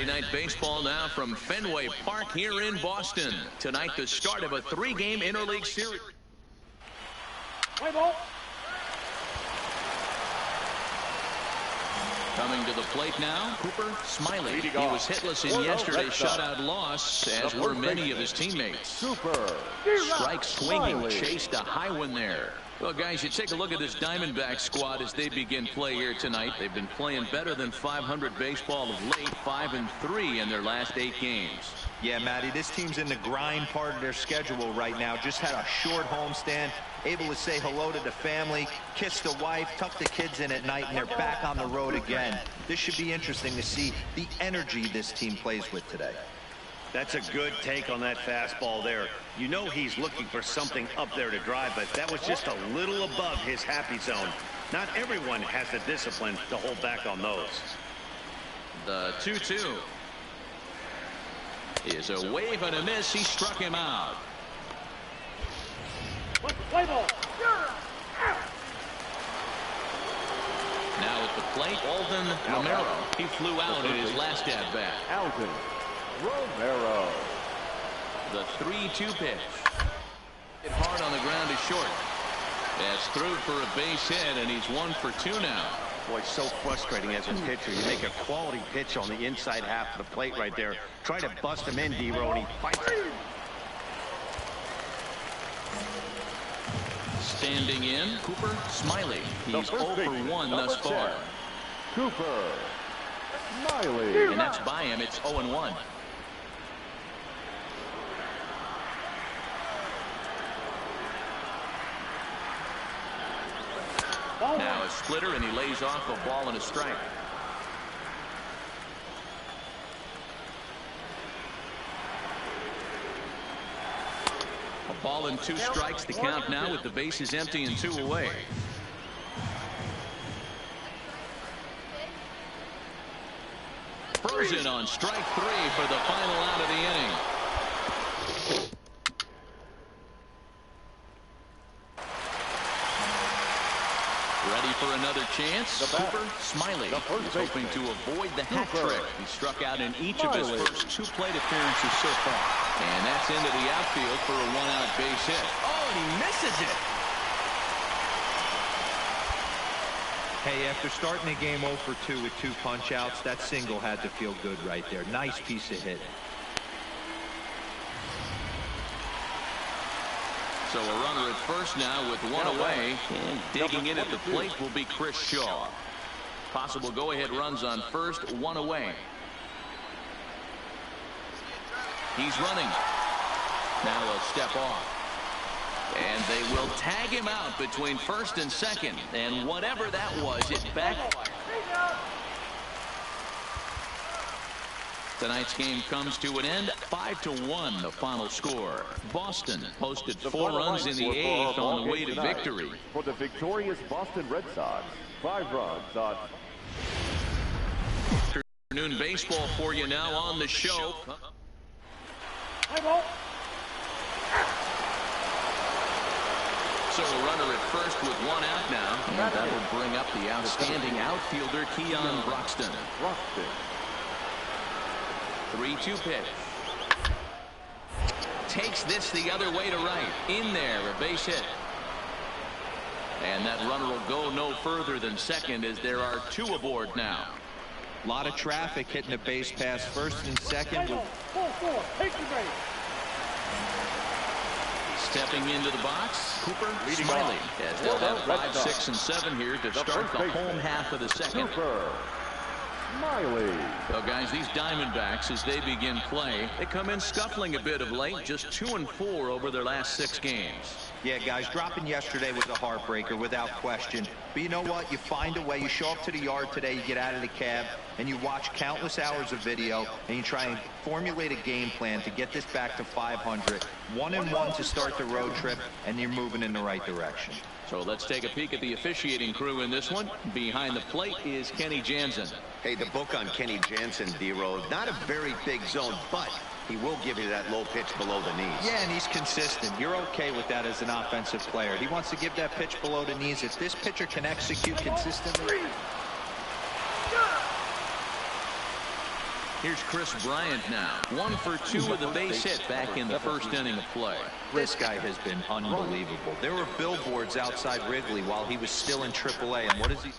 Friday night baseball now from Fenway Park here in Boston. Tonight, the start of a 3-game interleague series. Play ball. Coming to the plate now, Cooper Smiley. He was hitless in yesterday's shutout loss, as were many of his teammates. Strike swinging, chased a high one there. Well, guys, you take a look at this Diamondback squad as they begin play here tonight. They've been playing better than .500 baseball of late, 5-3 in their last 8 games. Yeah, Matty, this team's in the grind part of their schedule right now. Just had a short homestand, able to say hello to the family, kiss the wife, tuck the kids in at night, and they're back on the road again. This should be interesting to see the energy this team plays with today. That's a good take on that fastball there. You know he's looking for something up there to drive, but that was just a little above his happy zone. Not everyone has the discipline to hold back on those. The 2-2 is a wave and a miss. He struck him out. Play ball. Now at the plate, Alden Romero. He flew out in his last at-bat. Alden Romero. The 3-2 pitch. Hit hard on the ground is short. That's through for a base hit, and he's 1 for 2 now. Boy, so frustrating as a pitcher. You make a quality pitch on the inside half of the plate right there. Try to bust him in, D-Row, and he fights it. Standing in, Cooper Smiley. He's 0 for 1 thus far. Cooper Smiley. And that's by him. It's 0-1. Now a splitter, and he lays off a ball and a strike. A ball and 2 strikes, the count now with the bases empty and 2 away. Frozen on strike 3 for the final out of the inning. Ready for another chance. Cooper Smiley is hoping to avoid the hat trick. He struck out in each of his first 2 plate appearances so far. And that's into the outfield for a 1-out base hit. Oh, and he misses it. Hey, after starting the game 0 for 2 with 2 punch-outs, that single had to feel good right there. Nice piece of hitting. So a runner at first now with 1 away, and digging in at the plate will be Chris Shaw. Possible go-ahead runs on first, 1 away. He's running. Now he'll step off. And they will tag him out between first and second. And whatever that was, it backfired. Tonight's game comes to an end. 5-1 the final score. Boston posted 4 runs in the 8th on the way to victory. For the victorious Boston Red Sox, 5 runs on. Afternoon baseball for you now on the show. So a runner at first with 1 out now. And that will bring up the outstanding outfielder, Keon Broxton. 3-2 pitch. Takes this the other way to right. In there, a base hit. And that runner will go no further than second as there are 2 aboard now. A lot of traffic hitting the base pass first and second. Stepping into the box, Cooper Smiley. As they'll have 5, 6, and 7 here to start the home half of the second. Smiley. Well, guys, these Diamondbacks, as they begin play, they come in scuffling a bit of late, just 2-4 over their last 6 games. Yeah, guys, dropping yesterday was a heartbreaker without question. But you know what? You find a way. You show up to the yard today, you get out of the cab, and you watch countless hours of video, and you try and formulate a game plan to get this back to 500. 1-1 to start the road trip, and you're moving in the right direction. So let's take a peek at the officiating crew in this one. Behind the plate is Kenny Jansen. Hey, the book on Kenny Jansen, D-Row, not a very big zone, but he will give you that low pitch below the knees. Yeah, and he's consistent. You're okay with that as an offensive player. He wants to give that pitch below the knees. If this pitcher can execute consistently. Here's Chris Bryant now. 1 for 2 with a base hit back in the first inning of play. This guy has been unbelievable. There were billboards outside Wrigley while he was still in AAA. And what does he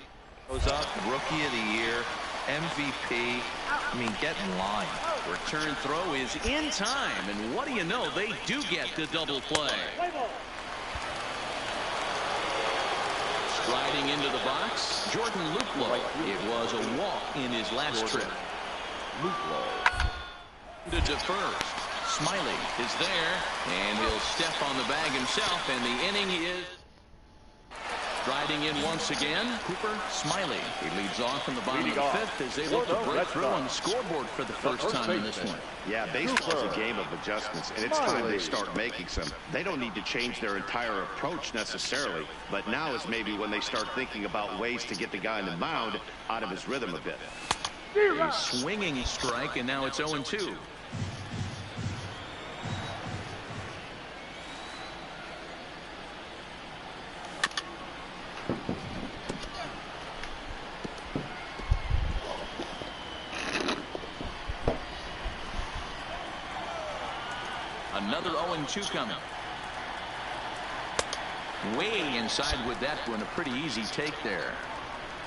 goes up? Rookie of the Year, MVP. I mean, get in line. Return throw is in time. And what do you know? They do get the double play. Striding into the box, Jordan Luplow. It was a walk in his last trip. To first. Smiley is there, and he'll step on the bag himself, and the inning is riding in once again. Cooper Smiley. He leads off in the bottom of the fifth as they look to break through on the scoreboard for the first time in this one. Yeah, baseball is a game of adjustments, and it's time they start making some. They don't need to change their entire approach necessarily, but now is maybe when they start thinking about ways to get the guy on the mound out of his rhythm a bit. A swinging strike, and now it's 0-2. Another 0-2 coming. Way inside with that one. A pretty easy take there.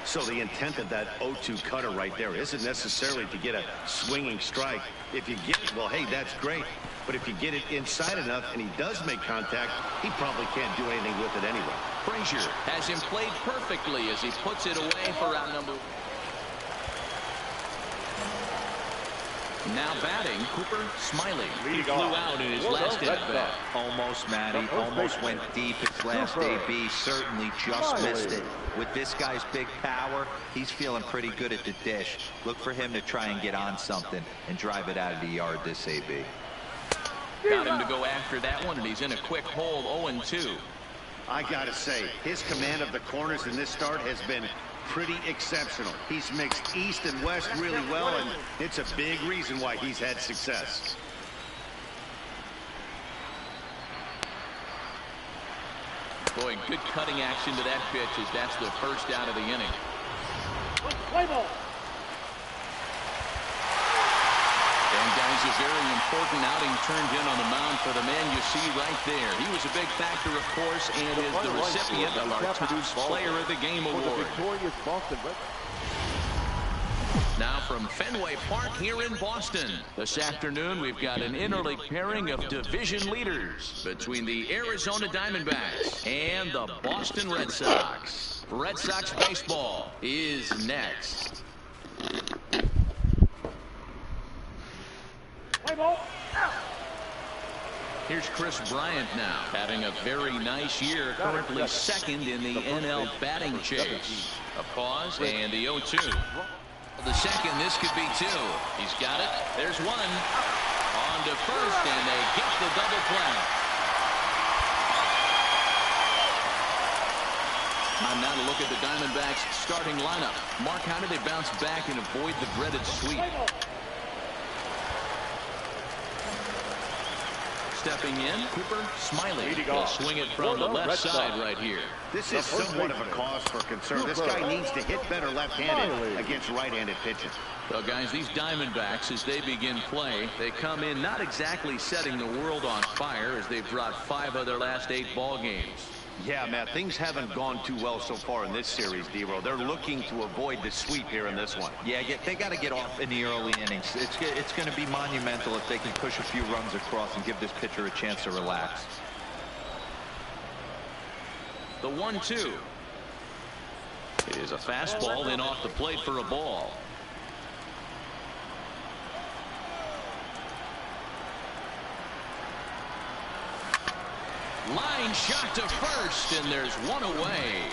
So the intent of that 0-2 cutter right there isn't necessarily to get a swinging strike. If you get it, well, hey, that's great. But if you get it inside enough and he does make contact, he probably can't do anything with it anyway. Frazier has him played perfectly as he puts it away for out number. Now batting, Cooper Smiley. He flew out in his last at-bat. Almost, Matty. Almost went deep his last AB. Certainly just missed it. With this guy's big power, he's feeling pretty good at the dish. Look for him to try and get on something and drive it out of the yard this AB. Got him to go after that one, and he's in a quick hole, 0-2. I got to say, his command of the corners in this start has been pretty exceptional. He's mixed east and west really well, and it's a big reason why he's had success. Boy, good cutting action to that pitch as that's the first out of the inning. Play ball. And guys, a very important outing turned in on the mound for the man you see right there. He was a big factor, of course, and is the recipient of our top player of the game award. Now from Fenway Park here in Boston. This afternoon, we've got an interleague pairing of division leaders between the Arizona Diamondbacks and the Boston Red Sox. Red Sox baseball is next. Play ball. Here's Chris Bryant now, having a very nice year, currently second in the NL batting chase. A pause, and the 0-2. The second, this could be 2. He's got it. There's 1. On to first, and they get the double play. Time now to look at the Diamondbacks' starting lineup. Mark, how did they bounce back and avoid the dreaded sweep? Stepping in, Cooper Smiley. He'll swing it from the left side right here. This is somewhat of a cause for concern. This guy needs to hit better left-handed against right-handed pitching. Well, guys, these Diamondbacks, as they begin play, they come in not exactly setting the world on fire as they've dropped 5 of their last 8 ball games. Yeah, Matt, things haven't gone too well so far in this series, D-Row. They're looking to avoid the sweep here in this one. Yeah, they got to get off in the early innings. It's going to be monumental if they can push a few runs across and give this pitcher a chance to relax. The 1-2. It is a fastball in off the plate for a ball. Line shot to first, and there's 1 away.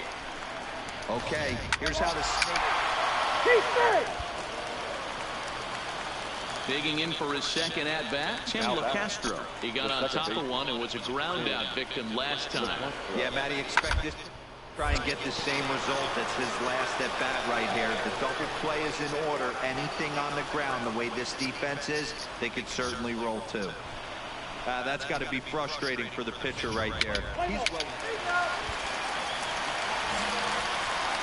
Okay, here's how the snake. Digging in for his second at-bat, Tim LaCastro. He got on top of one and was a ground-out victim last time. Yeah, Matty, expect this to try and get the same result. That's his last at-bat right here. The double play is in order. Anything on the ground, the way this defense is, they could certainly roll too. That's got to be frustrating for the pitcher right there.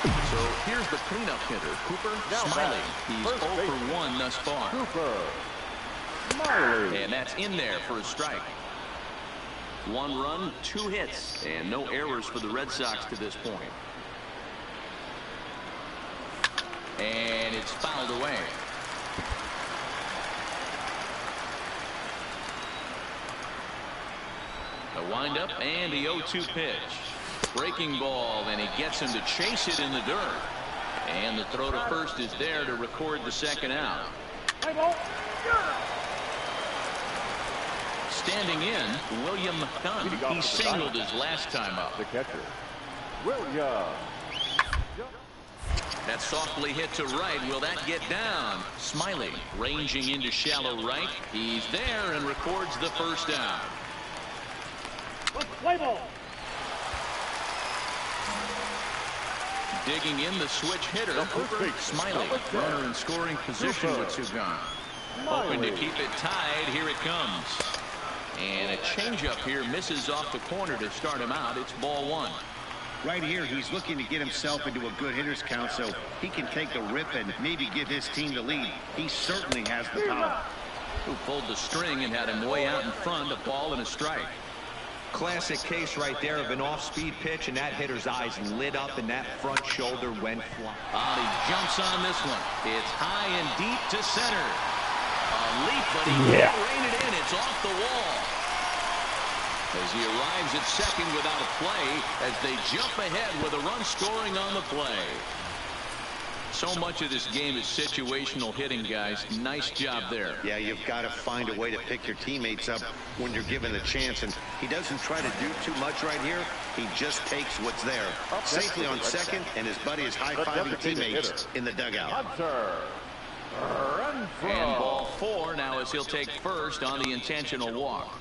So here's the cleanup hitter, Cooper Smiley. He's 0 for 1 thus far. And that's in there for a strike. 1 run, 2 hits, and no errors for the Red Sox to this point. And it's fouled away. A windup and the 0-2 pitch. Breaking ball, and he gets him to chase it in the dirt. And the throw to first is there to record the second out. Standing in, William Dunn. He singled his last time up. The catcher, William. That softly hit to right. Will that get down? Smiley ranging into shallow right. He's there and records the first down. Play ball. Digging in the switch hitter, Cooper Smiley. Runner in scoring position with 2 gone. Hoping to keep it tied. Here it comes. And a changeup here misses off the corner to start him out. It's ball 1. Right here, he's looking to get himself into a good hitter's count so he can take a rip and maybe give his team the lead. He certainly has the power. Who pulled the string and had him way out in front, a ball and a strike. Classic case right there of an off-speed pitch, and that hitter's eyes lit up and that front shoulder went flying. He jumps on this one. It's high and deep to center. A leap, but he can't rein it in. It's off the wall. As he arrives at second without a play, as they jump ahead with a run scoring on the play. So much of this game is situational hitting, guys. Nice job there. Yeah, you've got to find a way to pick your teammates up when you're given the chance, and he doesn't try to do too much right here. He just takes what's there. Safely on second, and his buddy is high-fiving teammates in the dugout. And ball 4 now as he'll take first on the intentional walk.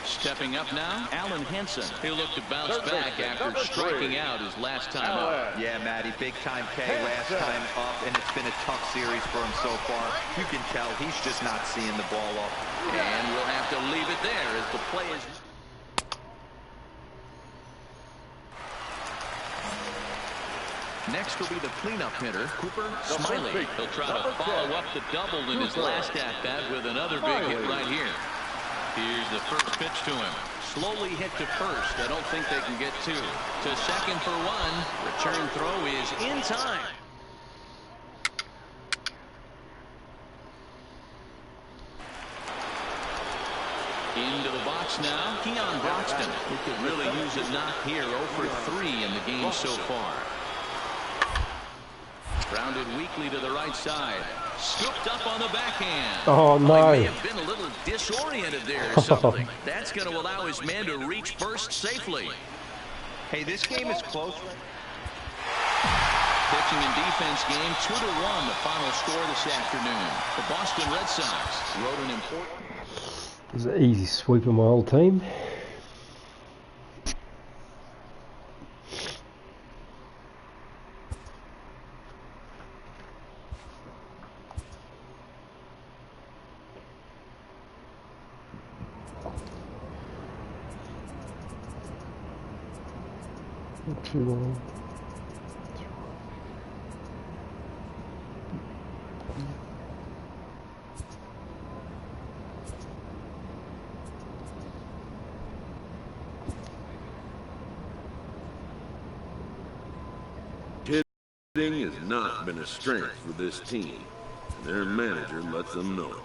Stepping up now, Alan Henson. He'll look to bounce back after striking out his last time up. Yeah, Matty, big-time K last time up, and it's been a tough series for him so far. You can tell he's just not seeing the ball up. And we'll have to leave it there as the play is... Next will be the cleanup hitter, Cooper Smiley. He'll try to follow up the double in his last at-bat with another big hit right here. Here's the first pitch to him. Slowly hit to first. I don't think they can get 2. To second for 1. Return throw is in time. Into the box now, Keon Broxton. He could really use a knock here. 0 for 3 in the game so far. Grounded weakly to the right side. Scooped up on the backhand. Oh, no. He may have been a little disoriented there or something. That's going to allow his man to reach first safely. Hey, this game is close. Pitching and defense game 2-1, the final score this afternoon. The Boston Red Sox wrote an important... It was an easy sweep of my whole team. Too long. Hitting has not been a strength for this team, and their manager lets them know it.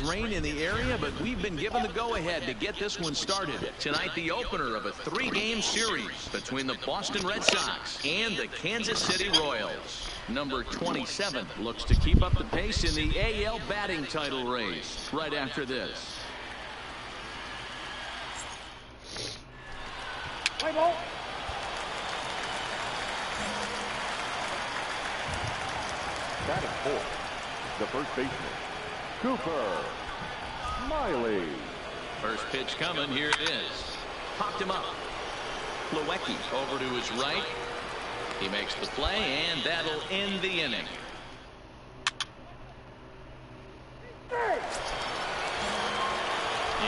Rain in the area, but we've been given the go-ahead to get this one started. Tonight, the opener of a 3-game series between the Boston Red Sox and the Kansas City Royals. Number 27 looks to keep up the pace in the AL batting title race right after this. Play ball. Batting 4. the first baseman, Cooper Smiley. First pitch coming. Here it is. Popped him up. Plawecki over to his right. He makes the play, and that'll end the inning.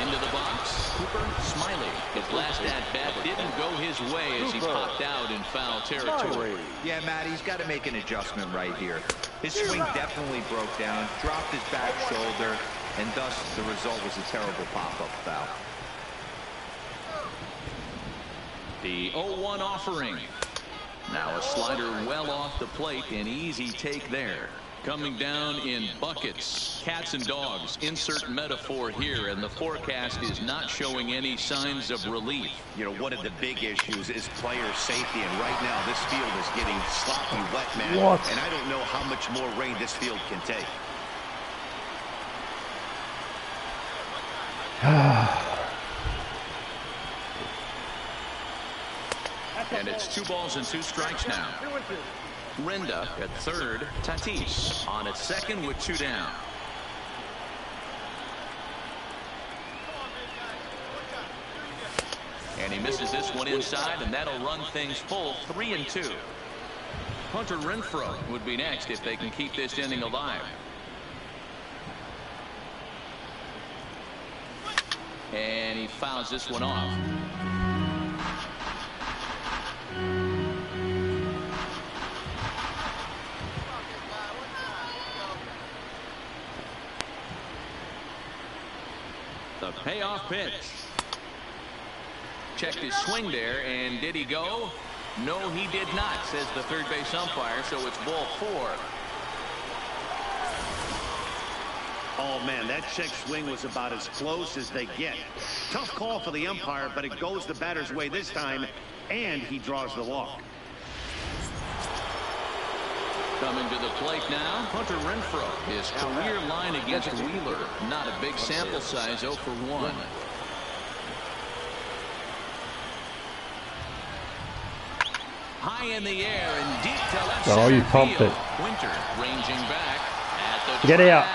Into the box, Cooper Smiley. His last at-bat didn't go his way as he popped out in foul territory. Yeah, Matt, he's got to make an adjustment right here. His swing definitely broke down, dropped his back shoulder, and thus the result was a terrible pop-up foul. The 0-1 offering. Now a slider well off the plate, an easy take there. Coming down in buckets, cats and dogs, insert metaphor here, and the forecast is not showing any signs of relief. You know, one of the big issues is player safety, and right now this field is getting sloppy wet, man. And I don't know how much more rain this field can take. And it's 2 balls and 2 strikes now. Renda at third. Tatis on at second with 2 down. And he misses this one inside, and that'll run things full 3-2. Hunter Renfroe would be next if they can keep this inning alive. And he fouls this one off. The payoff pitch. Checked his swing there, and did he go? No, he did not, says the third base umpire, so it's ball 4. Oh, man, that check swing was about as close as they get. Tough call for the umpire, but it goes the batter's way this time, and he draws the walk. Coming to the plate now, Hunter Renfroe. His career line against Wheeler. Not a big sample size, 0 for 1. High in the air and deep to left center. Oh, you pumped it. Winter ranging back at the Get out.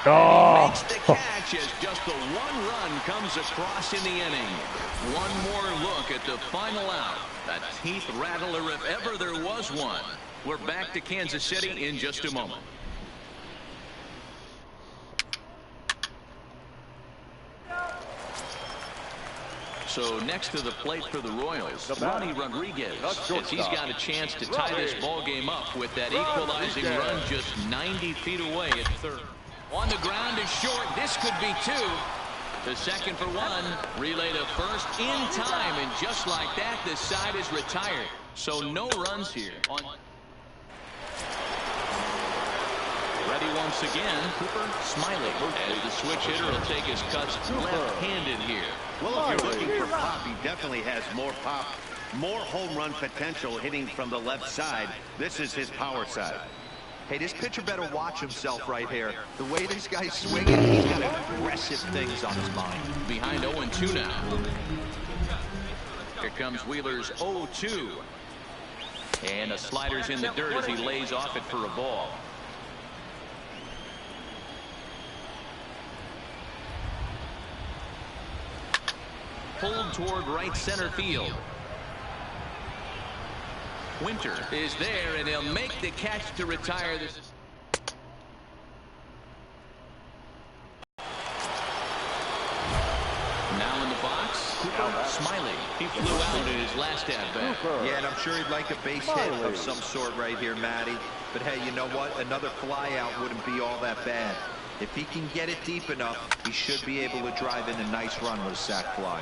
Oh. He makes the catch as just the 1 run comes across in the inning. One more look at the final out. A teeth rattler if ever there was one. We're back to Kansas City in just a moment. So next to the plate for the Royals, Ronnie Rodriguez, as he's got a chance to tie this ball game up with that equalizing run just 90 feet away at third. On the ground is short. This could be 2. The second for 1. Relay to first in time, and just like that, the side is retired. So no runs here. Ready once again, Cooper Smiley. As the switch hitter will take his cuts left-handed here. Well, if you're looking for pop, he definitely has more pop, more home run potential hitting from the left side. This is his power side. Hey, this pitcher better watch himself right here. The way this guy's swinging, he's got aggressive things on his mind. Behind 0-2 now. Here comes Wheeler's 0-2. And a slider's in the dirt as he lays off it for a ball. Pulled toward right center field. Winter is there, and he'll make the catch to retire this. Now in the box, Cooper Smiley. He flew out in his last at-bat. Yeah, and I'm sure he'd like a base hit of some sort right here, Matty. But hey, you know what? Another fly out wouldn't be all that bad. If he can get it deep enough, he should be able to drive in a nice run with a sac fly.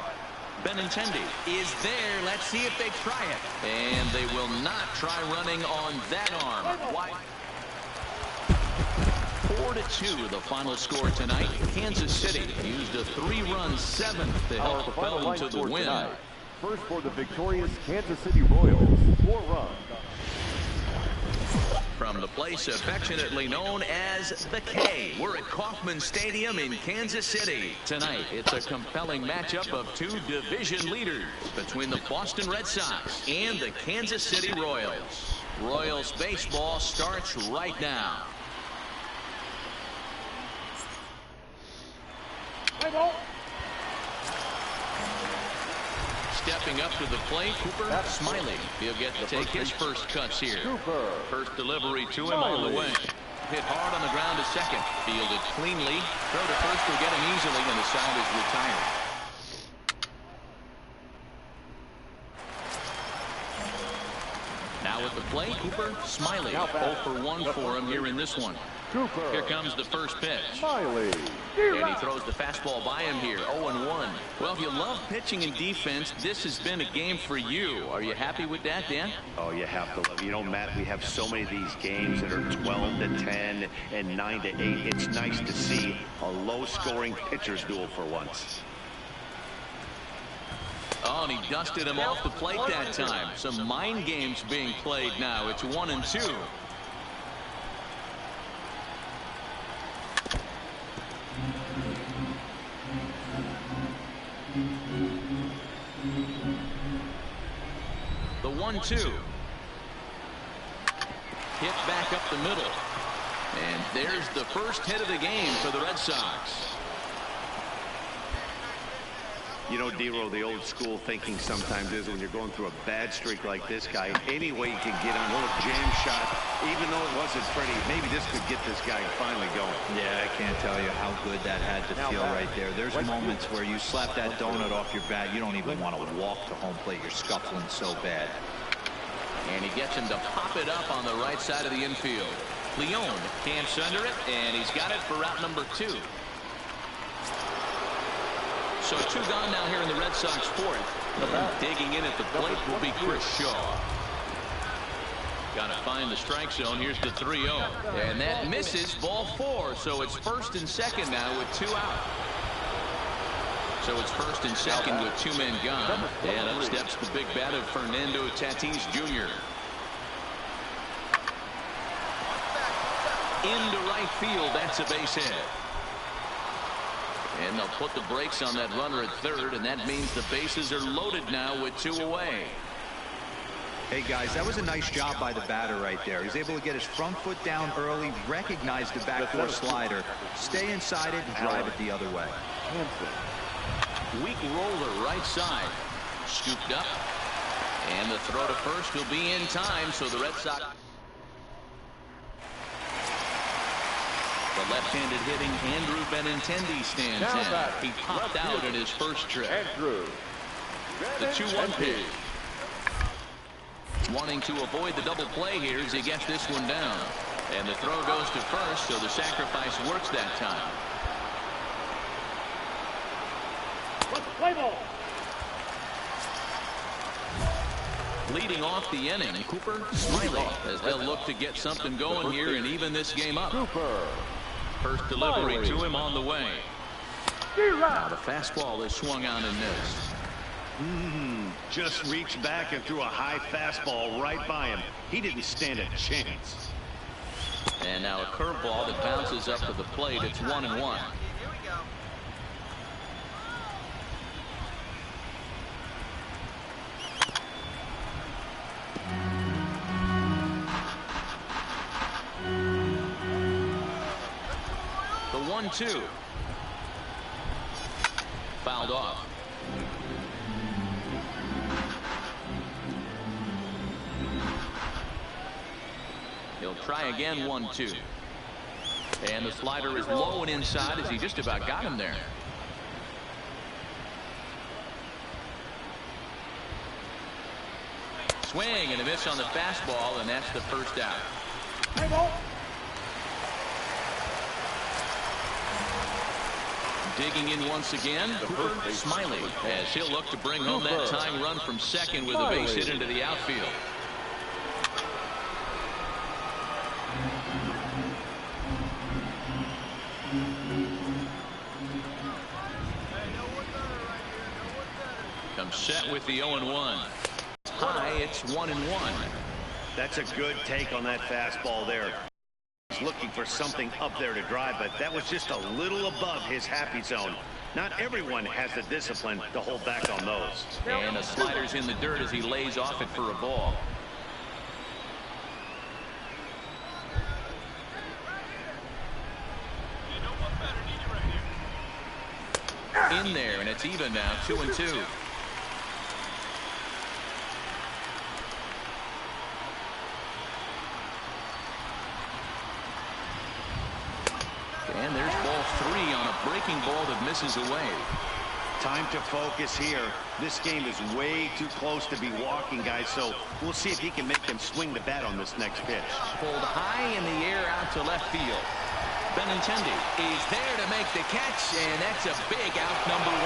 Benintendi is there. Let's see if they try it. And they will not try running on that arm. Why? 4-2 the final score tonight. Kansas City used a 3-run 7th to help propel them to the win. Tonight. First for the victorious Kansas City Royals, 4 runs. From the place affectionately known as the K, we're at Kauffman Stadium in Kansas City. Tonight, it's a compelling matchup of 2 division leaders between the Boston Red Sox and the Kansas City Royals. Royals baseball starts right now. Stepping up to the plate, Cooper Smiley. He'll get to take his first cuts here. First delivery to him on the way. Hit hard on the ground to second. Fielded cleanly. Throw to first will get him easily, and the side is retired. Now at the plate, Cooper Smiley. 0 for 1 for him here in this one. Here comes the first pitch. Smiley. And he throws the fastball by him here. 0-1. Well, if you love pitching and defense, this has been a game for you. Are you happy with that, Dan? Oh, you have to love. You know, Matt, we have so many of these games that are 12-10 and 9-8. It's nice to see a low-scoring pitcher's duel for once. Oh, and he dusted him off the plate that time. Some mind games being played now. It's 1-2. The 1-2. Hit back up the middle. And there's the first hit of the game for the Red Sox. You know, D-Row, the old school thinking sometimes is when you're going through a bad streak like this guy, any way you can get on a little jam shot, even though it wasn't pretty, maybe this could get this guy finally going. Yeah, I can't tell you how good that had to feel right there. There's moments where you slap that donut off your bat, you don't even want to walk to home plate. You're scuffling so bad. And he gets him to pop it up on the right side of the infield. Leon camps under it, and he's got it for route number 2. So 2 gone now here in the Red Sox 4th. Digging in at the plate will be Chris Shaw. Got to find the strike zone. Here's the 3-0. And that misses, ball 4. So it's first and second now with 2 out. So it's first and second with 2 men gone. And up steps the big bat of Fernando Tatis Jr. Into right field. That's a base hit. And they'll put the brakes on that runner at third, and that means the bases are loaded now with 2 away. Hey, guys, that was a nice job by the batter right there. He's able to get his front foot down early, recognize the backdoor slider, stay inside it, and drive it the other way. Weak roller right side. Scooped up. And the throw to first will be in time, so the Red Sox... The left-handed hitting Andrew Benintendi stands in. He popped out in his first trip. The 2-1 pitch. Wanting to avoid the double play here as he gets this one down. And the throw goes to first, so the sacrifice works that time. Play ball. Leading off the inning, Cooper Smiley, as they'll look to get something going here and even this game up. First delivery to him on the way. Now the fastball is swung on and missed. Just reached back and threw a high fastball right by him. He didn't stand a chance. And now a curveball that bounces up to the plate. It's 1-1. The 1-2. Fouled off. He'll try again, 1-2. And the slider is low and inside as he just about got him there. Swing and a miss on the fastball, and that's the first out. Digging in once again, Cooper Smiley, as he'll look to bring home that tying run from second with a base hit into the outfield. Comes set with the 0-1. High, it's 1-1. That's a good take on that fastball there. He's looking for something up there to drive, but that was just a little above his happy zone. Not everyone has the discipline to hold back on those. And the slider's in the dirt as he lays off it for a ball. in there, and it's even now, 2-2. And there's ball 3 on a breaking ball that misses away. Time to focus here. This game is way too close to be walking, guys, so we'll see if he can make them swing the bat on this next pitch. Pulled high in the air out to left field. Benintendi is there to make the catch, and that's a big out, number 1.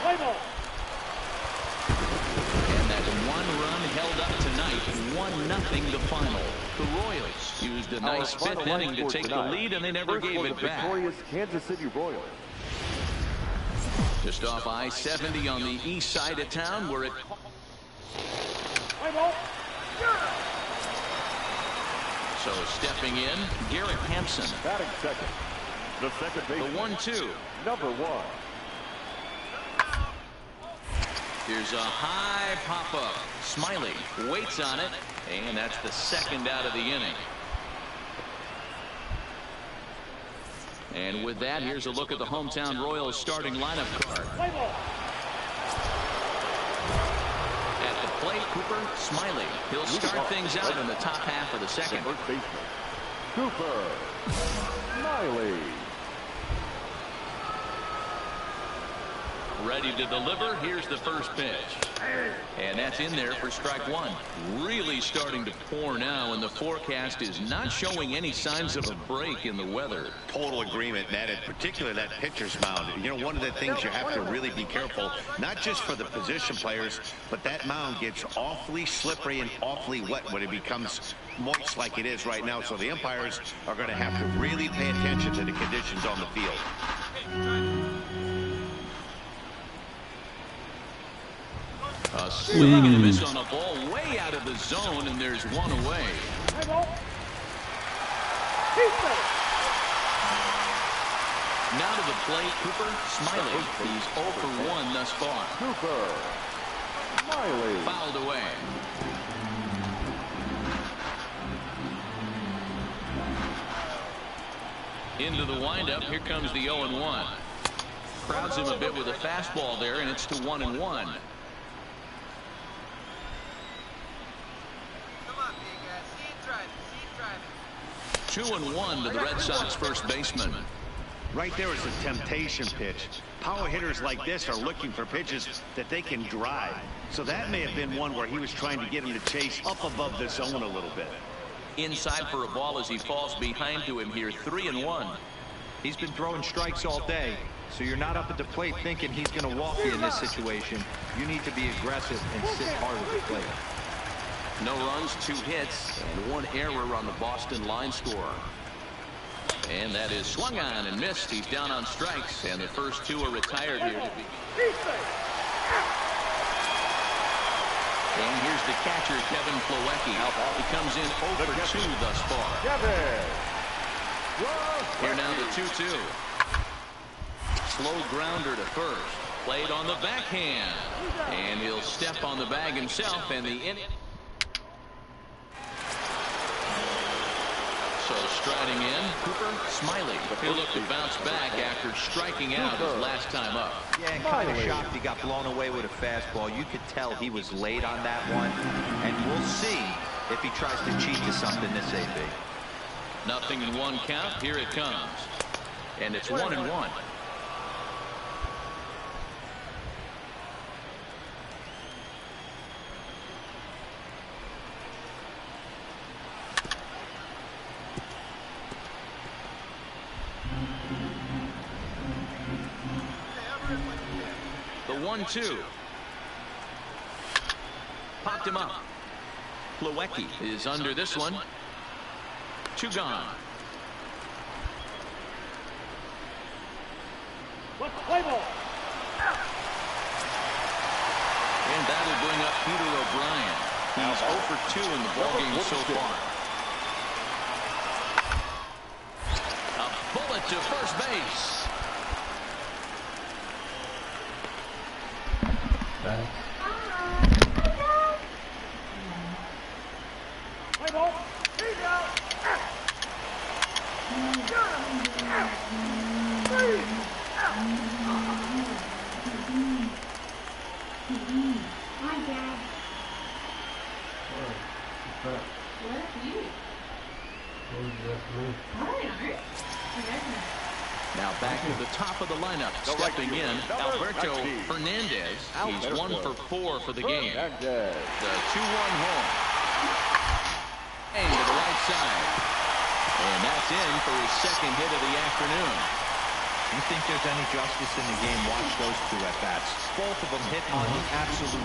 Play ball. And that 1 run held up tonight, 1-0 the final. The Royals used a nice 5th inning to take the lead, and they never gave it back. Victorious Kansas City Royals. Just off I-70 on the east side of town, where it... Play ball. So stepping in, Garrett Hampson. Batting second. The second baseman. The 1-2. Number 1. Here's a high pop-up. Smiley waits on it, and that's the 2nd out of the inning. And with that, here's a look at the hometown Royals starting lineup card. Play ball. At the plate, Cooper Smiley. He'll start things out in the top half of the 2nd. First baseman. Cooper Smiley. Ready to deliver. Here's the first pitch. And that's in there for strike 1. Really starting to pour now, and the forecast is not showing any signs of a break in the weather. Total agreement, Matt, and particularly that pitcher's mound. You know, one of the things you have to really be careful, not just for the position players, but that mound gets awfully slippery and awfully wet when it becomes moist like it is right now. So the umpires are going to have to really pay attention to the conditions on the field. A swing and a miss on a ball way out of the zone, and there's 1 away. Now to the plate, Cooper Smiley. He's 0 for 1 thus far. Cooper Smiley. Fouled away. Into the windup. Here comes the 0-1. Crowds him a bit with a fastball there, and it's to 1-1. 2-1 to the Red Sox first baseman. Right there is a temptation pitch. Power hitters like this are looking for pitches that they can drive. So that may have been one where he was trying to get him to chase up above the zone a little bit. Inside for a ball as he falls behind to him here. 3-1. He's been throwing strikes all day, so you're not up at the plate thinking he's going to walk you in this situation. You need to be aggressive and sit hard at the plate. No runs, 2 hits, and 1 error on the Boston line score. And that is swung on and missed. He's down on strikes, and the first 2 are retired here. And here's the catcher, Kevin Plawecki. He comes in 0 for 2 thus far. Here now the 2-2. Slow grounder to first. Played on the backhand. And he'll step on the bag himself, and the inning. So striding in, Cooper Smiley. He'll look to bounce back after striking out his last time up. Yeah, and kind of shocked he got blown away with a fastball. You could tell he was late on that one. And we'll see if he tries to cheat to something this AB. Nothing in 1 count. Here it comes. And it's 1-1. The 1-2. Popped him up. Plawecki is under this one. 2 gone. Play ball. And that'll bring up Peter O'Brien. He's 0 for 2 in the ballgame so far. A bullet to first base. Play ball. Now back to the top of the lineup, stepping in, Alberto Hernandez. He's 1 for 4 for the game. The 2-1 home. And to the right side. And that's in for his second hit of the afternoon. You think there's any justice in the game? Watch those two at-bats. Both of them hit on the absolute.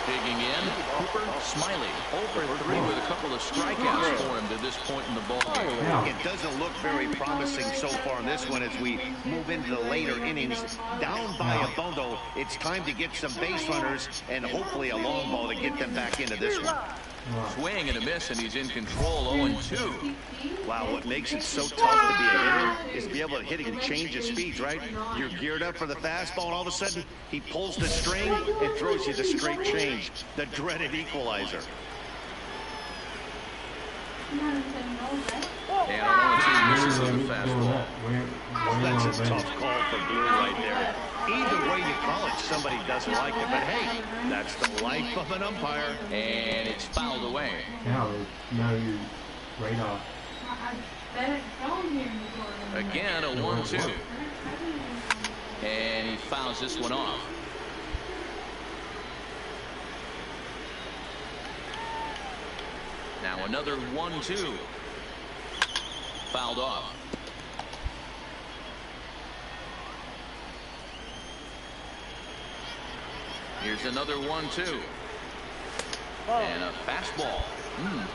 Digging in, Cooper Smiley. 0 for 3 with a couple of strikeouts for him to this point in the ball game. It doesn't look very promising so far in this one as we move into the later innings. Down by a bundle, it's time to get some base runners and hopefully a long ball to get them back into this one. Swing and a miss, and he's in control. 0-2. Wow, what makes it so tough to be a hitter is to be able to hit and change his speeds, right? You're geared up for the fastball, and all of a sudden, he pulls the string and throws you the straight change, the dreaded equalizer. And on 0-2, misses on the fastball. That's a tough call for Blue right there. Either way you call it, somebody doesn't like it, but hey, that's the life of an umpire. And it's fouled away. No radar. Again, a 1-2. And he fouls this one off. Now another 1-2. Fouled off. Here's another 1-2. And a fastball.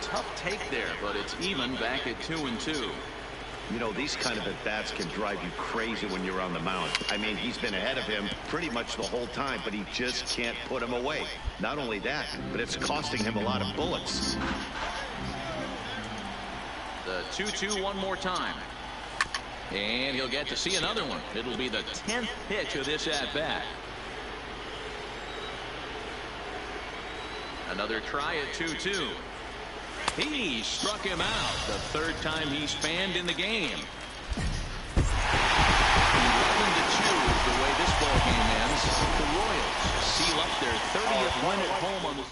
Tough take there, but it's even back at 2-2. You know, these kind of at-bats can drive you crazy when you're on the mound. I mean, he's been ahead of him pretty much the whole time, but he just can't put him away. Not only that, but it's costing him a lot of bullets. The 2-2 one more time. And he'll get to see another one. It'll be the 10th pitch of this at-bat. Another try at 2-2. He struck him out. The third time he's fanned in the game. 11-2 is the way this ball game ends. The Royals seal up their 30th win at home on the...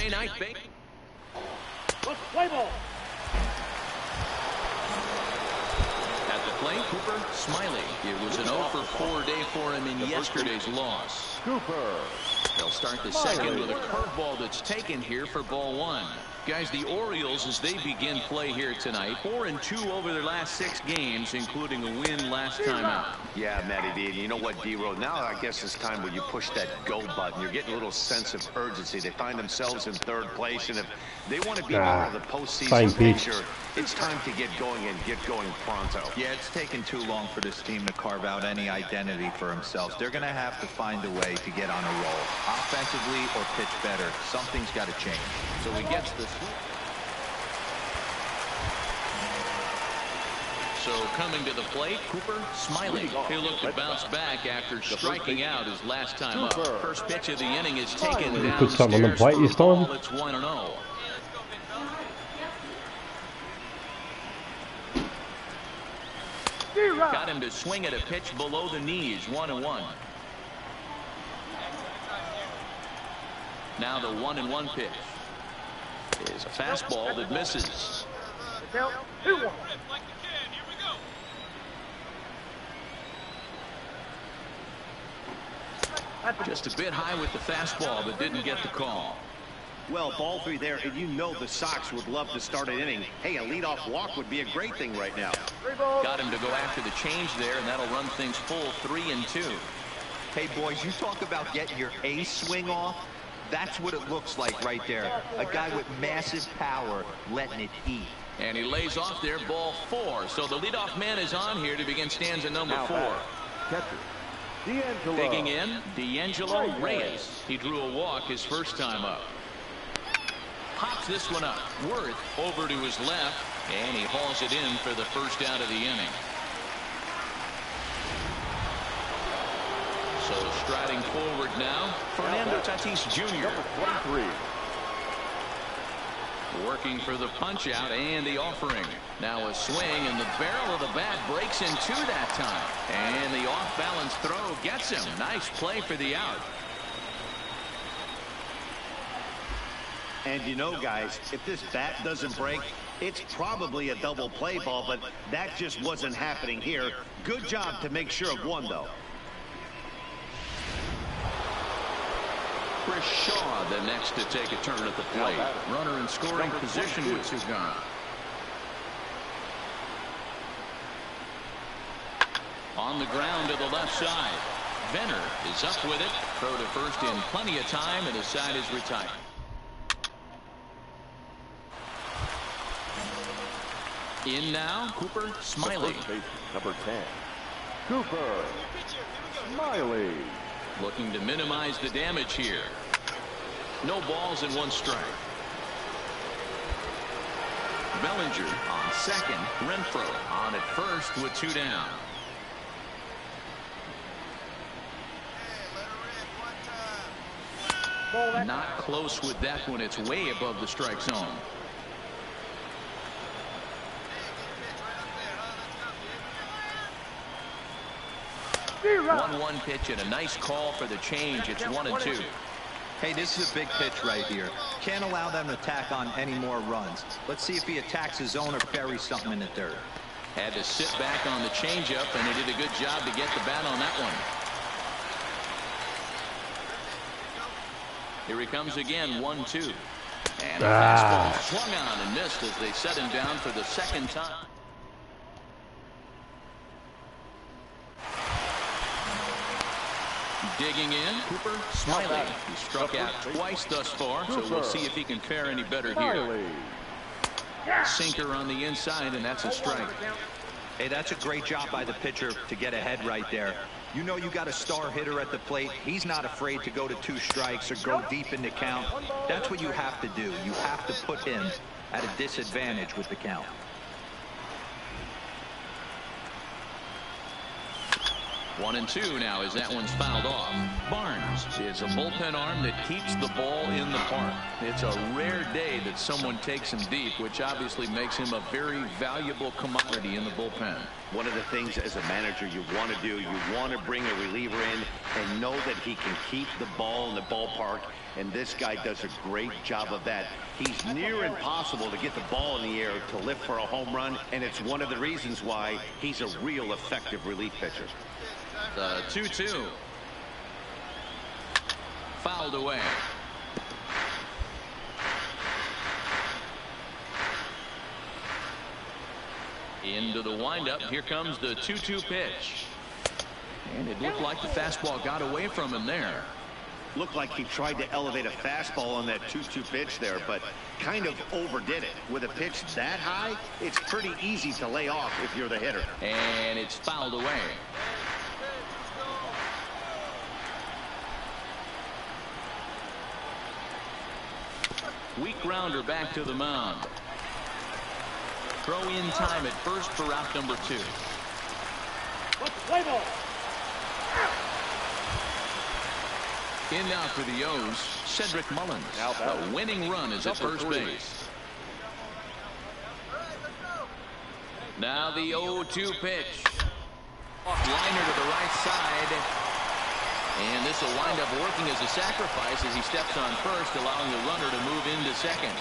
Thursday night baseball. Let's play ball. At the plate, Cooper Smiley. It was an 0 for 4 day for him in yesterday's loss. Cooper. They'll start the second with a curveball that's taken here for ball 1. Guys, the Orioles, as they begin play here tonight, 4-2 over their last 6 games, including a win last time out. Yeah, Matty D. You know what, D-Row? Now I guess it's time when you push that go button. You're getting a little sense of urgency. They find themselves in 3rd place, and if they want to be part of the postseason picture, it's time to get going and get going pronto. Yeah, it's taken too long for this team to carve out any identity for themselves. They're going to have to find a way to get on a roll, offensively or pitch better. Something's got to change. So he gets this. So coming to the plate, Cooper Smiley. He'll look to bounce back after striking out his last time up. First pitch of the inning is taken downstairs. Put something on the plate this time. It's 1-0. Got him to swing at a pitch below the knees. 1-1. Now the 1-1 pitch is a fastball that misses. Count 2-1. Just a bit high with the fastball, but didn't get the call. Well, ball 3 there, and you know the Sox would love to start an inning. Hey, a leadoff walk would be a great thing right now. Got him to go after the change there, and that'll run things full 3-2. Hey, boys, you talk about getting your ace swing off. That's what it looks like right there. A guy with massive power letting it eat. And he lays off there, ball 4. So the leadoff man is on here to begin stanza number 4. Catcher. D'Angelo. Digging in, D'Angelo Reyes. He drew a walk his first time up. Pops this one up. Worth over to his left, and he hauls it in for the first out of the inning. So striding forward now, Fernando Tatis Jr. Number 23. Working for the punch out and the offering. Now a swing, and the barrel of the bat breaks in 2 that time. And the off-balance throw gets him. Nice play for the out. And you know, guys, if this bat doesn't break, it's probably a double play ball, but that just wasn't happening here. Good job to make sure of one, though. Chris Shaw, the next to take a turn at the plate. Runner in scoring position with 2 gone. On the ground to the left side. Venner is up with it. Throw to first in plenty of time, and his side is retired. In now, Cooper Smiley. Number 10. Cooper Smiley. Looking to minimize the damage here. No balls and 1 strike. Bellinger on second. Renfroe on at first with 2 down. Not close with that one. It's way above the strike zone. 1-1 pitch and a nice call for the change. It's 1-2. Hey, this is a big pitch right here. Can't allow them to tack on any more runs. Let's see if he attacks his zone or buries something in the dirt. Had to sit back on the changeup, and he did a good job to get the bat on that one. Here he comes again, 1-2. And a fastball swung on and missed as they set him down for the second time. Digging in, Cooper Smiley. He struck out twice thus far, so we'll see if he can fare any better here. Sinker on the inside, and that's a strike. Hey, that's a great job by the pitcher to get ahead right there. You know you got a star hitter at the plate. He's not afraid to go to 2 strikes or go deep in the count. That's what you have to do. You have to put him at a disadvantage with the count. 1-2 now as that one's fouled off. Barnes is a bullpen arm that keeps the ball in the park. It's a rare day that someone takes him deep, which obviously makes him a very valuable commodity in the bullpen. One of the things as a manager you want to do, you want to bring a reliever in and know that he can keep the ball in the ballpark, and this guy does a great job of that. He's near impossible to get the ball in the air to lift for a home run, and it's one of the reasons why he's a real effective relief pitcher. The 2-2. Fouled away. Into the windup. Here comes the 2-2 pitch. And it looked like the fastball got away from him there. Looked like he tried to elevate a fastball on that 2-2 pitch there, but kind of overdid it. With a pitch that high, it's pretty easy to lay off if you're the hitter. And it's fouled away. Weak grounder back to the mound. Throw in time at first for out number 2. Let's play ball. In now for the O's, Cedric Mullins. The winning run is at first base. Now the 0-2 pitch. Liner to the right side. And this will wind up working as a sacrifice as he steps on first, allowing the runner to move into second.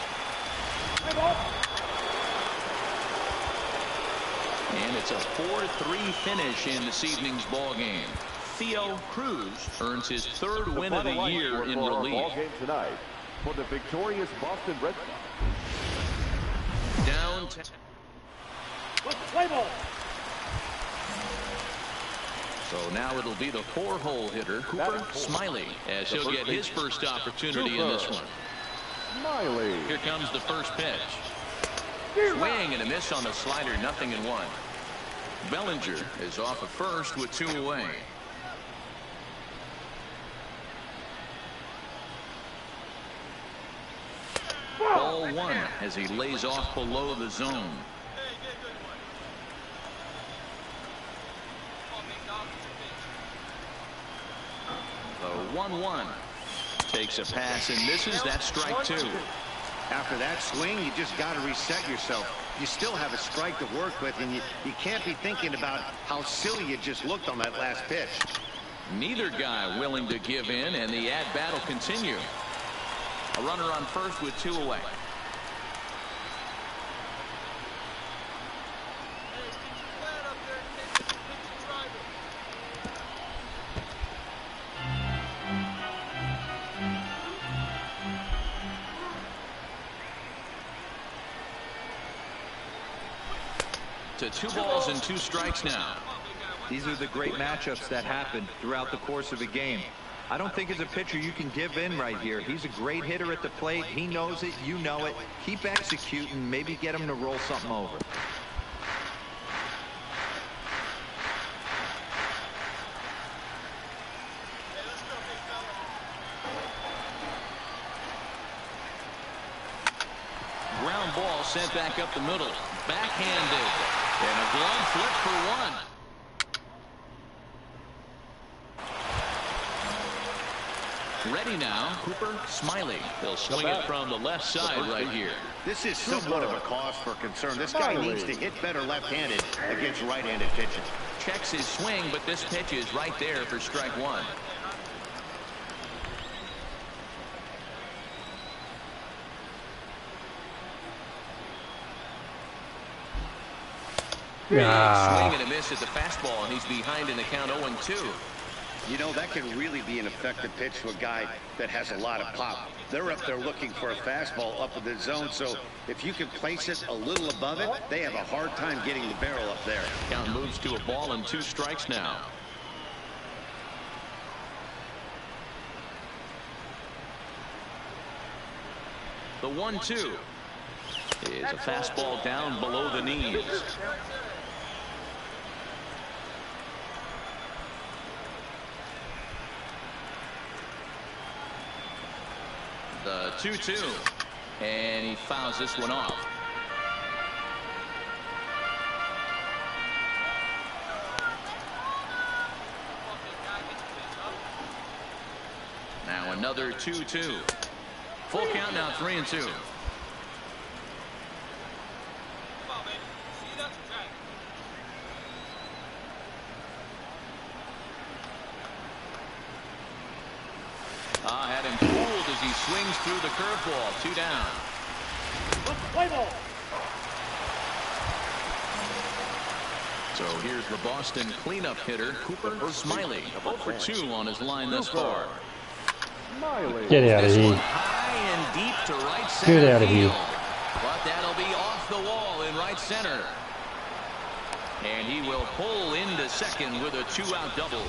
And it's a 4-3 finish in this evening's ball game. Theo Cruz earns his 3rd win of the year in relief. Ball game tonight for the victorious Boston Red Sox. Down 10. Let's play ball. So now it'll be the 4-hole hitter, Cooper Smiley, as he'll get his first opportunity in this one. Smiley. Here comes the first pitch. Swing and a miss on the slider, 0-1. Bellinger is off at first with 2 away. Ball 1 as he lays off below the zone. The 1-1 takes a pass and misses. That's strike 2. After that swing, you just got to reset yourself. You still have a strike to work with, and you can't be thinking about how silly you just looked on that last pitch. Neither guy willing to give in, and the at-bat will continue. A runner on first with 2 away. To 2 balls and 2 strikes now. These are the great matchups that happen throughout the course of a game. I don't think as a pitcher you can give in right here. He's a great hitter at the plate. He knows it. You know it. Keep executing. Maybe get him to roll something over. Ground ball sent back up the middle. Backhanded. And a glove flip for 1. Ready now, Cooper Smiley. He'll swing it from the left side right here. This is somewhat of a cause for concern. This guy needs to hit better left-handed against right-handed pitching. Checks his swing, but this pitch is right there for strike 1. Swing and a miss at the fastball, and he's behind in the count 0-2. You know, that can really be an effective pitch to a guy that has a lot of pop. They're up there looking for a fastball up in the zone, so if you can place it a little above it, they have a hard time getting the barrel up there. Count moves to a ball and 2 strikes now. The 1-2 is a fastball down below the knees. The 2-2, and he fouls this one off. Now another 2-2. Full count now, 3-2. Had him fooled as he swings through the curveball. 2 down. Play ball. So here's the Boston cleanup hitter, Cooper Smiley. 0 for 2 on his line thus far. Get out of here. High and deep to right center. Get out of here. But that'll be off the wall in right center. And he will pull into second with a 2-out double.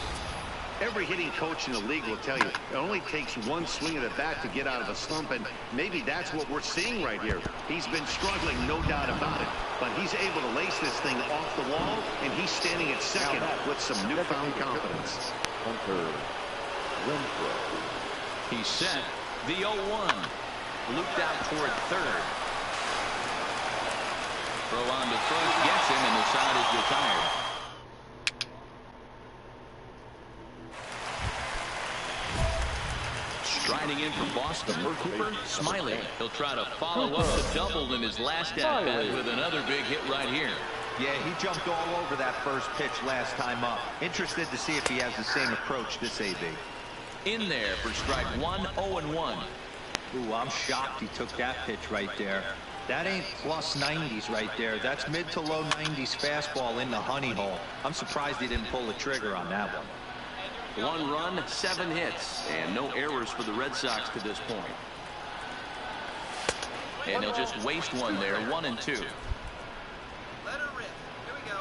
Every hitting coach in the league will tell you it only takes one swing of the bat to get out of a slump, and maybe that's what we're seeing right here. He's been struggling, no doubt about it, but he's able to lace this thing off the wall, and he's standing at second with some newfound confidence. He's set. The 0-1. Looped out toward third. Throw on to first gets him, and the side is retired. Striding in from Boston, Cooper Smiley. He'll try to follow up the double in his last at-bat with another big hit right here. Yeah, he jumped all over that first pitch last time up. Interested to see if he has the same approach this AB. In there for strike 1, 0-1. Ooh, I'm shocked he took that pitch right there. That ain't plus 90s right there. That's mid to low 90s fastball in the honey hole. I'm surprised he didn't pull the trigger on that one. 1 run, 7 hits, and no errors for the Red Sox to this point. And he'll just waste one there, 1-2. Let her rip. Here we go.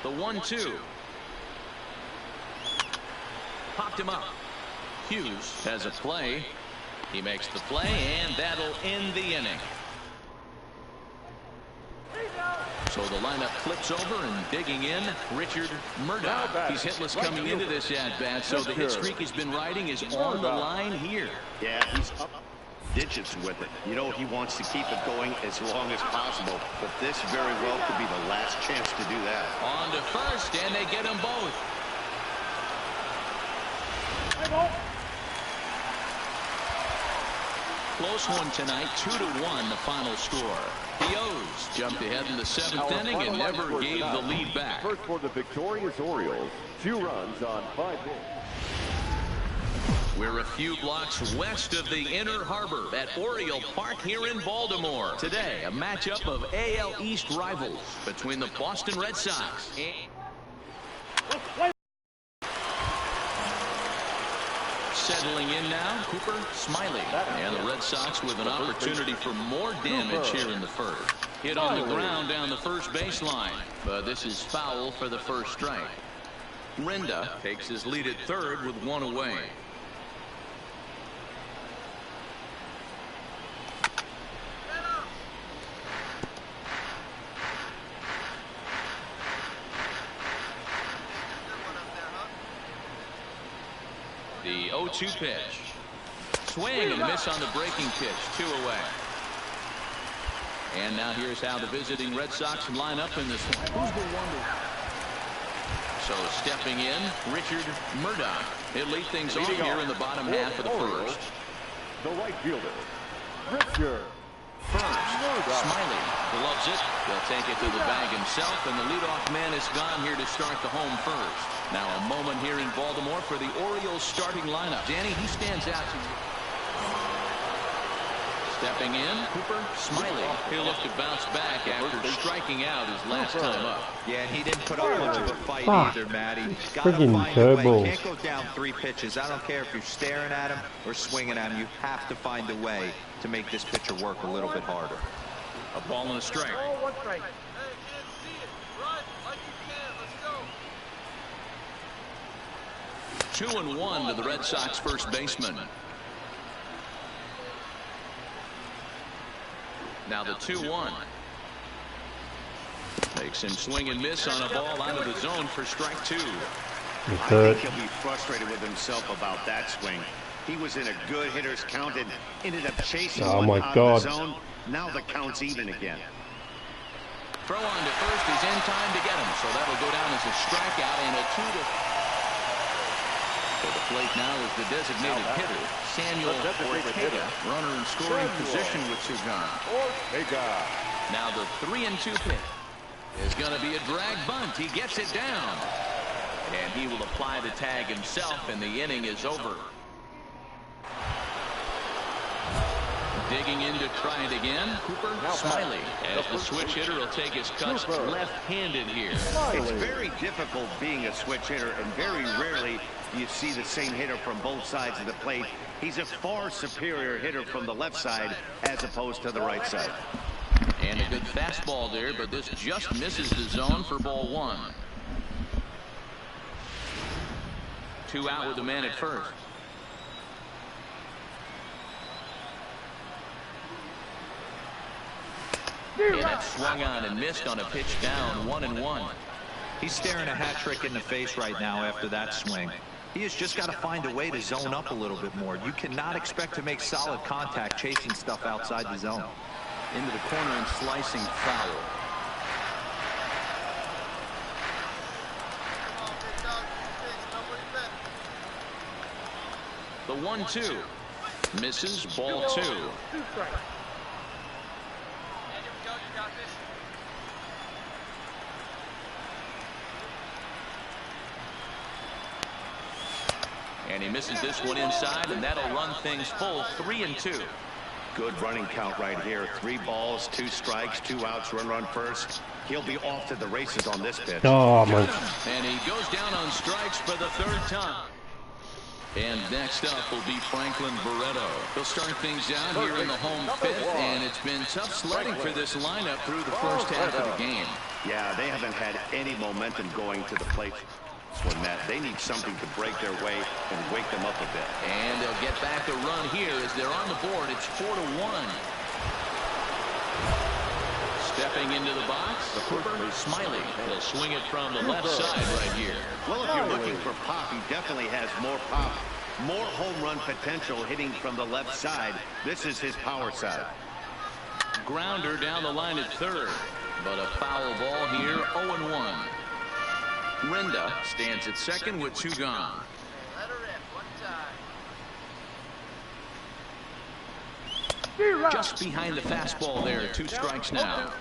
The 1-2. Popped him up. Hughes has a play. He makes the play, and that'll end the inning. So the lineup flips over, and digging in, Richard Murdoch. He's hitless coming into this at-bat, so the hit streak he's been riding is on the line here. Yeah, he's up digits with it. You know, he wants to keep it going as long as possible, but this very well could be the last chance to do that. On to first, and they get them both. Close one tonight, 2-1 the final score. The O's jumped ahead in the 7th inning and never gave the lead back. First for the victorious Orioles, 2 runs on 5 hits. We're a few blocks west of the Inner Harbor at Oriole Park here in Baltimore. Today, a matchup of AL East rivals between the Boston Red Sox and settling in now, Cooper Smiley. And the Red Sox with an opportunity for more damage here in the first. Hit on the ground down the first baseline, but this is foul for the first strike. Renda takes his lead at third with 1 away. The 0-2 pitch. Swing and a miss on the breaking pitch. 2 away. And now here's how the visiting Red Sox line up in this one. Who's the wonder? So stepping in, Richard Murdoch. He'll lead things off here in the bottom half of the first. The right fielder, Richard. First, Smiley gloves it. He'll take it to the bag himself, and the leadoff man is gone here to start the home first. Now a moment here in Baltimore for the Orioles starting lineup. Danny, he stands out to you. Stepping in, Cooper Smiley. He'll look to bounce back after striking out his last time up. Yeah, he didn't put up much of a fight either, Matty. Gotta Friggin' find a way. curveballs. Can't go down 3 pitches. I don't care if you're staring at him or swinging at him. You have to find a way to make this pitcher work a little bit harder. A ball and a strike. Oh, 1 strike. Hey, kids, see it. Run like you can. Let's go. 2-1 to the Red Sox first baseman. Now the 2-1. Makes him swing and miss on a ball out of the zone for strike 2. I think he'll be frustrated with himself about that swing. He was in a good hitter's count and ended up chasing one out of the zone. Now the count's even again. Throw on to first is in time to get him, so that'll go down as a strikeout and a 2-2. For the plate now is the designated hitter, Samuel Ortega. Runner in scoring position with 2 gone. Now the 3-2 pitch is going to be a drag bunt. He gets it down. And he will apply the tag himself, and the inning is over. Digging in to try it again, Cooper Smiley. As the switch hitter will take his cuts left-handed here. It's very difficult being a switch hitter, and very rarely do you see the same hitter from both sides of the plate. He's a far superior hitter from the left side as opposed to the right side. And a good fastball there, but this just misses the zone for ball 1. 2 out with the man at first. And that swung on and missed on a pitch down, 1-1. He's staring a hat trick in the face right now after that swing. He has just got to find a way to zone up a little bit more. You cannot expect to make solid contact chasing stuff outside the zone. Into the corner and slicing foul. The 1-2 misses, ball 2. And he misses this one inside, and that'll run things full, 3-2. Good running count right here. 3 balls, 2 strikes, 2 outs, run first. He'll be off to the races on this pitch. Oh, man. And he goes down on strikes for the 3rd time. And next up will be Franklin Barreto. He'll start things out here in the home 5th, and it's been tough sledding for this lineup through the first half of the game. Yeah, they haven't had any momentum going to the plate. When Matt, they need something to break their way and wake them up a bit. And they'll get back a run here as they're on the board. It's 4-1. Stepping into the box, Cooper Smiley. He'll swing it from the left side right here. Well, if you're looking for pop, he definitely has more pop, more home run potential hitting from the left side. This is his power side. Grounder down the line at 3rd, but a foul ball here, 0-1. Renda stands at 2nd with 2 gone. Let her in one time. Just behind the fastball there, 2 strikes now.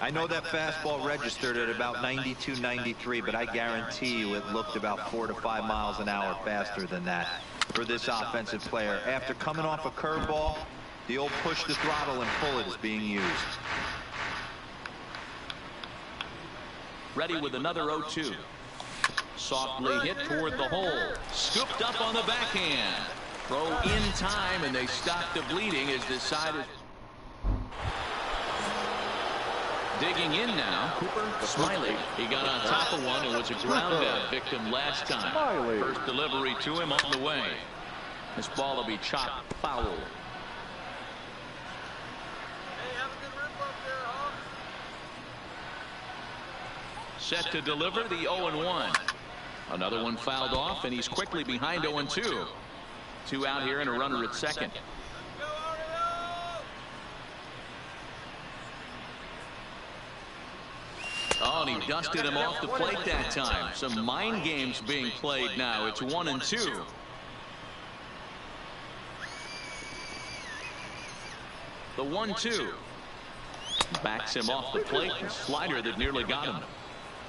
I know that fastball registered at about 92, 93, but I guarantee you it looked about 4 to 5 miles an hour faster than that for this offensive player. After coming off a curveball, the old push the throttle and pull it is being used. Ready with another 0-2. Softly hit toward the hole. Scooped up on the backhand. Throw in time, and they stop the bleeding as decided. Digging in now, Cooper Smiley. He got on top of one and was a ground out victim last time. First delivery to him on the way. This ball will be chopped foul. Hey, have a good rip up there, huh? Set to deliver the 0-1. Another one fouled off, and he's quickly behind 0-2. 2 out here and a runner at 2nd. Oh, and he dusted him off the plate that time. Some mind games being played now. It's 1-2. The 1-2. Backs him off the plate. The slider that nearly got him.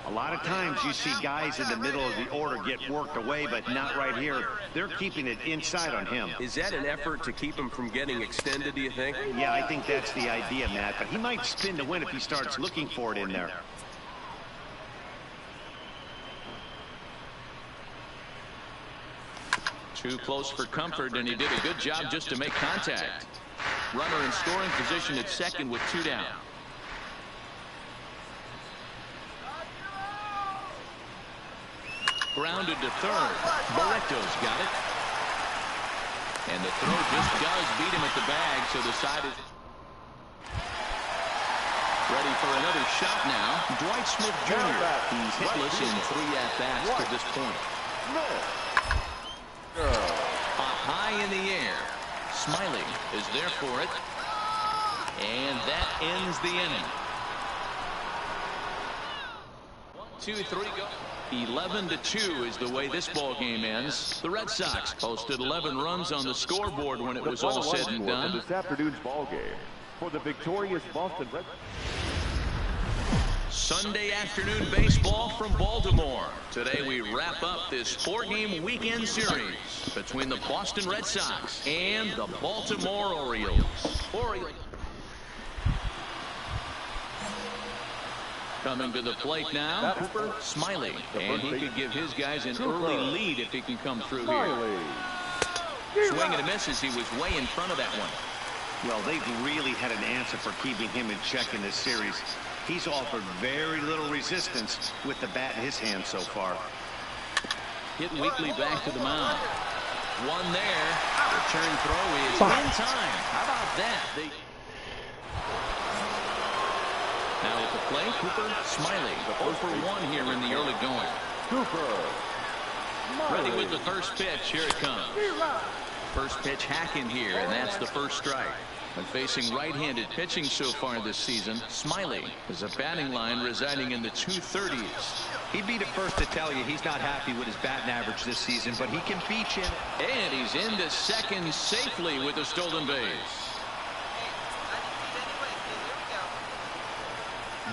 A lot of times you see guys in the middle of the order get worked away, but not right here. They're keeping it inside on him. Is that an effort to keep him from getting extended, do you think? Yeah, I think that's the idea, Matt. But he might spin to win if he starts looking for it in there. Too close for comfort, and he did a good job just to make contact. Runner in scoring position at 2nd with 2 down. Grounded to 3rd. Barreto's got it. And the throw just does beat him at the bag, so the side is... Ready for another shot now. Dwight Smith Jr. He's hitless in 3 at-bats to this point. High in the air. Smiley is there for it. And that ends the inning. 2-3 go. 11-2 is the way this ball game ends. The Red Sox posted 11 runs on the scoreboard when it was all said and done. This afternoon's ball game for the victorious Boston Red Sox. Sunday afternoon baseball from Baltimore. Today we wrap up this 4-game weekend series between the Boston Red Sox and the Baltimore Orioles. Coming to the plate now, Cooper Smiley. And he could give his guys an early lead if he can come through here. Swing and a miss as he was way in front of that one. Well, they've really had an answer for keeping him in check in this series. He's offered very little resistance with the bat in his hand so far. Hit weakly back to the mound. One there. Return throw is in time. How about that? Now at the plate, Cooper Smiley. 0 for 1 here in the early going. Ready with the first pitch. Here it comes. First pitch hacking here, and that's the first strike. When facing right-handed pitching so far this season, Smiley is a batting line residing in the 230s. He'd be the first to tell you he's not happy with his batting average this season, but he can beat you. And he's into second safely with the stolen base.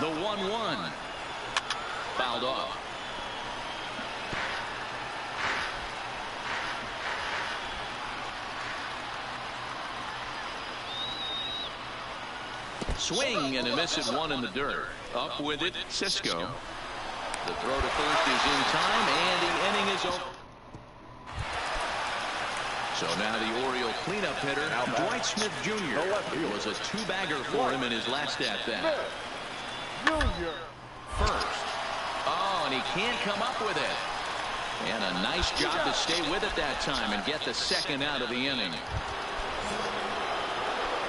The 1-1. Fouled off. Swing and a miss at one in the dirt. Up with it, Cisco. The throw to first is in time, and the inning is over. So now the Oriole cleanup hitter, Dwight Smith Jr. was a 2-bagger for him in his last at-bat. First. Oh, and he can't come up with it. And a nice job to stay with it that time and get the second out of the inning.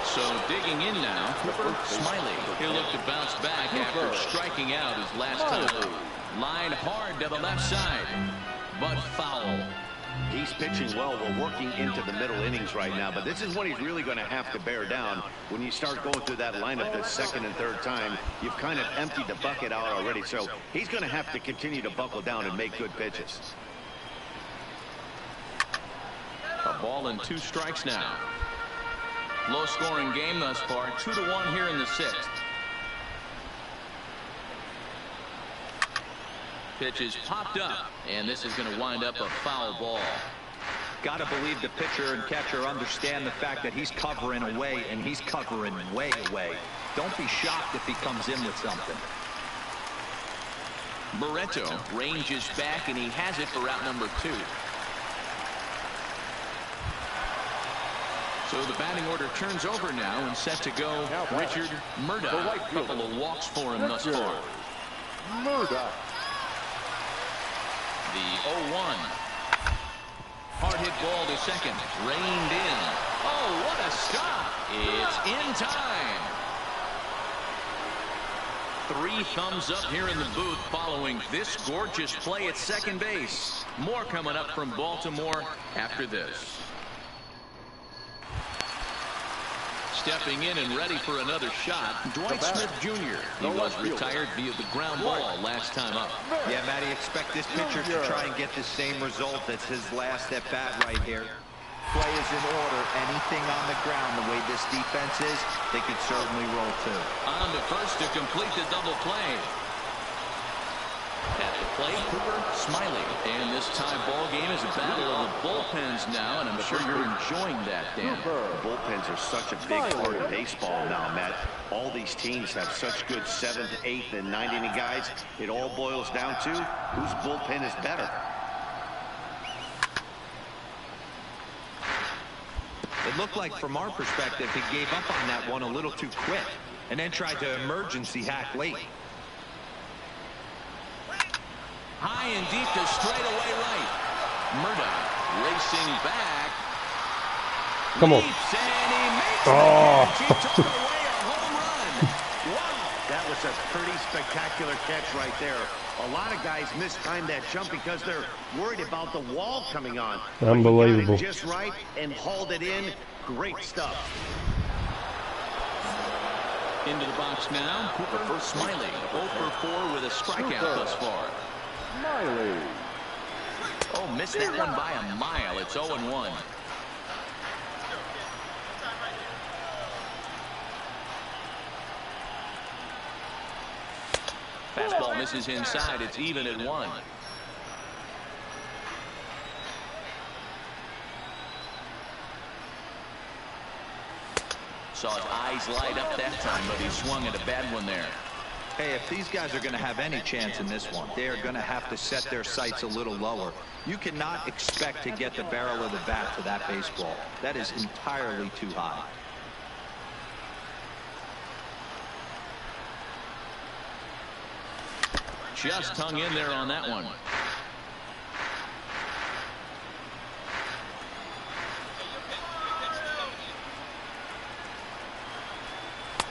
So digging in now, Cooper Smiley. He'll look to bounce back after striking out his last time. Line hard to the left side, but foul. He's pitching well. We're working into the middle innings right now, but this is when he's really going to have to bear down. When you start going through that lineup the second and third time, you've kind of emptied the bucket out already. So he's going to have to continue to buckle down and make good pitches. A ball and 2 strikes now. Low-scoring game thus far, 2-1 here in the 6th. Pitch is popped up, and this is going to wind up a foul ball. Got to believe the pitcher and catcher understand the fact that he's covering away, and he's covering way away. Don't be shocked if he comes in with something. Barreto ranges back, and he has it for out number 2. So the batting order turns over now and set to go Richard Murdoch. A couple of walks for him thus far. Murdoch. The 0-1. Hard hit ball to second. Reined in. Oh, what a stop. It's in time. 3 thumbs up here in the booth following this gorgeous play at second base. More coming up from Baltimore after this. Stepping in and ready for another shot, Dwight Smith Jr. He was retired via the ground ball last time up. Yeah, Matty, expect this pitcher to try and get the same result. That's his last at-bat right here. Play is in order. Anything on the ground, the way this defense is, they could certainly roll too. On to first to complete the double play. At the plate, Cooper Smiley. And this tie ball game is a battle of the bullpens now, and I'm sure you're enjoying that, Dan. Bullpens are such a big part of baseball now, Matt. All these teams have such good 7th, 8th, and 9th inning guys. It all boils down to whose bullpen is better. It looked like, from our perspective, he gave up on that one a little too quick, and then tried to emergency hack late. High and deep to straightaway right. Murdoch racing back. Come on. And he makes the catch. He took away a home run. Wow. That That's a pretty spectacular catch right there. A lot of guys mistime that jump because they're worried about the wall coming on. Unbelievable. Just right and hauled it in. Great stuff. Into the box now, Cooper Smiley. 0 for 4 with a strikeout thus far. Smiley. Oh, missed that one by a mile. It's 0-1. Fastball misses inside. It's even at 1. Saw his eyes light up that time, but he swung at a bad one there. Hey, if these guys are going to have any chance in this one, they are going to have to set their sights a little lower. You cannot expect to get the barrel of the bat to that baseball. That is entirely too high. Just hung in there on that one.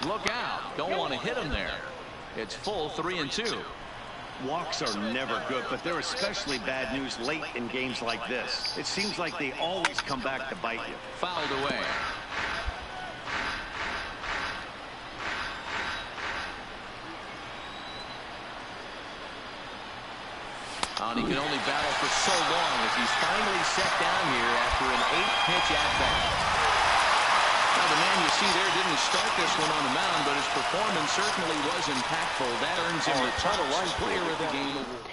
Look out. Don't want to hit him there. It's full 3-2. Walks are never good, but they're especially bad news late in games like this. It seems like they always come back to bite you. Fouled away. And he can only battle for so long as he's finally set down here after an 8-pitch at-bat. Now, the man you see there didn't start this one on the mound, but his performance certainly was impactful. That earns him the top player of the game award.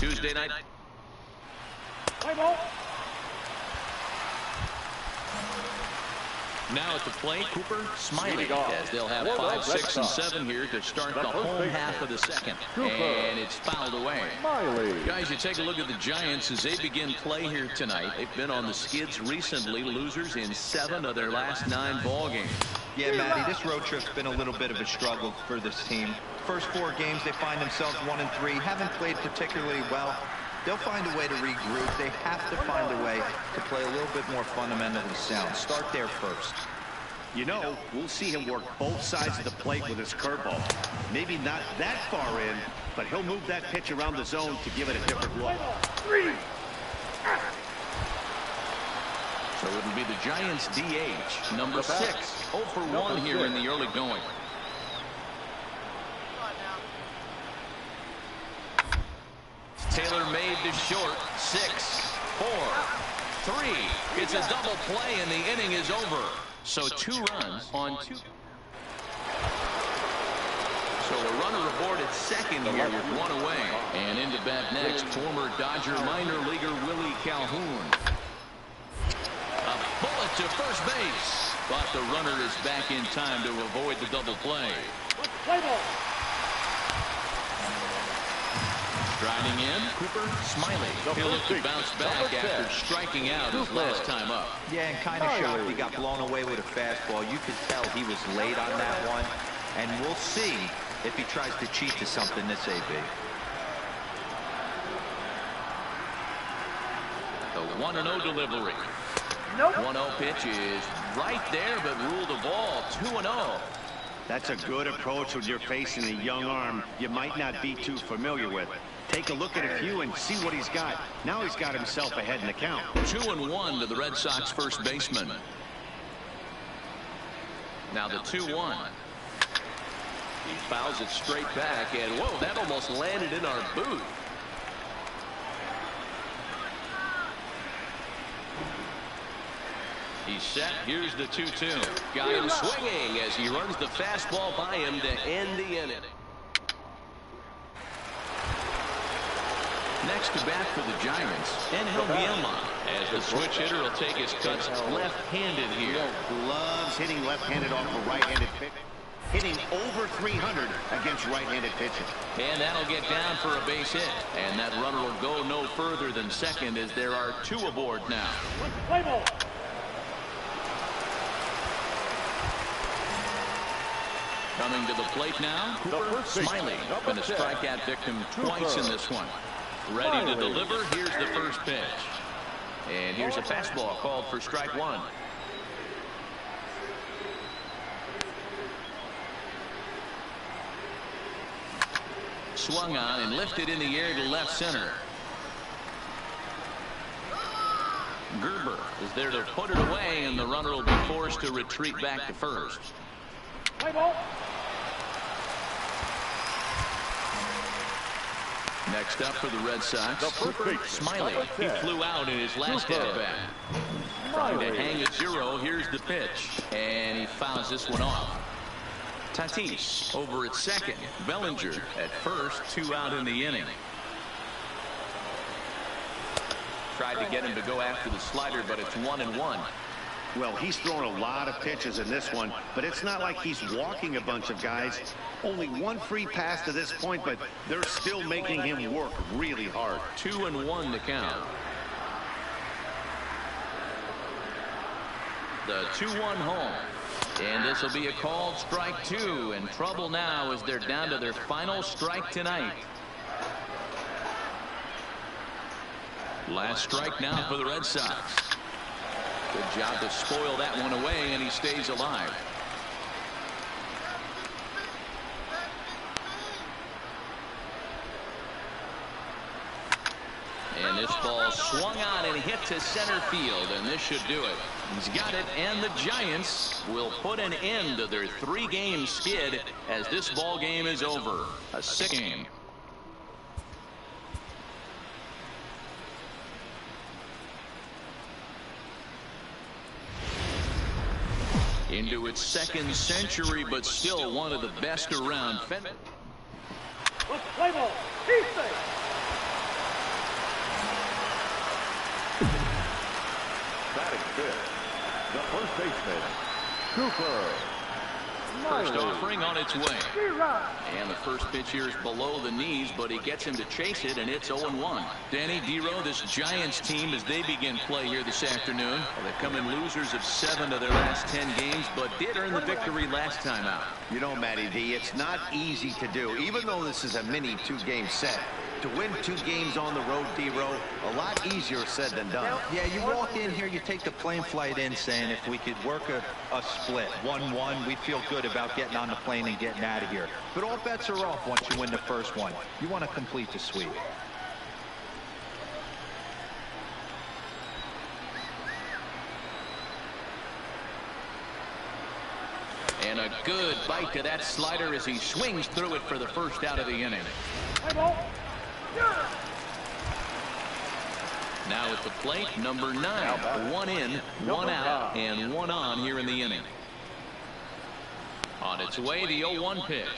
Tuesday night. Now at the plate, Cooper Smiley, as they'll have 5, 6, and 7 here to start the home half of the second. And it's fouled away. Guys, you take a look at the Giants as they begin play here tonight. They've been on the skids recently, losers in 7 of their last 9 ball games. Yeah, Matty, this road trip's been a little bit of a struggle for this team. First 4 games, they find themselves 1-3, haven't played particularly well. They'll find a way to regroup. They have to find a way to play a little bit more fundamentally sound. Start there first. You know, we'll see him work both sides of the plate with his curveball. Maybe not that far in, but he'll move that pitch around the zone to give it a different look. So it'll be the Giants DH, number 6. 0 for 1 here in the early going. Taylor made to short. 6, 4, 3. It's a double play and the inning is over. So 2 runs on 2. So a runner aboard at second here with 1 away. And into bat next, former Dodger minor leaguer Willie Calhoun. A bullet to first base. But the runner is back in time to avoid the double play. Striding in, Cooper Smiley. He'll look to bounce back after striking out his last time up. Yeah, and kind of shocked he got blown away with a fastball. You could tell he was late on that one. And we'll see if he tries to cheat to something this AB. The 1-0 delivery. 1-0 pitch is right there, but ruled the ball 2-0. That's a good approach when you're facing a young arm you might not be too familiar with. Take a look at a few and see what he's got. Now he's got himself ahead in the count. 2-1 to the Red Sox first baseman. Now the 2-1. He fouls it straight back, and whoa, that almost landed in our boot. He's set. Here's the 2-2. Got him swinging as he runs the fastball by him to end the inning. Next to bat for the Giants, Angel Guillermo, as the switch hitter will take his cuts left-handed here. Loves hitting left-handed off a right-handed pitch. Hitting over 300 against right-handed pitching. And that'll get down for a base hit. And that runner will go no further than second as there are 2 aboard now. Play ball. Coming to the plate now, Cooper Smiley. Been a strikeout victim twice in this one. Ready to deliver. Here's the first pitch. And here's a fastball called for strike 1. Swung on and lifted in the air to left center. Gerber is there to put it away, and the runner will be forced to retreat back to first. Play ball. Next up for the Red Sox, Cooper Smiley. He flew out in his last at-bat. Trying to hang a 0. Here's the pitch. And he fouls this one off. Tatis over at second. Bellinger at first. 2 out in the inning. Tried to get him to go after the slider, but it's 1-1. Well, he's thrown a lot of pitches in this one, but it's not like he's walking a bunch of guys. Only 1 free pass to this point, but they're still making him work really hard. 2-1 to count. The 2-1 home. And this will be a called strike 2. And trouble now as they're down to their final strike tonight. Last strike now for the Red Sox. Good job to spoil that one away, and he stays alive. And this ball swung on and hit to center field, and this should do it. He's got it, and the Giants will put an end to their 3-game skid as this ball game is over. A 6th game. Into its 2nd century, but still one of the best around. Let's play ball. Easy. Batting fifth, the first baseman, Cooper First Smiley. offering on its way. And the first pitch here is below the knees, but he gets him to chase it, and it's 0-1. Danny Dero, this Giants team, as they begin play here this afternoon, they've come in losers of 7 of their last 10 games, but did earn the victory last time out. You know, Matty D, it's not easy to do, even though this is a mini 2-game set. To win 2 games on the road, D-Row, a lot easier said than done. Yeah, you walk in here, you take the plane flight in saying if we could work a split, 1-1, we'd feel good about getting on the plane and getting out of here. But all bets are off once you win the first one. You want to complete the sweep. And a good bite to that slider as he swings through it for the first out of the inning. Play ball. Now at the plate, number 9. 1 in, 1 out, and 1 on here in the inning. On its way, the 0-1 pitch.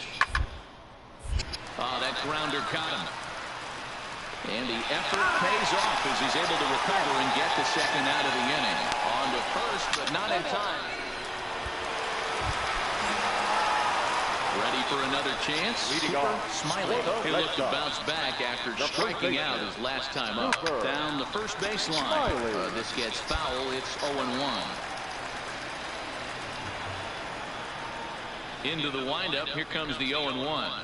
That grounder caught him. And the effort pays off as he's able to recover and get the second out of the inning. On to first, but not in time. Ready for another chance? Cooper Smiley. He looked to bounce back after striking out his last time up. Down the first baseline. This gets foul. It's 0-1. Into the windup. Here comes the 0-1.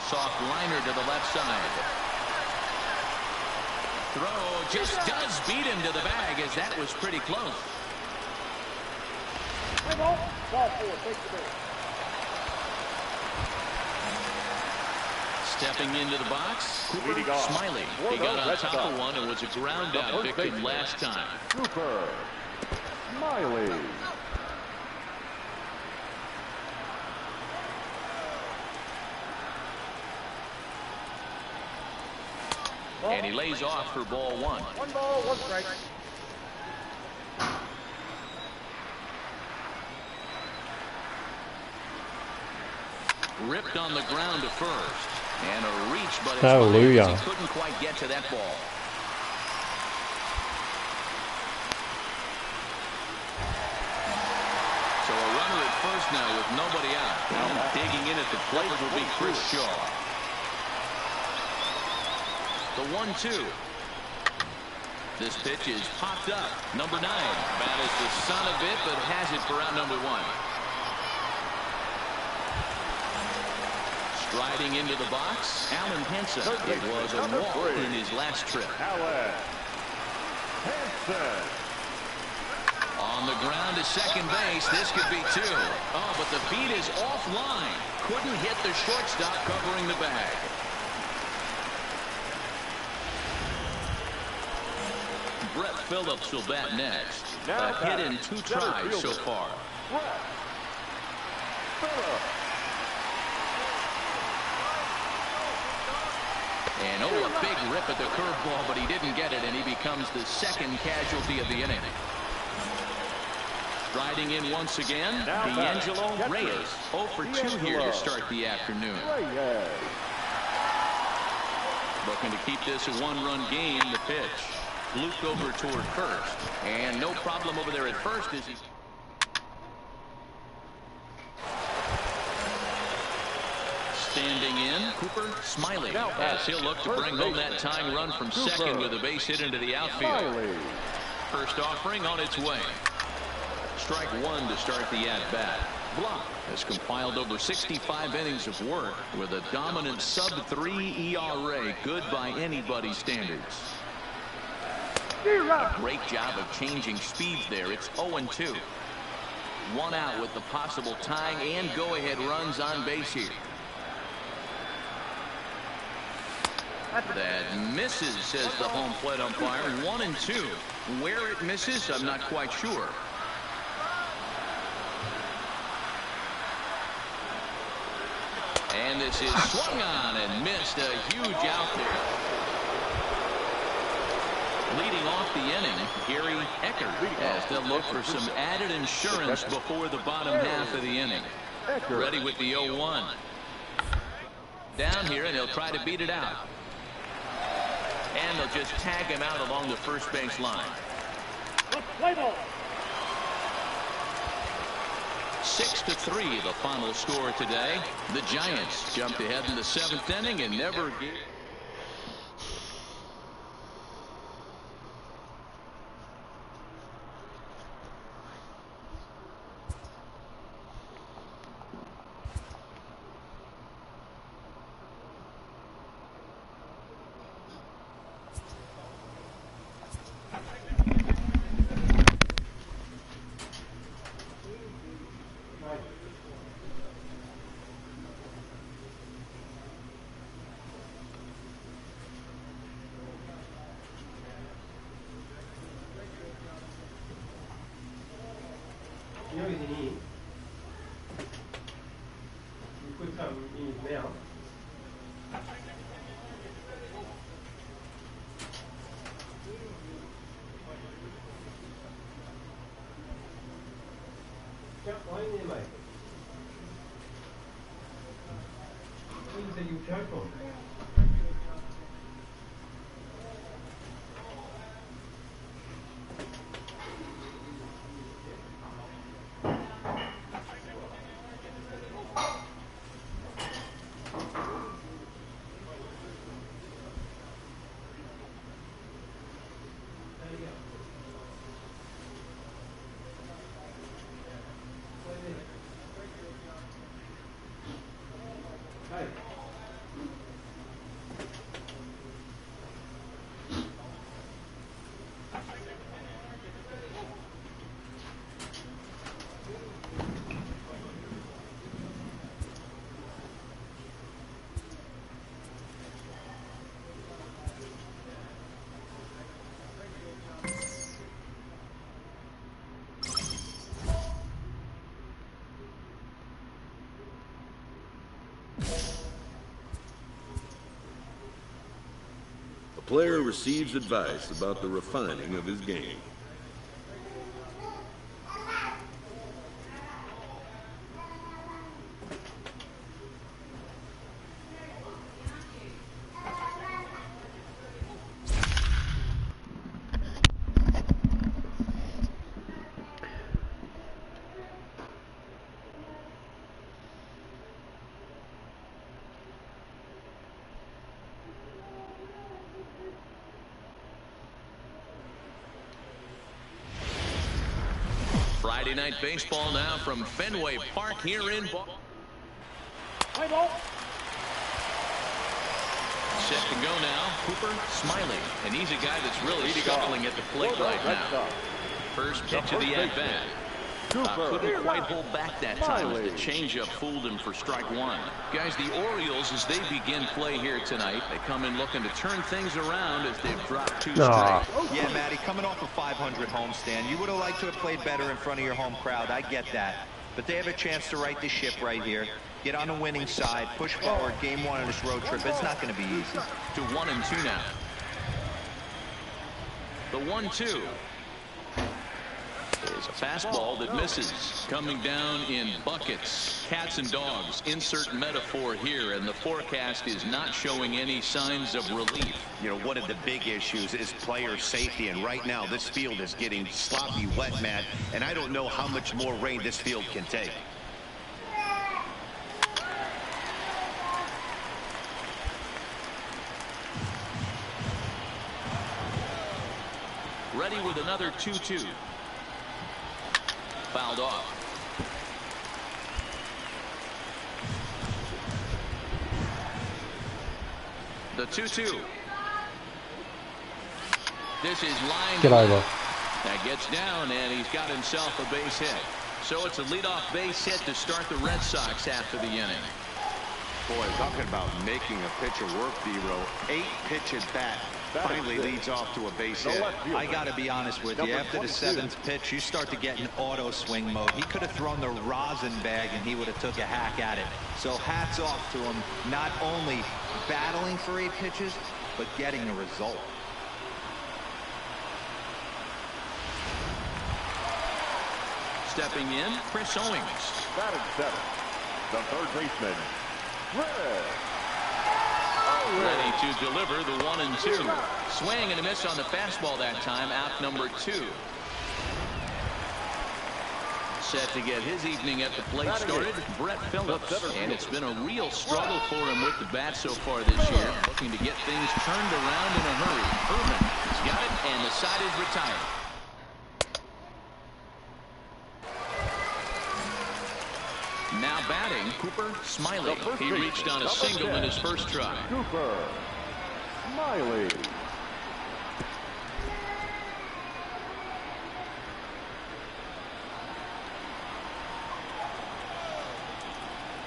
Soft liner to the left side. Throw just does beat him to the bag as that was pretty close. Play ball. Ball 4. Takes the base. Stepping into the box, Cooper Smiley. He got on top of one and was a ground out victim last time. Cooper Smiley. And he lays off for ball 1. 1 ball, 1 strike. Ripped on the ground to first. And a reach, but Hallelujah. he couldn't quite get to that ball. So a runner at first now with nobody out. And digging in at the plate will be Chris Shaw. The 1-2. This pitch is popped up. Number 9. Bat is the son of it, but has it for out number 1. Striding into the box, Alan Henson. It was a walk in his last trip. Alan Henson. On the ground to second base. This could be 2. Oh, but the feet is offline. Couldn't hit the shortstop covering the bag. Brett Phillips will bat next. A hit in 2 tries so far. Brett Phillips. And a big rip at the curveball, but he didn't get it, and he becomes the second casualty of the inning. Striding in once again, D'Angelo Reyes. 0 for 2 here to start the afternoon. Looking to keep this a 1-run game. The pitch. Looped over toward first. And no problem over there at first as he... Standing in, Cooper Smiley, as he'll look to bring home that tying run from second with a base hit into the outfield. First offering on its way. Strike 1 to start the at-bat. Bluff has compiled over 65 innings of work with a dominant sub-3 ERA, good by anybody's standards. Great job of changing speeds there. It's 0-2. 1 out with the possible tying and go-ahead runs on base here. That misses, says the home plate umpire. 1-2. Where it misses, I'm not quite sure. And this is swung on and missed. A huge out there. Leading off the inning, Gary Eckert has to look for some added insurance before the bottom half of the inning. Ready with the 0-1. Down here, and he'll try to beat it out. And they'll just tag him out along the first base line. Play ball. 6-3 the final score today. The Giants jumped ahead in the 7th inning and never gave. You know he's in here. You put something in his mouth. Jump line there, mate. You said you choke on. Hey. player receives advice about the refining of his game. Friday night baseball now from Fenway Park here in Boston. Set to go now, Cooper Smiley. And he's a guy that's really struggling at the plate right now. First pitch of the at-bat. Couldn't quite hold back that time as the changeup fooled him for strike one. Guys, the Orioles, as they begin play here tonight, they come in looking to turn things around as they've dropped 2 straight. Yeah, Matty, coming off a 500 homestand, you would have liked to have played better in front of your home crowd. I get that. But they have a chance to right the ship right here. Get on the winning side, push forward, game 1 of this road trip. It's not going to be easy. To 1-2 now. The 1-2. Is a fastball that misses. Coming down in buckets. Cats and dogs. Insert metaphor here, and the forecast is not showing any signs of relief. You know, one of the big issues is player safety, and right now this field is getting sloppy wet, Matt, and I don't know how much more rain this field can take. Ready with another 2-2. Fouled off. The 2-2. This is line. Get over. That gets down, and he's got himself a base hit. So it's a leadoff base hit to start the Red Sox after the inning. Boy, talking about making a pitcher work, D-Row. 8-pitch at bat. Finally leads off to a base hit. I got to be honest with you. After the 7th pitch, you start to get in auto swing mode. He could have thrown the rosin bag, and he would have took a hack at it. So hats off to him, not only battling for 8 pitches, but getting a result. Stepping in, Chris Owings. Batting 7, the third baseman, Ready to deliver the 1-2. Swing and a miss on the fastball that time. Out number 2. Set to get his evening at the plate started, Brett Phillips. And it's been a real struggle for him with the bat so far this year. Looking to get things turned around in a hurry. Herman has got it, and the side is retired. Now batting, Cooper Smiley. He reached on a single in his first try. Cooper Smiley.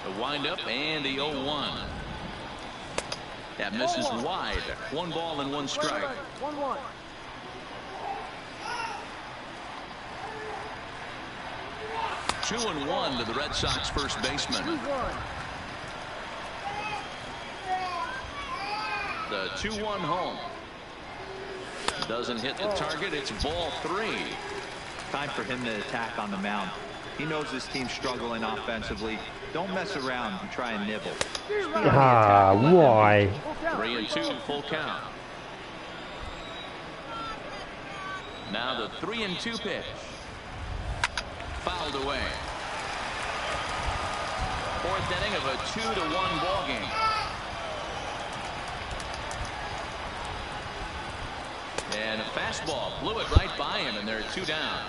The windup and the 0-1. That misses wide. 1 ball and 1 strike. 1-1. Two and 1 to the Red Sox first baseman. The 2-1 home. Doesn't hit the target. It's ball 3. Time for him to attack on the mound. He knows his team's struggling offensively. Don't mess around and try and nibble. Why? 3-2 full count. Now the 3-2 pitch. Fouled away. 4th inning of a 2-1 ball game. And a fastball blew it right by him, and there are 2 down.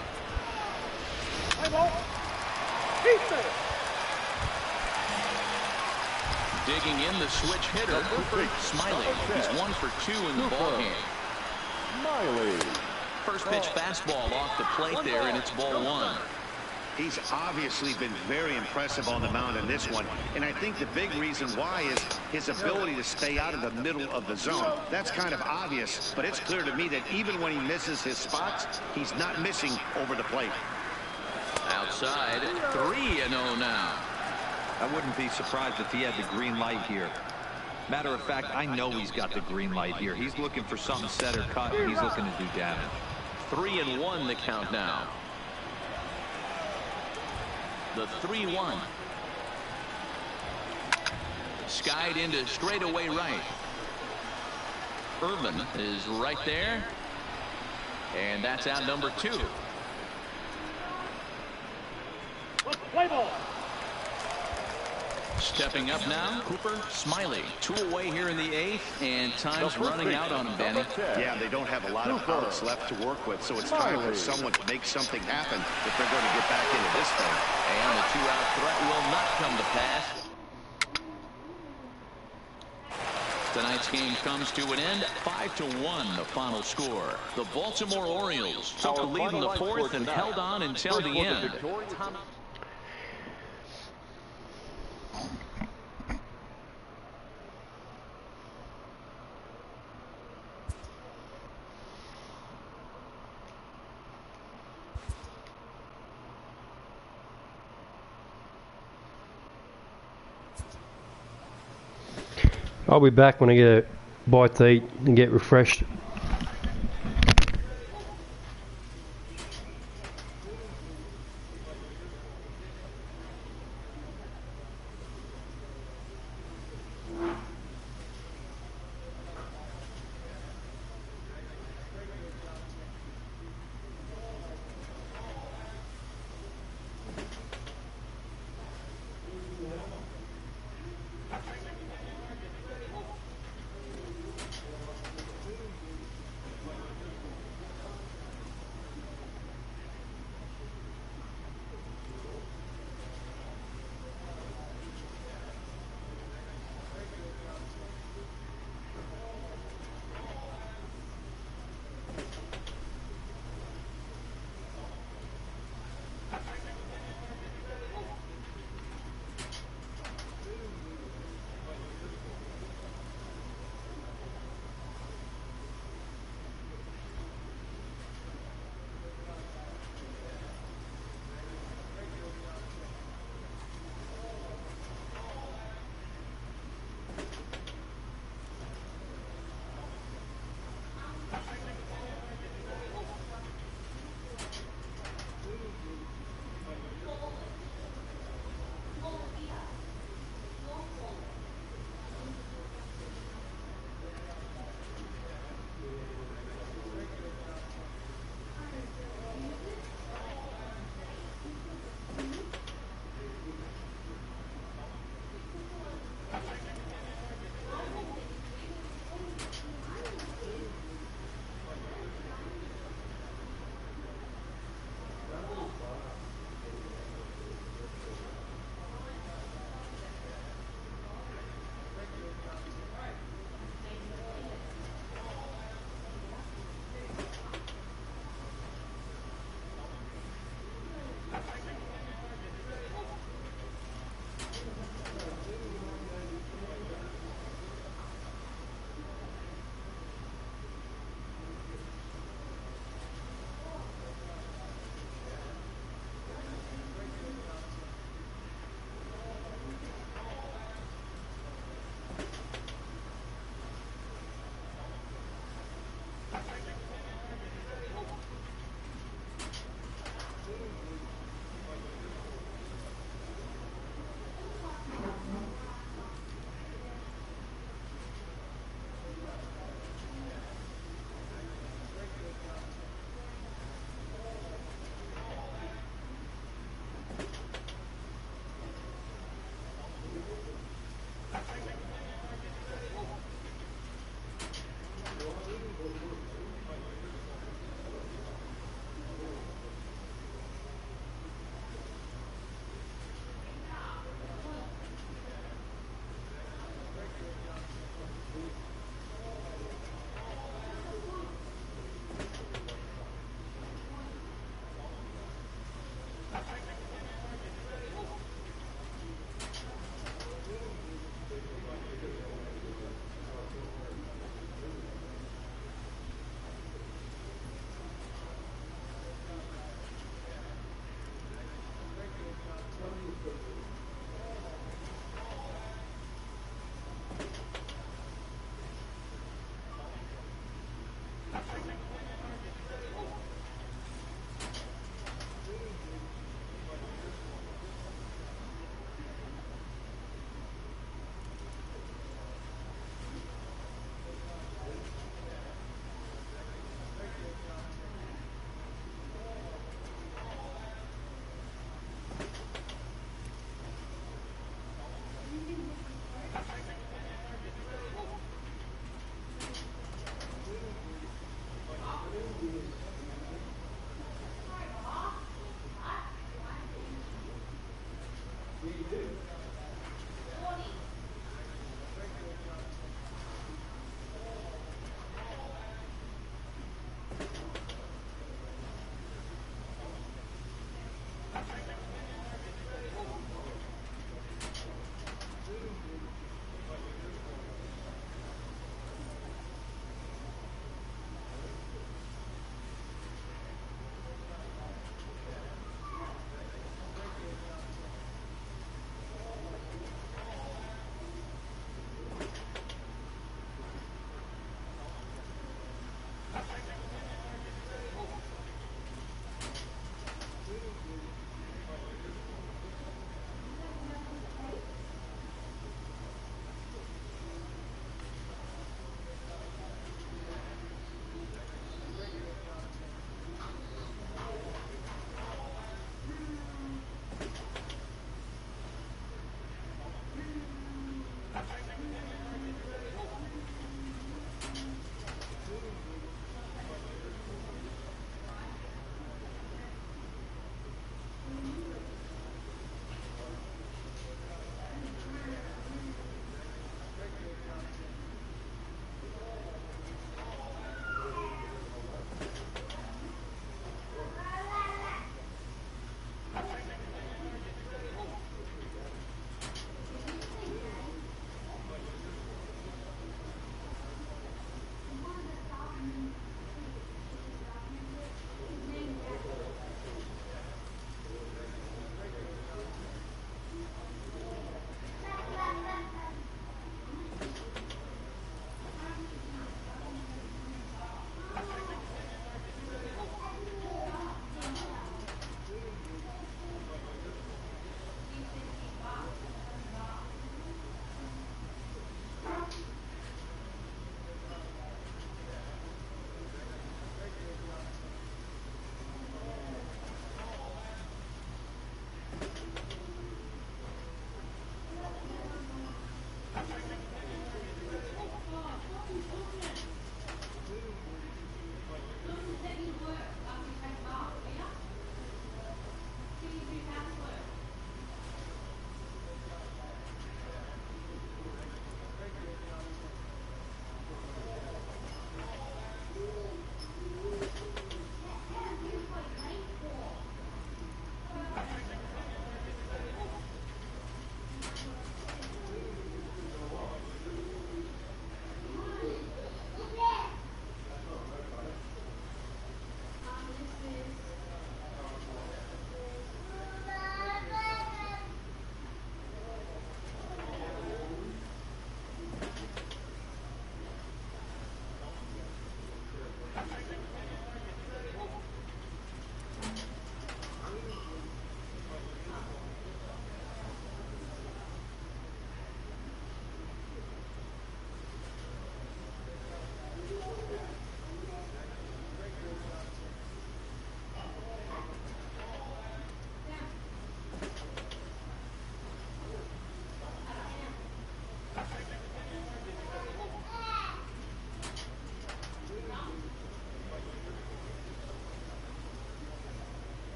Digging in the switch hitter, Cooper Smiley. He's 1 for 2 in the ball game. Smiley. First pitch fastball off the plate there, and it's ball 1. He's obviously been very impressive on the mound in this one, and I think the big reason why is his ability to stay out of the middle of the zone. That's kind of obvious, but it's clear to me that even when he misses his spots, he's not missing over the plate. Outside, 3-0 now. I wouldn't be surprised if he had the green light here. Matter of fact, I know he's got the green light here. He's looking for something set or cut, and he's looking to do damage. 3-1 the count now. The 3-1. Skied into straightaway right. Irvin is right there. And that's out number 2. Play ball. Stepping up now, Cooper Smiley. 2 away here in the 8th, and time's running out on him, Danny. Yeah, they don't have a lot of outs left to work with, so it's time for someone to make something happen if they're going to get back into this thing. And the 2-out threat will not come to pass. Tonight's game comes to an end, 5-1 the final score. The Baltimore Orioles took the lead in the 4th and held on until the end. I'll be back when I get a bite to eat and get refreshed.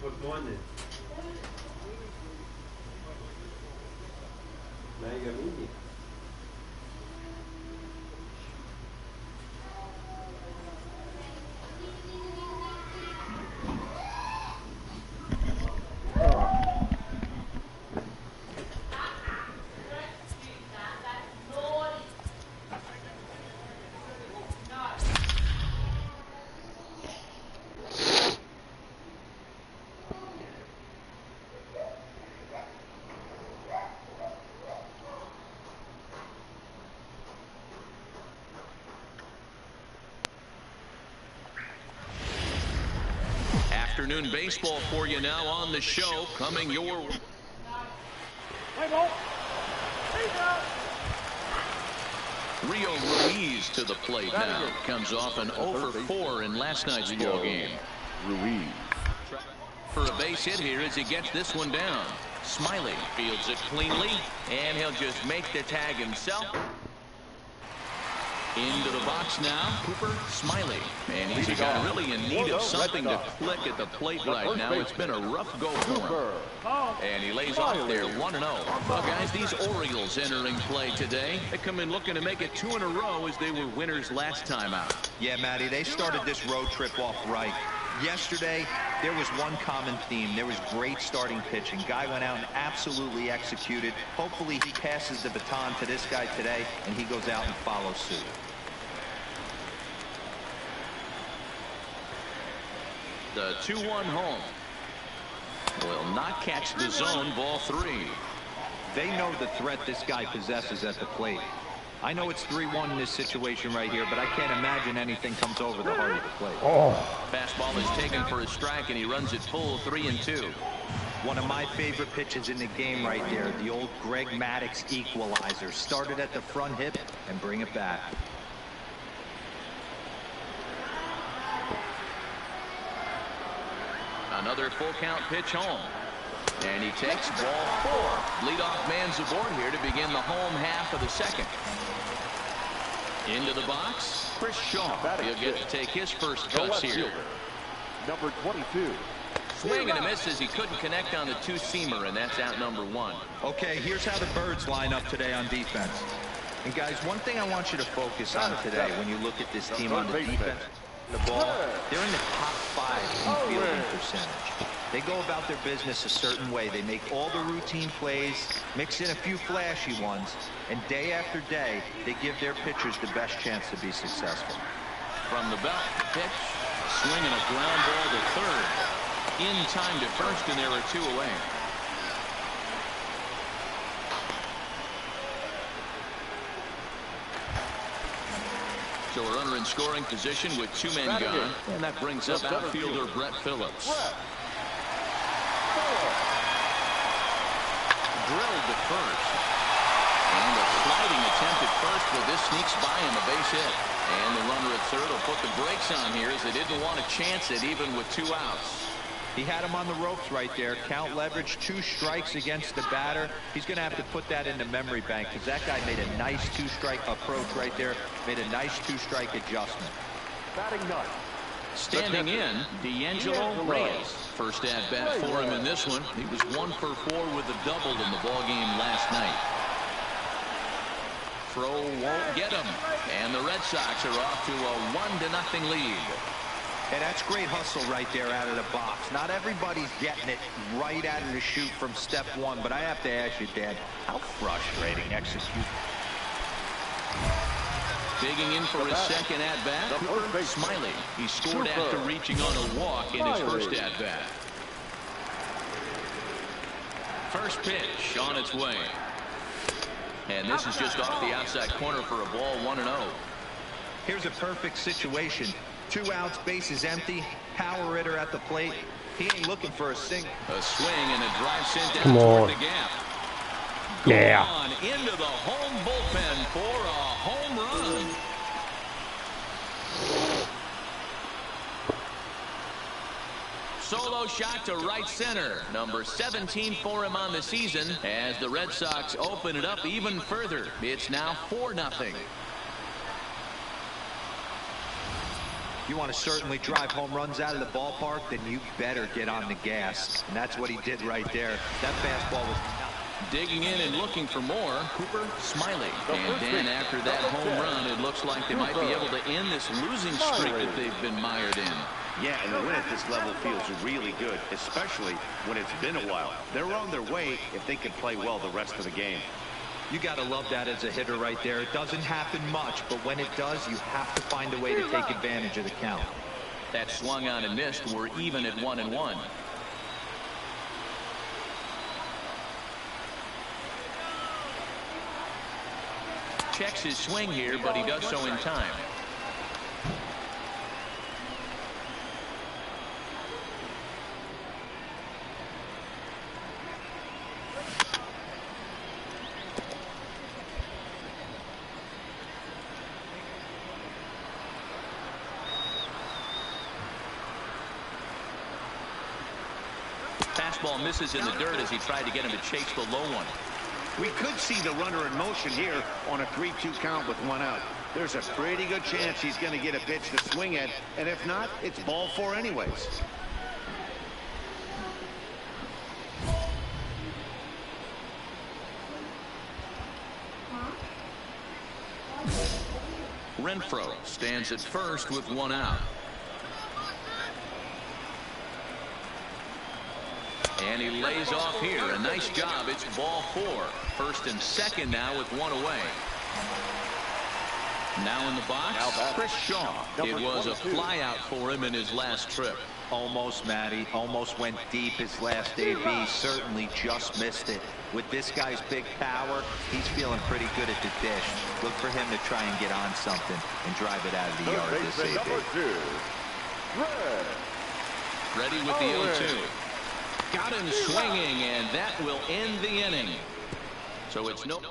What's mine then? Now you got me here. Afternoon baseball for you now on the show, coming your way. Rio Ruiz to the plate now. Comes off an 0 for 4 in last night's ball game. Ruiz. For a base hit here as he gets this one down. Smiley fields it cleanly, and he'll just make the tag himself. Into the box now, Cooper Smiley. And he's a guy really in need of something to click at the plate right now. It's been a rough go for him. And he lays off there, 1-0. Well, guys, these Orioles entering play today. They come in looking to make it 2 in a row as they were winners last time out. Yeah, Matty, they started this road trip off right. Yesterday, there was one common theme. There was great starting pitching. Guy went out and absolutely executed. Hopefully, he passes the baton to this guy today, and he goes out and follows suit. The 2-1 home. Will not catch the zone, ball 3. They know the threat this guy possesses at the plate. I know it's 3-1 in this situation right here, but I can't imagine anything comes over the heart of the plate. Fastball is taken for a strike, and he runs it full 3-2. One of my favorite pitches in the game right there, the old Greg Maddux equalizer. Started at the front hip and bring it back. Another full count pitch home. And he takes ball 4. Leadoff man's aboard here to begin the home half of the second. Into the box, Chris Shaw. He'll get to take his first cuts here. Number 22. Swing and a miss as he couldn't connect on the 2-seamer, and that's out number 1. Okay, here's how the Birds line up today on defense. And guys, one thing I want you to focus on today when you look at this team on the defense, the ball, they're in the top 5 in fielding percentage. They go about their business a certain way. They make all the routine plays, mix in a few flashy ones, and day after day, they give their pitchers the best chance to be successful. From the belt, pitch, swinging a ground ball to third. In time to first, and there are 2 away. So a runner in scoring position with 2 men gone, and that brings up outfielder Brett Phillips. Drilled to first. And a sliding attempt at first, but this sneaks by him, a base hit. And the runner at third will put the brakes on here as they didn't want to chance it even with 2 outs. He had him on the ropes right there. Count leverage, 2 strikes against the batter. He's going to have to put that in the memory bank because that guy made a nice 2-strike approach right there. Made a nice 2-strike adjustment. Batting 9. Standing in, D'Angelo Reyes. First at bat for him in this one. He was 1 for 4 with a double in the ball game last night. Throw won't get him, and the Red Sox are off to a 1-0 lead. And that's great hustle right there out of the box. Not everybody's getting it right out of the chute from step 1, but I have to ask you, Dad, how frustrating execution. Digging in for his second at-bat, Cooper Smiley. He scored after reaching on a walk in his first at-bat. First pitch on its way. And this is just off the outside corner for a ball, 1-0. Here's a perfect situation. 2 outs, bases empty, power hitter at the plate. He ain't looking for a single. A swing and a drive sent down toward the gap. On into the home bullpen for a home run. Solo shot to right center. Number 17 for him on the season as the Red Sox open it up even further. It's now 4-0. You want to certainly drive home runs out of the ballpark, then you better get on the gas. And that's what he did right there. That fastball was digging in and looking for more, Cooper Smiley. And then after that home run, it looks like they might be able to end this losing streak that they've been mired in. Yeah, and the win at this level feels really good, especially when it's been a while. They're on their way if they can play well the rest of the game. You got to love that as a hitter right there. It doesn't happen much, but when it does, you have to find a way to take advantage of the count. That swung on and missed. We're even at 1-1. Checks his swing here, but he does so in time. Fastball misses in the dirt as he tried to get him to chase the low one. We could see the runner in motion here on a 3-2 count with 1 out. There's a pretty good chance he's going to get a pitch to swing at, and if not, it's ball 4 anyways. Renfroe stands at first with 1 out. And he lays off here. A nice job. It's ball 4. First and second now with 1 away. Now in the box, Chris Shaw. It was a fly out for him in his last trip. Almost, Matty. Almost went deep his last AB. Certainly just missed it. With this guy's big power, he's feeling pretty good at the dish. Look for him to try and get on something and drive it out of the yard this AB. Ready with the 0-2. Got him swinging, and that will end the inning. So it's no.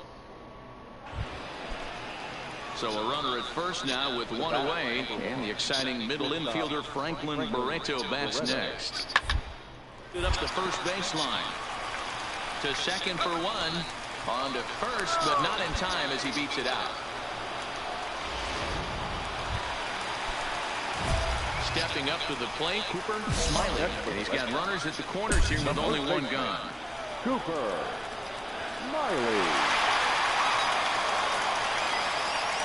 So a runner at first now with 1 away, and the exciting middle infielder Franklin Barreto bats next. It up the first baseline. To second for 1. On to first, but not in time as he beats it out. Stepping up to the plate, Cooper Smiley. And he's got runners at the corners here with only 1 gone. Cooper Smiley.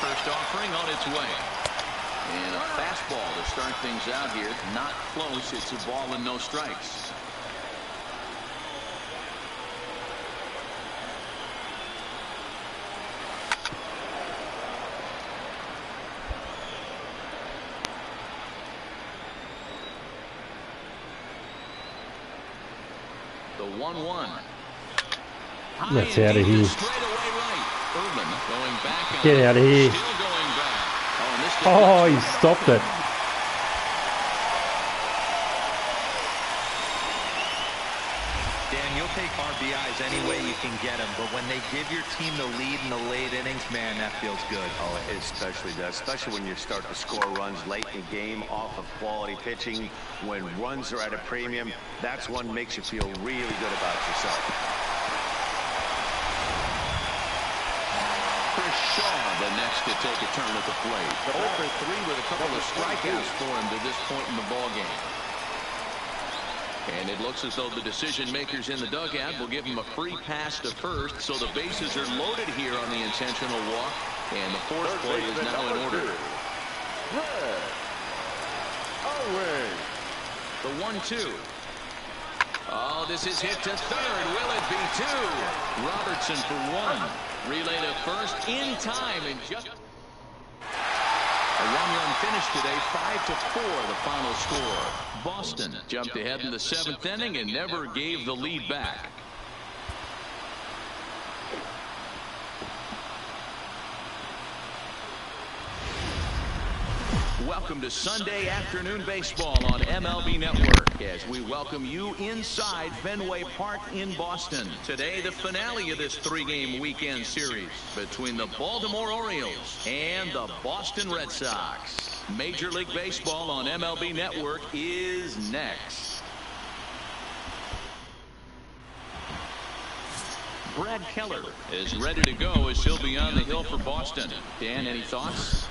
First offering on its way. And a fastball to start things out here. Not close. It's a ball and no strikes. The 1-1. That's out of here. Right. Get out of here. Oh, he stopped it. Dan, you'll take RBIs any way you can get them, but when they give your team the lead in the late innings, man, that feels good. Oh, it especially does, especially when you start to score runs late in the game off of quality pitching. When runs are at a premium, that's what makes you feel really good about yourself. Shaw, the next to take a turn at the plate. 0-for-3 with a couple of strikeouts for him to this point in the ball game. And it looks as though the decision makers in the dugout will give him a free pass to first, so the bases are loaded here on the intentional walk, and the force play is now in order. The 1-2. Oh, this is hit to third. Will it be 2? Robertson for 1. Relay to first in time, and just a 1-run finish today. 5-4 the final score. Boston jumped ahead in the 7th inning and never gave the lead back. Welcome to Sunday afternoon baseball on MLB Network as we welcome you inside Fenway Park in Boston. Today, the finale of this 3-game weekend series between the Baltimore Orioles and the Boston Red Sox. Major League Baseball on MLB Network is next. Brad Keller is ready to go as he'll be on the hill for Boston. Dan, any thoughts?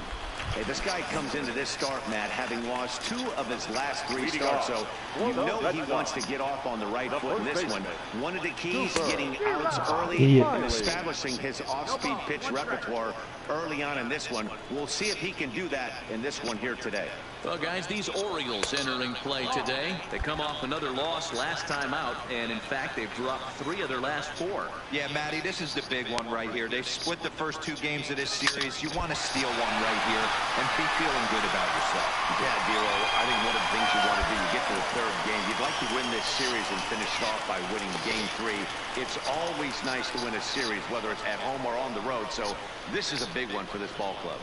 Hey, this guy comes into this start, Matt, having lost 2 of his last 3 starts, so you know he wants to get off on the right foot in this one. One of the keys, getting outs early and establishing his off-speed pitch repertoire early on in this one. We'll see if he can do that in this one here today. Well, guys, these Orioles entering play today. They come off another loss last time out, and in fact, they've dropped 3 of their last 4. Yeah, Matty, this is the big one right here. They've split the first 2 games of this series. You want to steal one right here and be feeling good about yourself. Yeah, Dero, I think one of the things you want to do, you get to the 3rd game, you'd like to win this series and finish it off by winning game 3. It's always nice to win a series, whether it's at home or on the road, so this is a big one for this ball club.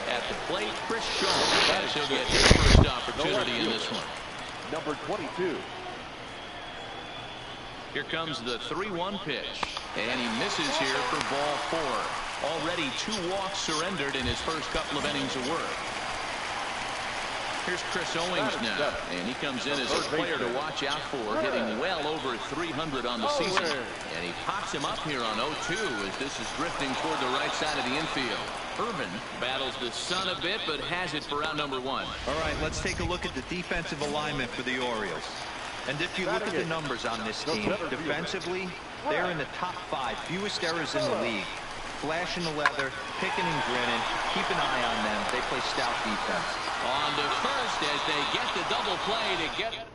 At the plate, Chris Shaw, as he'll get his first opportunity in this one. Number 22. Here comes the 3-1 pitch, and he misses here for ball 4. Already 2 walks surrendered in his first couple of innings of work. Here's Chris Owings now, and he comes in as a player to watch out for, hitting well over 300 on the season. And he pops him up here on 0-2 as this is drifting toward the right side of the infield. Irvin battles the sun a bit, but has it for out number 1. All right, let's take a look at the defensive alignment for the Orioles. And if you look at the numbers on this team, defensively, they're in the top 5, fewest errors in the league. Flash in the leather, picking and grinning. Keep an eye on them. They play stout defense. On to first as they get the double play to get.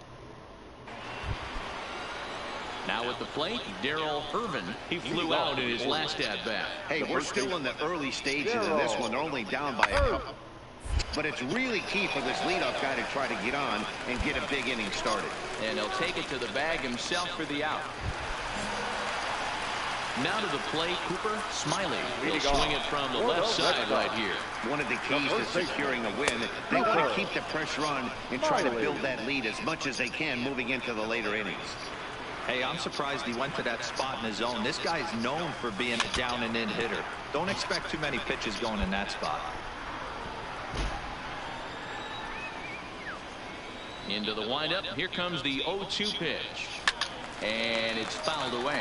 Now at the plate, Darrell Irvin. He flew out in his last at-bat. Hey, we're still in the early stages of this one. They're only down by a couple. But it's really key for this leadoff guy to try to get on and get a big inning started. And he'll take it to the bag himself for the out. Now to the plate, Cooper Smiley. He'll swing it from the left side right here. One of the keys to securing a win, they want to keep the pressure on and try to build that lead as much as they can moving into the later innings. Hey, I'm surprised he went to that spot in his zone. This guy's known for being a down and in hitter. Don't expect too many pitches going in that spot. Into the windup. Here comes the 0-2 pitch. And it's fouled away.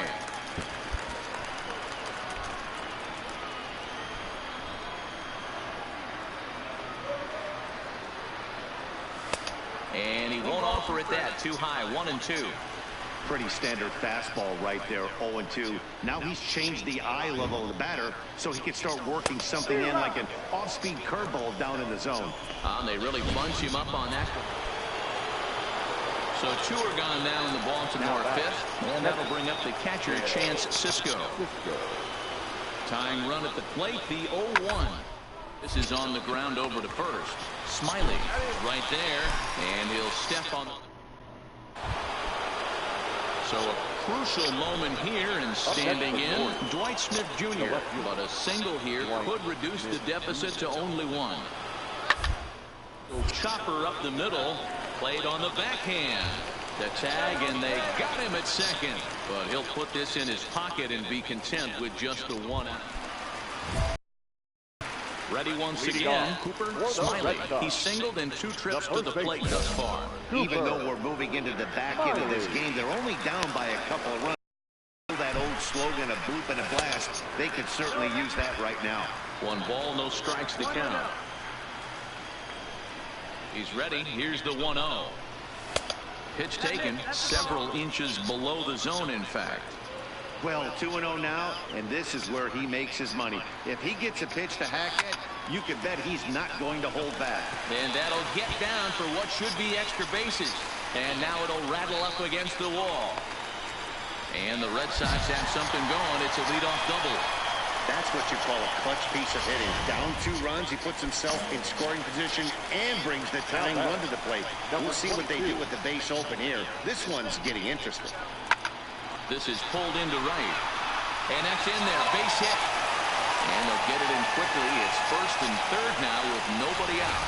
And he won't offer it that. Too high. 1-2. Pretty standard fastball right there. 0-2. Now he's changed the eye level of the batter so he can start working something in like an off-speed curveball down in the zone. They really bunch him up on that. So 2 are gone now in the Baltimore 5th. And that'll bring up the catcher, Chance Sisco. Tying run at the plate, the 0-1. This is on the ground over to first. Smiley right there, and he'll step on. So a crucial moment here, and standing in, Dwight Smith Jr. But a single here could reduce the deficit to only 1. Chopper up the middle, played on the backhand. The tag, and they got him at second. But he'll put this in his pocket and be content with just the 1 out. Ready once again, Cooper Smiley. He singled in 2 trips to the plate thus far. Even though we're moving into the back end of this game, they're only down by a couple of runs. That old slogan of bloop and a blast, they could certainly use that right now. 1 ball, no strikes to count. He's ready. Here's the 1-0. Pitch taken several inches below the zone, in fact. Well, 2-0 now, and this is where he makes his money. If he gets a pitch to Hackett, you can bet he's not going to hold back. And that'll get down for what should be extra bases. And now it'll rattle up against the wall. And the Red Sox have something going. It's a leadoff double. That's what you call a clutch piece of hitting. Down 2 runs, he puts himself in scoring position and brings the tying run to the plate. We'll see what they do with the base open here. This one's getting interesting. This is pulled into right. And that's in there. Base hit. And they'll get it in quickly. It's 1st and 3rd now with nobody out.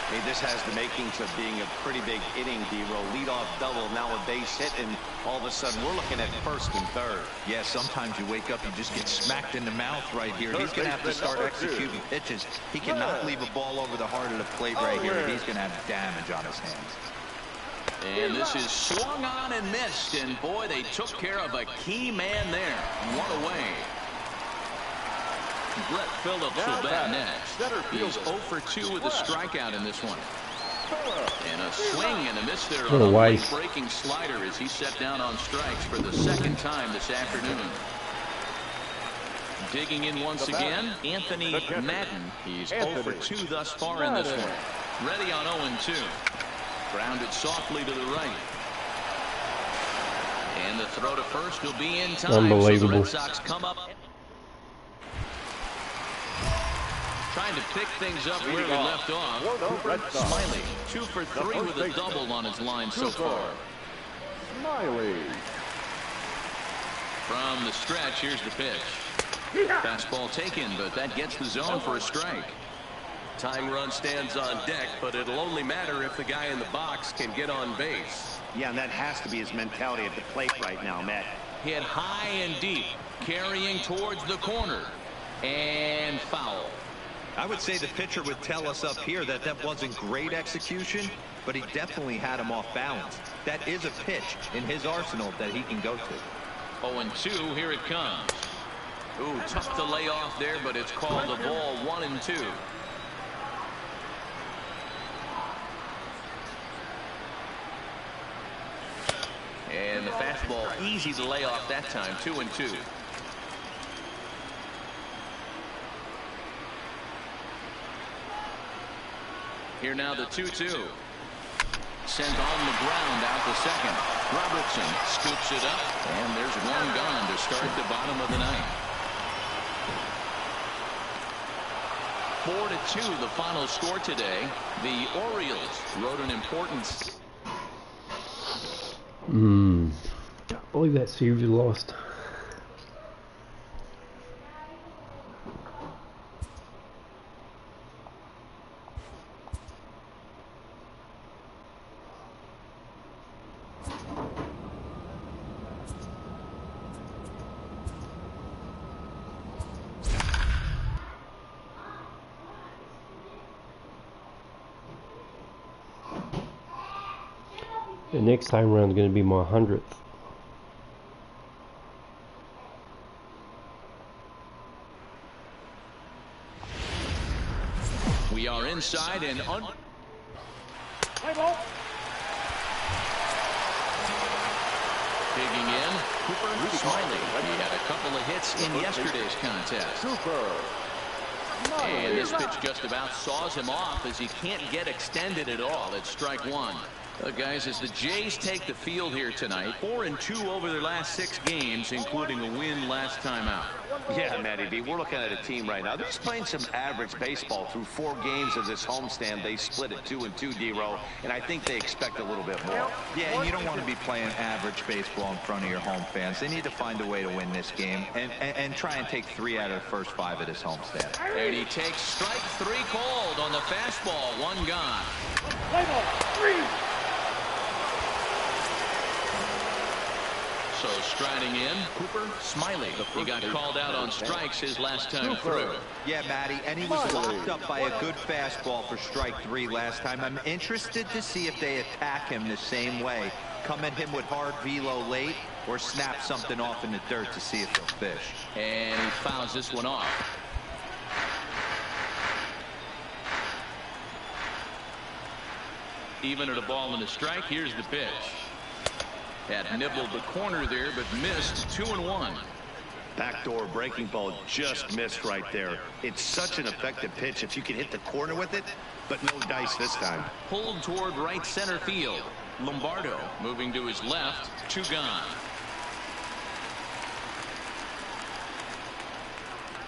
Hey, this has the makings of being a pretty big inning, D-Roll. Leadoff double, now a base hit, and all of a sudden we're looking at 1st and 3rd. Yeah, sometimes you wake up and just get smacked in the mouth right here. He's going to have to start executing pitches. He cannot leave a ball over the heart of the plate right here. He's going to have damage on his hands. And this is swung on and missed. And boy, they took care of a key man there. One away. Brett Phillips will bat next. He's 0 for 2 with a strikeout in this one. And a swing and a miss there on a late-breaking slider as he set down on strikes for the second time this afternoon. Digging in once again, Anthony Madden. He's 0 for 2 thus far in this one. Ready on 0-2. Grounded softly to the right. And the throw to first will be in time. Unbelievable. So the Red Sox come up. Trying to pick things up where we left off. Cooper Smiley, 2 for 3 with a double on his line so far. Smiley. From the stretch, here's the pitch. Fastball taken, but that gets the zone for a strike. Tying run stands on deck, but it'll only matter if the guy in the box can get on base. Yeah, and that has to be his mentality at the plate right now, Matt. Hit high and deep, carrying towards the corner. And foul. I would say the pitcher would tell us up here that that wasn't great execution, but he definitely had him off balance. That is a pitch in his arsenal that he can go to. 0-2, here it comes. Ooh, tough to lay off there, but it's called a ball. 1-2. And the fastball easy to lay off that time. 2-2. Here now the 2-2. Sent on the ground out to second. Robertson scoops it up, and there's one gone to start the bottom of the ninth. 4-2 the final score today. The Orioles wrote an important. Can't believe that series lost. The next time around is going to be my 100th. We are inside and digging in. Cooper Smiley. He had a couple of hits in yesterday's contest. And this pitch just about saws him off as he can't get extended at all. It's strike one. Guys, as the Jays take the field here tonight, 4-2 over their last 6 games, including a win last time out. Yeah, Matty B, we're looking at a team right now. They're just playing some average baseball through 4 games of this homestand. They split at 2-2, D-Row, and I think they expect a little bit more. Yeah, and you don't want to be playing average baseball in front of your home fans. They need to find a way to win this game and try and take 3 out of the first 5 of this homestand. And he takes strike 3 called on the fastball. 1 gone. Play ball. 3. So striding in, Cooper Smiley. He got called out on strikes his last time through. Yeah, Matty, and he was locked up by a good fastball for strike 3 last time. I'm interested to see if they attack him the same way. Come at him with hard velo late or snap something off in the dirt to see if he'll fish. And he fouls this one off. Even at a ball and a strike, here's the pitch. Had nibbled the corner there, but missed. 2-1. Backdoor breaking ball just missed right there. It's such an effective pitch if you can hit the corner with it, but no dice this time. Pulled toward right center field. Lombardo moving to his left. 2 gone.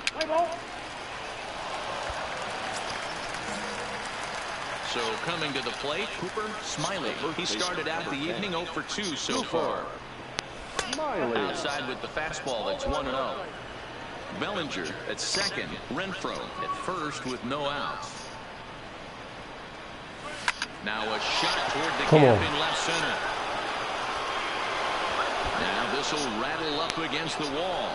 Play ball. So coming to the plate, Cooper Smiley. He started out the evening 0 for 2 so far. Outside with the fastball, that's 1-0. Bellinger at second. Renfroe at first with no outs. Now a shot toward the gap in left center. Now this will rattle up against the wall.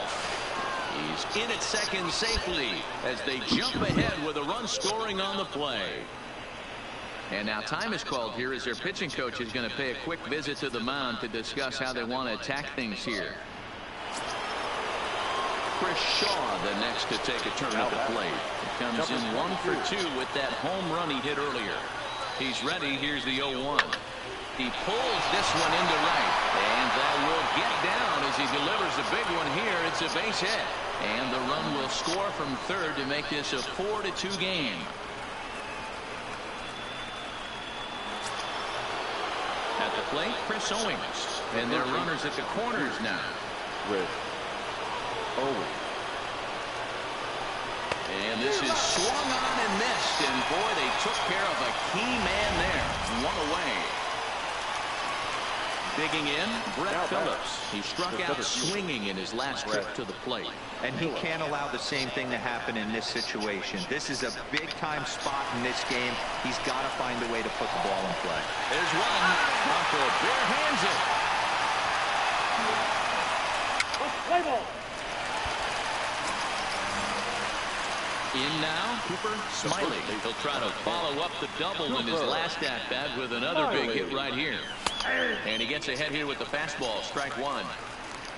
He's in at second safely as they jump ahead with a run scoring on the play. And now time is called here as their pitching coach is going to pay a quick visit to the mound to discuss how they want to attack things here. Chris Shaw, the next to take a turn at the plate. He comes in 1 for 2 with that home run he hit earlier. He's ready. Here's the 0-1. He pulls this one into right, and that will get down as he delivers a big one here. It's a base hit, and the run will score from third to make this a 4-2 game. At the plate, Chris Owings, and their runners at the corners now. Chris Owings. And this is swung on and missed, and boy, they took care of a key man there. One away. Digging in, Brett Phillips. He struck out swinging in his last trip to the plate. And he can't allow the same thing to happen in this situation. This is a big-time spot in this game. He's got to find a way to put the ball in play. There's one. Bronco bare hands it. Play ball. In now, Cooper Smiley. He'll try to follow up the double in his last at-bat with another big hit right here. And he gets ahead here with the fastball, strike one.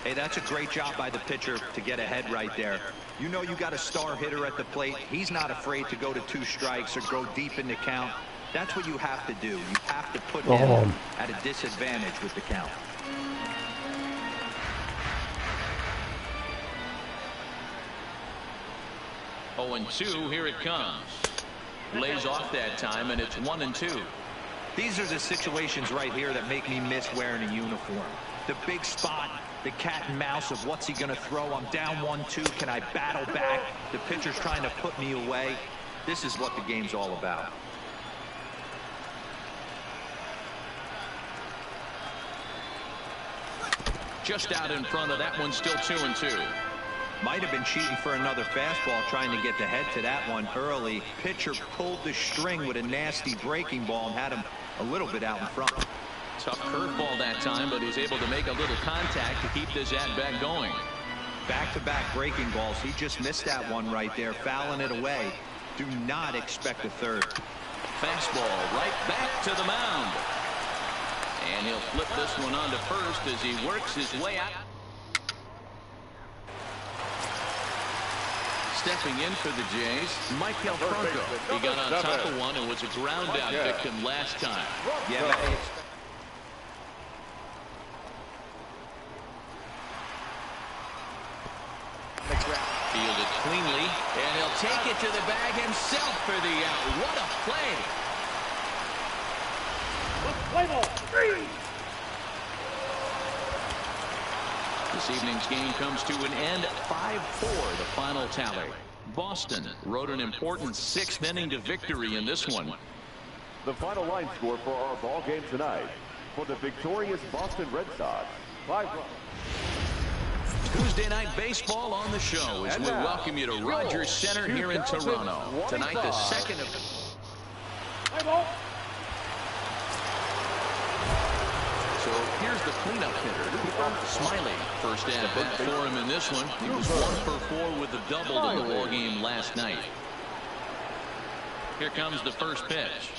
Hey, that's a great job by the pitcher to get ahead right there. You know you got a star hitter at the plate. He's not afraid to go to 2 strikes or go deep in the count. That's what you have to do. You have to put him at a disadvantage with the count. Oh, and 2, here it comes. Lays off that time, and it's 1-2. These are the situations right here that make me miss wearing a uniform. The big spot, the cat and mouse of what's he going to throw. I'm down 1-2. Can I battle back? The pitcher's trying to put me away. This is what the game's all about. Just out in front of that one, still 2-2. Might have been cheating for another fastball, trying to get the head to that one early. Pitcher pulled the string with a nasty breaking ball and had him a little bit out in front. Tough curveball that time, but he's able to make a little contact to keep this at-bat going. Back-to-back breaking balls. He just missed that one right there, fouling it away. Do not expect a third. Fastball right back to the mound. And he'll flip this one on to first as he works his way out. Stepping in for the Jays, Michael Franco. He got on top of one and was a ground-out victim last time. Yeah, fielded cleanly, and he'll take it to the bag himself for the out. What a play! Play ball. 3. This evening's game comes to an end, 5-4, the final tally. Boston rode an important 6th inning to victory in this one. The final line score for our ball game tonight. For the victorious Boston Red Sox, 5 runs. Tuesday night baseball on the show as we welcome you to Rogers Center here in Toronto. Tonight, the second of... Play ball. So here's the cleanup hitter, Smiley. First at bat for him in this one. He was 1 for 4 with the double in the ball game last night. Here comes the first pitch.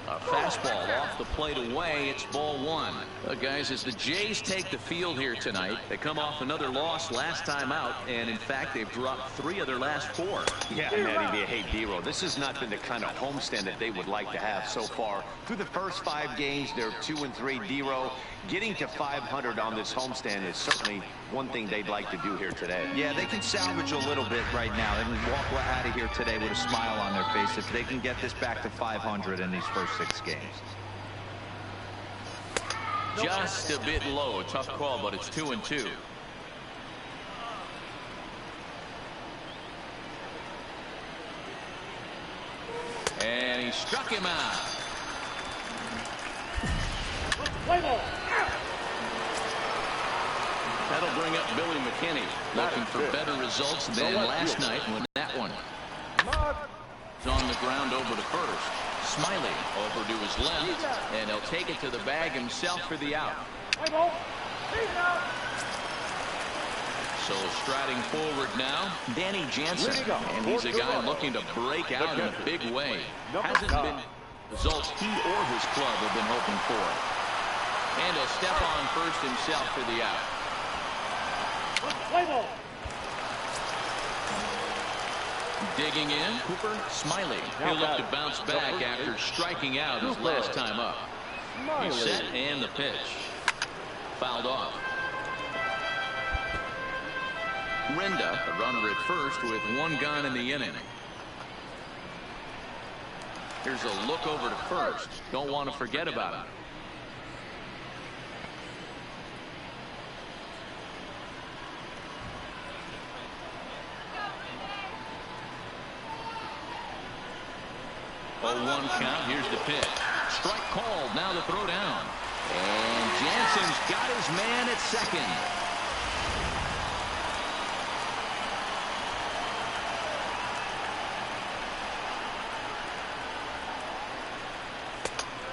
A fastball off the plate away. It's ball 1. Guys, as the Jays take the field here tonight, they come off another loss last time out, and in fact, they've dropped 3 of their last 4. Yeah, Matty, hey, D-Row, this has not been the kind of homestand that they would like to have so far. Through the first 5 games, they're 2-3. D-Row, getting to 500 on this homestand is certainly one thing they'd like to do here today. Yeah, they can salvage a little bit right now. They can walk out of here today with a smile on their face if they can get this back to 500 in these first 6 games. Just a bit low. Tough call, but it's 2-2. And he struck him out. Play ball. That'll bring up Billy McKinney, looking for better results than last night when that one is on the ground over to first. Smiley over to his left, and he'll take it to the bag himself for the out. Play ball. So striding forward now, Danny Jansen. And he's a guy looking to break out in a big way. Hasn't been results he or his club have been hoping for. And he'll step on first himself for the out. Play ball. Digging in, Cooper Smiley. He'll look to bounce back after striking out his last time up. He's set and the pitch. Fouled off. Renda, a runner at first with one gone in the inning. Here's a look over to first. Don't want to forget about it. Oh, 1 count. Here's the pitch. Strike called. Now the throw down. And Jansen's got his man at second.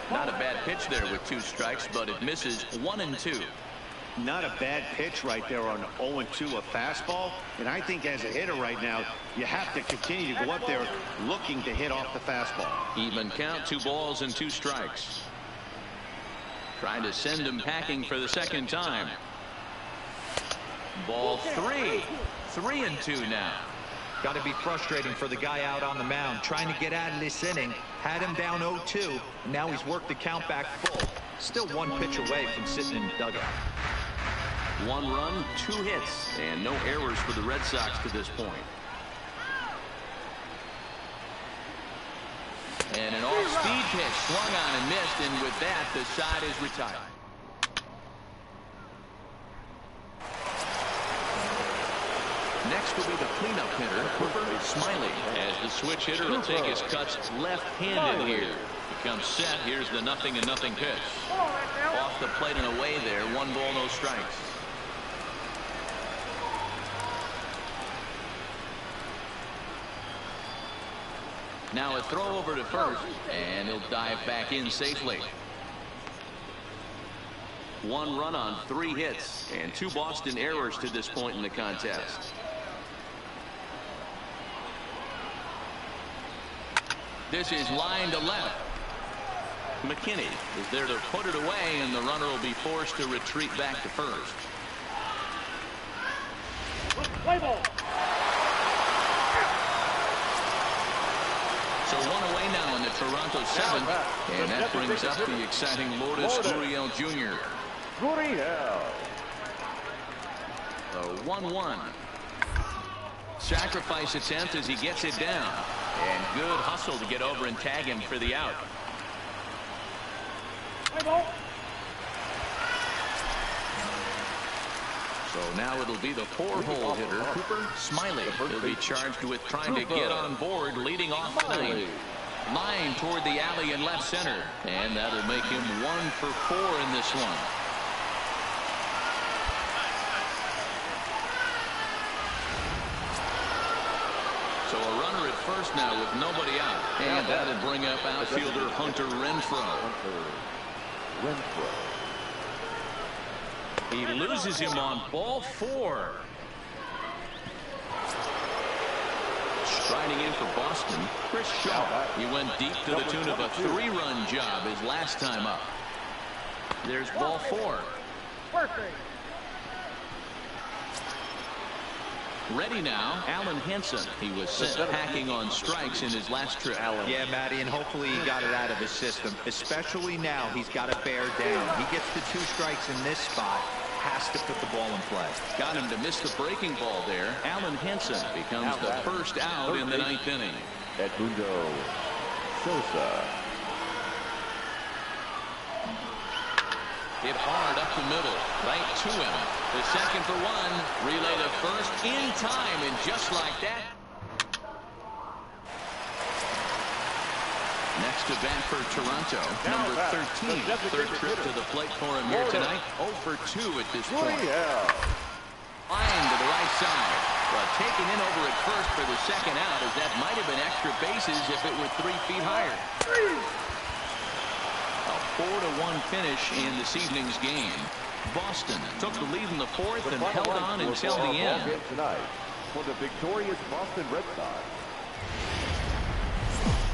Not a bad pitch there with 2 strikes, but it misses 1 and 2. Not a bad pitch right there on 0-2, a fastball. And I think as a hitter right now, you have to continue to go up there looking to hit off the fastball. Even count, 2 balls and 2 strikes. Trying to send him packing for the second time. Ball 3. 3 and 2 now. Got to be frustrating for the guy out on the mound trying to get out of this inning. Had him down 0-2. And now he's worked the count back full. Still 1 pitch away from sitting in the dugout. 1 run, 2 hits, and no errors for the Red Sox to this point. And an off-speed pitch swung on and missed, and with that, the side is retired. Next will be the cleanup hitter, Cooper Smiley, as the switch hitter will take his cuts left-handed here. He comes set. Here's the 0-0 pitch. Off the plate and away there. 1 ball, no strikes. Now a throw over to first, and he'll dive back in safely. 1 run on 3 hits, and 2 Boston errors to this point in the contest. This is line to left. McKinney is there to put it away, and the runner will be forced to retreat back to first. Play ball. So 1 away now in the Toronto 7th, and that brings up the exciting Lourdes Gurriel Jr. The 1-1. Sacrifice attempt as he gets it down. And good hustle to get over and tag him for the out. So now it'll be the 4-hole hitter, Cooper Smiley. He'll be charged with trying to get on board, leading off the 9th. Line toward the alley in left center. And that'll make him 1 for 4 in this one. So a runner at first now with nobody out. And that'll bring up outfielder Hunter Renfroe. He loses him on ball 4. Striding in for Boston, Chris Shaw. He went deep to the tune of a 3-run job his last time up. There's ball 4. Ready now, Alan Henson. He was sent packing on strikes in his last trip. Yeah, Matty, and hopefully he got it out of his system. Especially now, he's got to bear down. He gets the 2 strikes in this spot. Has to put the ball in play. Got him to miss the breaking ball there. Alan Henson becomes the first out in the 9th inning. Edmundo Sosa. Hit hard up the middle, right to him. The second for 1, relay to first in time, and just like that. Next to bat for Toronto, number 13. 3rd trip to the plate for him here tonight. 0 for 2 at this point. Line to the right side, but taken in over at first for the second out, as that might have been extra bases if it were 3 feet higher. A 4-1 finish in this evening's game. Boston took the lead in the fourth and held on until the end. Game tonight for the victorious Boston Red Sox.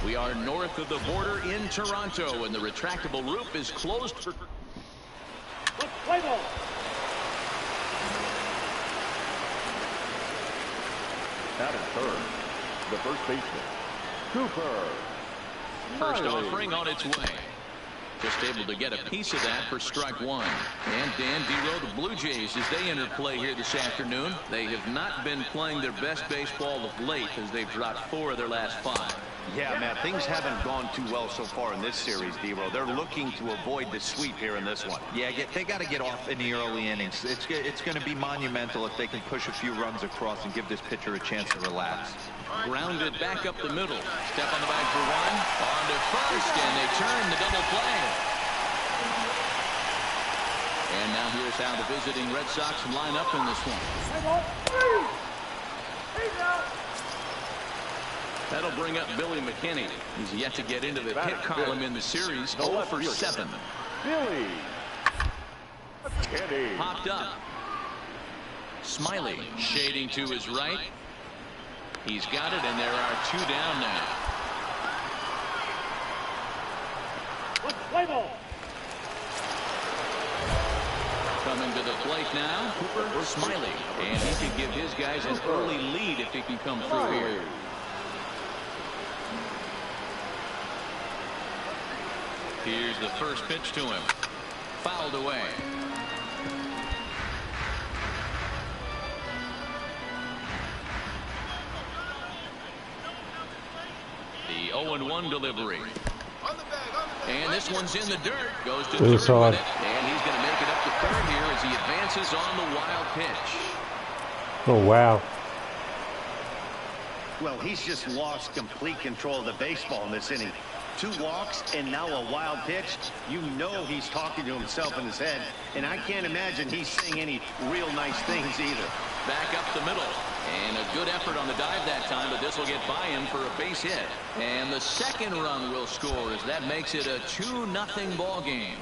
We are north of the border in Toronto, and the retractable roof is closed for... Play ball. At third, the first baseman, Cooper. First offering on its way. Just able to get a piece of that for strike one. And Dan Dero, the Blue Jays, as they enter play here this afternoon, they have not been playing their best baseball of late as they've dropped 4 of their last 5. Yeah, Matt, things haven't gone too well so far in this series, Dero. They're looking to avoid the sweep here in this one. Yeah, they got to get off in the early innings. It's going to be monumental if they can push a few runs across and give this pitcher a chance to relax. Grounded back up the middle. Step on the bag for one. On to first, and they turn the double play. And now here's how the visiting Red Sox line up in this one. That'll bring up Billy McKinney. He's yet to get into the hit column in the series. 0 for 7. Billy McKinney. Popped up. Smiley shading to his right. He's got it, and there are 2 down now. Play ball. Coming to the plate now, Cooper Smiley. And he can give his guys an early lead if he can come through here. Here's the first pitch to him. Fouled away. The 0-1 delivery. And this one's in the dirt. Goes to third with it. And he's going to make it up to third here as he advances on the wild pitch. Oh, wow. Well, he's just lost complete control of the baseball in this inning. 2 walks and now a wild pitch. You know he's talking to himself in his head, and I can't imagine he's saying any real nice things either. Back up the middle, and a good effort on the dive that time, but this will get by him for a base hit. And the second run will score as that makes it a 2-0 ball game.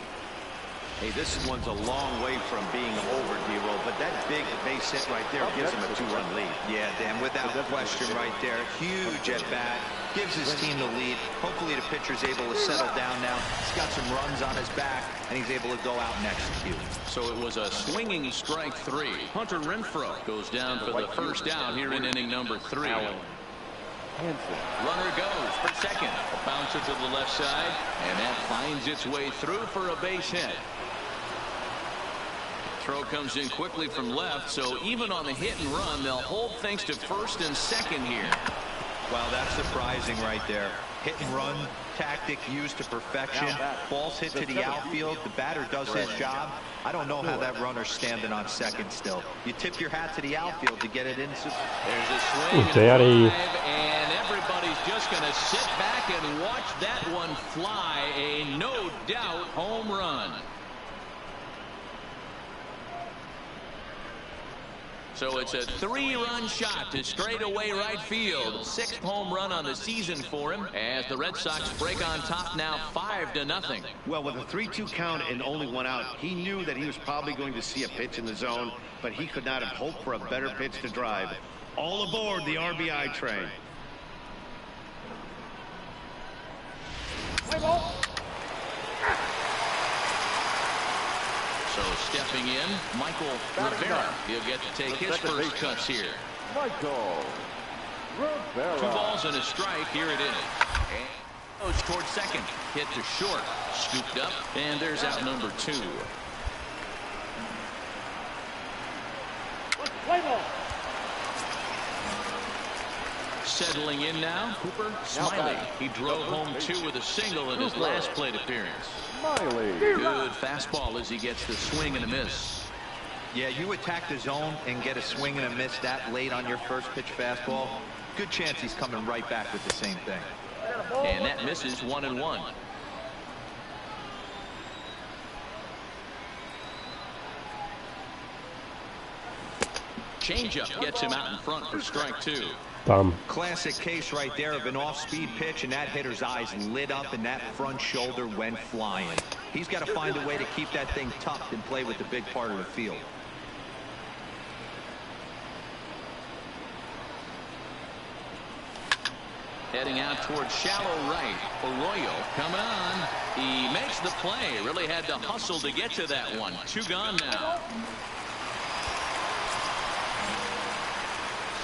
Hey, this one's a long way from being over, Dero, but that big base hit right there gives him a 2-run lead. Yeah, Dan, without question right there. Huge at bat. Gives his team the lead. Hopefully the pitcher's able to settle down now. He's got some runs on his back, and he's able to go out and execute. So it was a swinging strike 3. Hunter Renfroe goes down for the first out here in inning number 3. Runner goes for second. A bouncer to the left side, and that finds its way through for a base hit. Throw comes in quickly from left, so even on the hit and run, they'll hold things to first and second here. Wow, that's surprising right there. Hit and run tactic used to perfection. Ball's hit to the outfield. The batter does his job. I don't know how that runner's standing on second still. You tip your hat to the outfield to get it in. There's a swing and drive, and everybody's just going to sit back and watch that one fly. A no doubt home run. So it's a 3-run shot to straightaway right field. 6th home run on the season for him as the Red Sox break on top now 5-0. Well, with a 3-2 count and only 1 out, he knew that he was probably going to see a pitch in the zone, but he could not have hoped for a better pitch to drive. All aboard the RBI train. So stepping in, Michael Rivera. He'll get to take his first cuts here. Michael Rivera. 2 balls and a strike. Here it is. And goes towards second. Hit to short. Scooped up. And there's out number 2. Play ball. Settling in now, Cooper Smiley. He drove home 2 with a single in his last plate appearance. Smiley. Good fastball as he gets the swing and a miss. Yeah, you attack the zone and get a swing and a miss that late on your first pitch fastball. Good chance he's coming right back with the same thing. And that misses 1-1. Changeup gets him out in front for strike 2. Classic case right there of an off-speed pitch, and that hitter's eyes lit up and that front shoulder went flying. He's got to find a way to keep that thing tucked and play with the big part of the field. Heading out towards shallow right. Arroyo coming on. He makes the play. Really had to hustle to get to that one. 2 gone now.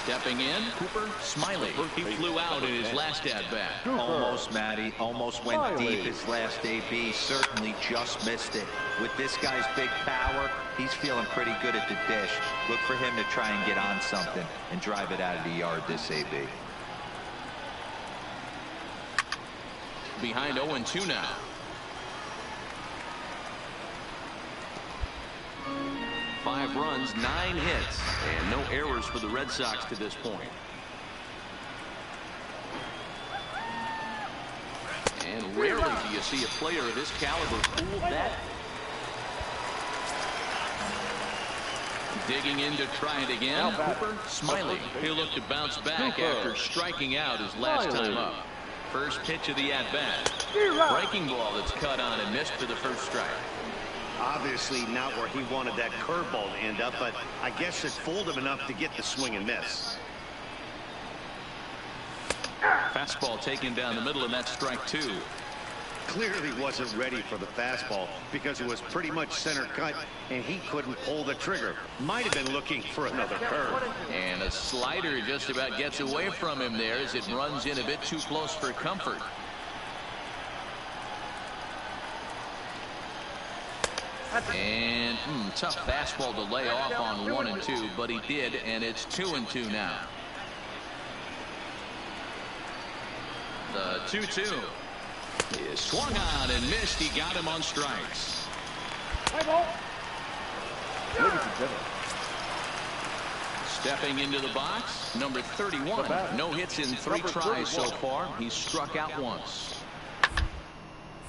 Stepping in, Cooper Smiley. He flew out in his last at-bat. Almost, Matty. Almost went deep his last AB. Certainly just missed it. With this guy's big power, he's feeling pretty good at the dish. Look for him to try and get on something and drive it out of the yard this AB. Behind 0-2 now. Five runs, 9 hits, and no errors for the Red Sox to this point. And rarely do you see a player of this caliber fool that. Digging in to try it again. Cooper Smiley. He'll look to bounce back after striking out his last time up. First pitch of the at-bat. Breaking ball that's cut on and missed for the first strike. Obviously not where he wanted that curveball to end up, but I guess it fooled him enough to get the swing and miss. Fastball taken down the middle, and that's strike 2. Clearly wasn't ready for the fastball because it was pretty much center cut and he couldn't pull the trigger. Might have been looking for another curve. And a slider just about gets away from him there as it runs in a bit too close for comfort. And tough fastball to lay off on 1-2, but he did, and it's 2-2 now. The 2-2 is swung on and missed. He got him on strikes. Stepping into the box, number 31. No hits in 3 tries so far. He's struck out once.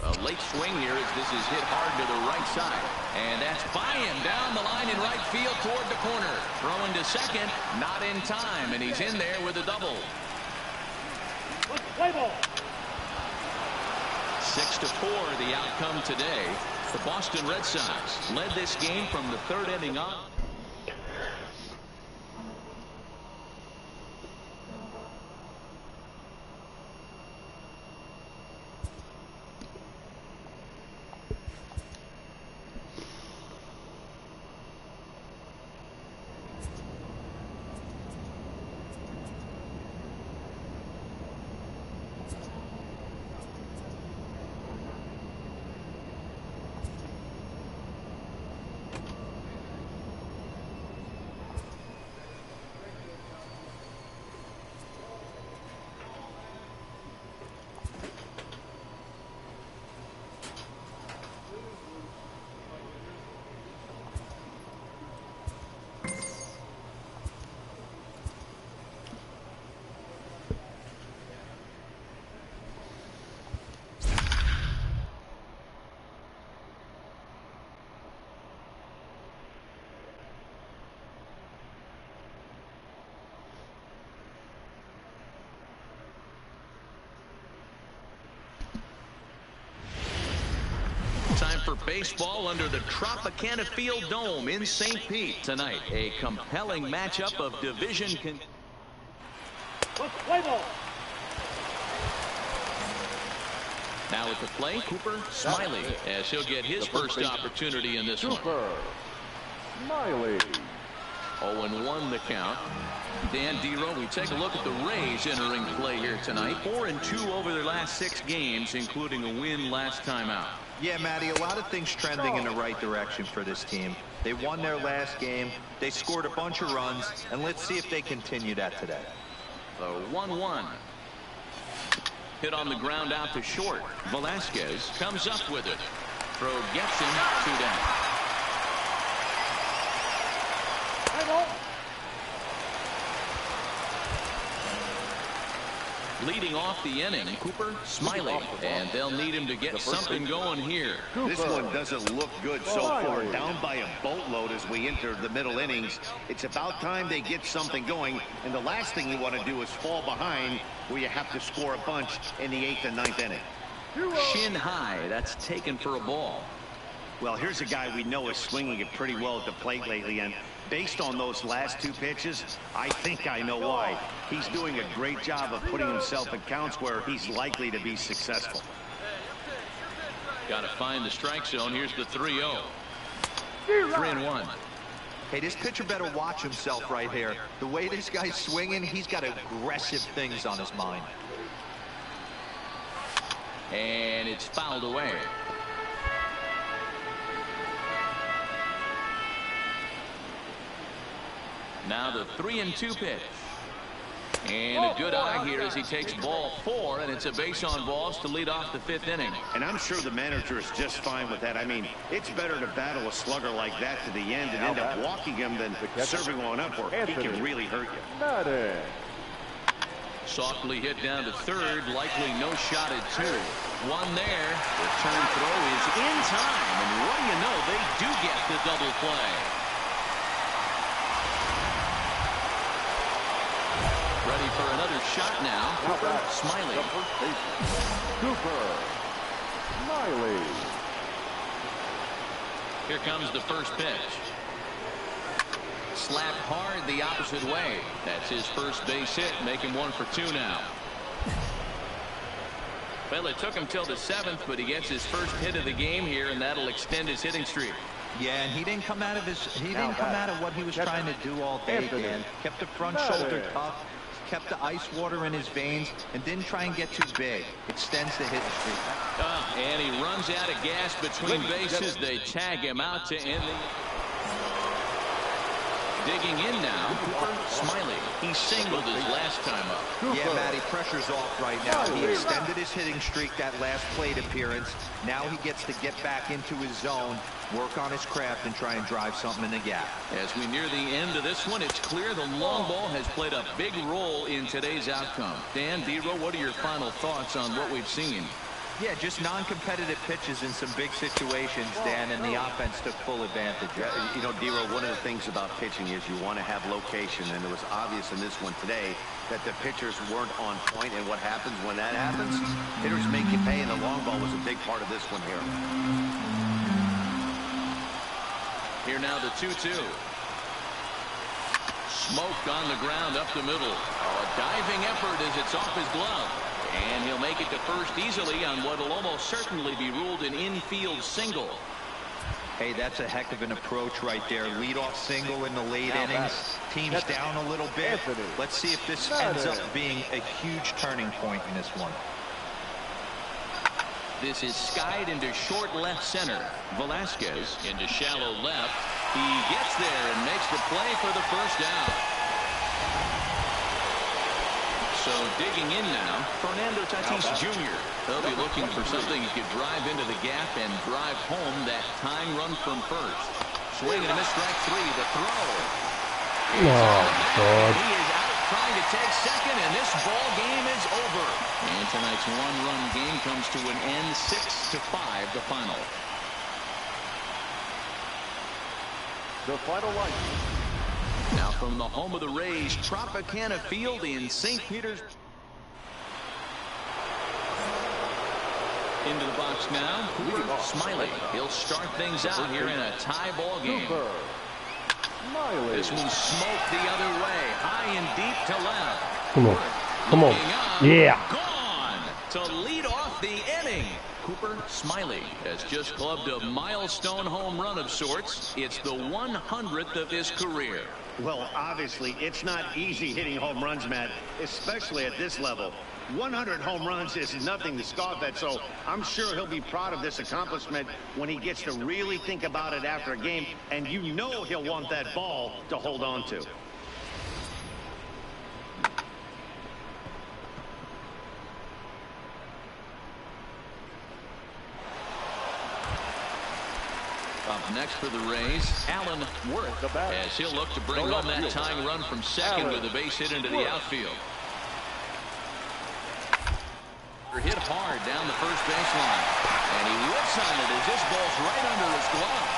A late swing here as this is hit hard to the right side. And that's by him down the line in right field toward the corner. Throwing to second, not in time, and he's in there with a double. 6-4 the outcome today. The Boston Red Sox led this game from the 3rd inning on. Time for baseball under the Tropicana Field Dome in St. Pete tonight. A compelling matchup of division. Now at the plate, Cooper Smiley, as he'll get his first opportunity in this one. Smiley. 0-1 the count. Dan Dero, we take a look at the Rays entering play here tonight. 4-2 over their last 6 games, including a win last time out. Yeah, Matty, a lot of things trending in the right direction for this team. They won their last game. They scored a bunch of runs, and let's see if they continue that today. The 1-1. Hit on the ground out to short. Velasquez comes up with it. Throw gets him, 2 down. Leading off the inning, Cooper Smiley, and they'll need him to get something going here. This one doesn't look good so far. Down by a boatload as we enter the middle innings. It's about time they get something going, and the last thing you want to do is fall behind where you have to score a bunch in the 8th and 9th inning. Shin high. That's taken for a ball. Well, here's a guy we know is swinging it pretty well at the plate lately, and based on those last 2 pitches, I think I know why. He's doing a great job of putting himself in counts where he's likely to be successful. Got to find the strike zone. Here's the 3-0. 3-1. Hey, this pitcher better watch himself right here. The way this guy's swinging, he's got aggressive things on his mind. And it's fouled away. Now the 3-2 pitch. And a good eye here as he takes ball 4, and it's a base on balls to lead off the 5th inning. And I'm sure the manager is just fine with that. I mean, it's better to battle a slugger like that to the end and end up walking him than serving one up where he can really hurt you. Softly hit down to 3rd, likely no shot at 2. 1 there. Return throw is in time, and what do you know, they do get the double play. Ready for another shot now. Cooper Smiley. Cooper Smiley. Here comes the first pitch. Slapped hard the opposite way. That's his first base hit, making 1 for 2 now. Well, it took him till the 7th, but he gets his first hit of the game here, and that'll extend his hitting streak. Yeah, and he didn't come out of what he was trying to do all day, Dan. Kept the front shoulder tough, kept the ice water in his veins, and didn't try and get too big. Extends the hitting streak. And he runs out of gas between bases. They tag him out to end the... Digging in now, Cooper Smiley. He singled his last time up. Yeah, Matty, pressure's off right now. He extended his hitting streak that last plate appearance. Now he gets to get back into his zone, work on his craft, and try and drive something in the gap. As we near the end of this one, it's clear the long ball has played a big role in today's outcome. Dan, D-Row, what are your final thoughts on what we've seen? Yeah, just non-competitive pitches in some big situations, Dan, and the offense took full advantage. Yeah, you know, D-Row, one of the things about pitching is you want to have location, and it was obvious in this one today that the pitchers weren't on point, and what happens when that happens? Hitters make you pay, and the long ball was a big part of this one here. Here now the 2-2. Smoked on the ground up the middle. A diving effort as it's off his glove. And he'll make it to first easily on what will almost certainly be ruled an infield single. Hey, that's a heck of an approach right there. Leadoff single in the late innings. Team's down a little bit. Let's see if this ends up being a huge turning point in this one. This is skied into short left center. Velasquez into shallow left. He gets there and makes the play for the first down. So digging in now, Fernando Tatis Jr. They'll be looking for something he could drive into the gap and drive home that tying run from first. Swing and a miss, strike 3. The throw. Oh, God. He is out trying to take second, and this ball game is over. And tonight's one-run game comes to an end, 6-5, the final. The final line. Now from the home of the Rays, Tropicana Field in St. Petersburg. Into the box now, Cooper Smiley. He'll start things out here in a tie ball game. This one smoked the other way, high and deep to left. Come on. Come on. Yeah. Gone to lead off the inning. Cooper Smiley has just clubbed a milestone home run of sorts. It's the 100th of his career. Well, obviously, it's not easy hitting home runs, Matt, especially at this level. 100 home runs is nothing to scoff at, so I'm sure he'll be proud of this accomplishment when he gets to really think about it after a game, and you know he'll want that ball to hold on to. Up next for the Rays, Alan Worth, as he'll look to bring home that tying run from second with a base hit into the outfield. Hit hard down the first baseline, and he whips on it as this ball's right under his glove.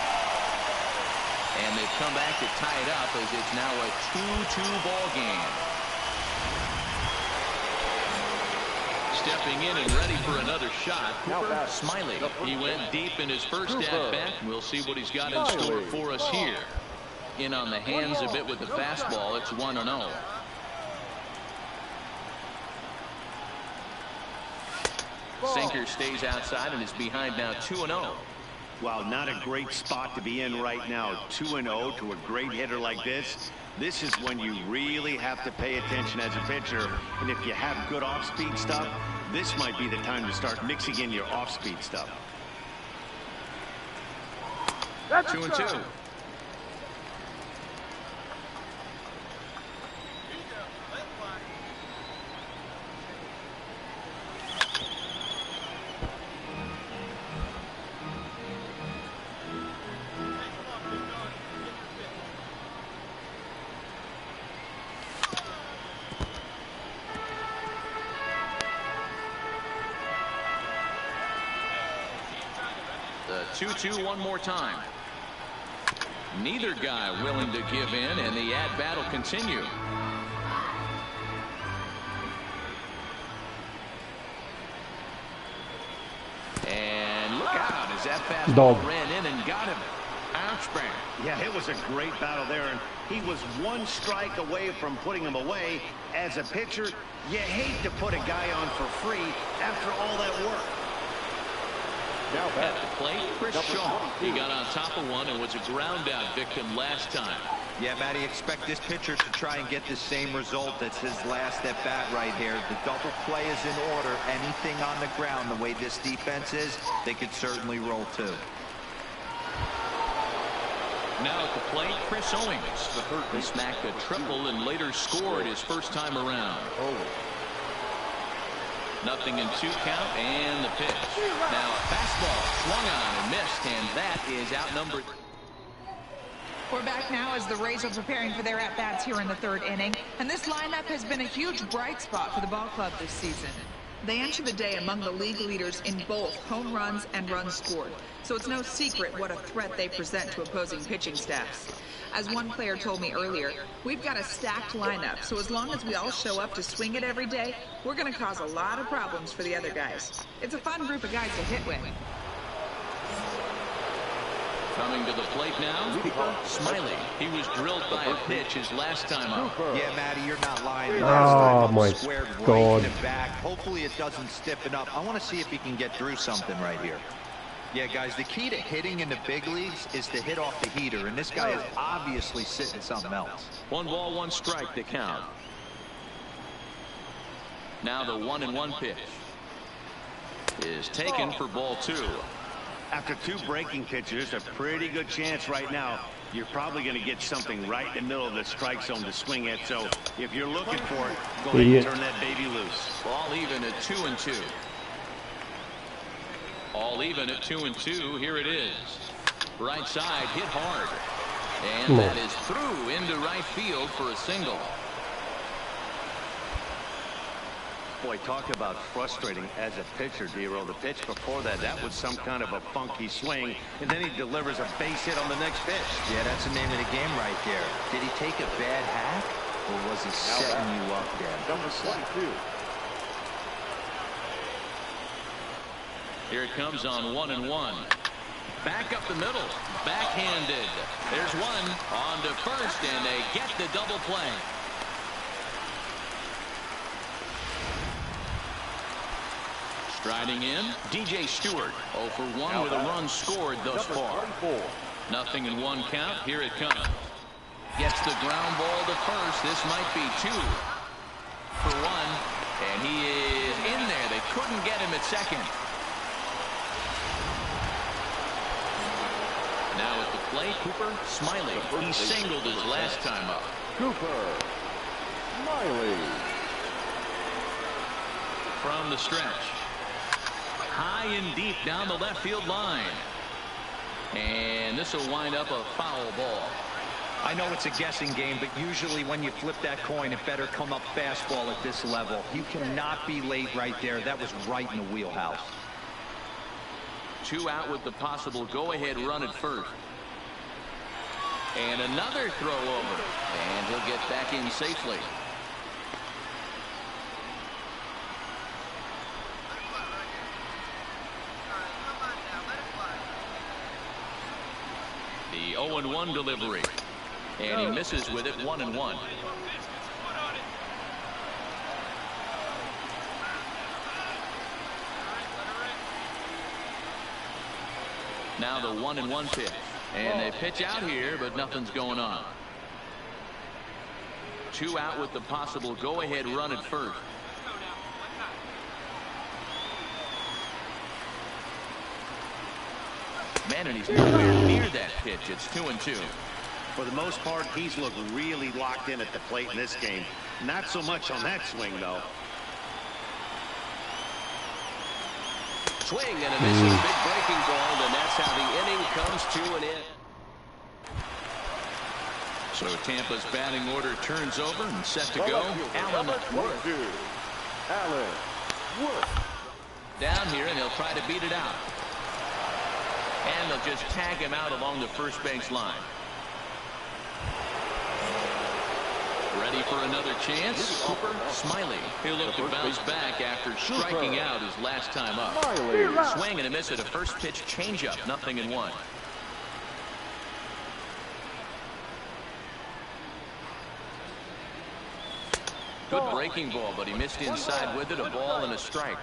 And they've come back to tie it up as it's now a 2-2 ball game. stepping in and ready for another shot. Cooper Smiley. He went deep in his first at-bat. We'll see what he's got in store for us here. In on the hands a bit with the fastball. It's 1-0. Sinker stays outside and is behind now 2-0. Wow, not a great spot to be in right now. 2-0 to a great hitter like this. This is when you really have to pay attention as a pitcher. And if you have good off-speed stuff, this might be the time to start mixing in your off-speed stuff. 2-2. The 2-2 one more time. Neither guy willing to give in, and the at-bat will continue. And look out as that fastball ran in and got him. Ouch, bang. Yeah, it was a great battle there, and he was one strike away from putting him away. As a pitcher, you hate to put a guy on for free after all that work. Now at the plate, Chris Shaw. He got on top of one and was a ground-out victim last time. Yeah, Matty, expect this pitcher to try and get the same result. That's his last at-bat right here. The double play is in order. Anything on the ground, the way this defense is, they could certainly roll too. Now at the plate, Chris Owings. He smacked a triple and later scored his first time around. Nothing in 2 count, and the pitch. Now a fastball swung on and missed, and that is outnumbered. We're back now as the Rays are preparing for their at-bats here in the 3rd inning. And this lineup has been a huge bright spot for the ball club this season. They enter the day among the league leaders in both home runs and runs scored. So it's no secret what a threat they present to opposing pitching staffs. As one player told me earlier, we've got a stacked lineup, so as long as we all show up to swing it every day, we're going to cause a lot of problems for the other guys. It's a fun group of guys to hit with. Coming to the plate now, Cooper Smiley. He was drilled by a pitch his last time up. Yeah, Matty, you're not lying. Oh, my God. Back. Hopefully it doesn't stiffen up. I want to see if he can get through something right here. Yeah, guys, the key to hitting in the big leagues is to hit off the heater, and this guy is obviously sitting something else. 1 ball, 1 strike to count. Now the 1-1 pitch is taken for ball 2. After 2 breaking pitches, a pretty good chance right now. You're probably going to get something right in the middle of the strike zone to swing at. So if you're looking for it, go ahead and turn that baby loose. Ball even at 2-2. All even at 2-2. Here it is. Right side hit hard. And that is through into right field for a single. Boy, talk about frustrating as a pitcher, D-Roll. The pitch before that, that was some kind of a funky swing. And then he delivers a base hit on the next pitch. Yeah, that's the name of the game right there. Did he take a bad hack, or was he setting you up there? Number 22. Here it comes on 1-1. Back up the middle. Backhanded. There's one on to first, and they get the double play. Striding in, DJ Stewart. 0 for 1 with a run scored thus far. Nothing in 1 count. Here it comes. Gets the ground ball to first. This might be 2 for 1. And he is in there. They couldn't get him at second. Now at the plate, Cooper Smiley. He singled his last time up. Cooper Smiley. From the stretch. High and deep down the left field line. And this will wind up a foul ball. I know it's a guessing game, but usually when you flip that coin, it better come up fastball at this level. You cannot be late right there. That was right in the wheelhouse. 2 out with the possible go-ahead run at first. And another throw over. And he'll get back in safely. 0-1 delivery. And he misses with it, 1-1. Now the 1-1 pitch. And they pitch out here, but nothing's going on. 2 out with the possible go-ahead run at first. Man, and he's nowhere near that pitch. It's 2-2. For the most part, he's looked really locked in at the plate in this game. Not so much on that swing, though. Swing and a missing big breaking ball, and that's how the inning comes to an end. So Tampa's batting order turns over and set to go. Allen Worth. Down here, and they'll try to beat it out. And they'll just tag him out along the first base line. Ready for another chance. Cooper Smiley. He'll look to bounce back after striking out his last time up. Swing and a miss at a first pitch changeup. 0-1. Good breaking ball, but he missed inside with it. A ball and a strike.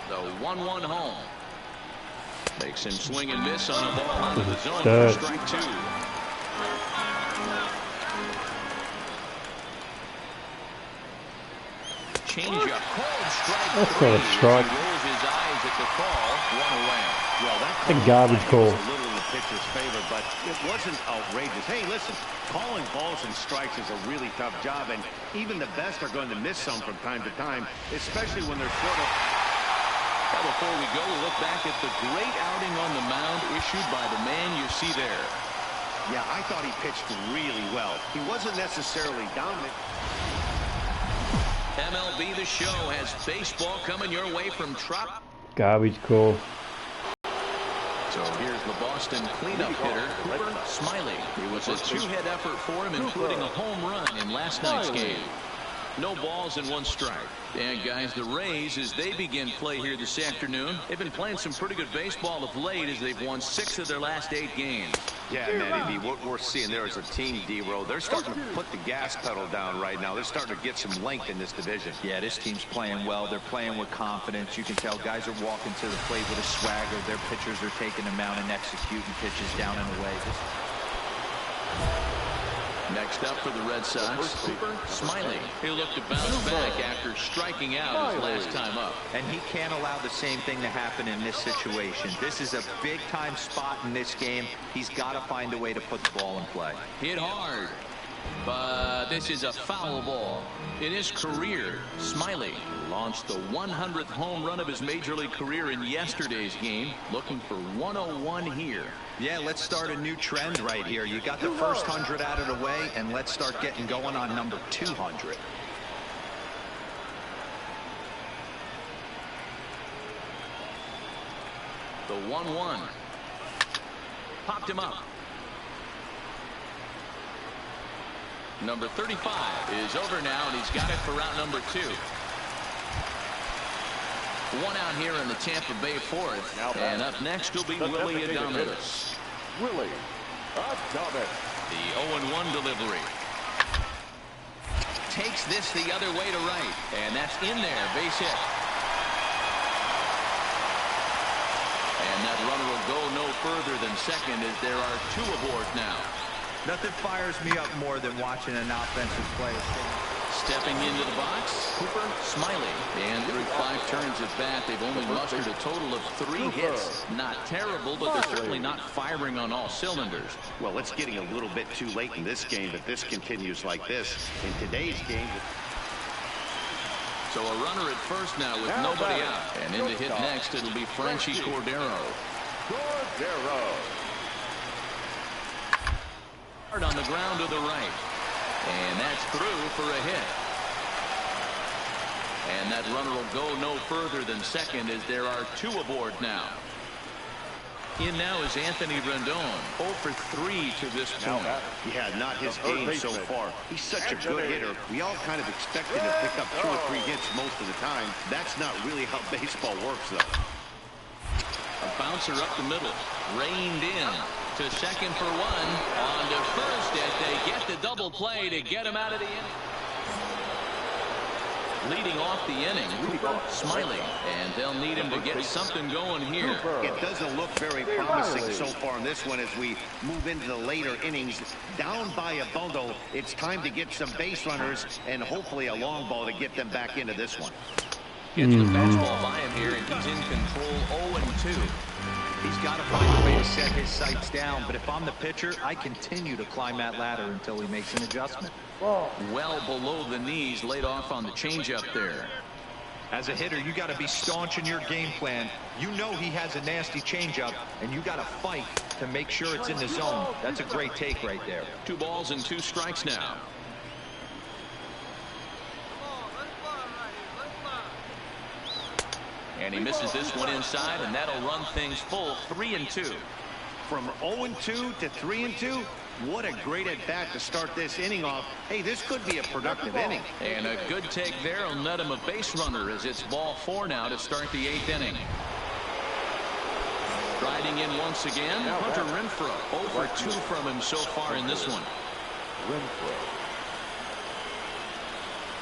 The 1-1 home. Makes him swing and miss on a ball out of the zone for strike 2. Changeup, cold strike. That's not a strike. He rolls his eyes at the call. 1 away. Well, that a garbage call. was a little in the pitcher's favor, but it wasn't outrageous. Hey, listen, calling balls and strikes is a really tough job, and even the best are going to miss some from time to time, especially when they're sort of. Well, before we go, we'll look back at the great outing on the mound issued by the man you see there. Yeah, I thought he pitched really well. He wasn't necessarily dominant. MLB The Show has baseball coming your way from Trop. Garbage call. So here's the Boston cleanup hitter, Cooper Smiley. It was a 2-hit effort for him, including a home run in last night's game. No balls and 1 strike. And guys, the Rays, as they begin play here this afternoon, they've been playing some pretty good baseball of late as they've won 6 of their last 8 games. Yeah, Matty, what we're seeing there is a team, D-Row. They're starting to put the gas pedal down right now. They're starting to get some length in this division. Yeah, this team's playing well. They're playing with confidence. You can tell guys are walking to the plate with a swagger. Their pitchers are taking them out and executing pitches down and away. Next up for the Red Sox, Cooper Smiley. He'll look to bounce back after striking out his last time up. And he can't allow the same thing to happen in this situation. This is a big-time spot in this game. He's got to find a way to put the ball in play. Hit hard, but this is a foul ball. In his career, Smiley launched the 100th home run of his major league career in yesterday's game, looking for 101 here. Yeah, let's start a new trend right here. You got the first 100 out of the way, and let's start getting going on number 200. The 1-1. Popped him up. Number 35 is over now, and he's got it for round number 2. 1 out here in the Tampa Bay 4th. And up next will be Willie Adames. Willie Adames. The 0-1 delivery. Takes this the other way to right. And that's in there. Base hit. And that runner will go no further than second as there are 2 aboard now. Nothing fires me up more than watching an offensive player. Stepping into the box, Cooper Smiley. And through 5 turns at bat, they've only mustered a total of 3 hits. Not terrible, but they're certainly not firing on all cylinders. Well, it's getting a little bit too late in this game if this continues like this. In today's game. So a runner at first now with nobody out. And in to hit next, it'll be Franchy Cordero. Hard on the ground to the right. And that's through for a hit. And that runner will go no further than second as there are 2 aboard now. In now is Anthony Rendon, 0 for 3 to this point. Yeah, not his game so far. He's such a good hitter. We all kind of expected to pick up 2 or 3 hits most of the time. That's not really how baseball works, though. A bouncer up the middle. Reined in to second for one. On to first as they get the double play to get him out of the inning. Leading off the inning, Cooper Smiley, and they'll need him to get something going here. It doesn't look very promising so far in this one as we move into the later innings. Down by a bundle, it's time to get some base runners and hopefully a long ball to get them back into this one. Gets the fastball by him here, and he's in control 0-2. He's got to find a way to set his sights down, but if I'm the pitcher, I continue to climb that ladder until he makes an adjustment. Well below the knees, laid off on the changeup there. As a hitter, you got to be staunch in your game plan. You know he has a nasty changeup, and you got to fight to make sure it's in the zone. That's a great take right there. 2 balls and 2 strikes now. And he misses this one inside, and that'll run things full 3-2. From 0-2 to 3-2, what a great at-bat to start this inning off. Hey, this could be a productive inning. And a good take there will net him a base runner as it's ball 4 now to start the 8th inning. Riding in once again, Hunter Renfroe. 0 for 2 from him so far in this one.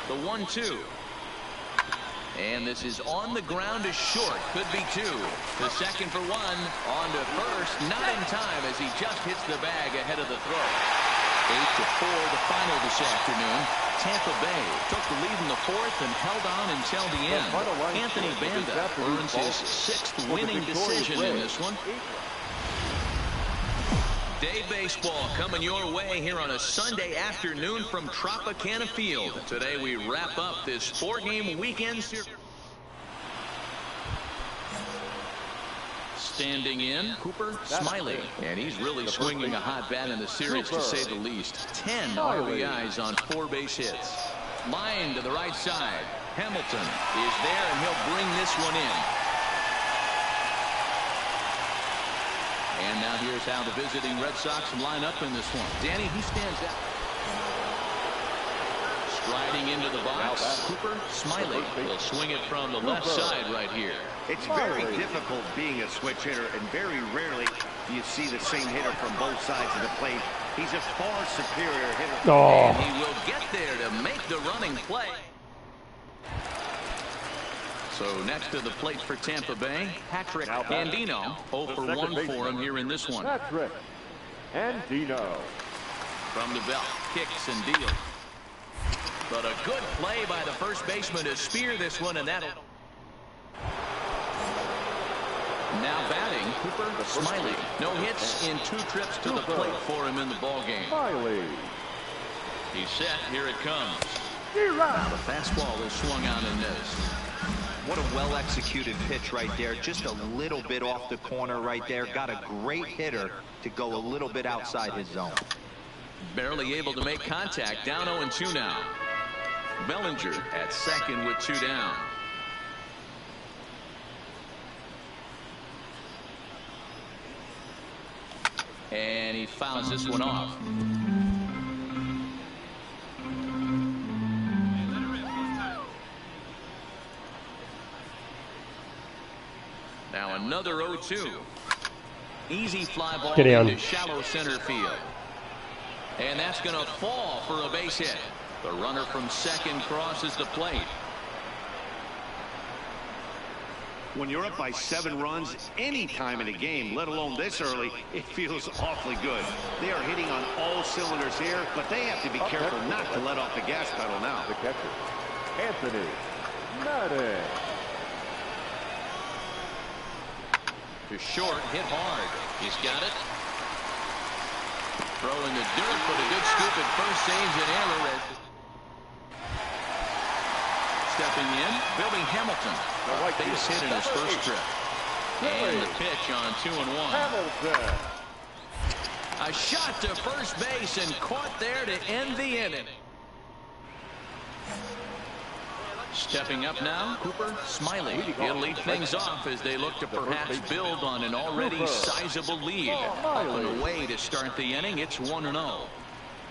The 1-2. And this is on the ground to short. Could be 2. The second for 1. On to first. Not in time as he just hits the bag ahead of the throw. 8-4 the final this afternoon. Tampa Bay took the lead in the 4th and held on until the end. Anthony Banda earns his 6th winning decision in this one. Day baseball coming your way here on a Sunday afternoon from Tropicana Field. Today we wrap up this 4-game weekend series. Standing in, Cooper Smiley. And he's really swinging a hot bat in the series, to say the least. 10 RBIs on 4 base hits. Line to the right side. Hamilton is there, and he'll bring this one in. And now here's how the visiting Red Sox line up in this one. Danny, who stands out? Striding into the box, Cooper Smiley. He'll swing it from the left side right here. It's very difficult being a switch hitter, and very rarely do you see the same hitter from both sides of the plate. He's a far superior hitter. And he will get there to make the running play. So next to the plate for Tampa Bay, Patrick Andino. 0 for 1 for him here in this one. Patrick Andino. From the belt, kicks and deals. But a good play by the first baseman to spear this one, and that'll... Now batting, Cooper Smiley. No hits in 2 trips to the plate for him in the ballgame. Smiley. He's set, here it comes. Now the fastball is swung on in this. What a well-executed pitch right there. Just a little bit off the corner right there. Got a great hitter to go a little bit outside his zone. Barely able to make contact. Down 0-2 now. Bellinger at second with 2 down. And he fouls this one off. Now another 0-2. Easy fly ball into shallow center field. And that's going to fall for a base hit. The runner from second crosses the plate. When you're up by 7 runs any time in a game, let alone this early, it feels awfully good. They are hitting on all cylinders here, but they have to be careful not to let off the gas pedal now. The catcher, Anthony Madden. To short, hit hard. He's got it. Throwing the dirt, but a good scoop at first, saves an error. Stepping in, Billy Hamilton. A base hit in his first trip. And the pitch on 2-1. Hamilton. A shot to first base and caught there to end the inning. Stepping up now, Cooper Smiley. He'll lead things off as they look to perhaps build on an already sizable lead. Up and away to start the inning, it's 1-0.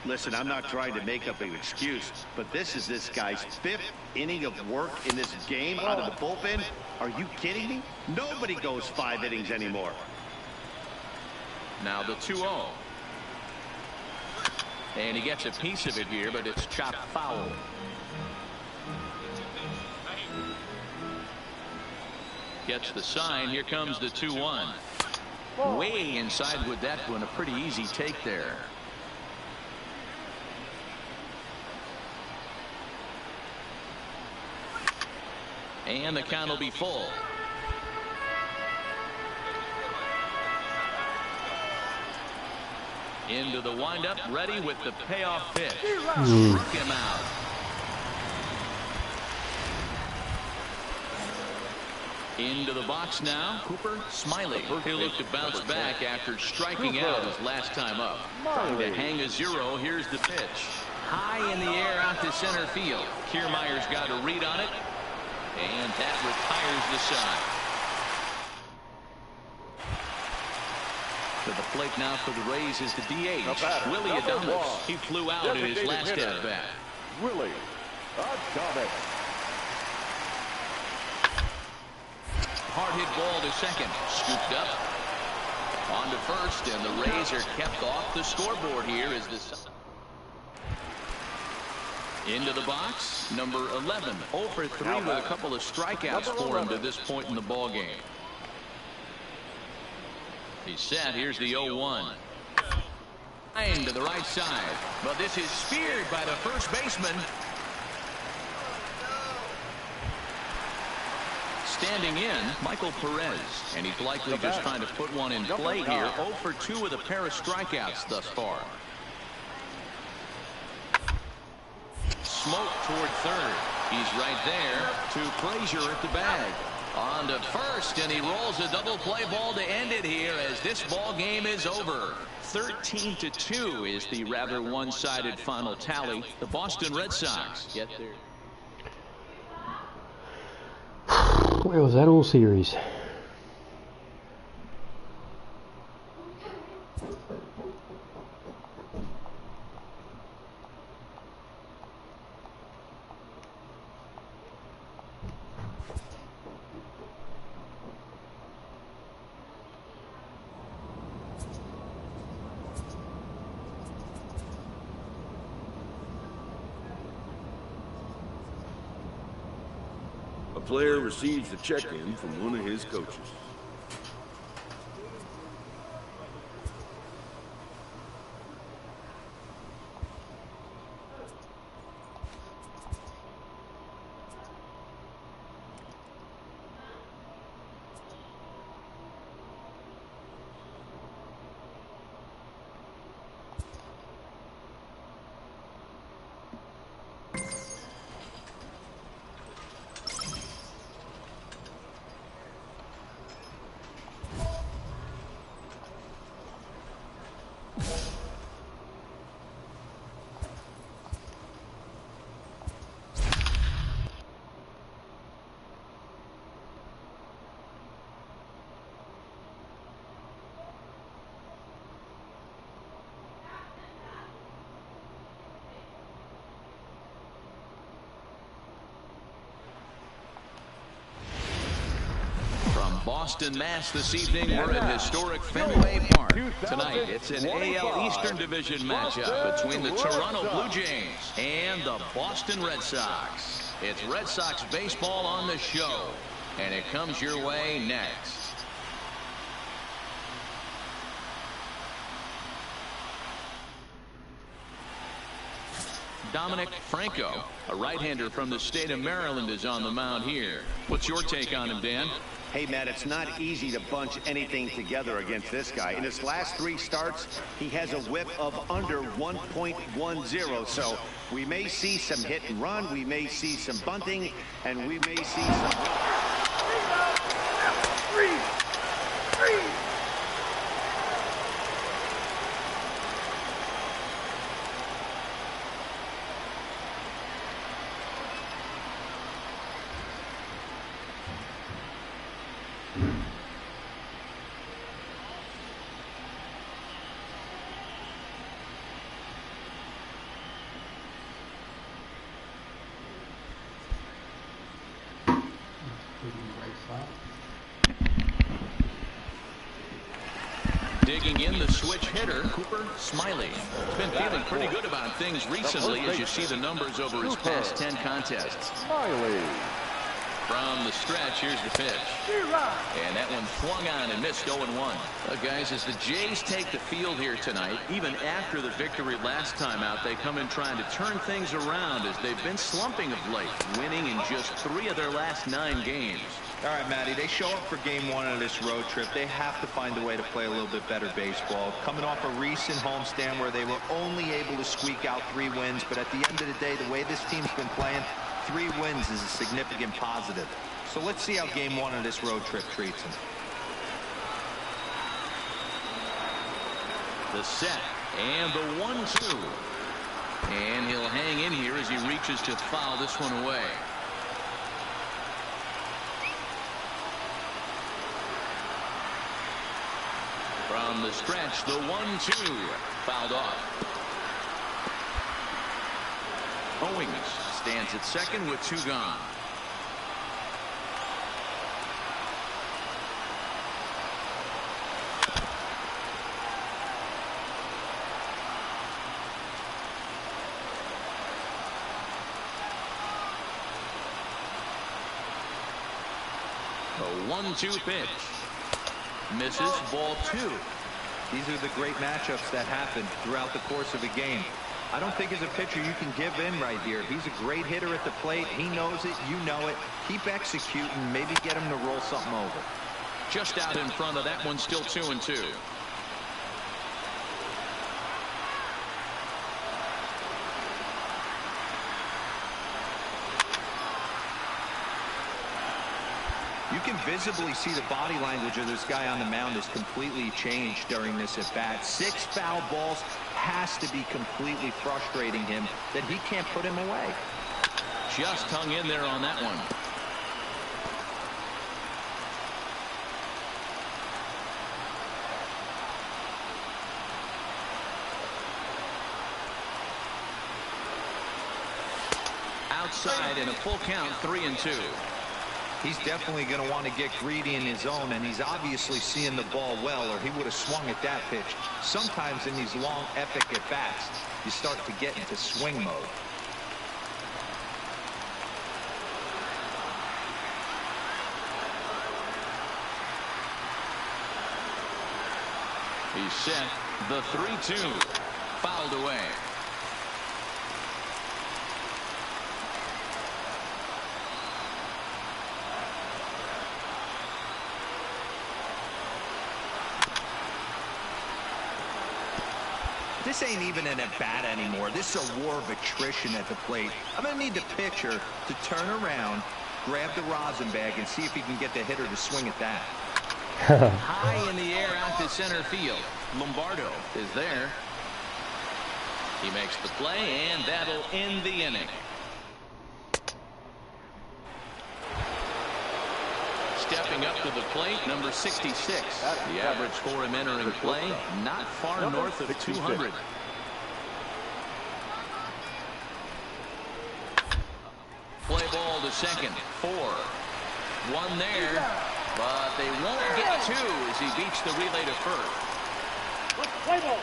Listen, I'm not trying to make up an excuse, but this is this guy's 5th inning of work in this game out of the bullpen. Are you kidding me? Nobody goes 5 innings anymore. Now the 2-0. And he gets a piece of it here, but it's chopped foul. Gets the sign. Here comes the 2-1. Way inside with that one. A pretty easy take there. And the count will be full. Into the windup, ready with the payoff pitch. Struck him out. Into the box now, Cooper Smiley. He'll look to bounce back after striking out his last time up. Trying to hang a 0. Here's the pitch. High in the air out to center field. Kiermaier's got a read on it. And that retires the side. To the plate now for the Rays is the DH, Willie Adames. He flew out in his last at-bat. Willie Adames. Hard hit ball to second. Scooped up. On to first, and the Rays are kept off the scoreboard here as the... Into the box, number 11. 0 for 3 with a couple of strikeouts for him to this point in the ball game. He's set. Here's the 0-1. To the right side, but this is speared by the first baseman. Standing in, Michael Perez, and he's likely just trying to put one in play here. 0 for 2 with a pair of strikeouts thus far. Smoke toward third. He's right there to Frazier at the bag. On to first, and he rolls a double play ball to end it here as this ball game is over. 13-2 is the rather one-sided final tally. The Boston Red Sox get there. Where was that all series? A player receives a check-in from one of his coaches. Boston, Mass. This evening, we're at historic Fenway Park. Tonight, it's an AL Eastern Division matchup between the Toronto Blue Jays and the Boston Red Sox. It's Red Sox baseball on the show, and it comes your way next. Dominic Franco, a right-hander from the state of Maryland, is on the mound here. What's your take on him, Dan? Hey, Matt, it's not easy to bunch anything together against this guy. In his last 3 starts, he has a whip of under 1.10. So we may see some hit and run, we may see some bunting, and we may see some... Digging in, the switch hitter, Cooper Smiley. He's been feeling pretty good about things recently as you see the numbers over his past 10 contests. Smiley. From the stretch, here's the pitch. And that one swung on and missed 0-1. Guys, as the Jays take the field here tonight, even after the victory last time out, they come in trying to turn things around as they've been slumping of late, winning in just 3 of their last 9 games. All right, Matty, they show up for game 1 of this road trip. They have to find a way to play a little bit better baseball. Coming off a recent homestand where they were only able to squeak out 3 wins, but at the end of the day, the way this team's been playing, 3 wins is a significant positive. So let's see how game 1 of this road trip treats them. The set and the 1-2. And he'll hang in here as he reaches to foul this one away. From the stretch, the 1-2. Fouled off. Owings stands at second with 2 gone. A 1-2 pitch. Misses, ball 2. These are the great matchups that happen throughout the course of a game. I don't think as a pitcher you can give in right here. He's a great hitter at the plate. He knows it. You know it. Keep executing. Maybe get him to roll something over. Just out in front of that one, still 2-2. You can visibly see the body language of this guy on the mound is completely changed during this at bat. 6 foul balls has to be completely frustrating him that he can't put him away. Just hung in there on that one. Outside in a full count, 3-2. He's definitely going to want to get greedy in his zone, and he's obviously seeing the ball well, or he would have swung at that pitch. Sometimes in these long, epic at-bats, you start to get into swing mode. He's set. The 3-2. Fouled away. This ain't even an at-bat anymore. This is a war of attrition at the plate. I'm going to need the pitcher to turn around, grab the rosin bag, and see if he can get the hitter to swing at that. High in the air out to center field. Lombardo is there. He makes the play, and that'll end the inning. Stepping up to the plate, number 66. The average for him entering play, not far north of 200. Play ball to second. 4. 1 there, but they won't get 2 as he beats the relay to first. Play ball.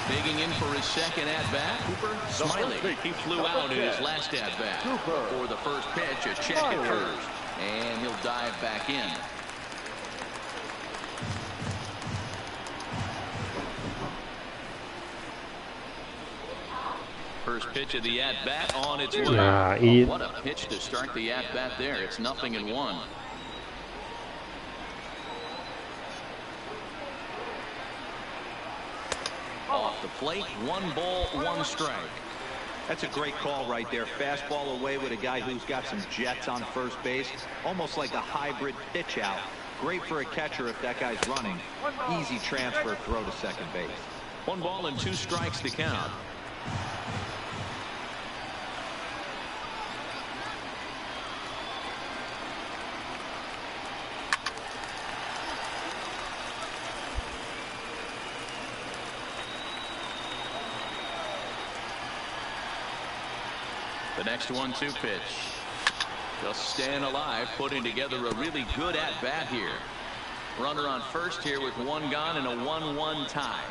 Digging in for his second at-bat, Cooper Smiley. He flew out in his last at-bat. For the first pitch, a check at first. And he'll dive back in. First pitch of the at-bat on its way. What a pitch to start the at-bat there. It's 0-1. Off the plate, 1 ball, 1 strike. That's a great call right there. Fastball away with a guy who's got some jets on first base. Almost like a hybrid pitch out. Great for a catcher if that guy's running. Easy transfer throw to second base. 1 ball and 2 strikes to count. The next 1-2 pitch. Just staying alive, putting together a really good at-bat here. Runner on first here with one gone and a 1-1 tie.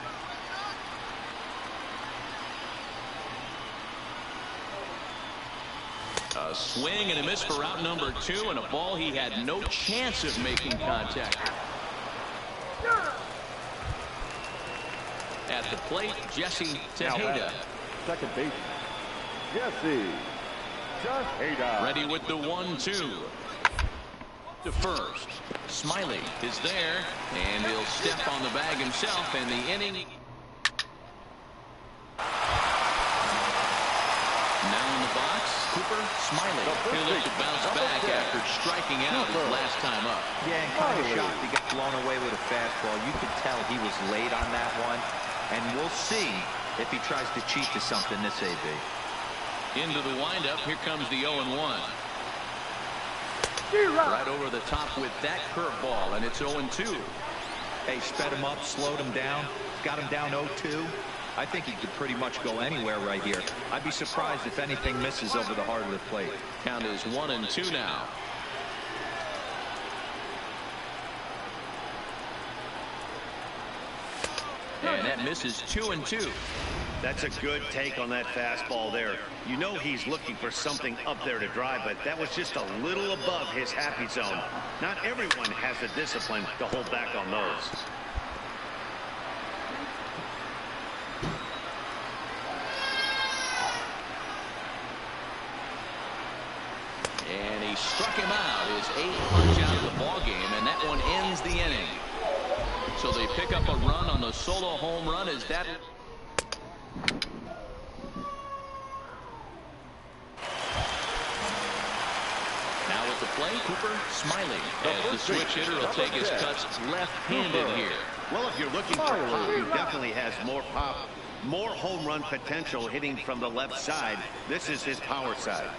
A swing and a miss for out number 2, and a ball he had no chance of making contact. At the plate, Jesse Tejeda. Second base, Jesse Tejeda. Ready with the 1-2. To first. Smiley is there, and he'll step on the bag himself, and the inning. Now in the box, Cooper Smiley. He'll look to bounce back after striking out his last time up. Yeah, and kind of shocked he got blown away with a fastball. You could tell he was late on that one, and we'll see if he tries to cheat to something this AB. Into the windup, here comes the 0-1. Right over the top with that curveball, and it's 0-2. Hey, sped him up, slowed him down, got him down 0-2. I think he could pretty much go anywhere right here. I'd be surprised if anything misses over the heart of the plate. Count is 1-2 now. And that misses 2-2. That's a good take on that fastball there. You know he's looking for something up there to drive, but that was just a little above his happy zone. Not everyone has the discipline to hold back on those. And he struck him out. His 8th punch out of the ball game, and that one ends the inning. So they pick up a run on the solo home run. Is that? Now at the plate, Cooper Smiley. As the switch hitter will take his cuts left-handed here. Well, if you're looking for pop, he definitely has more pop, more home run potential hitting from the left side. This is his power side.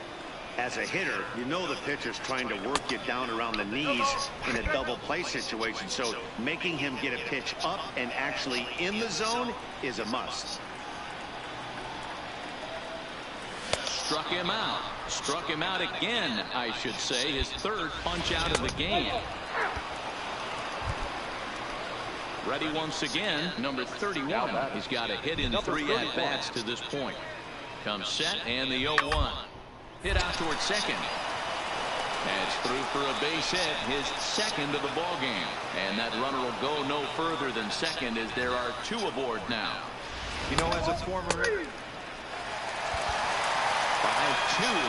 As a hitter, you know the pitcher's trying to work you down around the knees in a double play situation, so making him get a pitch up and actually in the zone is a must. Struck him out. Struck him out again, I should say. His 3rd punch out of the game. Ready once again, number 31. He's got a hit in 3 at-bats to this point. Comes set, and the 0-1. Hit out towards second. That's through for a base hit, his 2nd of the ball game. And that runner will go no further than second as there are 2 aboard now. You know, as a former 5-2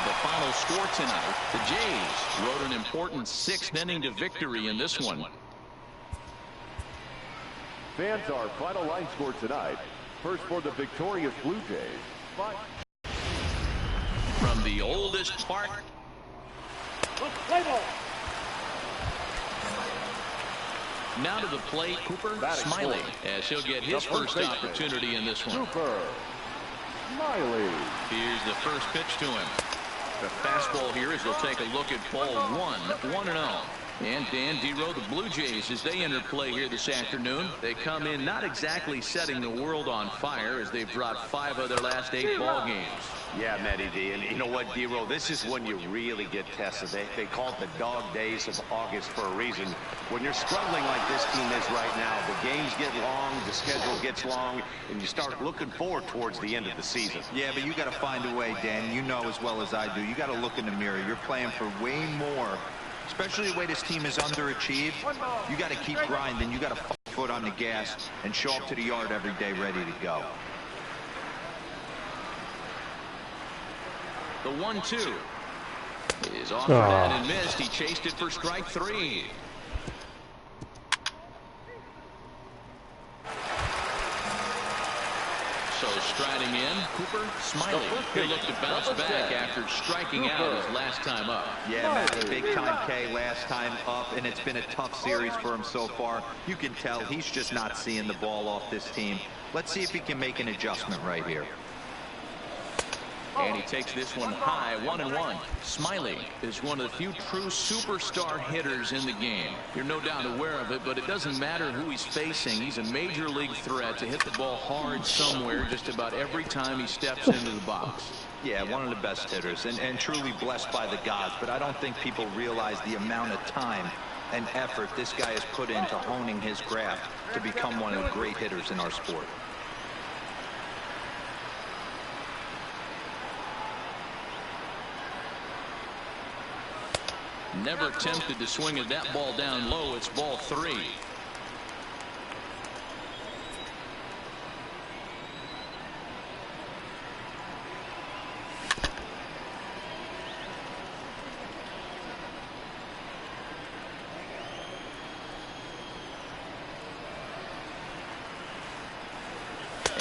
the final score tonight. The Jays rode an important 6th inning to victory in this one. Fans, our final line score tonight. First for the victorious Blue Jays. From the oldest park. Now to the plate, Cooper Smiley, as he'll get his first opportunity in this one. Cooper Smiley. Here's the first pitch to him. The fastball here as he'll take a look at ball 1-0. And Dan Dero, the Blue Jays, as they enter play here this afternoon, they come in not exactly setting the world on fire as they've dropped 5 of their last 8 ball games. Yeah, Matty D. And you know what, Dero? This is when you really get tested. They call it the dog days of August for a reason. When you're struggling like this team is right now, the games get long, the schedule gets long, and you start looking forward towards the end of the season. Yeah, but you got to find a way, Dan. You know as well as I do. You got to look in the mirror. You're playing for way more, especially the way this team is underachieved. You got to keep grinding. You got to foot on the gas and show up to the yard every day ready to go. The 1-2 is offered at and missed. He chased it for strike 3. So striding in, Cooper Smiley. He'll look to bounce back after striking out his last time up. Yeah, Matt, big time K last time up, and it's been a tough series for him so far. You can tell he's just not seeing the ball off this team. Let's see if he can make an adjustment right here. And he takes this one high, 1-1. Smiley is one of the few true superstar hitters in the game. You're no doubt aware of it, but it doesn't matter who he's facing. He's a major league threat to hit the ball hard somewhere just about every time he steps into the box. Yeah, one of the best hitters and truly blessed by the gods, but I don't think people realize the amount of time and effort this guy has put into honing his craft to become one of the great hitters in our sport. Never tempted to swing at that ball down low. It's ball 3.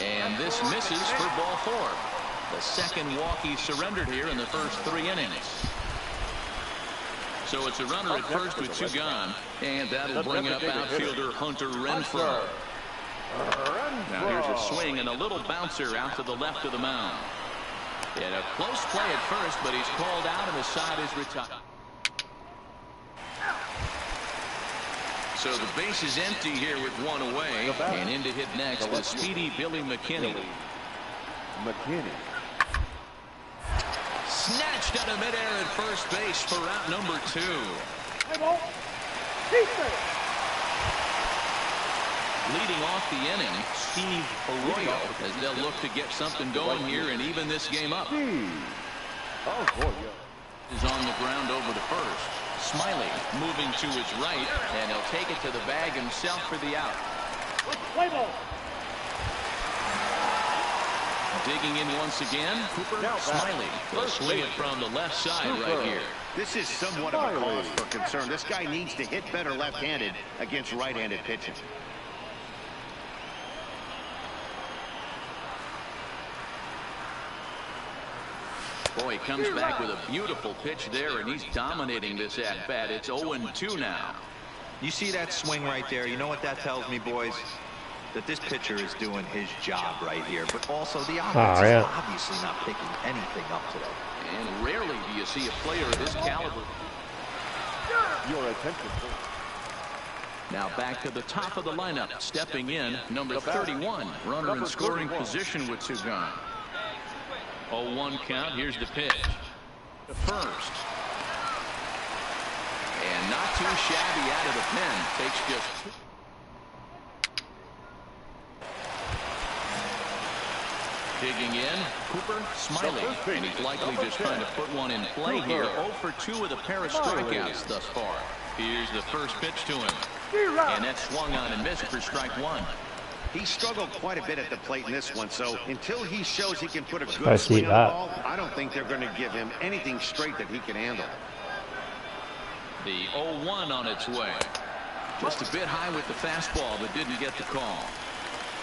And this misses for ball 4. The second walk he surrendered here in the first 3 innings. So it's a runner at first with 2 gone, and that'll bring up outfielder Hunter Renfroe. Now here's a swing and a little bouncer out to the left of the mound. And a close play at first, but he's called out and the side is retired. So the base is empty here with 1 away, and in to hit next the speedy Billy McKinney. Snatched out of midair at first base for out number 2. Leading off the inning, Steve Arroyo, as they'll look to get something going here and even this game up. Is on the ground over to first. Smiley moving to his right, and he'll take it to the bag himself for the out. Digging in once again, Cooper Smiley. He'll swing it from the left side right here. This is somewhat of a cause for concern. This guy needs to hit better left-handed against right-handed pitching. Boy, he comes back with a beautiful pitch there, and he's dominating this at-bat. It's 0-2 now. You see that swing right there? You know what that tells me, boys? That this pitcher is doing his job right here, but also the offense is obviously not picking anything up today. And rarely do you see a player of this caliber. Your attention. Now back to the top of the lineup. Stepping in, number 31. Runner in scoring position with 2 gone. 0-1 count. Here's the pitch. The first. And not too shabby out of the pen. Takes just 2. Digging in, Cooper Smiley, and he's likely just trying to put one in play here. 0 for 2 with a pair of strikeouts thus far. Here's the first pitch to him, and that's swung on and missed for strike 1. He struggled quite a bit at the plate in this one, so until he shows he can put a good swing on the ball, I don't think they're going to give him anything straight that he can handle. The 0-1 on its way. Just a bit high with the fastball, but didn't get the call.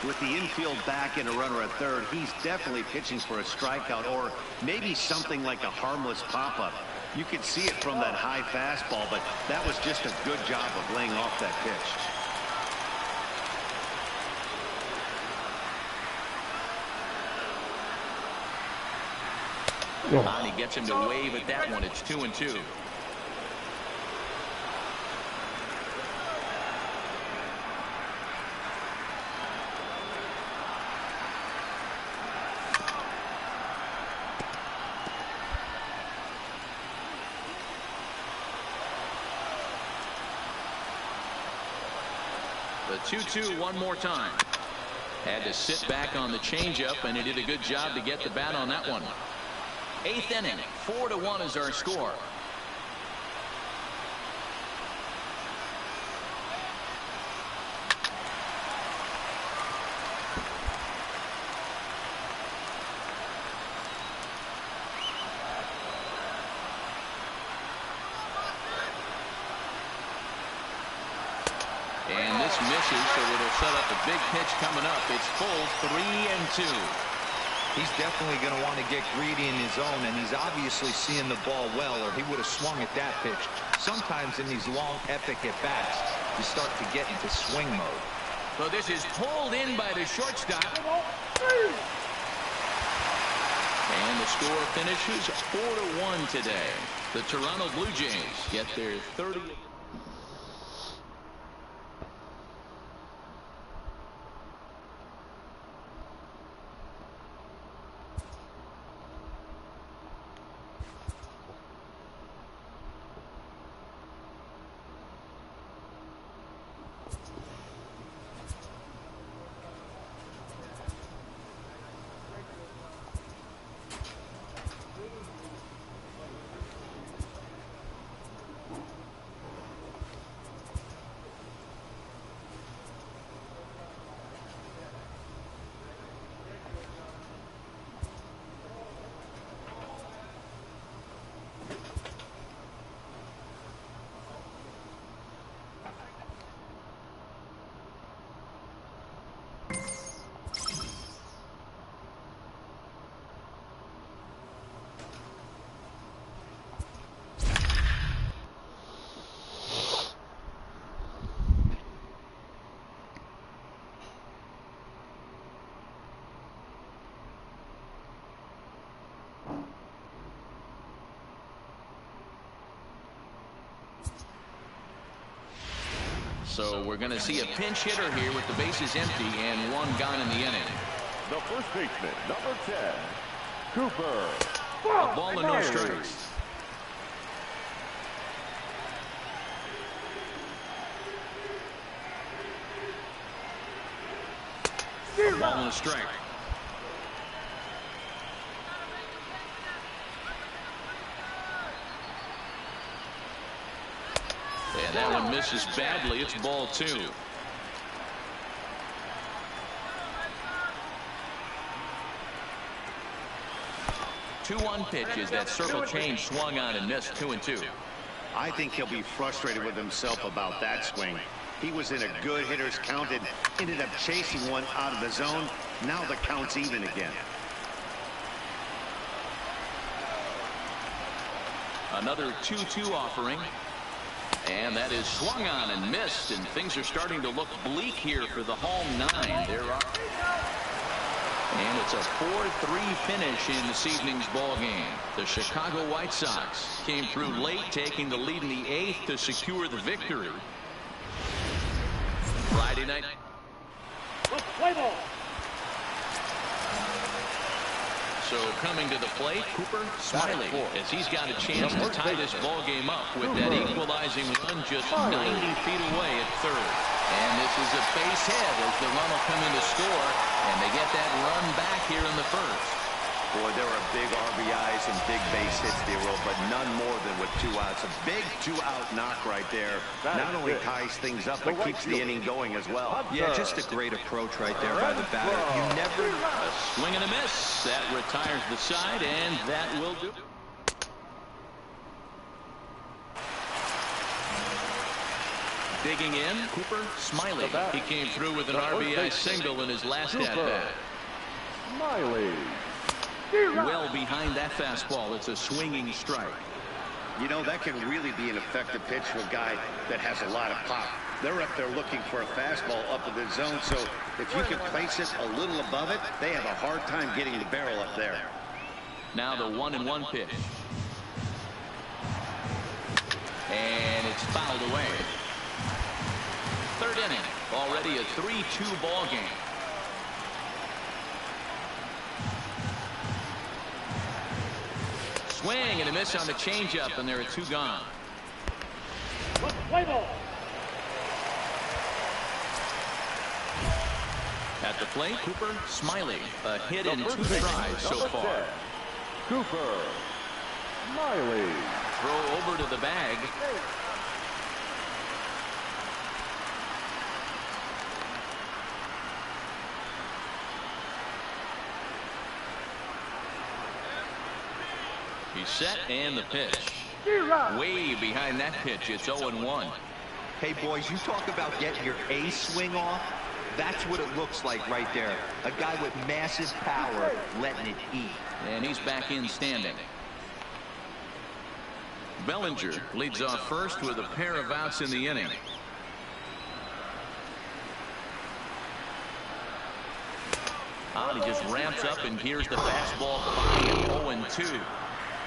With the infield back and a runner at third, he's definitely pitching for a strikeout or maybe something like a harmless pop-up. You could see it from that high fastball, but that was just a good job of laying off that pitch. And he gets him to wave at that one. It's 2-2. The 2-2 one more time. Had to sit back on the changeup, and he did a good job to get the bat on that one. 8th inning, 4-1 is our score. And this misses, so it'll set up a big pitch coming up. It's full 3-2. He's definitely going to want to get greedy in his zone, and he's obviously seeing the ball well, or he would have swung at that pitch. Sometimes in these long, epic at-bats, you start to get into swing mode. So this is pulled in by the shortstop. And the score finishes 4-1 today. The Toronto Blue Jays get their 30th. So we're going to see a pinch hitter here with the bases empty and one gone in the inning. The first baseman, number 10, Cooper. A ball and no strikes. A ball and a strike. And that one misses badly. It's ball 2. 2-1 pitch is that circle change swung on and missed. 2-2. I think he'll be frustrated with himself about that swing. He was in a good hitter's count and ended up chasing one out of the zone. Now the count's even again. Another 2-2 offering. And that is swung on and missed, and things are starting to look bleak here for the home 9. And it's a 4-3 finish in this evening's ball game. The Chicago White Sox came through late, taking the lead in the 8th to secure the victory. Friday night. Play ball. So coming to the plate, Cooper Smiley, as he's got a chance to tie this ball game up with that equalizing run just 90 feet away at third. And this is a base hit as the run will come in to score, and they get that run back here in the first. Boy, there are big RBIs and big base hits, D-Roll, but none more than with 2 outs. A big 2-out knock right there. Not only ties things up, but keeps the inning going as well. Yeah, just a great approach right there by the batter. You never... A swing and a miss. That retires the side, and that will do. Digging in, Cooper Smiley. He came through with an RBI single in his last at-bat. Smiley. Well behind that fastball. It's a swinging strike. You know, that can really be an effective pitch for a guy that has a lot of pop. They're up there looking for a fastball up in the zone, so if you can place it a little above it, they have a hard time getting the barrel up there. Now the 1-1 pitch. And it's fouled away. Third inning. Already a 3-2 ball game. Swing and a miss on the changeup, and there are 2 gone. Play ball. At the plate, Cooper Smiley. A hit in 2 tries so far. Cooper Smiley. Throw over to the bag. He's set, and the pitch. Way behind that pitch. It's 0-1. Hey, boys, you talk about getting your A swing off. That's what it looks like right there. A guy with massive power letting it eat. And he's back in standing. Bellinger leads off first with a pair of outs in the inning. He just ramps up, and here's the fastball by 0-2.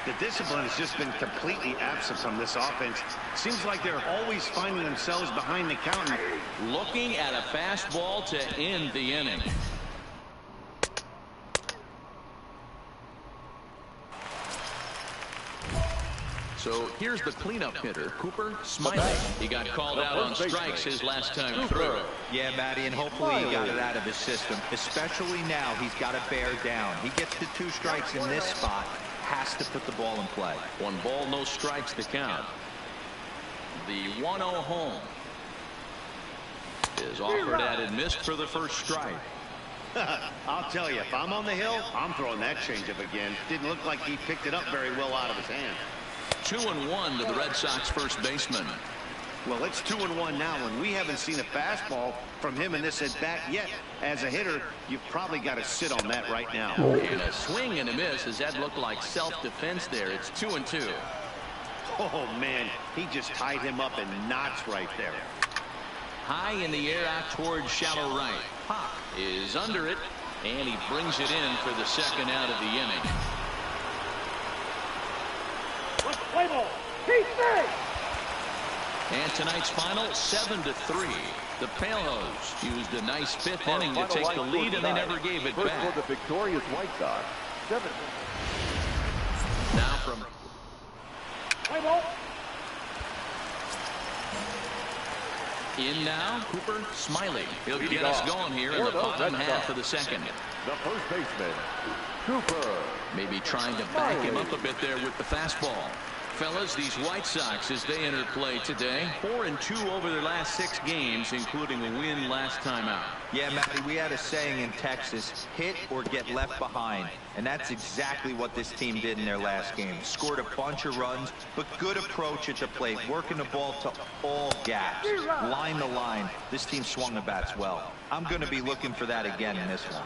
The discipline has just been completely absent from this offense. Seems like they're always finding themselves behind the counter. Looking at a fastball to end the inning. So here's the cleanup hitter, Cooper Smiley. He got called out on strikes his last time through. Yeah, Matty, and hopefully he got it out of his system. Especially now, he's got to bear down. He gets to 2 strikes in this spot. Has to put the ball in play. 1 ball, no strikes to count. The 1-0 home is offered at and missed for the first strike. I'll tell you, if I'm on the hill, I'm throwing that changeup again. Didn't look like he picked it up very well out of his hand. 2-1 to the Red Sox first baseman. Well, it's 2-1 now, and we haven't seen a fastball from him in this at-bat yet. As a hitter, you've probably got to sit on that right now. And a swing and a miss. Does that look like self-defense there? It's 2-2. Oh, man, he just tied him up in knots right there. High in the air out towards shallow right. Pop is under it, and he brings it in for the second out of the inning. Play ball. Keep safe. And tonight's final, 7-3. The Palehose used a nice fifth inning to take the lead, and they never gave it back. For the victorious White Sox, 7. Now from in now, Cooper Smiley. He'll get us going here in the bottom half of the second. The first baseman, Cooper. Maybe trying to back him up a bit there with the fastball. Fellas, these White Sox, as they enter play today, 4-2 over their last 6 games, including a win last time out. Yeah, Matty, we had a saying in Texas, hit or get left behind. And that's exactly what this team did in their last game. Scored a bunch of runs, but good approach at the plate, working the ball to all gaps. Line to line, this team swung the bats well. I'm going to be looking for that again in this one.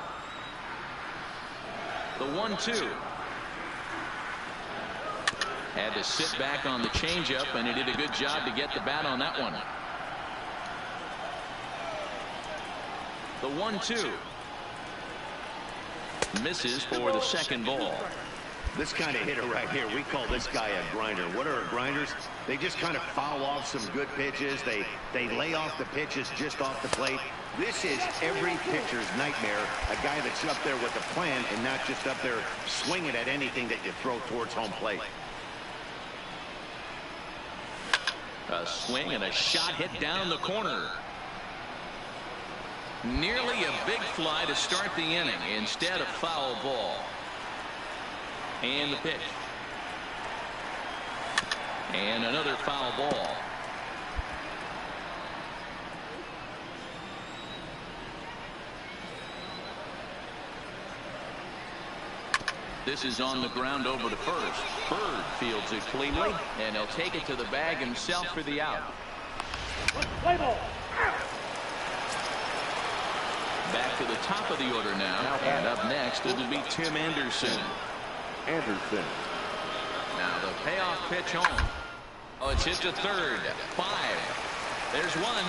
The 1-2. Had to sit back on the changeup, and he did a good job to get the bat on that one. The 1-2. Misses for the second ball. This kind of hitter right here, we call this guy a grinder. What are grinders? They just kind of foul off some good pitches. They lay off the pitches just off the plate. This is every pitcher's nightmare, a guy that's up there with a plan and not just up there swinging at anything that you throw towards home plate. A swing and a shot hit down the corner. Nearly a big fly to start the inning instead of foul ball. And the pitch. And another foul ball. This is on the ground over to first. Bird fields it cleanly, and he'll take it to the bag himself for the out. Back to the top of the order now. And up next, it'll be Tim Anderson. Now the payoff pitch home. Oh, it's hit to third. 5. There's one.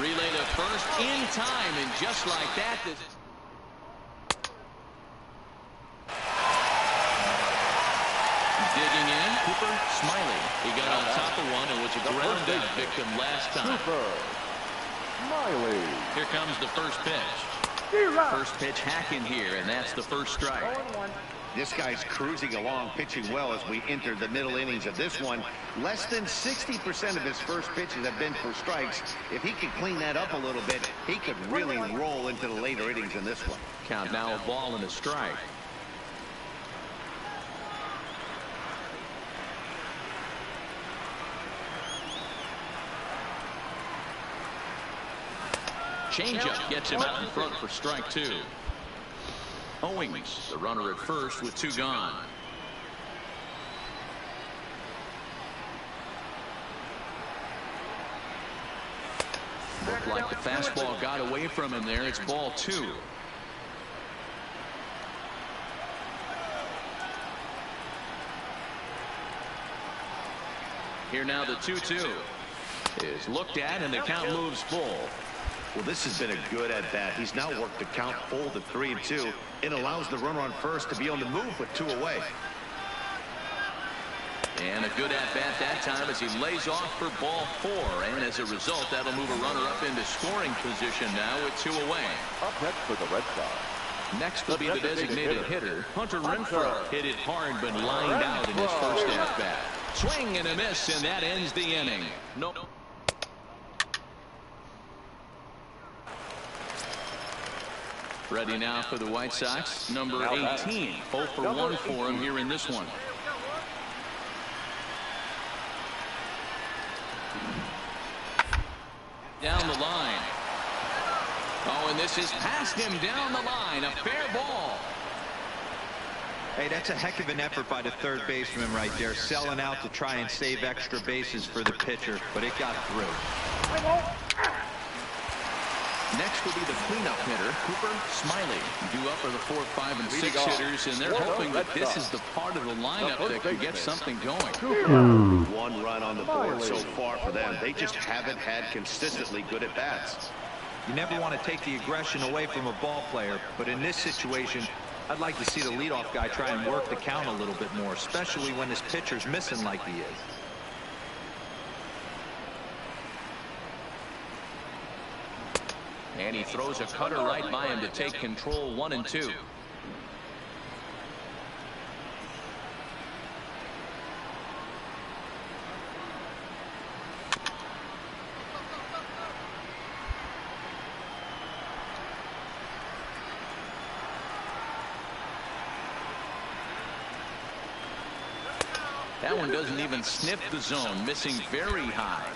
Relay to first in time, and just like that, this digging in, Cooper Smiley. He got on top of one and was a ground out victim last time. Cooper Smiley. Here comes the first pitch. First pitch hacking here, and that's the first strike. This guy's cruising along, pitching well as we enter the middle innings of this one. Less than 60% of his first pitches have been for strikes. If he could clean that up a little bit, he could really roll into the later innings in this one. Count now, a ball and a strike. Changeup gets him out in front for strike 2. Owings, the runner at first with 2 gone. Looked like the fastball got away from him there. It's ball 2. Here now the 2-2 is looked at, and the count moves full. Well, this has been a good at-bat. He's now worked the count full to 3-2. It allows the runner on first to be on the move with 2 away. And a good at-bat that time as he lays off for ball 4. And as a result, that'll move a runner up into scoring position now with 2 away. Up next for the Red Sox. Next will be the designated hitter, Hunter Renfroe. Hit it hard but lined out in his first at-bat. Swing and a miss, and that ends the inning. Nope. Ready now for the White Sox, number 18. 0 for 1 for him here in this one. Down the line. Oh, and this is past him down the line. A fair ball. Hey, that's a heck of an effort by the third baseman right there, selling out to try and save extra bases for the pitcher, but it got through. Next will be the cleanup hitter, Cooper Smiley. Due up are the 4, 5, and 6 hitters, and they're hoping that this is the part of the lineup that can get something going. 1 run on the board so far for them. They just haven't had consistently good at-bats. You never want to take the aggression away from a ball player, but in this situation, I'd like to see the leadoff guy try and work the count a little bit more, especially when his pitcher's missing like he is. And he throws a cutter right by him to take control 1-2. That one doesn't even sniff the zone, missing very high.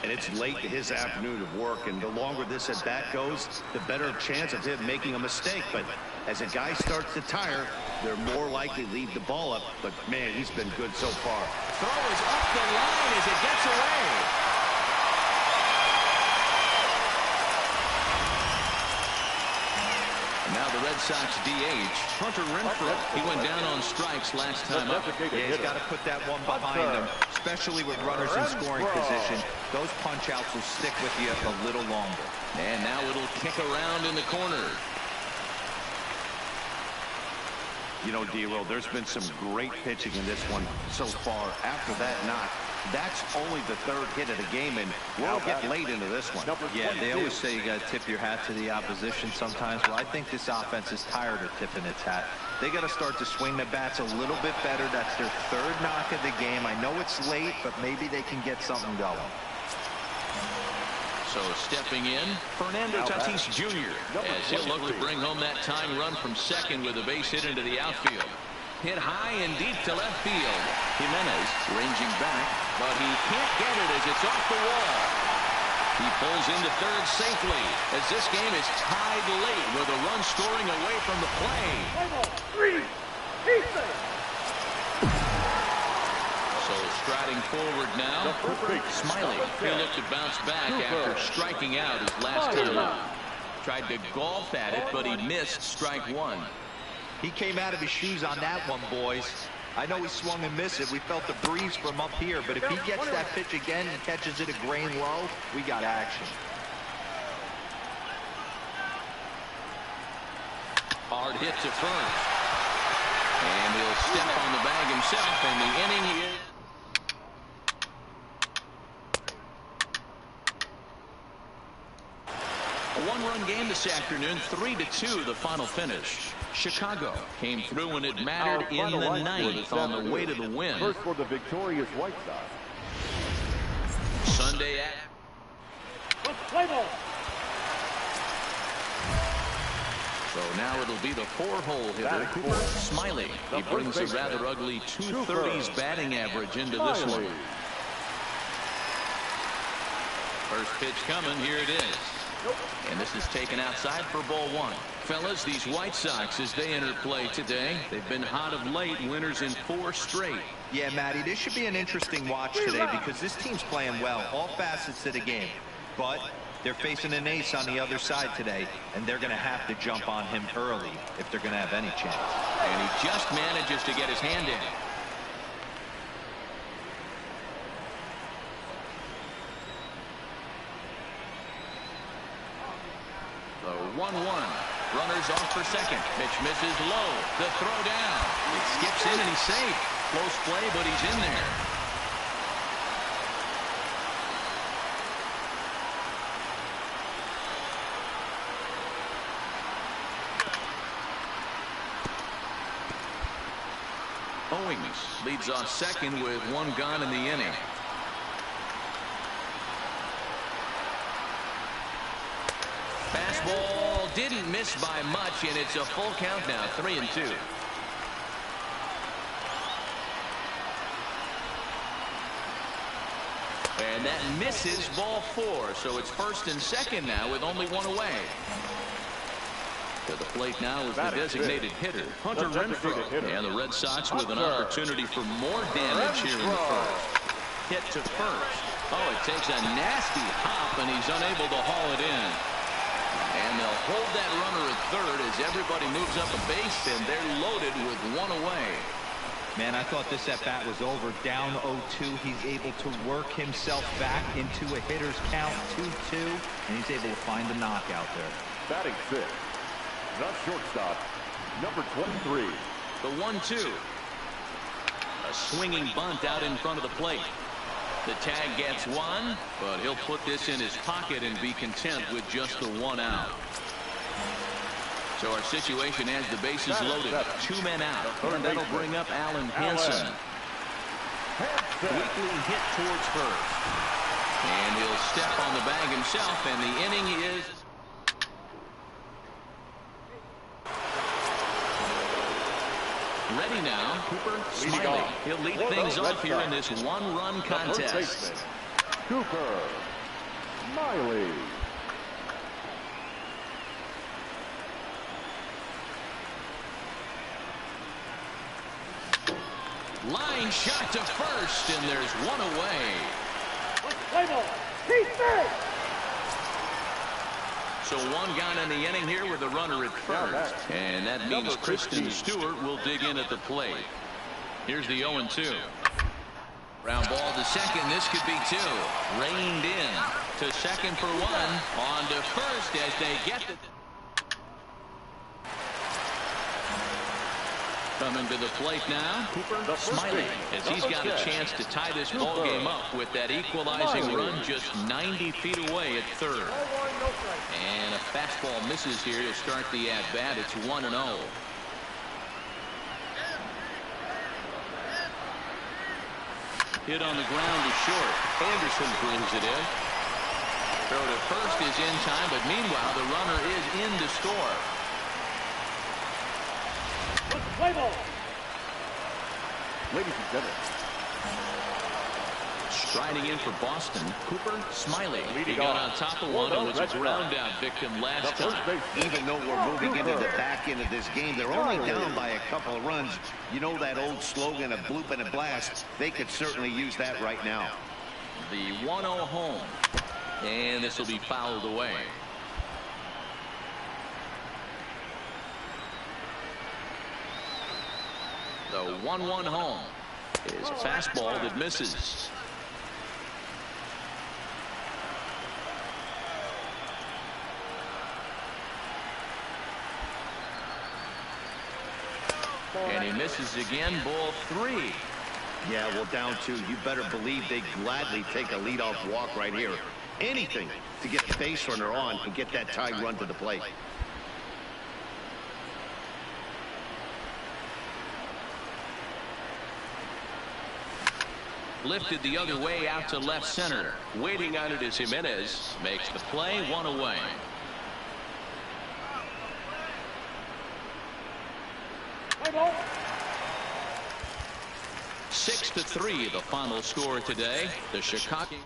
And it's late to his afternoon of work, and the longer this at bat goes, the better chance of him making a mistake. But as a guy starts to tire, they're more likely to leave the ball up. But man, he's been good so far. Throw is up the line as it gets away. Now the Red Sox DH, Hunter Renfroe. He went down on strikes last time up. Yeah, he's got to put that one behind him, especially with runners in scoring position. Those punch-outs will stick with you a little longer. And now it'll kick around in the corner. You know, D-Roll, there's been some great pitching in this one so far. After that knock, that's only the third hit of the game, and we'll get late into this one. Yeah, they always say you got to tip your hat to the opposition sometimes. Well, I think this offense is tired of tipping its hat. They got to start to swing the bats a little bit better. That's their third knock of the game. I know it's late, but maybe they can get something going. So stepping in, Fernando Tatis Jr. as he'll look to bring home that tying run from second with a base hit into the outfield. Hit high and deep to left field. Jimenez ranging back, but he can't get it as it's off the wall. He pulls into third safely as this game is tied late with a run scoring away from the play. So striding forward now, Smiley. He'll look to bounce back after striking out his last time out. Tried to golf at it, but he missed strike one. He came out of his shoes on that one, boys. I know he swung and missed it. We felt the breeze from up here, but if he gets that pitch again and catches it a grain low, we got action. Hard hit to first. And he'll step on the bag himself, and the inning is... A one-run game this afternoon, 3-2 the final finish. Chicago came through when it mattered in the ninth on the way to the win. First for the victorious White Sox. Sunday at... Play ball. So now it'll be the four-hole hitter, Cooper Smiley. He brings a rather ugly 230s batting average into this one. First pitch coming, here it is. And this is taken outside for ball one. Fellas, these White Sox, as they enter play today, they've been hot of late, winners in 4 straight. Yeah, Matty, this should be an interesting watch today because this team's playing well, all facets of the game. But they're facing an ace on the other side today, and they're going to have to jump on him early if they're going to have any chance. And he just manages to get his hand in. The 1-1. Runners off for second. Pitch misses low. The throw down. It skips in and he's safe. Close play, but he's in there. Owings leads off second with 1 gone in the inning. Fastball didn't miss by much, and it's a full count now, 3-2. And that misses ball 4, so it's first and second now with only 1 away. To the plate now is the designated hitter, Hunter Renfroe. And the Red Sox with an opportunity for more damage here in the first. Hit to first. Oh, it takes a nasty hop, and he's unable to haul it in. And they'll hold that runner at third as everybody moves up a base, and they're loaded with 1 away. Man, I thought this at-bat was over. Down 0-2. He's able to work himself back into a hitter's count, 2-2, and he's able to find the knockout there. Batting 6, the shortstop, number 23. The 1-2. A swinging bunt out in front of the plate. The tag gets one, but he'll put this in his pocket and be content with just the 1 out. So our situation has the bases loaded. 2 men out, and that'll bring up Alan Hansen. Quickly hit towards first. And he'll step on the bag himself, and the inning is... ready now, Cooper Smiley. He'll lead things off here in this 1-run contest. Cooper Smiley. Line shot to first, and there's one away. So 1 gone in the inning here with a runner at first. And that means Kristen Stewart will dig in at the plate. Here's the 0-2. Ground ball to second. This could be 2. Reined in to second for 1. On to first as they get the... Coming to the plate now, Cooper Smiley, as he's got a chance to tie this ball game up with that equalizing run just 90 feet away at third. And a fastball misses here to start the at-bat. It's 1-0. Hit on the ground to short. Anderson brings it in. Throw to first is in time, but meanwhile the runner is in to score. Ladies and gentlemen, striding in for Boston, Cooper Smiley. He got on top of one and was a ground out victim last time. Even though we're moving into the back end of this game, they're only down by a couple of runs. You know that old slogan of bloop and a blast? They could certainly use that right now. The 1-0 home. And this will be fouled away. The 1-1 home is a fastball that misses. And he misses again, ball 3. Yeah, well, down 2. You better believe they gladly take a leadoff walk right here. Anything to get the base runner on and get that tied run to the plate. Lifted the other way out to left center. Waiting on it as Jimenez makes the play, 1 away. Ball. 6-3, the final score today. The Chicago...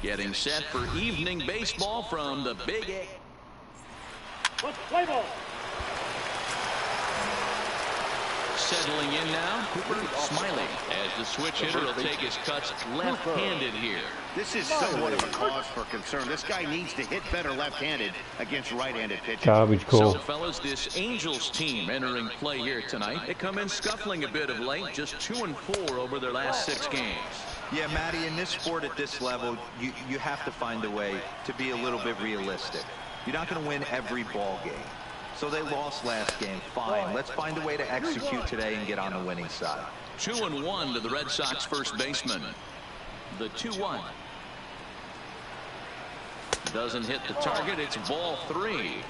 Getting set for evening baseball from the Big A. Settling in now, Cooper Smiley, as the switch hitter will take his cuts left-handed here. This is somewhat of a cause for concern. This guy needs to hit better left-handed against right-handed pitchers. Garbage call. So, fellas, this Angels team entering play here tonight. They come in scuffling a bit of late, just 2-4 over their last 6 games. Yeah, Matty, in this sport at this level, you have to find a way to be a little bit realistic. You're not going to win every ball game. So they lost last game. Fine. Let's find a way to execute today and get on the winning side. 2-1 to the Red Sox first baseman. The 2-1. Doesn't hit the target. It's ball 3.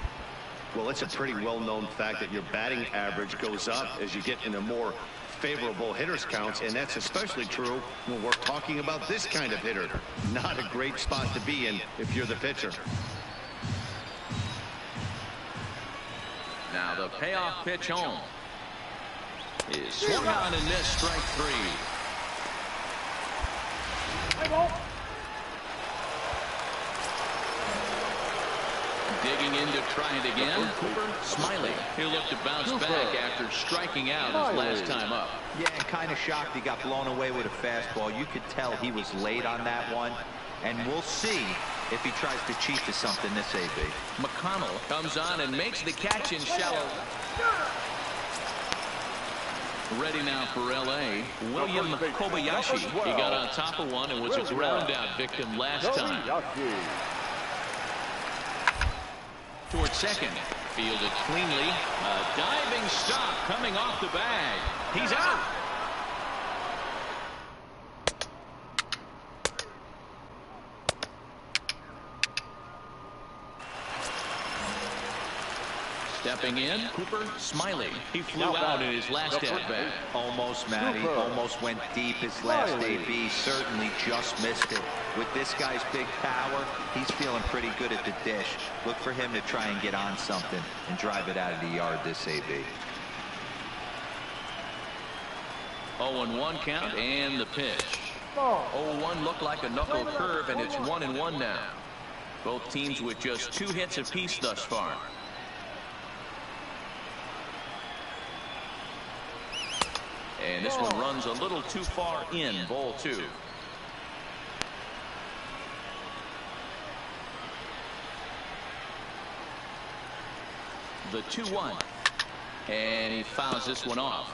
Well, it's a pretty well-known fact that your batting average goes up as you get into more favorable hitters counts, and that's especially true when we're talking about this kind of hitter. Not a great spot to be in if you're the pitcher. Now the payoff pitch home is swung on and missed, strike 3. Digging in to try it again, Cooper Smiley. He'll look to bounce back after striking out his last time up. Yeah, and kind of shocked he got blown away with a fastball. You could tell he was late on that one. And we'll see if he tries to cheat to something this AB. McConnell comes on and makes the catch in shallow. Ready now for L.A. William Kobayashi. He got on top of one and was a ground out victim last time. Towards second. Fielded cleanly. A diving stop coming off the bag. He's out. Stepping in, Cooper Smiley. He flew out in his last at-bat. Almost, Matty. Almost went deep his last AB. Certainly just missed it. With this guy's big power, he's feeling pretty good at the dish. Look for him to try and get on something and drive it out of the yard this AB. 0-1 count and the pitch. 0-1 looked like a knuckle curve, and it's 1-1 now. Both teams with just 2 hits apiece thus far. And this one runs a little too far in, ball 2. The 2-1. And he fouls this one off.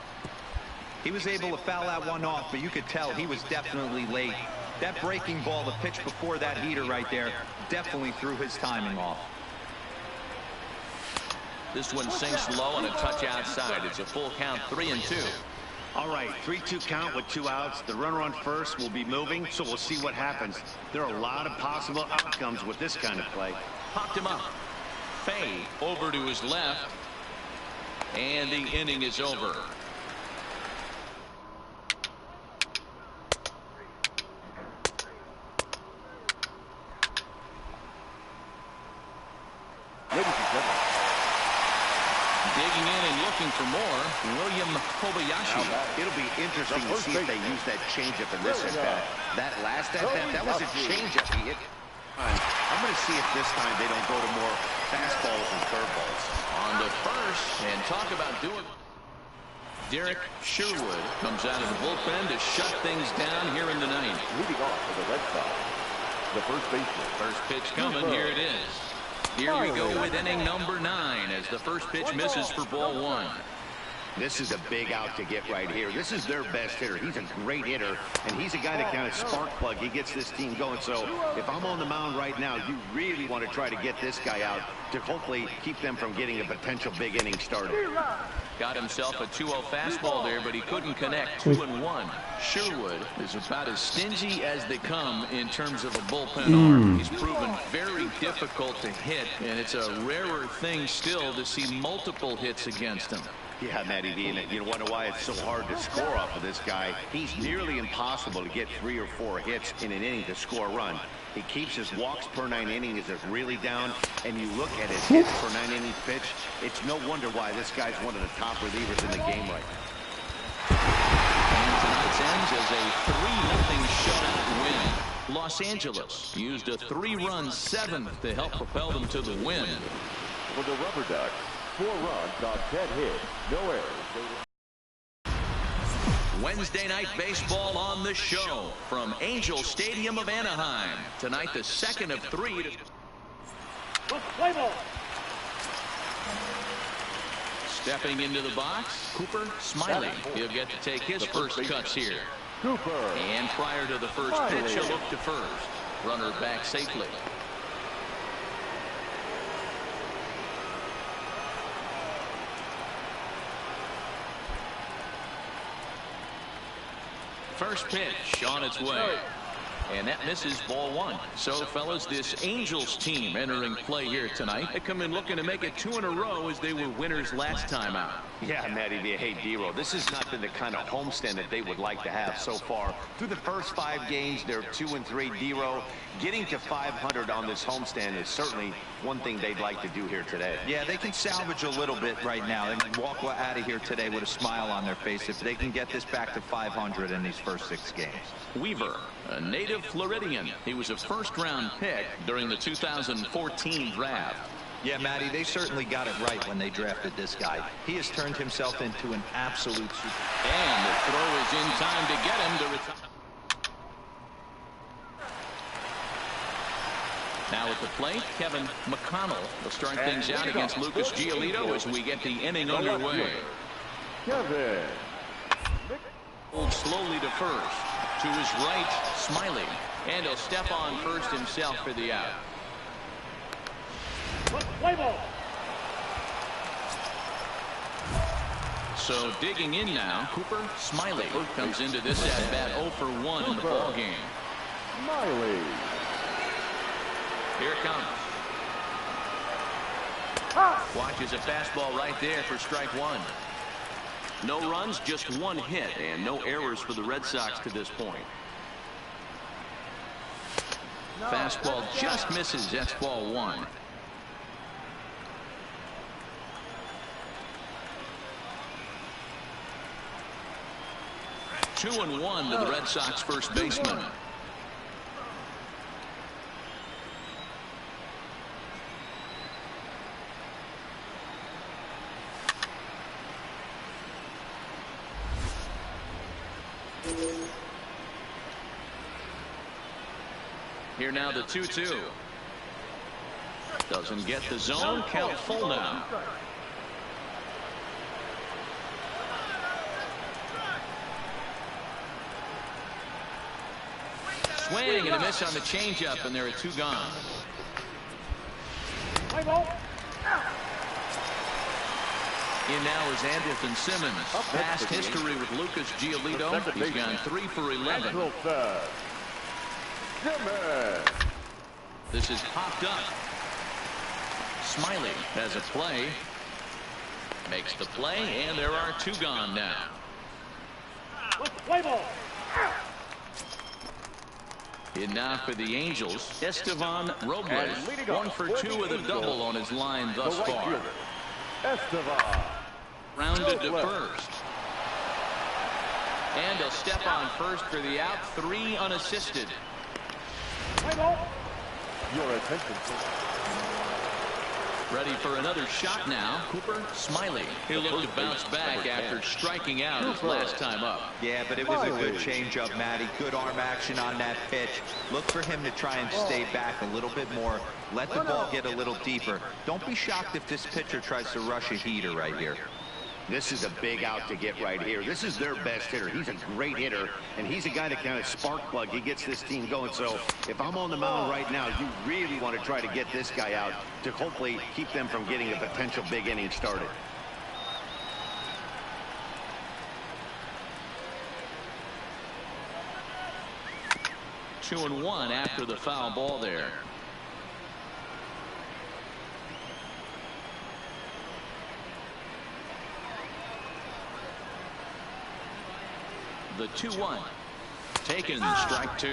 He was able to foul that one off, but you could tell he was definitely late. That breaking ball, the pitch before that heater right there, definitely threw his timing off. This one sinks low and a touch outside. It's a full count, 3-2. All right, 3-2 count with 2 outs. The runner on first will be moving, so we'll see what happens. There are a lot of possible outcomes with this kind of play. Popped him up. Fay over to his left. And the inning is over. Digging in and looking for more, William Kobayashi. It'll be interesting to see if they use that changeup in this at-bat. That last at-bat, that was a changeup he hit. I'm going to see if this time they don't go to more fastballs and curveballs. On the first, and talk about doing. Derek Sherwood comes out of the bullpen to shut things down here in the ninth. Leading off for the Red Sox, the first baseman. First pitch coming, here it is. Here we go with inning number 9 as the first pitch misses for ball 1. This is a big out to get right here. This is their best hitter. He's a great hitter, and he's a guy that kind of spark plug. He gets this team going. So if I'm on the mound right now, you really want to try to get this guy out to hopefully keep them from getting a potential big inning started. Got himself a 2-0 fastball there, but he couldn't connect. 2-1. Sherwood is about as stingy as they come in terms of a bullpen arm. He's proven very difficult to hit, and it's a rarer thing still to see multiple hits against him. Yeah, Matty V, and you wonder why it's so hard to score off of this guy. He's nearly impossible to get 3 or 4 hits in an inning to score a run. He keeps his walks per 9 innings is really down, and you look at his hits per 9 innings pitch, it's no wonder why this guy's one of the top relievers in the game right now. And tonight's ends as a 3-0 shutout win. Los Angeles used a 3-run 7th to help propel them to the win. For the Rubber Ducks, 4 runs on 10 hits, no errors. Wednesday night baseball on the show from Angel Stadium of Anaheim. Tonight, the second of 3. Play ball. Stepping into the box, Cooper Smiley. He'll get to take his first cuts here. Cooper. And prior to the first pitch, he'll look to first. Runner back safely. First pitch on its way. And that misses ball 1. So, fellas, this Angels team entering play here tonight. They come in looking to make it 2 in a row as they were winners last time out. Yeah, Matty, hey, D-Row, this has not been the kind of homestand that they would like to have so far. Through the first 5 games, they're 2-3. D-Row, getting to 500 on this homestand is certainly one thing they'd like to do here today. Yeah, they can salvage a little bit right now. They can walk out of here today with a smile on their face if they can get this back to 500 in these first 6 games. Weaver, a native Floridian. He was a first-round pick during the 2014 draft. Yeah, Matty, they certainly got it right when they drafted this guy. He has turned himself into an absolute super. And the throw is in time to get him to retire. Now at the plate, Kevin McConnell will start things out against Lucas Giolito as we get the inning underway. Kevin. Hold slowly to first. To his right, Smiley. And he'll step on first himself for the out. Play ball. So digging in now, Cooper Smiley comes into this at-bat 0 for 1 in the ball game. Smiley. Here it comes. Watches a fastball right there for strike 1. No runs, just 1 hit, and no errors for the Red Sox to this point. Fastball just misses. That's ball 1. Two and 1 to the Red Sox first baseman. Here now the 2-2. Doesn't get the zone. Count full now. Swing and a miss on the changeup, and there are 2 gone. Play ball. In now is Anderson Simmons. Past history with Lucas Giolito. He's gone 3 for 11. This is popped up. Smiley has a play. Makes the play, and there are 2 gone now. Play ball. In now for the Angels, Estevan Robles. 1 for 2 with a double on his line thus far. Estevan. Rounded to first. And he'll step on first for the out. 3 unassisted. Play ball. Your attention, Ready for another shot now. Cooper Smiley. He'll look to bounce back after striking out his last time up. Yeah, but it was a good changeup, Matty. Good arm action on that pitch. Look for him to try and stay back a little bit more. Let the ball get a little deeper. Don't be shocked if this pitcher tries to rush a heater right here. This is a big out to get right here. This is their best hitter. He's a great hitter, and he's a guy that kind of spark plug. He gets this team going. So if I'm on the mound right now, you really want to try to get this guy out to hopefully keep them from getting a potential big inning started. Two and 1 after the foul ball there. The 2-1. Taken, strike 2.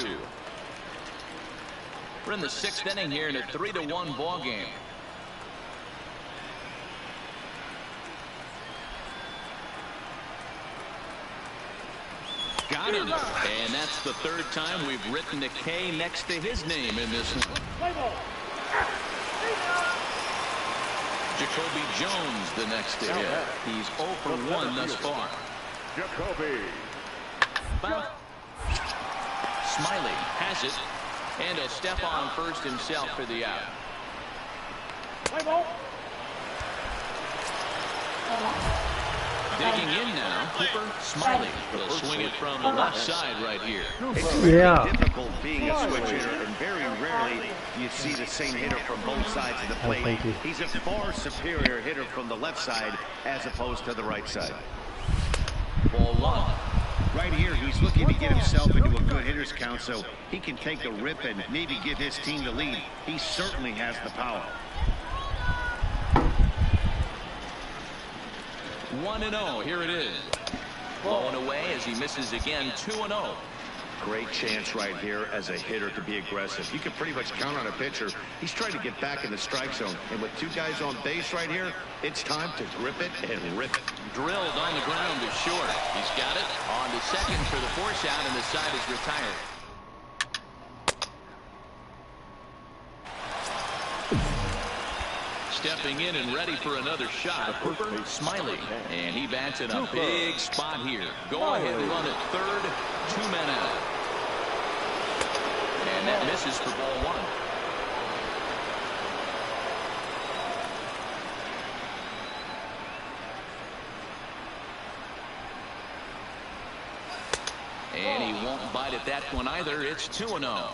We're in the 6th inning here in a 3-1 ball game. Got him. And that's the 3rd time we've written a K next to his name in this one. Jacoby Jones the next to hit. He's 0 for 1 thus far. Jacoby about. Smiley has it, and he'll step on first himself for the out. Play ball. Digging in now, Cooper Smiley will swing it from the left side right here. It's very difficult being a switch hitter, and very rarely you see the same hitter from both sides of the plate. He's a far superior hitter from the left side as opposed to the right side. Ball one. Right here, he's looking to get himself into a good hitter's count so he can take a rip and maybe give his team the lead. He certainly has the power. 1-0, here it is. Blowing away as he misses again, 2-0. Great chance right here as a hitter to be aggressive. You can pretty much count on a pitcher. He's trying to get back in the strike zone. And with 2 guys on base right here, it's time to grip it and rip it. Drilled on the ground to short. He's got it. On to second for the force out, and the side is retired. Stepping in and ready for another shot, Cooper Smiley. And he bats in a big spot here. Go ahead and run at third. 2 men out. And that misses for ball one. And he won't bite at that one either. It's 2-0.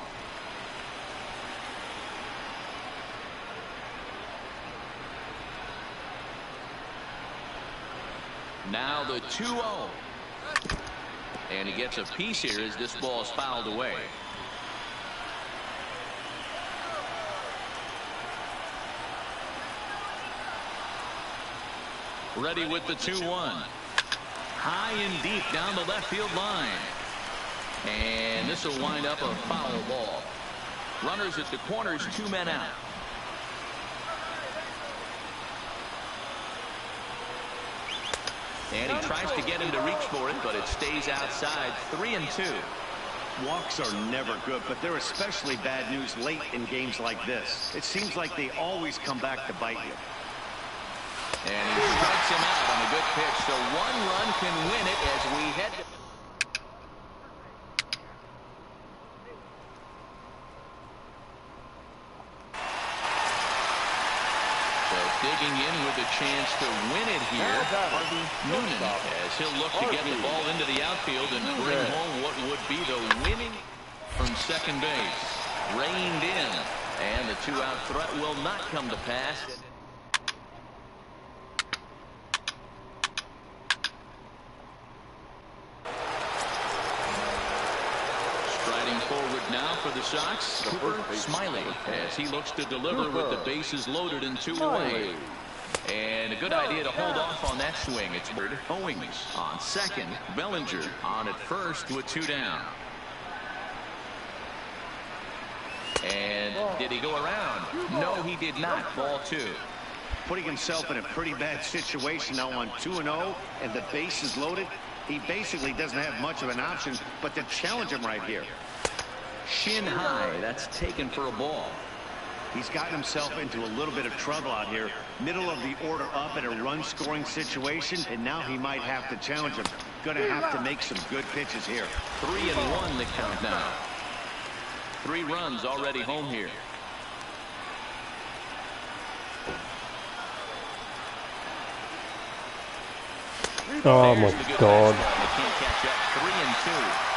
Now the 2-0. And he gets a piece here as this ball is fouled away. Ready with the 2-1. High and deep down the left field line. And this will wind up a foul ball. Runners at the corners, 2 men out. And he tries to get him to reach for it, but it stays outside. 3-2. Walks are never good, but they're especially bad news late in games like this. It seems like they always come back to bite you. And he strikes him out on a good pitch, so 1 run can win it as we head to... Digging in with a chance to win it here, Noonan, as he'll look to get the ball into the outfield and bring home what would be the winning from second base. Reined in, and the 2-out threat will not come to pass. Striding forward now for the Sox, Cooper Smiley, as he looks to deliver with the bases loaded and 2 away. And a good idea to hold off on that swing. It's Owings on second, Bellinger on at first with 2 down. And did he go around? No, he did not. Ball 2. Putting himself in a pretty bad situation now on 2-0, and the base is loaded. He basically doesn't have much of an option but to challenge him right here. Shin high. That's taken for a ball. He's gotten himself into a little bit of trouble out here. Middle of the order up in a run-scoring situation, and now he might have to challenge him. Going to have to make some good pitches here. 3-1 the count now. 3 runs already home here. Oh my God. They can't catch up. 3-2.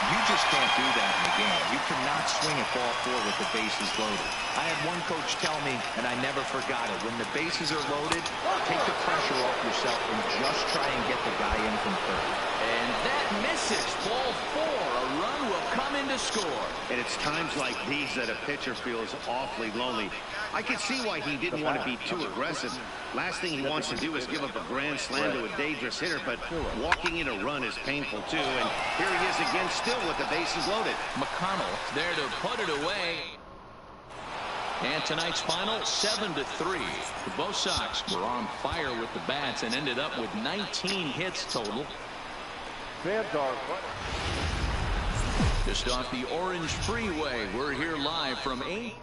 You just can't do that in the game. You cannot swing at ball 4 with the bases loaded. I had one coach tell me, and I never forgot it, when the bases are loaded, take the pressure off yourself and just try and get the guy in from third. And that misses. Ball 4. A run will come in to score. And it's times like these that a pitcher feels awfully lonely. I can see why he didn't want to be too aggressive. Last thing he wants to do is give up a grand slam to a dangerous hitter, but walking in a run is painful too. And here he is again, still with the bases loaded. McConnell there to put it away. And tonight's final, 7-3. Both Sox were on fire with the bats and ended up with 19 hits total. Just off the Orange Freeway, we're here live from 8.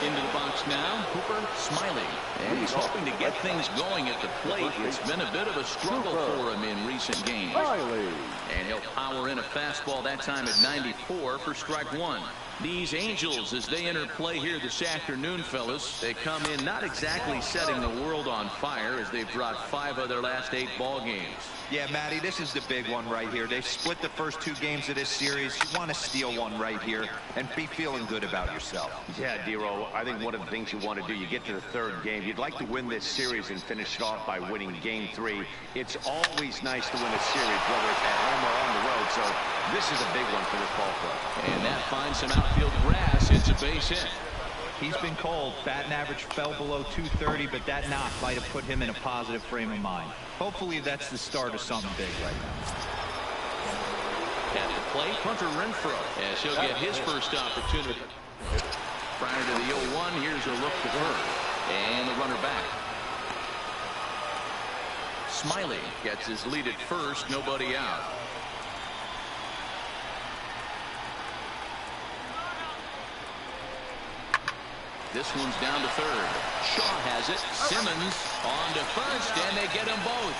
Into the box now, Cooper Smiley. And he's hoping to get things going at the plate. It's been a bit of a struggle for him in recent games. And he'll power in a fastball that time at 94 for strike one. These Angels, as they enter play here this afternoon, fellas, they come in not exactly setting the world on fire as they've dropped 5 of their last 8 ball games. Yeah, Matty, this is the big one right here. They've split the first 2 games of this series. You want to steal one right here and be feeling good about yourself. Yeah, Dero, I think one of the things you want to do, you get to the 3rd game, you'd like to win this series and finish it off by winning game 3. It's always nice to win a series, whether it's at home or on the road, so this is a big one for this ball club. And that finds some outfield grass. It's a base hit. He's been cold. Batting average fell below 230, but that knock might have put him in a positive frame of mind. Hopefully that's the start of something big right now. At the plate, Hunter Renfroe, as he'll get his first opportunity. Prior to the 0-1, here's a look to first. And the runner back. Smiley gets his lead at first, nobody out. This one's down to third. Shaw has it. Simmons on to first, and they get them both.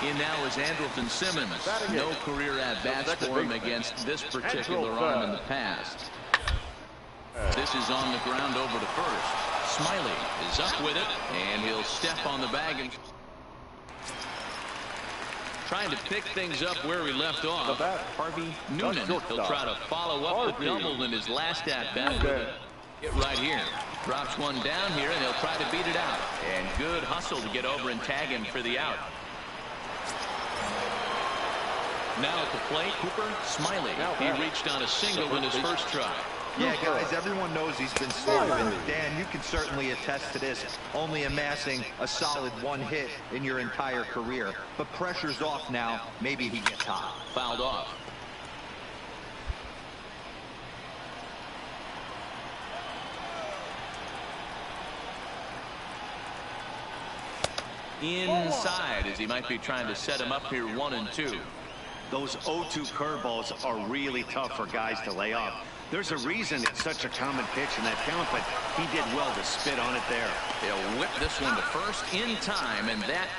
In now is Andrelton Simmons. No career at-bats for him against this particular arm in the past. This is on the ground over to first. Smiley is up with it, and he'll step on the bag and trying to pick things up where we left off. Harvey Noonan. He'll try to follow up the double in his last at-bat with it. Get right here. Drops one down here, and he'll try to beat it out. And good hustle to get over and tag him for the out. Now at the plate, Cooper Smiley. He reached on a single in his first try. Yeah, guys, everyone knows he's been slow, and Dan, you can certainly attest to this, only amassing a solid 1 hit in your entire career. But pressure's off now. Maybe he gets hot. Fouled off. Inside, as he might be trying to set him up here 1-2. Those 0-2 curveballs are really tough for guys to lay off. There's a reason it's such a common pitch in that count, but he did well to spit on it there. They'll whip this one to first in time, and that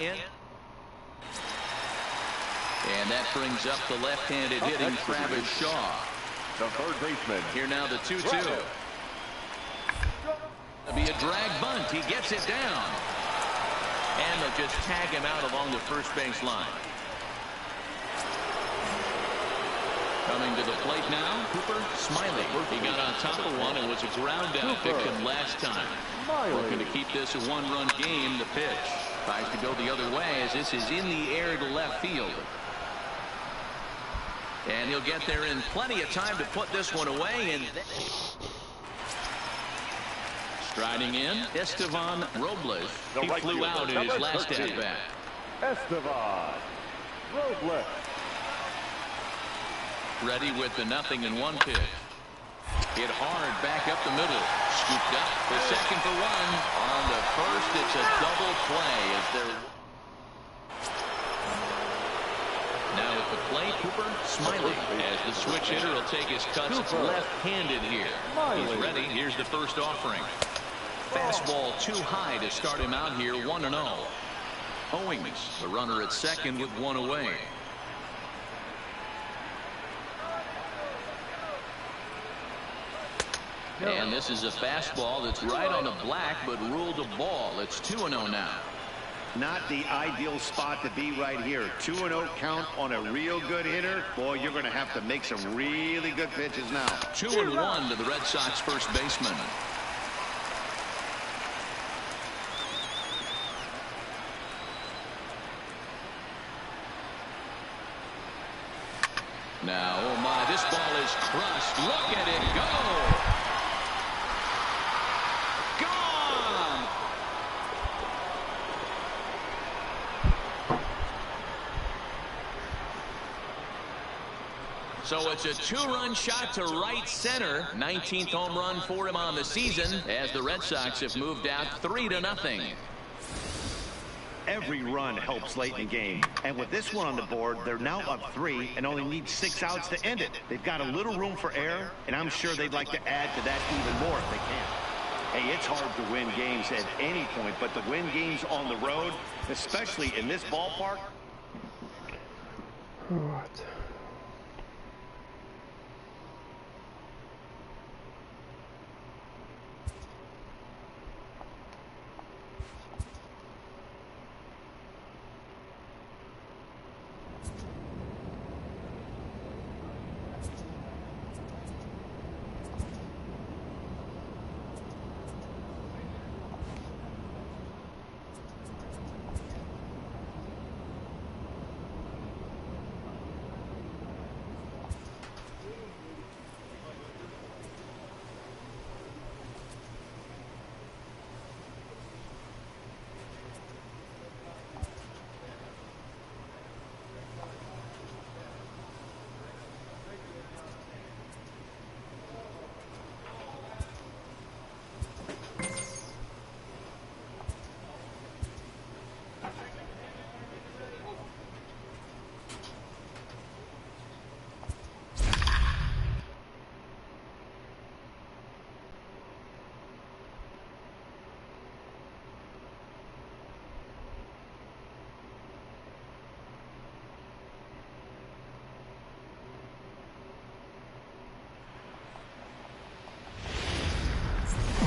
brings up the left-handed hitting Travis Shaw. The third baseman. Here now the 2-2. It'll be a drag bunt. He gets it down. And they'll just tag him out along the first base line. Coming to the plate now, Cooper Smiley. He got on top of one and was a ground out victim last time. Looking to keep this a 1-run game. The pitch tries to go the other way as this is in the air to left field. And he'll get there in plenty of time to put this one away. And striding in, Estevan Robles. He flew out in his last at-bat. Estevan Robles. Ready with the 0-1 pitch. Hit hard back up the middle. Scooped up for second for one. On the first, it's a double play as they're now at the plate, Cooper Smiley. As the switch hitter will take his cuts left-handed here. He's ready. Here's the first offering. Fastball too high to start him out here 1-0. Owings, the runner at second with one away. And this is a fastball that's right on the black, but ruled a ball. It's 2-0 now. Not the ideal spot to be right here. 2-0 count on a real good hitter. Boy, you're going to have to make some really good pitches now. 2-1 to the Red Sox first baseman. Now, oh my, this ball is crushed. Look at it go. So it's a 2-run shot to right center. 19th home run for him on the season as the Red Sox have moved out 3-0. Every run helps late in the game. And with this one on the board, they're now up 3 and only need 6 outs to end it. They've got a little room for error, and I'm sure they'd like to add to that even more if they can. Hey, it's hard to win games at any point, but to win games on the road, especially in this ballpark. All right.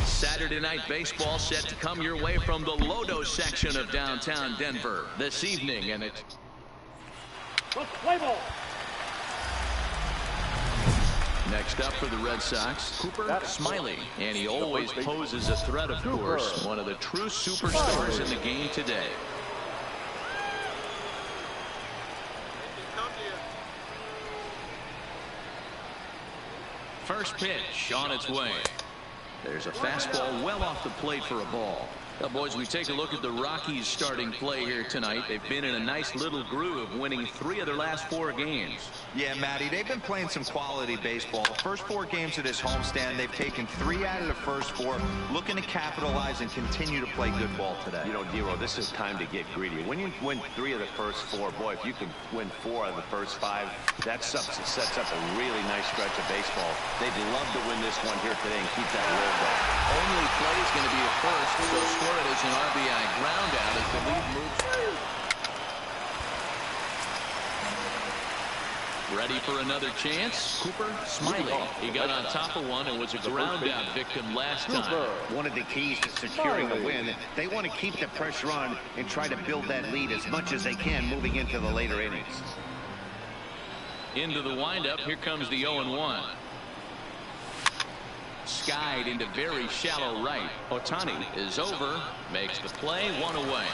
Saturday Night Baseball set to come your way from the Lodo section of downtown Denver this evening, and it's play ball. Next up for the Red Sox, Cooper Smiley, and he always poses a threat, of course, one of the true superstars in the game today. First pitch on its way. There's a fastball well off the plate for a ball. Now, boys, we take a look at the Rockies' starting play here tonight. They've been in a nice little groove, winning 3 of their last 4 games. Yeah, Matty, they've been playing some quality baseball. The first 4 games of this homestand, they've taken 3 out of the first 4, looking to capitalize and continue to play good ball today. You know, Dero, this is time to get greedy. When you win 3 of the first 4, boy, if you can win 4 out of the first 5, that sets up a really nice stretch of baseball. They'd love to win this one here today and keep that roll going. Only play is going to be a first, so score it as an RBI ground out as the lead moves. Ready for another chance? Cooper Smiley. He got on top of one and was a ground out victim last time. One of the keys to securing a win, they want to keep the pressure on and try to build that lead as much as they can moving into the later innings. Into the windup, here comes the 0-1. Skied into very shallow right. Ohtani is over, makes the play, 1 away.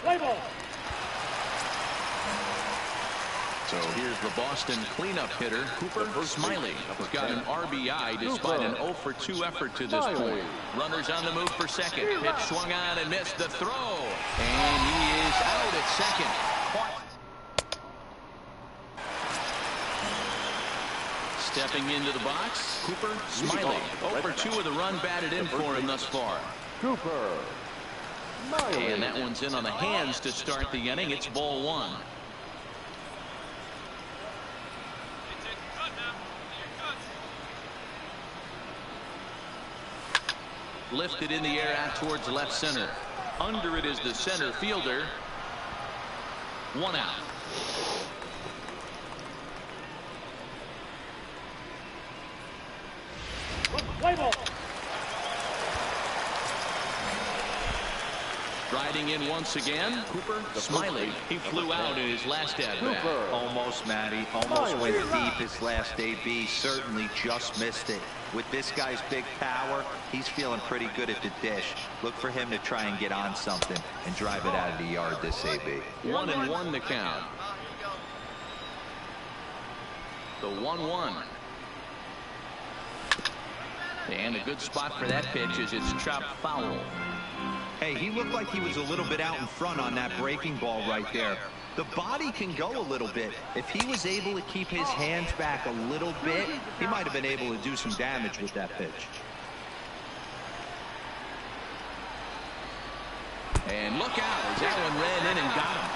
Play ball. So here's the Boston cleanup hitter, Cooper Smiley. He's got an RBI despite an 0-for-2 effort to this point. Runners on the move for second. Pitch swung on and missed the throw. And he is out at second. Stepping into the box, Cooper Smiley. 0-for-2 with a run batted in for him thus far. Cooper Smiley. And that one's in on the hands to start the inning. It's ball 1. Lifted in the air out towards left center. Under it is the center fielder. 1 out. Play ball. Riding in once again, Cooper Smiley. He flew out in his last at-bat. Almost, Matty. Almost went deep his last AB. Certainly just missed it. With this guy's big power, he's feeling pretty good at the dish. Look for him to try and get on something and drive it out of the yard this AB. 1-1 the count. The 1-1. And a good spot for that pitch as it's chopped foul. Hey, he looked like he was a little bit out in front on that breaking ball right there. The body can go a little bit. If he was able to keep his hands back a little bit, he might have been able to do some damage with that pitch. And look out as that one ran in and got him.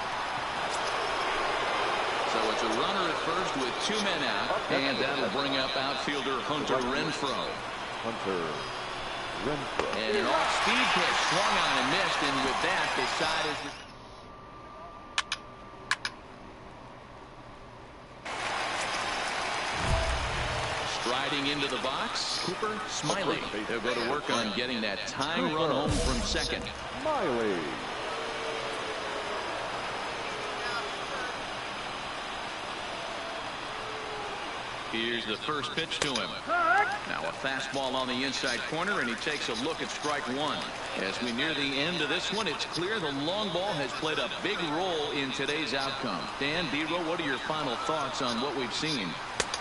So it's a runner at first with 2 men out, and that'll bring up outfielder Hunter Renfroe. And an off-speed pitch swung on and missed, and with that, the side is... Striding into the box, Cooper Smiley. They'll go to work on getting that tying run home from second. Smiley. Here's the first pitch to him. Now a fastball on the inside corner, and he takes a look at strike one. As we near the end of this one, it's clear the long ball has played a big role in today's outcome. Dan, D-Row, what are your final thoughts on what we've seen?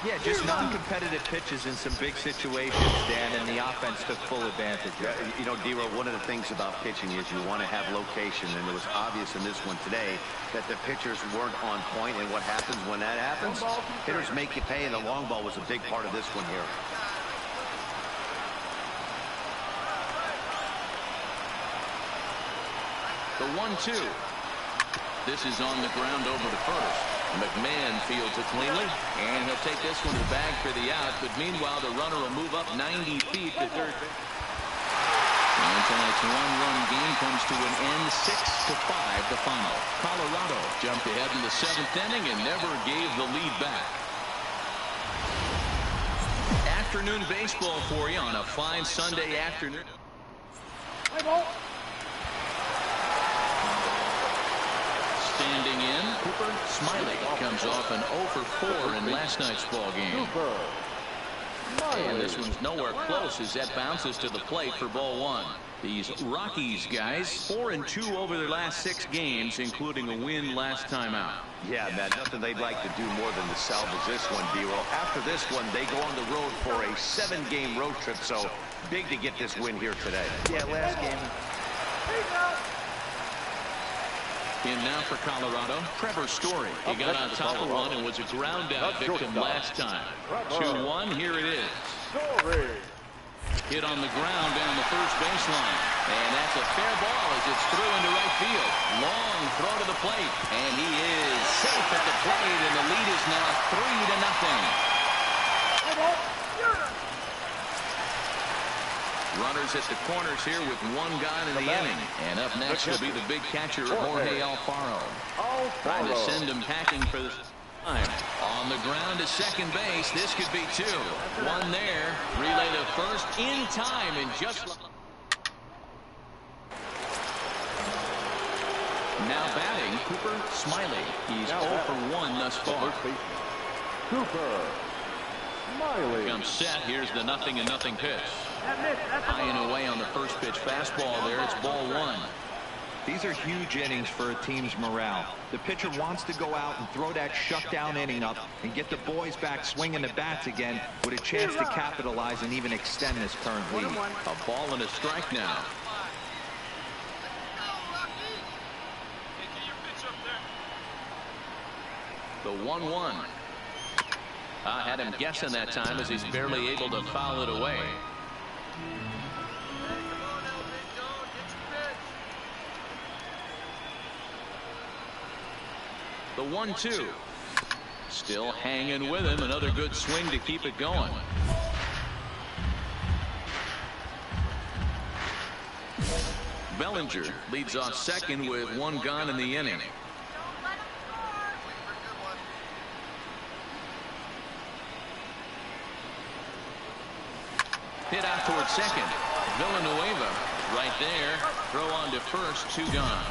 Yeah, just non-competitive pitches in some big situations, Dan, and the offense took full advantage. Yeah, you know, D-Row, one of the things about pitching is you want to have location, and it was obvious in this one today that the pitchers weren't on point, and what happens when that happens? Hitters make you pay, and the long ball was a big part of this one here. The 1-2. This is on the ground over to first. McMahon fields it cleanly, and he'll take this one to the bag for the out. But meanwhile, the runner will move up 90 feet to third base. And tonight's one-run game comes to an end, 6-5 the final. Colorado jumped ahead in the 7th inning and never gave the lead back. Afternoon baseball for you on a fine Sunday afternoon. Standing in, Cooper Smiley comes off an 0 for 4 in last night's ball game. And this one's nowhere close as that bounces to the plate for ball one. These Rockies guys, 4-2 over their last 6 games, including a win last time out. Yeah, man, nothing they'd like to do more than to salvage this one, D-Row. After this one, they go on the road for a 7-game road trip, so big to get this win here today. Yeah, last game. In now for Colorado, Trevor Story. He got on top of one and was a ground out victim last time. 2-1, here it is. Hit on the ground down the first baseline. And that's a fair ball as it's through into right field. Long throw to the plate. And he is safe at the plate, and the lead is now 3-0. Runners at the corners here with 1 gone in the inning. And up next will be the big catcher, Jorge Alfaro. Trying to send him packing for this time. On the ground to second base. This could be 2. 1 there. Relay to first in time and just... Now batting, Cooper Smiley. He's 0 for 1 thus far. Cooper Smiley. Comes set. Here's the 0-0 pitch. High and away on the first pitch fastball there. It's ball 1. These are huge innings for a team's morale. The pitcher wants to go out and throw that shutdown inning up and get the boys back swinging the bats again with a chance to capitalize and even extend this current lead. A ball and a strike now. The 1-1. I had him guessing that time as he's barely able to foul it away. The 1-2. Still hanging with him. Another good swing to keep it going. Bellinger leads off second with 1 gone in the inning. Hit out towards second. Villanueva right there. Throw on to first. 2 gone.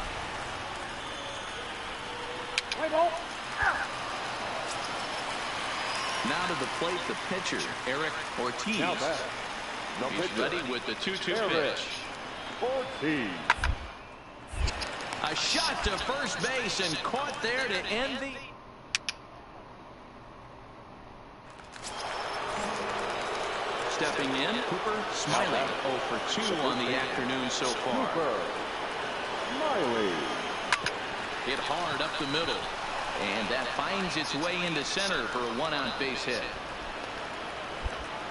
Now to the plate, the pitcher, Eric Ortiz. He's ready with the 2-2 pitch. Ortiz. A shot to first base and caught there to end the... Stepping in, Cooper Smiley. 0 for 2 on the afternoon so far. Cooper Smiley. Hit hard up the middle. And that finds its way into center for a 1-out base hit.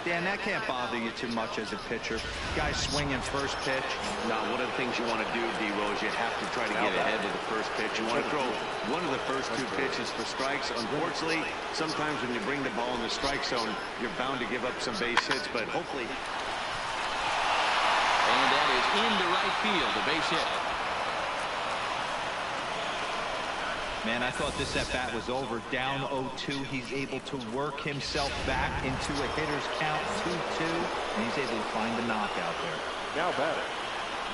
Dan, that can't bother you too much as a pitcher. Guy swinging first pitch. Now, one of the things you want to do, D-Rose, you have to try to get ahead with the first pitch. You want to throw one of the first two pitches for strikes. Unfortunately, sometimes when you bring the ball in the strike zone, you're bound to give up some base hits, but hopefully. And that is into right field, a base hit. Man, I thought this at-bat was over. Down 0-2. He's able to work himself back into a hitter's count, 2-2, and he's able to find the knockout there. Now batting,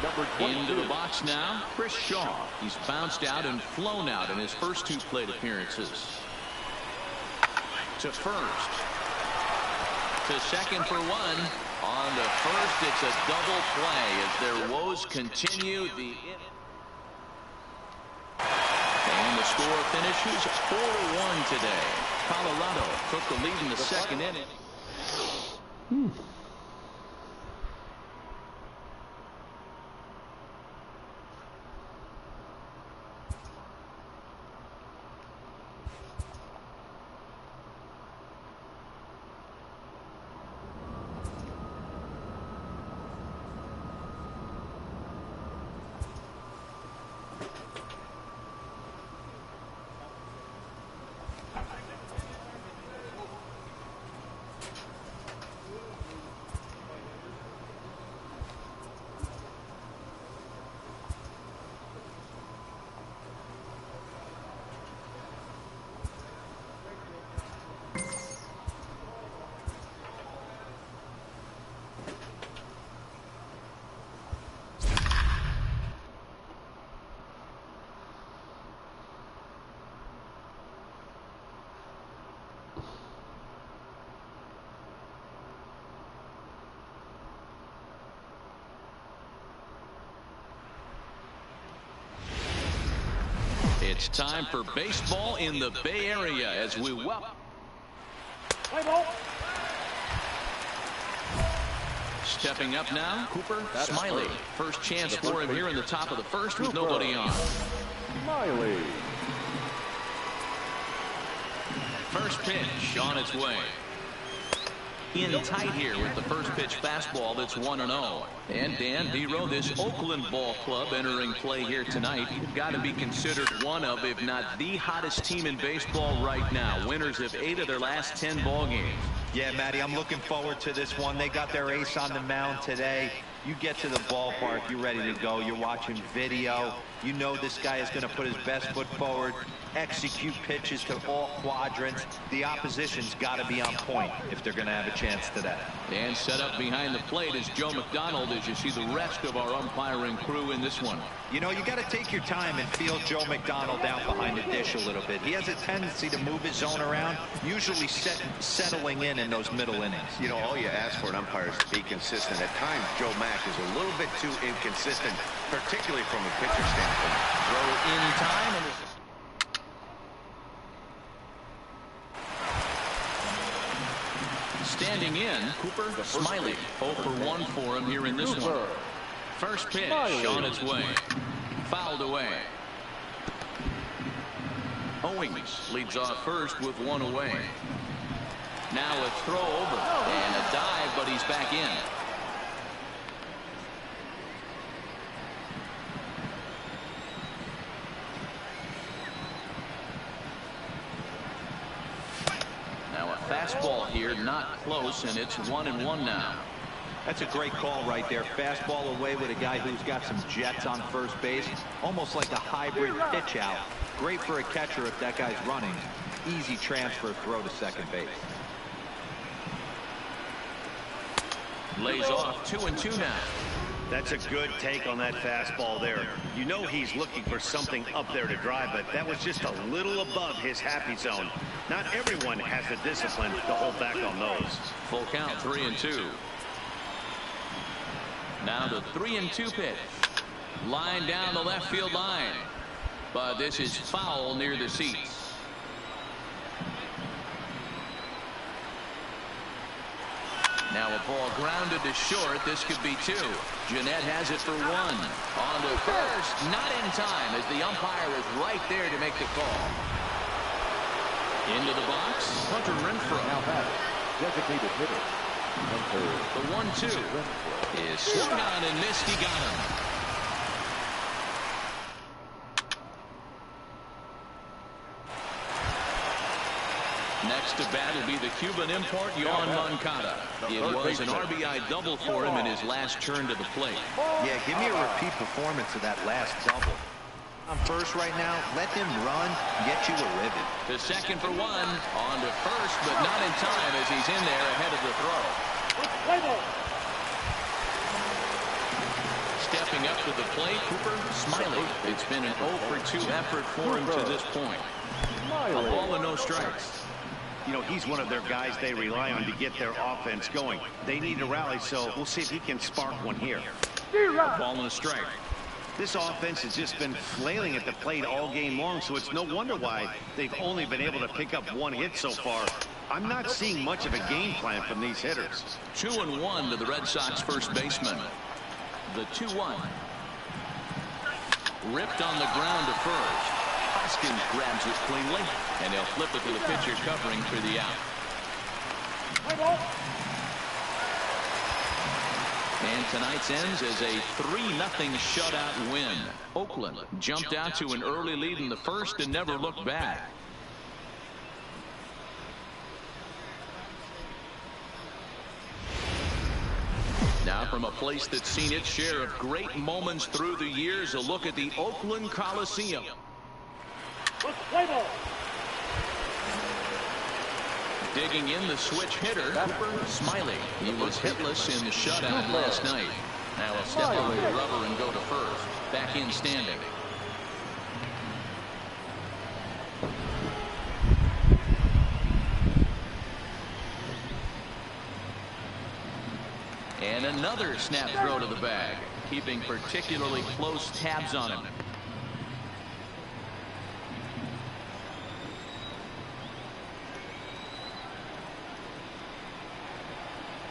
number 22. Into the box now, Chris Shaw. He's bounced out and flown out in his first 2 plate appearances. To first. To second for 1. On to first, it's a double play as their woes continue. And the score finishes 4-1 today. Colorado took the lead in the second inning. It's time for baseball in the Bay Area as we welcome. Play ball. Stepping up now, Cooper Smiley. First chance for him here in the top of the first with nobody on. Smiley. First pitch on its way. In tight here with the first pitch fastball that's 1-0. And Dan, D-Row, this Oakland ball club entering play here tonight, got to be considered one of, if not the hottest team in baseball right now. Winners of 8 of their last 10 ball games. Yeah, Matty, I'm looking forward to this one. They got their ace on the mound today. You get to the ballpark, you're ready to go. You're watching video. You know this guy is going to put his best foot forward, execute pitches to all quadrants. The opposition's got to be on point if they're going to have a chance today. And set up behind the plate is Joe McDonald as you see the rest of our umpiring crew in this one. You know, you got to take your time and feel Joe McDonald out behind the dish a little bit. He has a tendency to move his zone around, usually settling in those middle innings. You know, all you ask for an umpire is to be consistent. At times, Joe Mack is a little bit too inconsistent, particularly from a pitcher standpoint. Throw in time. And standing in, Cooper Smiley. 0 for 1 for him here in this one. First pitch on its way. Fouled away. Owings leads off first with 1 away. Now a throw over and a dive, but he's back in. Now a fastball here, not close, and it's 1-1 now. That's a great call right there. Fastball away with a guy who's got some jets on first base. Almost like a hybrid pitch out. Great for a catcher if that guy's running. Easy transfer throw to second base. Lays off 2-2 now. That's a good take on that fastball there. You know he's looking for something up there to drive, but that was just a little above his happy zone. Not everyone has the discipline to hold back on those. Full count, 3-2. Now the 3-2 pitch. Line down the left field line. But this is foul near the seats. Now a ball grounded to short. This could be 2. Jeanette has it for 1. On to first. Not in time as the umpire is right there to make the call. Into the box, Hunter Renfroe. Now back, designated hitter, The 1-2 is swung on and missed. He got him. Next to bat will be the Cuban import, Yohan Moncada. It was an RBI double for him in his last turn to the plate. Yeah, give me a repeat performance of that last double. On first right now, let him run, get you a ribbon. The second for one, on to first, but not in time as he's in there ahead of the throw. Stepping up to the plate, Cooper Smiley. It's been an 0-for-2 effort for him to this point. A ball and no strikes. You know, he's one of their guys they rely on to get their offense going. They need a rally, so we'll see if he can spark one here. A ball and a strike. This offense has just been flailing at the plate all game long, so it's no wonder why they've only been able to pick up one hit so far. I'm not seeing much of a game plan from these hitters. 2-1 to the Red Sox first baseman. The 2-1. Ripped on the ground to first. Hoskins grabs it cleanly, and they'll flip it to the pitcher covering for the out. And tonight's ends as a 3-0 shutout win. Oakland jumped out to an early lead in the first and never looked back. Now from a place that's seen its share of great moments through the years, a look at the Oakland Coliseum. Digging in the switch hitter, Cooper Smiley. He was hitless in the shutout last night. Now he'll step on the rubber and go to first. Back in standing. And another snap throw to the bag, keeping particularly close tabs on him.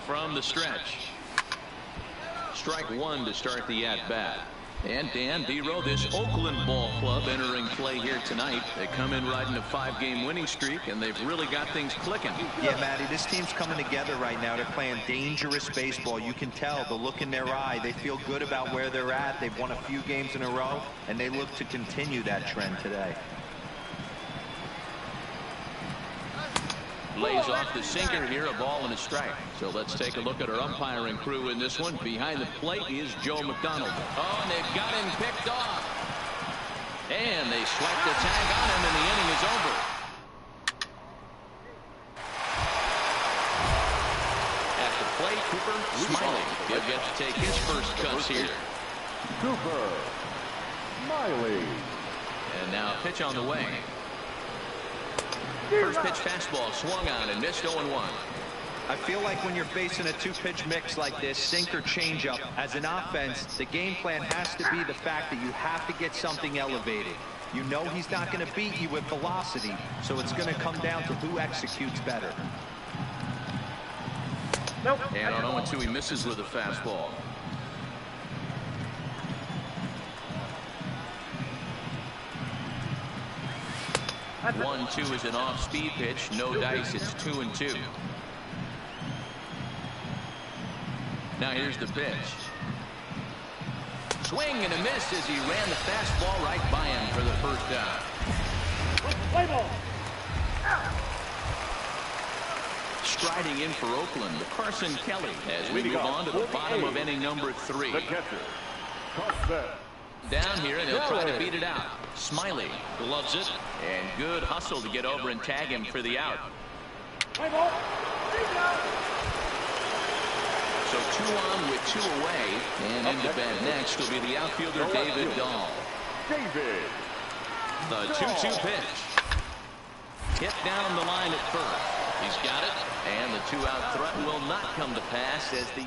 From the stretch. Strike one to start the at-bat. And Dan Dero, this Oakland ball club entering play here tonight. They come in riding a 5-game winning streak, and they've really got things clicking. Yeah, Matty, this team's coming together right now. They're playing dangerous baseball. You can tell the look in their eye. They feel good about where they're at. They've won a few games in a row, and they look to continue that trend today. Lays off the sinker here, a ball and a strike. So let's take a look at our umpiring crew in this one. Behind the plate is Joe McDonald. Oh, and they've got him picked off. And they swipe the tag on him, and the inning is over. At the plate, Cooper Smiley. He'll get to take his first cuts here. Cooper Smiley. And now a pitch on the way. First pitch fastball swung on and missed 0-1. I feel like when you're facing a two-pitch mix like this, sinker changeup, as an offense, the game plan has to be the fact that you have to get something elevated. You know he's not going to beat you with velocity, so it's going to come down to who executes better. And on 0-2, he misses with a fastball. One, 2 is an off-speed pitch. No dice. It's 2-2. Now here's the pitch. Swing and a miss as he ran the fastball right by him for the first down. Striding in for Oakland, Carson Kelly, as we move on to the bottom of inning number 3. The catcher, Carson. Down here, and they'll try to beat it out. Smiley gloves it, and good hustle to get over and tag him for the out. So 2 on with 2 away, and into bat next will be the outfielder David Dahl. The 2-2 pitch. Hit down the line at first. He's got it, and the 2-out threat will not come to pass as the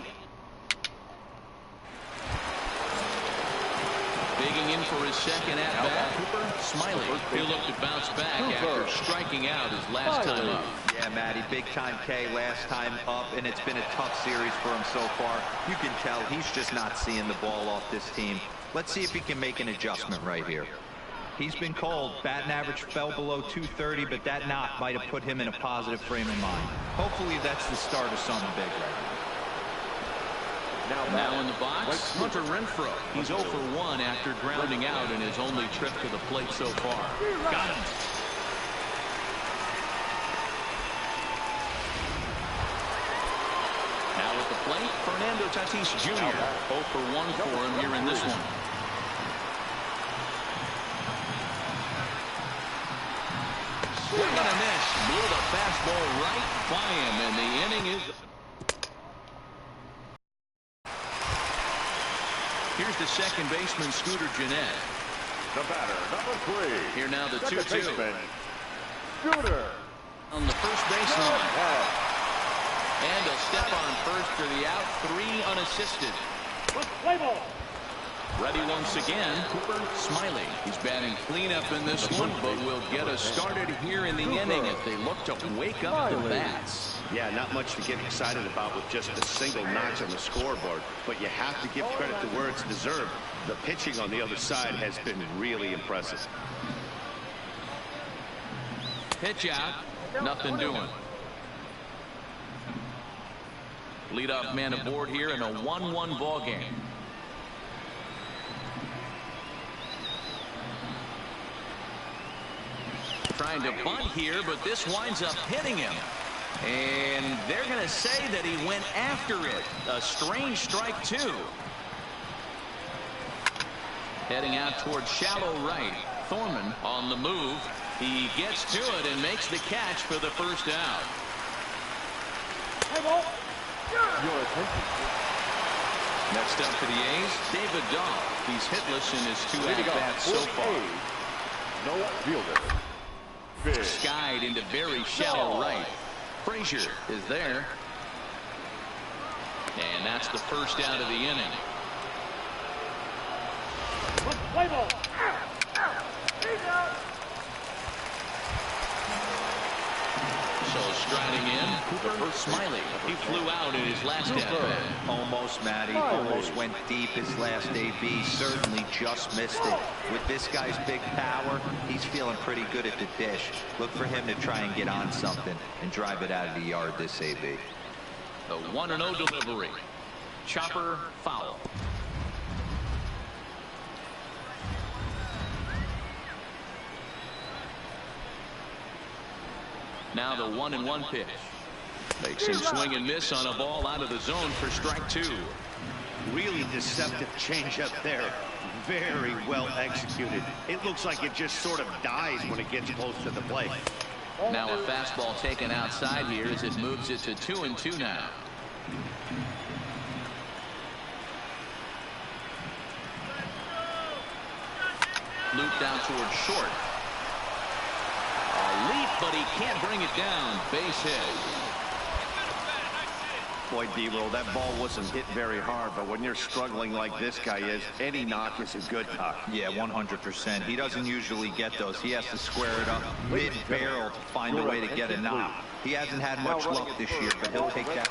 digging in for his second at-bat, Cooper Smiley. He'll look to bounce back after striking out his last time up. Yeah, Matty, big-time K last time up, and it's been a tough series for him so far. You can tell he's just not seeing the ball off this team. Let's see if he can make an adjustment right here. He's been cold. Batting average fell below 230, but that knock might have put him in a positive frame of mind. Hopefully that's the start of something big right now. Now in the box, Hunter Renfroe. He's 0 for 1 after grounding out in his only trip to the plate so far. Got him. Now at the plate, Fernando Tatis Jr. 0 for 1 for him here in this one. Swing and a miss. Blew the fastball right by him, and the inning is... Here's the second baseman, Scooter Gennett. The batter, number 3. Here now the 2-2. Scooter. On the first baseline. And he'll step on first for the out. 3 unassisted. Play ball. Ready once again, Cooper Smiley. He's batting cleanup in this one, but will get us started here in the inning if they look to wake up the bats. Yeah, not much to get excited about with just a single notch on the scoreboard, but you have to give credit to where it's deserved. The pitching on the other side has been really impressive. Pitch out, nothing doing. Leadoff man aboard here in a 1-1 ball game. Trying to bunt here, but this winds up hitting him. And they're going to say that he went after it. A strange strike, too. Heading out towards shallow right. Thorman on the move. He gets to it and makes the catch for the first out. Next up for the A's, David Dahl. He's hitless in his 2 at-bats so far. No fielder. Skied into very shallow right. Frazier is there. And that's the first out of the inning. Play ball. So striding in, Cooper Smiley. He flew out in his last at-bat. Almost, Matty. Almost went deep his last AB. Certainly just missed it. With this guy's big power, he's feeling pretty good at the dish. Look for him to try and get on something and drive it out of the yard this AB. The 1-0 delivery. Chopper foul. Now the 1-1 pitch. Makes him swing and miss on a ball out of the zone for strike 2. Really deceptive changeup there. Very well executed. It looks like it just sort of dies when it gets close to the plate. Now a fastball taken outside here as it moves it to 2-2 now. Looped down towards short. A leap, but he can't bring it down. Base hit. Boy, D-Roll, that ball wasn't hit very hard, but when you're struggling like this guy is, any knock is a good knock. Yeah, 100%. He doesn't usually get those. He has to square it up mid-barrel to find a way to get a knock. He hasn't had much luck this year, but he'll take that.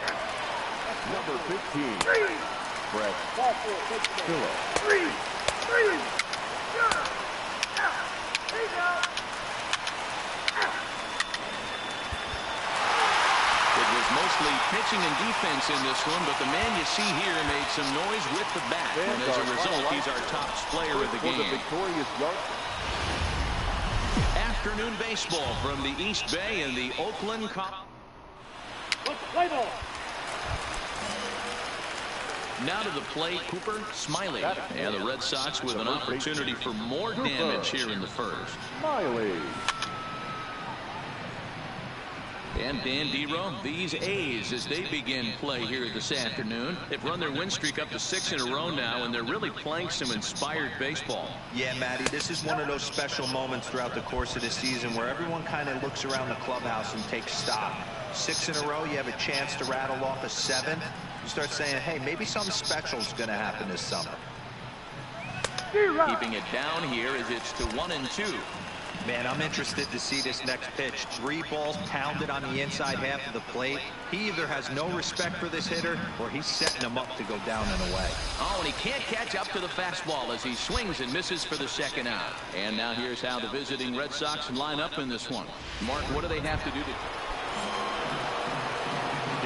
Number 15, Brett Mostly pitching and defense in this one, but the man you see here made some noise with the bat, and as a result, he's our top player of the game. Afternoon baseball from the East Bay and the Oakland Cop. Now to the plate, Cooper Smiley, and the Red Sox with an opportunity for more damage here in the first. Smiley. And Dan Dero, these A's, as they begin play here this afternoon, they've run their win streak up to 6 in a row now, and they're really playing some inspired baseball. Yeah, Matty, this is one of those special moments throughout the course of the season where everyone kind of looks around the clubhouse and takes stock. 6 in a row, you have a chance to rattle off a 7th. You start saying, hey, maybe something special is going to happen this summer. Keeping it down here as it's to 1-2. Man, I'm interested to see this next pitch. 3 balls pounded on the inside half of the plate. He either has no respect for this hitter or he's setting him up to go down and away. Oh, and he can't catch up to the fastball as he swings and misses for the second out. And now here's how the visiting Red Sox line up in this one. Mark, what do they have to do to...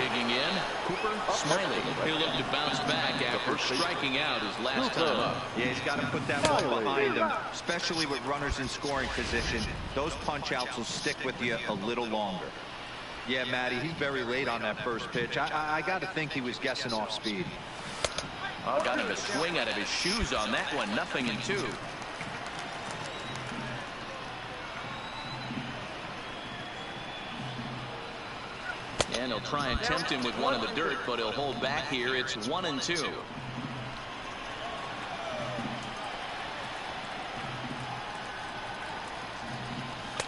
Digging in, Cooper Smiley. He'll look to bounce back after striking out his last time up. Yeah, he's got to put that one behind him, especially with runners in scoring position. Those punch-outs will stick with you a little longer. Yeah, Matty, he's very late on that first pitch. I got to think he was guessing off speed. Oh, got him a swing out of his shoes on that one. 0-2. And he'll try and tempt him with one in the dirt, but he'll hold back here. It's 1-2.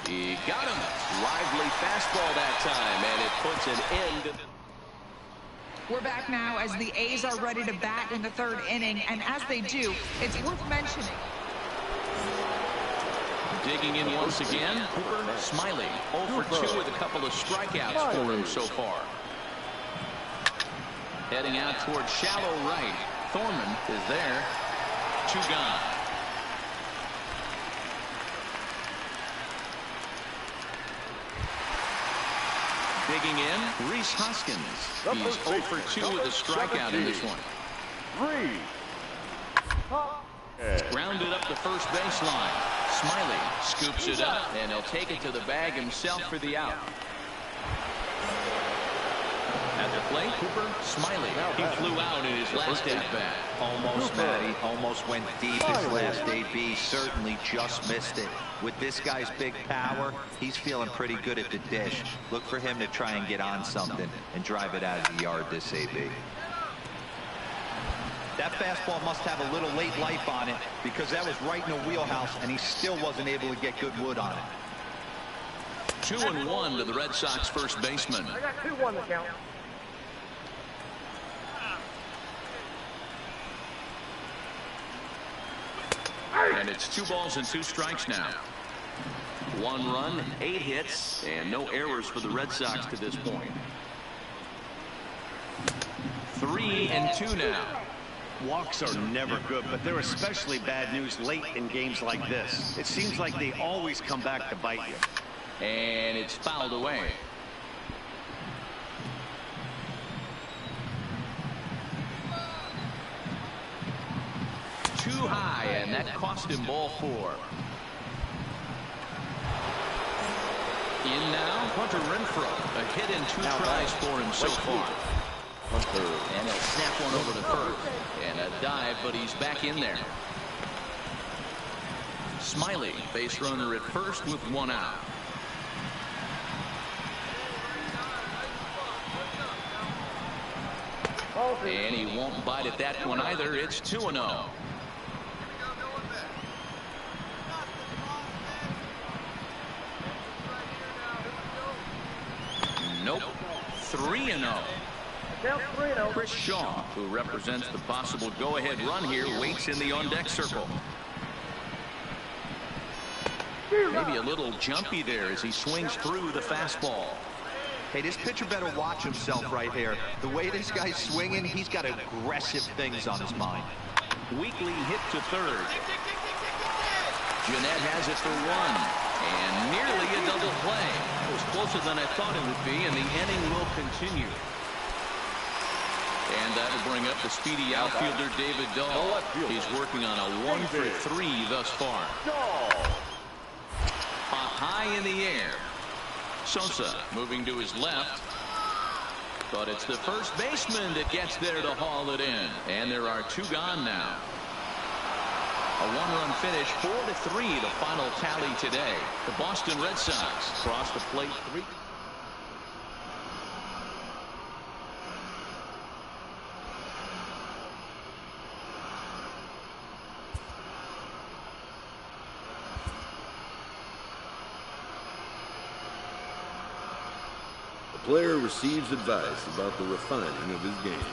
He got him. Lively fastball that time, and it puts an end. We're back now as the A's are ready to bat in the third inning, and as they do, it's worth mentioning. Digging in once again, Cooper Smiley. 0 for 2 with a couple of strikeouts for him so far. Heading out towards shallow right. Thorman is there. 2 gone. Digging in, Reese Hoskins. He's 0 for 2 with a strikeout in this one. Grounded up the first baseline. Smiley scoops it up, and he'll take it to the bag himself for the out. At the plate, Cooper Smiley. He flew out in his last at-bat. Almost, Matty. Almost went deep his last AB. Certainly just missed it. With this guy's big power, he's feeling pretty good at the dish. Look for him to try and get on something and drive it out of the yard this AB. That fastball must have a little late life on it because that was right in the wheelhouse, and he still wasn't able to get good wood on it. 2-1 to the Red Sox first baseman. I got 2-1 to count. And it's 2 balls and 2 strikes now. 1 run, 8 hits, and no errors for the Red Sox to this point. 3-2 now. Walks are never good, but they're especially bad news late in games like this. It seems like they always come back to bite you. And it's fouled away. Too high, and that cost him ball 4. In now, Hunter Renfroe. A hit in 2 tries for him so far. And he'll snap one over to first. And a dive, but he's back in there. Smiley, base runner at first with 1 out. And he won't bite at that one either. It's 2-0. Nope. 3-0. Chris Shaw, who represents the possible go-ahead run here, waits in the on-deck circle. Maybe a little jumpy there as he swings through the fastball. Hey, this pitcher better watch himself right here. The way this guy's swinging, he's got aggressive things on his mind. Weakly hit to third. Jeanette has it for 1. And nearly a double play. It was closer than I thought it would be, and the inning will continue. And that'll bring up the speedy outfielder David Dahl. He's working on a 1 for 3 thus far. High in the air. Sosa moving to his left. But it's the first baseman that gets there to haul it in. And there are 2 gone now. A 1-run finish, 4-3, the final tally today. The Boston Red Sox cross the plate 3. The player receives advice about the refining of his game.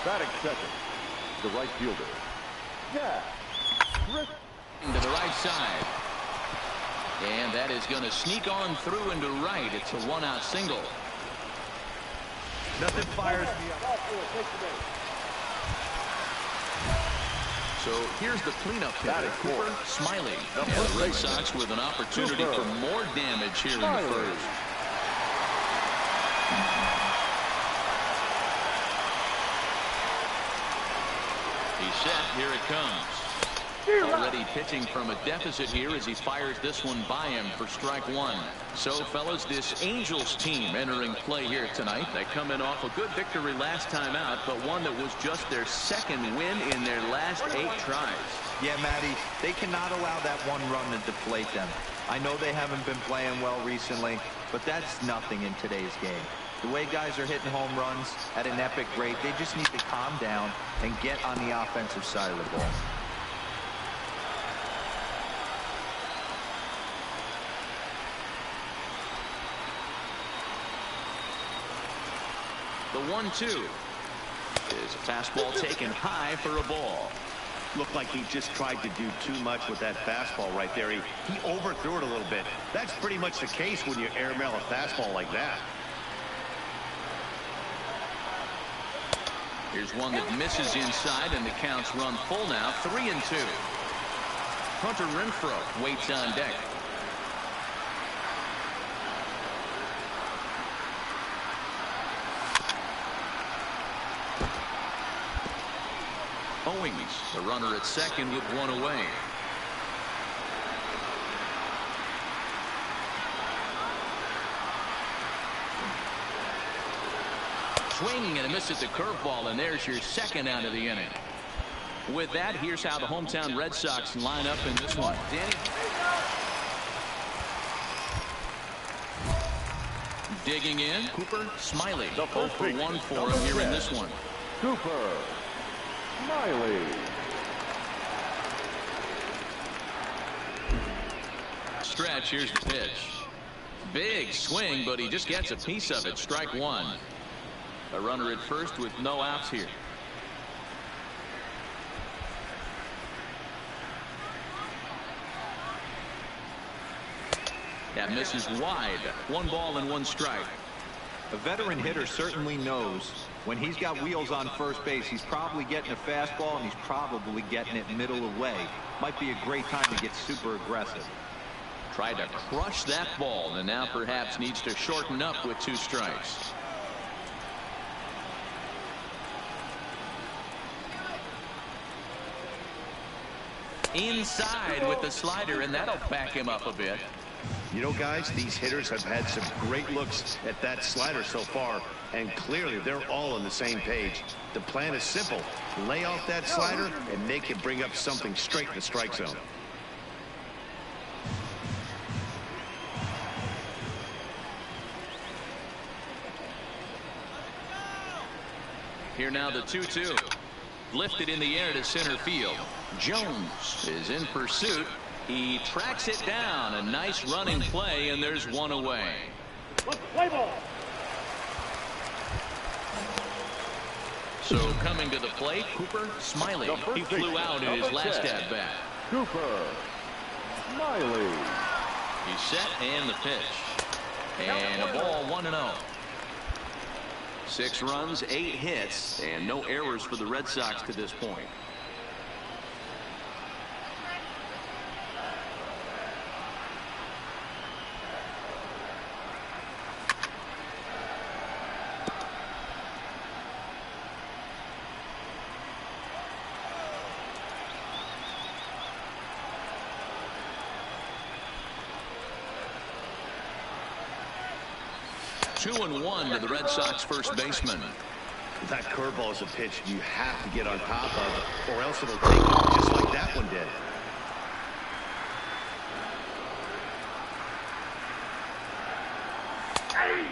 Batting second, the right fielder. Yeah. To the right side. And that is going to sneak on through into right. It's a one-out single. Nothing fires me up. So here's the cleanup hitter, Cooper Smiley. And the Red Sox with an opportunity for more damage here in the first. He's set. Here it comes. Already pitching from a deficit here as he fires this one by him for strike one. So, fellas, this Angels team entering play here tonight. They come in off a good victory last time out, but one that was just their second win in their last 8 tries. Yeah, Matty, they cannot allow that one run to deflate them. I know they haven't been playing well recently, but that's nothing in today's game. The way guys are hitting home runs at an epic rate, they just need to calm down and get on the offensive side of the ball. The 1-2 is a fastball taken high for a ball. Looked like he just tried to do too much with that fastball right there. He overthrew it a little bit. That's pretty much the case when you airmail a fastball like that. Here's one that misses inside, and the count's run full now. 3-2. Hunter Renfroe waits on deck. Owings, the runner at second with one away. Swing and a miss at the curveball, and there's your second out of the inning. With that, here's how the hometown Red Sox line up in this one. Danny. Digging in, Cooper Smiley. 0 for 1 for him here in this one. Cooper Smiley. Stretch, here's the pitch. Big swing, but he just gets a piece of it. Strike one. A runner at first with no outs here. That misses wide. 1 ball and 1 strike. A veteran hitter certainly knows when he's got wheels on first base, he's probably getting a fastball and he's probably getting it middle away. Might be a great time to get super aggressive. Tried to crush that ball and now perhaps needs to shorten up with 2 strikes. Inside with the slider, and that'll back him up a bit. You know, guys, these hitters have had some great looks at that slider so far, and clearly they're all on the same page. The plan is simple. Lay off that slider, and they can bring up something straight in the strike zone. Here now the 2-2. Lifted in the air to center field. Jones is in pursuit. He tracks it down. A nice running play, and there's 1 away. Play ball. So coming to the plate, Cooper Smiley. He flew out in his last at-bat. Cooper Smiley. He's set, and the pitch. And a ball, 1-0. 6 runs, 8 hits, and no errors for the Red Sox to this point. Two and 1 to the Red Sox first baseman. That curveball is a pitch you have to get on top of, or else it'll take you just like that one did.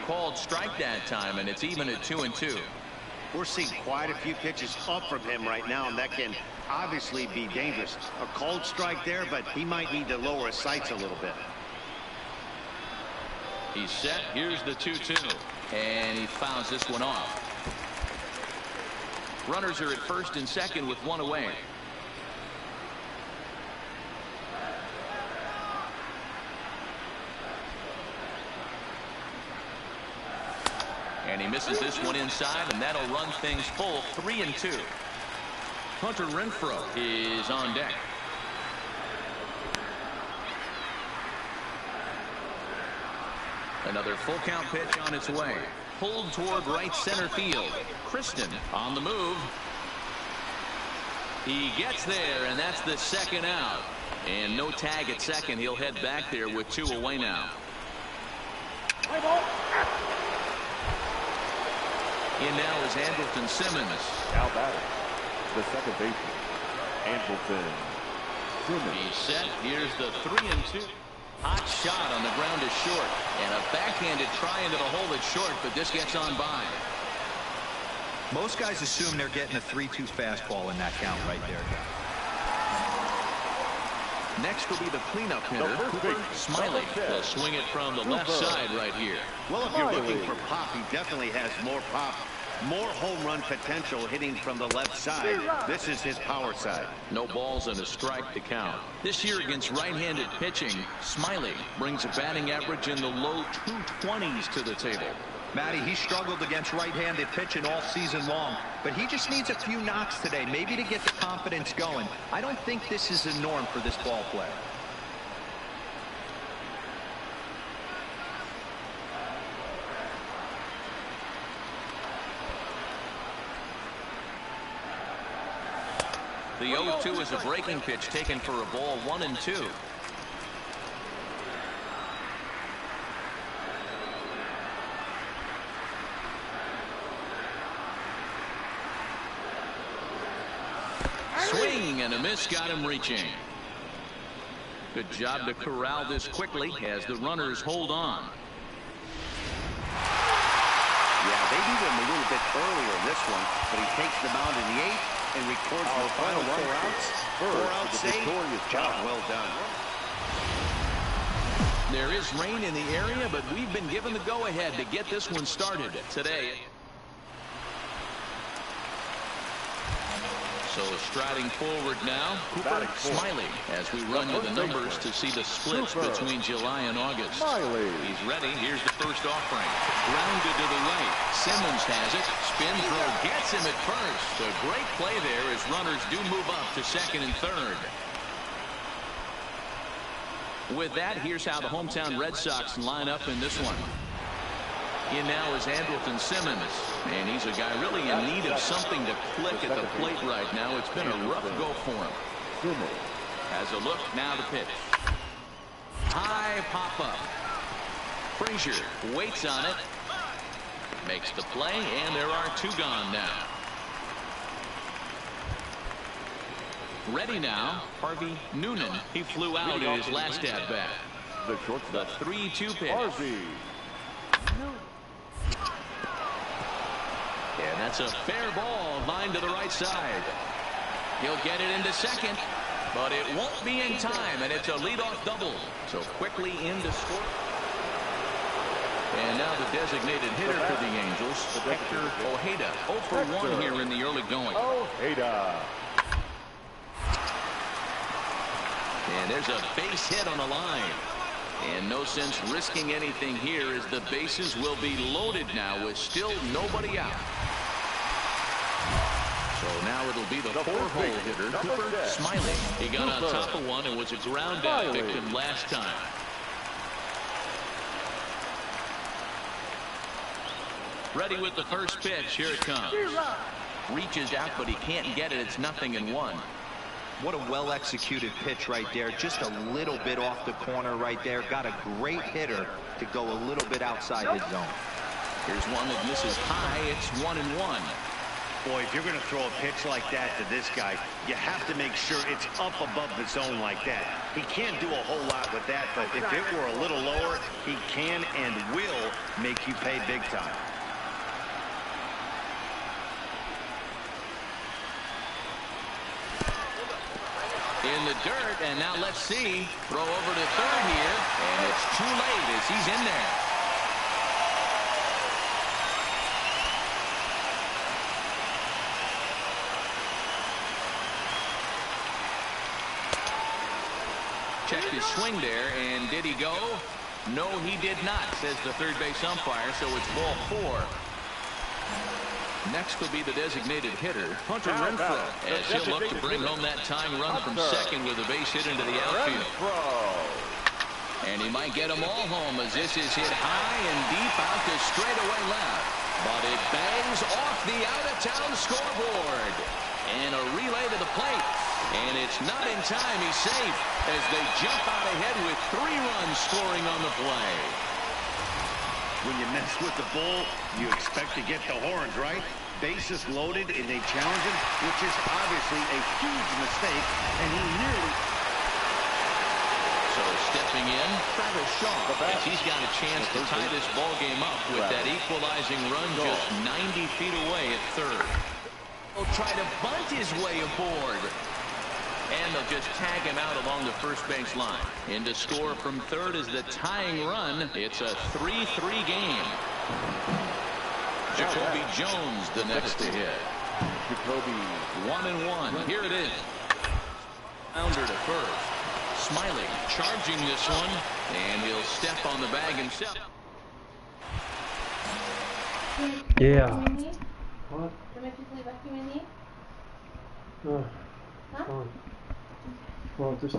Called strike that time, and it's even at 2-2. We're seeing quite a few pitches up from him right now, and that can obviously be dangerous. A called strike there, but he might need to lower his sights a little bit. He's set. Here's the 2-2. And he fouls this one off. Runners are at first and second with one away. And he misses this one inside, and that'll run things full 3-2. Hunter Renfroe is on deck. Another full count pitch on its way. Pulled toward right center field. Kristen on the move. He gets there, and that's the second out. And no tag at second. He'll head back there with 2 away now. In now is Andrelton Simmons. Now batting, the second baseman, Andrelton Simmons. He's set. Here's the 3-2. Hot shot on the ground is short. And a backhanded try into the hole that's short, but this gets on by. Most guys assume they're getting a 3-2 fastball in that count right there. Next will be the cleanup hitter, Cooper Smiley. He'll swing it from the left side right here. Well, if you're looking for pop, he definitely has more pop, more home run potential hitting from the left side. This is his power side. No balls and a strike to count. This year against right-handed pitching, Smiley brings a batting average in the low 220s to the table. Matty, he struggled against right-handed pitching all season long, but he just needs a few knocks today, maybe to get the confidence going. I don't think this is a norm for this ball player. The 0-2 is a breaking pitch taken for a ball, 1-2. Swing and a miss got him reaching. Good job to corral this quickly as the runners hold on. Yeah, they beat him a little bit earlier in this one, but he takes the mound in the 8th and records the final 4 outs. 4-out save. Job well done. There is rain in the area, but we've been given the go-ahead to get this one started today. So striding forward now, Cooper Smiley, as we run to the numbers to see the splits between July and August. He's ready. Here's the first offering. Grounded to the right. Simmons has it. Spin throw gets him at first. A great play there as runners do move up to second and third. With that, here's how the hometown Red Sox line up in this one. In now is Andrelton Simmons, and he's a guy really in need of something to click at the plate right now. It's been a rough go for him. Has a look, now the pitch. High pop-up. Frazier waits on it. Makes the play, and there are 2 gone now. Ready now, Harvey Noonan. He flew out in his last at-bat. The 3-2 pitch. And that's a fair ball, line to the right side. He'll get it into second, but it won't be in time, and it's a leadoff double. So quickly into score. And now the designated hitter for the Angels, Hector Ojeda. 0 for 1 here in the early going. And there's a base hit on the line. And no sense risking anything here as the bases will be loaded now with still nobody out. So now it'll be the 4-hole hitter, Cooper Smiley. He got on top of one and was a ground out victim last time. Ready with the first pitch. Here it comes. Reaches out, but he can't get it. It's 0-1. What a well-executed pitch right there. Just a little bit off the corner right there. Got a great hitter to go a little bit outside his zone. Here's one that misses high. It's 1-1. Boy, if you're going to throw a pitch like that to this guy, you have to make sure it's up above the zone like that. He can't do a whole lot with that, but if it were a little lower, he can and will make you pay big time. In the dirt, and now let's see. Throw over to third here, and it's too late as he's in there. Checked his swing there, and did he go? No, he did not, says the third base umpire, so it's ball 4. Next will be the designated hitter, Hunter Renfroe, as he'll look to bring home that tying run from second with a base hit into the outfield. And he might get them all home as this is hit high and deep out to straightaway left. But it bangs off the out-of-town scoreboard. And a relay to the plate. And it's not in time. He's safe as they jump out ahead with 3 runs scoring on the play. When you mess with the ball, you expect to get the horns, right? Bases loaded, and they challenge him, which is obviously a huge mistake, and he nearly... So stepping in, Travis Shaw, as he's got a chance to tie this ball game up with that equalizing run just 90 feet away at third. He'll try to bunt his way aboard. And they'll just tag him out along the first base line. In to score from third is the tying run. It's a 3-3 game. Jacoby Jones the next to hit. Jacoby 1-1. Here it is. Founder to first. Smiley charging this one. And he'll step on the bag himself. Yeah. What? Fine. Well, just...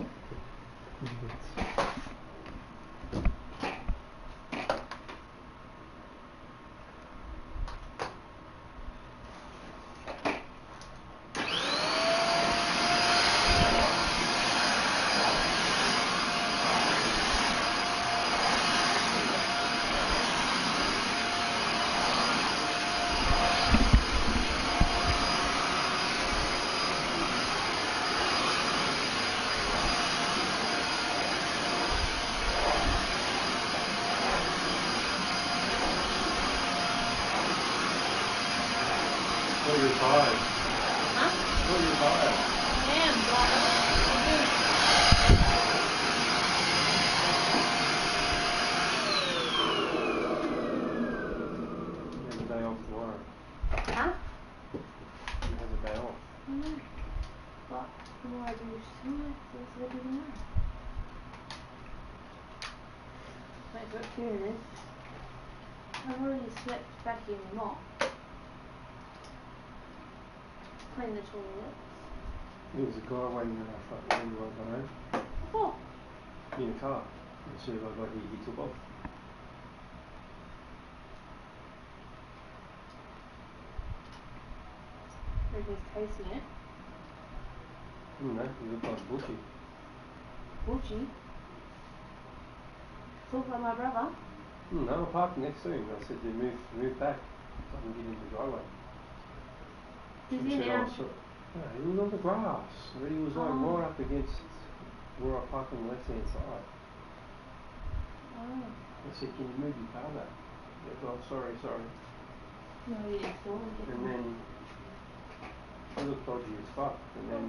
I've already slept back in the mop. Clean the toilets. There was a guy waiting in our front window on my own. What? In a car. As soon as I got here, he took off. Everybody's tasting it. No, he looked like Bushy. Bushy? Talk like my brother. No, I parked next to him. I said to move back so I can get in the driveway. Is he now? No, he was on the grass. But he was like right up against where I parked on the left hand side. Oh. I said, can you move your car back? He goes, oh, sorry. No, you didn't fall. And then I looked dodgy as fuck. And then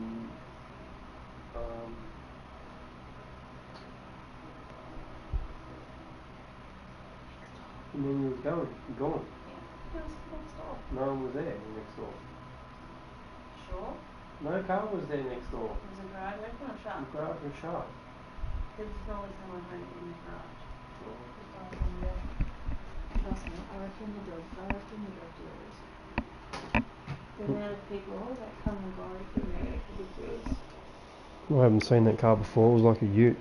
he was gone. It was next door. No one was there next door. Sure? No car was there next door. Was the garage open or shut? The garage was shut. There was always someone home in the garage. Trust me, I reckon the drug dealers. The amount of people that come and go from there is ridiculous. I haven't seen that car before. It was like a ute.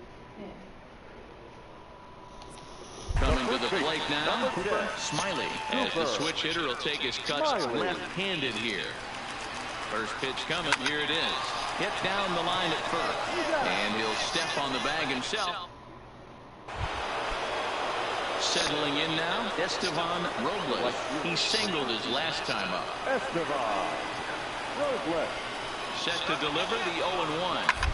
Coming to the plate now, Smiley, as the switch hitter will take his cuts left-handed here. First pitch coming, here it is. Hit down the line at first, and he'll step on the bag himself. Settling in now, Estevan Robles. He singled his last time up. Estevan Robles. Set to deliver the 0-1.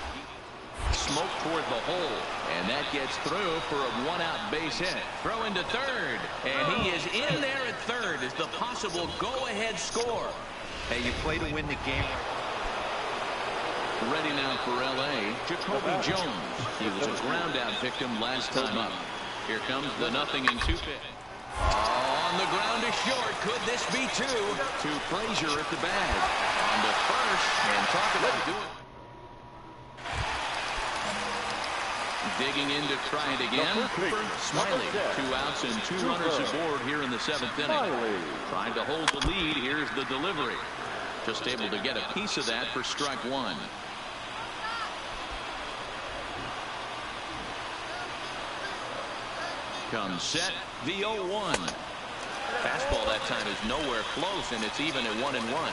Smoke toward the hole, and that gets through for a one-out base hit. Throw into third, and he is in there at third as the possible go-ahead score. Hey, you play to win the game. Ready now for L.A., Jacoby Jones. He was a ground-out victim last time up. Here comes the 0-2 pitch. On the ground is short. Could this be two? To Frazier at the bag. On to first, and talk about doing. Digging in to try it again. Smiley, 2 outs and 2 runners aboard here in the 7th inning. Trying to hold the lead. Here's the delivery. Just able to get a piece of that for strike 1. Comes set, the 0-1. Fastball that time is nowhere close, and it's even at 1-1.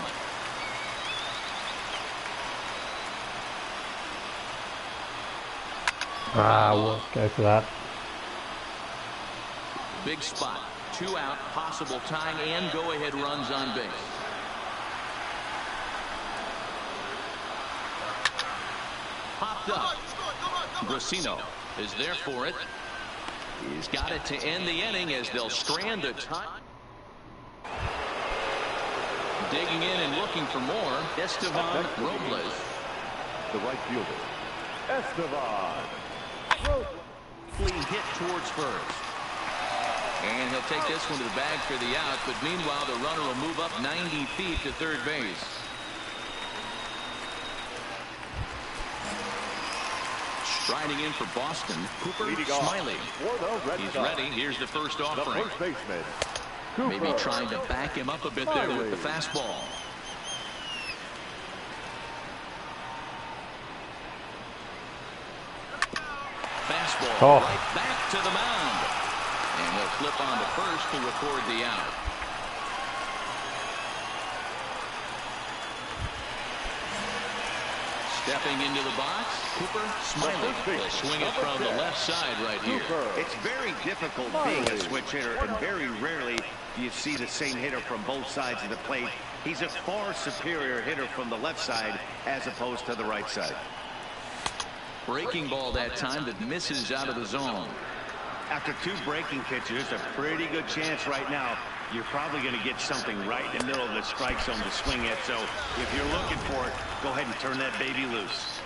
We'll go for that. Big spot. 2 out, possible tying and go-ahead runs on base. Popped up. Brasino is there for it. He's got it to end the inning as they'll strand the time. Digging in and looking for more. Estevan Robles. The right fielder, Estevan. Hit towards first. And he'll take this one to the bag for the out, but meanwhile the runner will move up 90 feet to third base. Striding in for Boston, Cooper Smiley. He's ready. Here's the first offering. Maybe trying to back him up a bit there with the fastball. Fastball right back to the mound. And he'll flip on to first to record the out. Stepping into the box, Cooper Smiley will swing it from the left side right here. It's very difficult being a switch hitter, and very rarely do you see the same hitter from both sides of the plate. He's a far superior hitter from the left side as opposed to the right side. Breaking ball that time that misses out of the zone. After 2 breaking pitches, there's a pretty good chance right now you're probably going to get something right in the middle of the strike zone to swing at. So if you're looking for it, go ahead and turn that baby loose.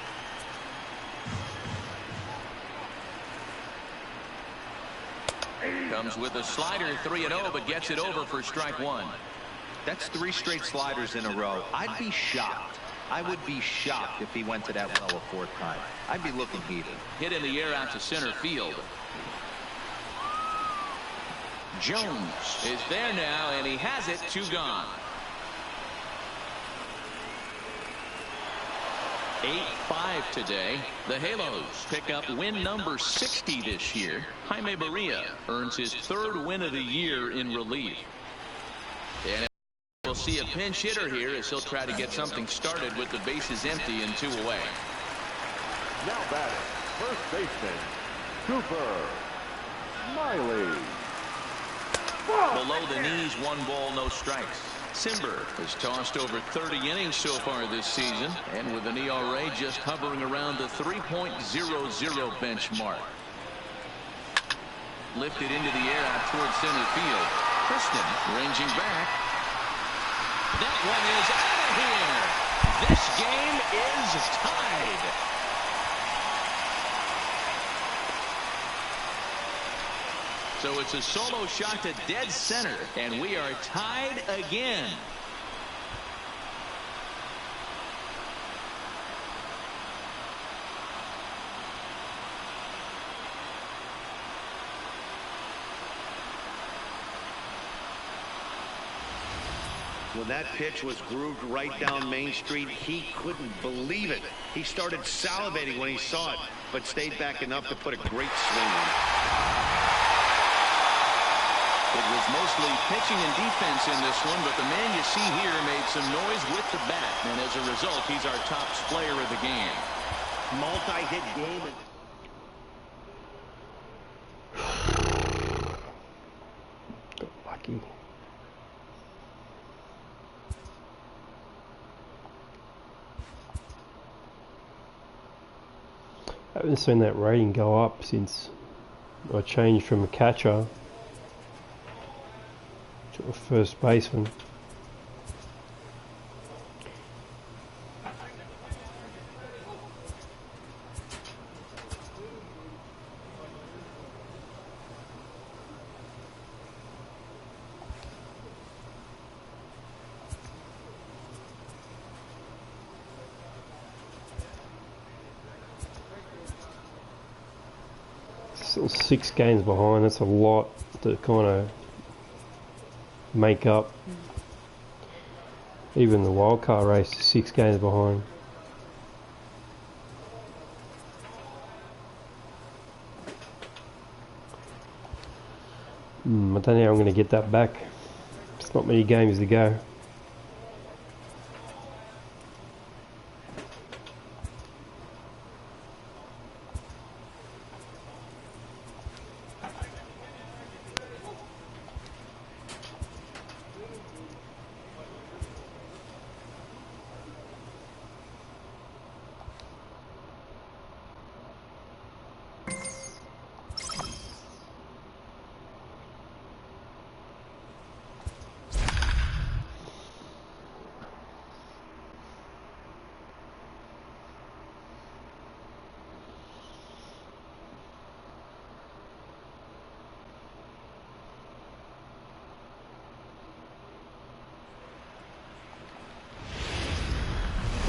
Comes with a slider, 3-0, but gets it over for strike 1. That's 3 straight sliders in a row. I'd be shocked. I would be shocked if he went to that well a 4th time. I'd be looking heated. Hit in the air out to center field. Jones is there now, and he has it. 2 gone. 8-5 today. The Halos pick up win number 60 this year. Jaime Barria earns his 3rd win of the year in relief. And we'll see a pinch hitter here as he'll try to get something started with the bases empty and 2 away. Now batting, first baseman, Cooper Smiley. Below the knees, 1 ball, no strikes. Simber has tossed over 30 innings so far this season, and with an ERA just hovering around the 3.00 benchmark. Lifted into the air out towards center field. Kristen ranging back. That one is out of here. This game is tied. So it's a solo shot to dead center, and we are tied again. When that pitch was grooved right down Main Street, he couldn't believe it. He started salivating when he saw it, but stayed back enough to put a great swing in. It was mostly pitching and defense in this one, but the man you see here made some noise with the bat, and as a result, he's our top player of the game. Multi-hit game. Got lucky. I haven't seen that rating go up since I changed from a catcher to a first baseman. Still 6 games behind. That's a lot to kind of make up. Even the wildcard race is 6 games behind. I don't know how I'm going to get that back. It's not many games to go.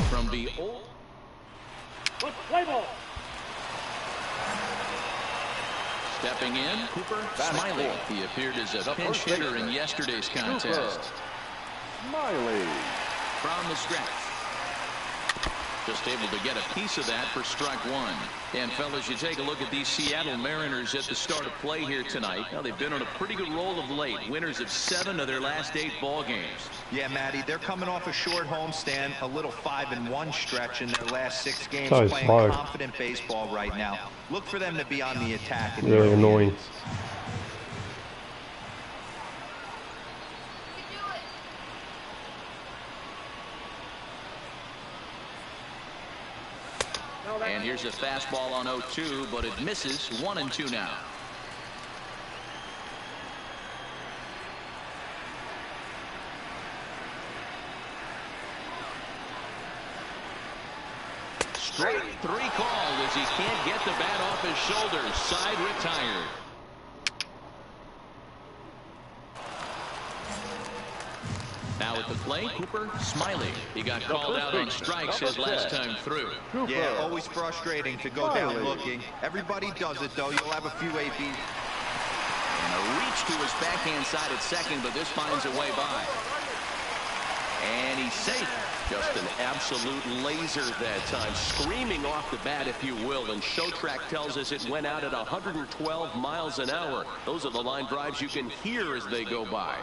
From the old... Play ball. Stepping in, Cooper Smiley. He appeared as a pinch hitter in yesterday's contest. Smiley. From the stretch. Just able to get a piece of that for strike one. And fellas, you take a look at these Seattle Mariners at the start of play here tonight. Now they've been on a pretty good roll of late. Winners of 7 of their last 8 ball games. Yeah, Matty, they're coming off a short homestand, a little 5-1 stretch in their last 6 games, So playing slow. confident baseball right now. Look for them to be on the attack. Really annoying. And here's a fastball on 0-2, but it misses. 1-2 now. Straight 3 call as he can't get the bat off his shoulders. Side retired. Now at the plate, Cooper Smiley. He got called out on strikes his last time through. Yeah, always frustrating to go down looking. Everybody does it, though. You'll have a few ABs. And a reach to his backhand side at second, but this finds a way by. And he's safe. Just an absolute laser that time. Screaming off the bat, if you will. And Showtrack tells us it went out at 112 miles an hour. Those are the line drives you can hear as they go by.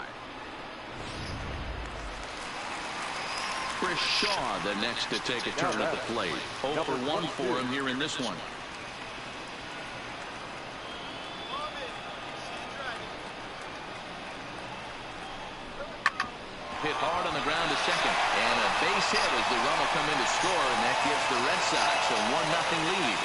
Chris Shaw, the next to take a turn at the plate. 0 for 1 for him here in this one. Hit hard on the ground to second. And a base hit as the run will come in to score, and that gives the Red Sox a 1-0 lead.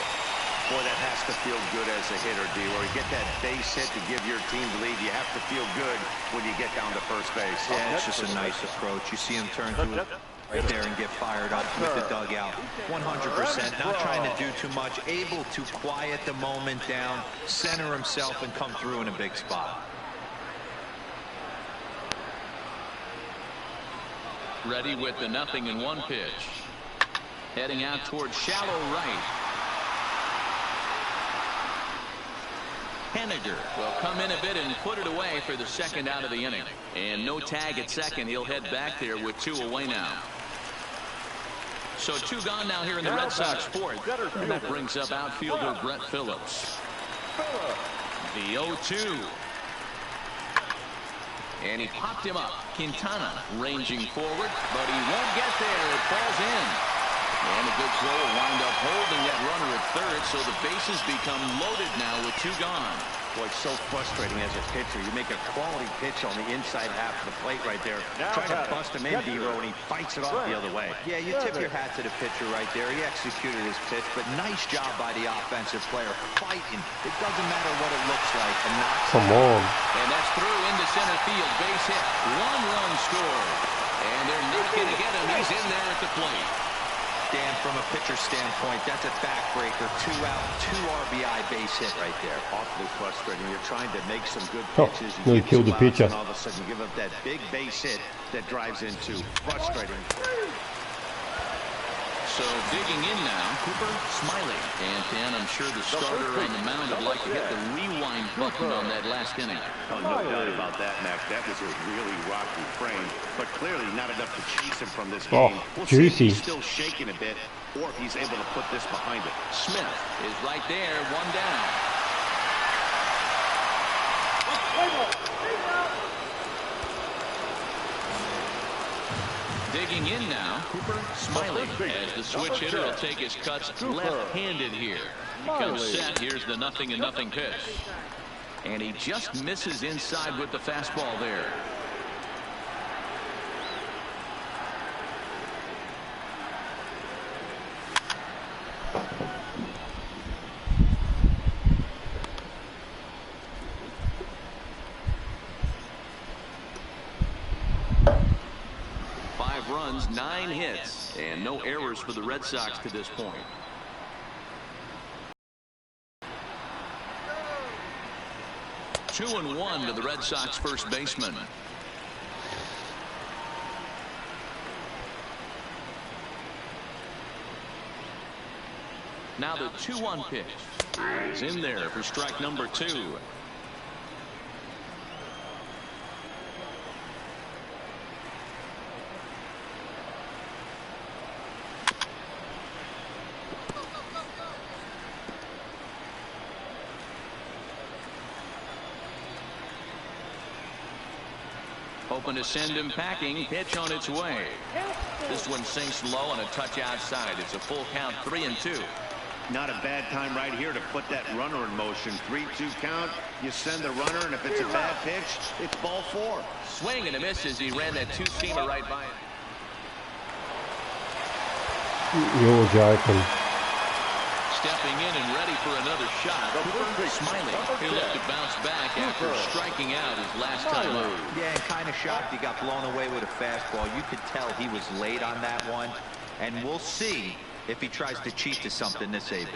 Boy, that has to feel good as a hitter, D. Or you get that base hit to give your team the lead. You have to feel good when you get down to first base. Yeah, it's just a nice approach. You see him turn to it right there and get fired up with the dugout. 100%. Not trying to do too much. Able to quiet the moment down, center himself, and come through in a big spot. Ready with the 0-1 pitch. Heading out towards shallow right. Henniger will come in a bit and put it away for the second out of the inning. And no tag at second. He'll head back there with 2 away now. So 2 gone now here in the Red Sox fourth. And that brings up outfielder Brett Phillips. The 0-2. And he popped him up. Quintana ranging forward, but he won't get there. It falls in. And a good throw will wind up holding that runner at third, so the bases become loaded now with 2 gone. Boy, it's so frustrating as a pitcher. You make a quality pitch on the inside half of the plate right there. Try to bust him in, D-Row, and he fights it off the other way. Yeah, you tip your hat to the pitcher right there. He executed his pitch, but nice job by the offensive player. Fighting. It doesn't matter what it looks like. Come on. And that's through into center field. Base hit. 1 run scored. And they're not going to get him. He's in there at the plate. Dan, from a pitcher standpoint, that's a backbreaker. 2 out, 2 RBI base hit right there. Awfully frustrating. You're trying to make some good Oh, pitches. no, he killed the pitcher. And all of a sudden you give up that big base hit that drives into frustrating. So digging in now, Cooper Smiley. And Dan, I'm sure the starter on the mound would like to hit the rewind button on that last inning. Oh, no doubt about that, Mac. That was a really rocky frame, but clearly not enough to chase him from this game. We'll see if he's still shaking a bit, or if he's able to put this behind him. Smith is right there, one down. Digging in now, Cooper Smiley, as the switch hitter will take his cuts left-handed here. He comes set. Here's the 0-0 pitch. And he just misses inside with the fastball there. Runs, 9 hits, and no errors for the Red Sox to this point. Two and one to the Red Sox first baseman. Now the 2-1 pitch is in there for strike number 2. Hoping to send him packing. Pitch on its way. This one sinks low on a touch outside. It's a full count, 3-2. Not a bad time right here to put that runner in motion. 3-2 count. You send the runner, and if it's a bad pitch, it's ball 4. Swing and a miss as he ran that two-seamer right by it. You're joking. Stepping in and ready for another shot. Cooper Smiley. He'll look to bounce back after striking out his last time out. Yeah, and kind of shocked he got blown away with a fastball. You could tell he was late on that one. And we'll see if he tries to cheat to something this AB.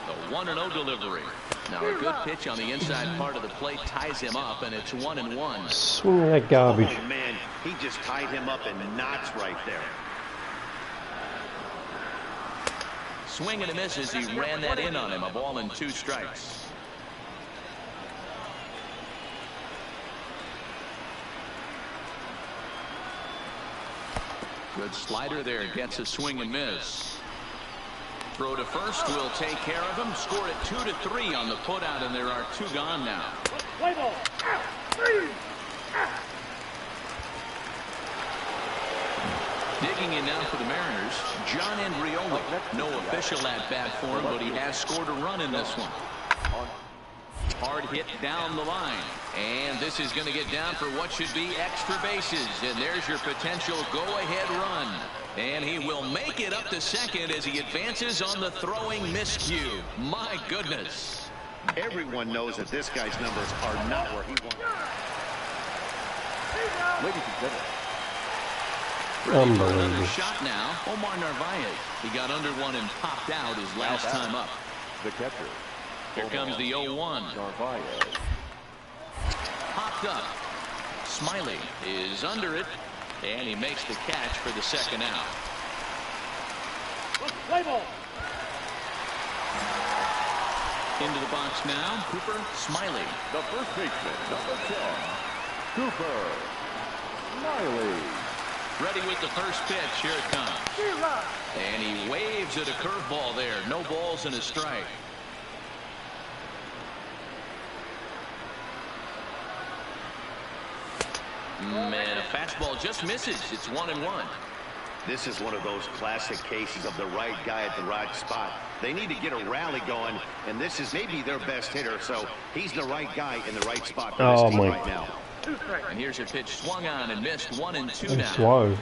The 1-0 delivery. Now a good pitch on the inside part of the plate ties him up, and it's 1-1. Swing that garbage. Oh, man, he just tied him up in knots right there. Swing and a miss as he ran that in on him. A ball and 2 strikes. Good slider there. Gets a swing and miss. Throw to first will take care of him. Score it 2-3 on the putout, and there are 2 gone now. Play ball. 3. Digging in now for the Mariners, John Andrioli. No official at-bat for him, but he has scored a run in this one. Hard hit down the line. And this is going to get down for what should be extra bases. And there's your potential go-ahead run. And he will make it up to second as he advances on the throwing miscue. My goodness. Everyone knows that this guy's numbers are not where he wants. Ladies and gentlemen. Ready for another shot now. Omar Narvaez. He got under one and popped out his last time up. The catcher. Here comes the 0-1. Narvaez. Popped up. Smiley is under it, and he makes the catch for the second out. Play ball. Into the box now, Cooper Smiley. The first baseman, number 10, Cooper Smiley. Ready with the first pitch. Here it comes. And he waves at a curveball there. No balls and a strike. Man, a fastball just misses. It's 1-1. This is one of those classic cases of the right guy at the right spot. They need to get a rally going, and this is maybe their best hitter, so he's the right guy in the right spot for this team right now. And here's a pitch swung on and missed. 1-2 now. Slow.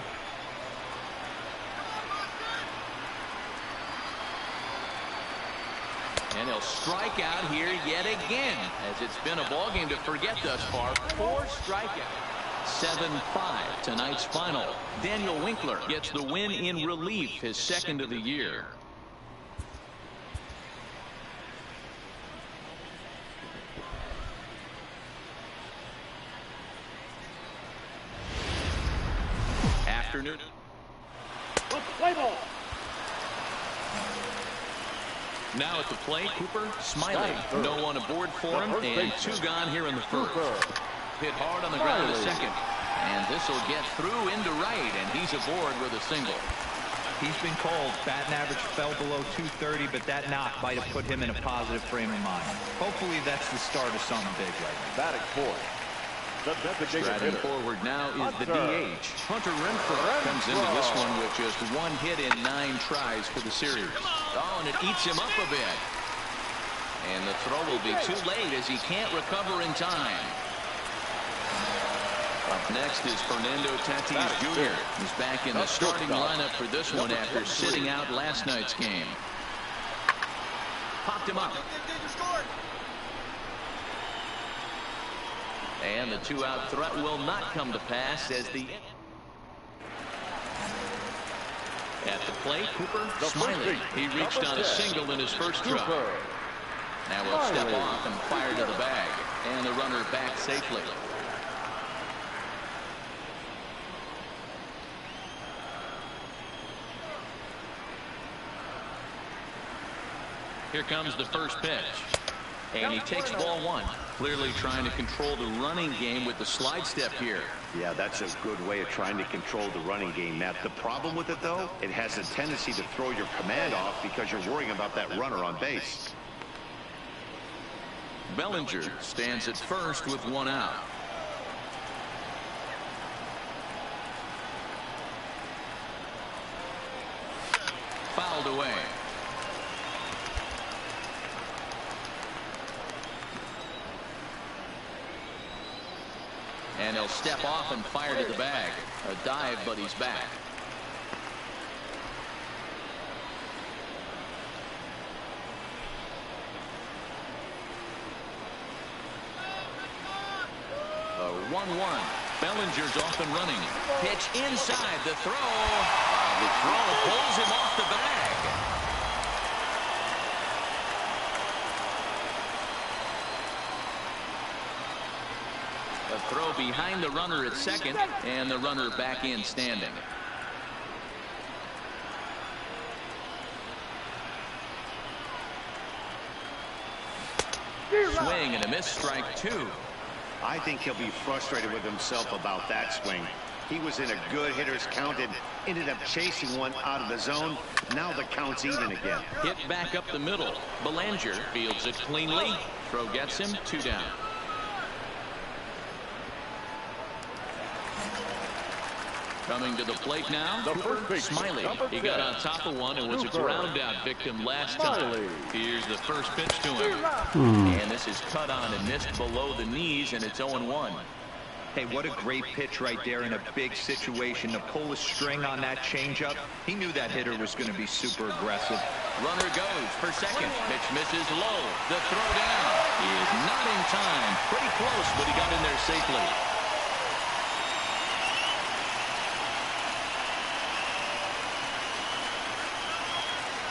And he'll strike out here yet again, as it's been a ball game to forget thus far. 4 strikeouts. 7-5 tonight's final. Daniel Winkler gets the win in relief, his second of the year. Afternoon. Play ball. Now at the plate, Cooper Smiley. No one aboard for him, and 2 gone here in the first. Hit hard on the ground to second. And this will get through into right, and he's aboard with a single. He's been called. Batting average fell below 230, but that knock might have put him in a positive frame of mind. Hopefully that's the start of something big right now. Batting fourth. Striding forward now is the DH. Hunter Renfroe comes into this one with just 1 hit in 9 tries for the series. Oh, and it eats him up a bit. And the throw will be too late as he can't recover in time. Up next is Fernando Tatis Jr. He's back in the starting lineup for this one after sitting out last night's game. Popped him up. And the 2-out threat will not come to pass as the... At the plate, Cooper Smiley. He reached on a single in his first try. Now we'll step off and fire to the bag. And the runner back safely. Here comes the first pitch. And he takes ball 1. Clearly trying to control the running game with the slide step here. Yeah, that's a good way of trying to control the running game, Matt. The problem with it, though, it has a tendency to throw your command off because you're worrying about that runner on base. Bellinger stands at first with 1 out. Fouled away. And he'll step off and fire to the bag. A dive, but he's back. A 1-1. Bellinger's off and running. Pitch inside. The throw. The throw pulls him off the bag. A throw behind the runner at second, and the runner back in standing. Swing and a miss, strike 2. I think he'll be frustrated with himself about that swing. He was in a good hitter's count and ended up chasing one out of the zone. Now the count's even again. Hit back up the middle. Bellinger fields it cleanly. Throw gets him, 2 down. Coming to the plate now, Cooper Smiley. He got on top of one and was a ground out victim last time. Here's the first pitch to him. And this is cut on and missed below the knees, and it's 0-1. Hey, what a great pitch right there in a big situation. To pull a string on that changeup, he knew that hitter was going to be super aggressive. Runner goes for second. Pitch misses low. The throw down is not in time. Pretty close, but he got in there safely.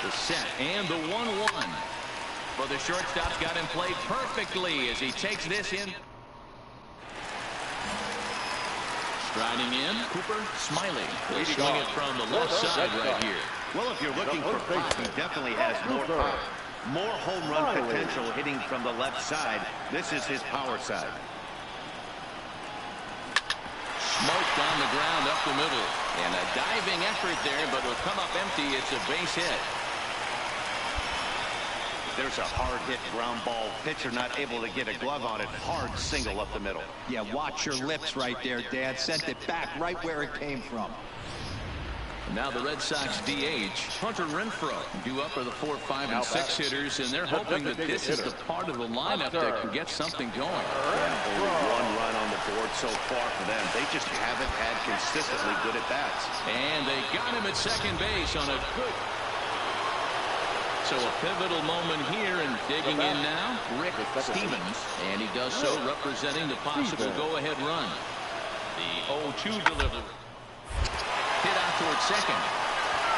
The set and the 1-1. Well, the shortstop's got him played perfectly as he takes this in. Striding in, Cooper Smiley. He'll swing it from the left side right here. Well, if you're looking for pop, he definitely has more power. More home run potential hitting from the left side. This is his power side. Smoked on the ground up the middle. And a diving effort there, but it'll come up empty. It's a base hit. There's a hard hit ground ball. Pitcher not able to get a glove on it. Hard single up the middle. Yeah, watch your lips right there, Dad. Sent it back right where it came from. Now the Red Sox DH, Hunter Renfroe, due up are the 4, 5, and 6 hitters, and they're hoping that this is the part of the lineup that can get something going. Yeah, only 1 run on the board so far for them. They just haven't had consistently good at bats. And they got him at second base on a good. So a pivotal moment here, and digging in now, Rick Stevens, and he does so representing the possible go-ahead run. The 0-2 delivery. Hit out towards second.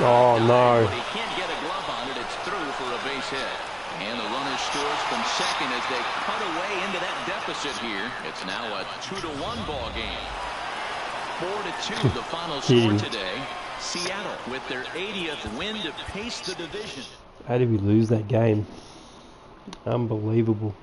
Oh, no. But he can't get a glove on it. It's through for a base hit. And the runner scores from second as they cut away into that deficit here. It's now a 2-1 ball game. 4-2 the final score today. Seattle with their 80th win to pace the division. How did we lose that game? Unbelievable.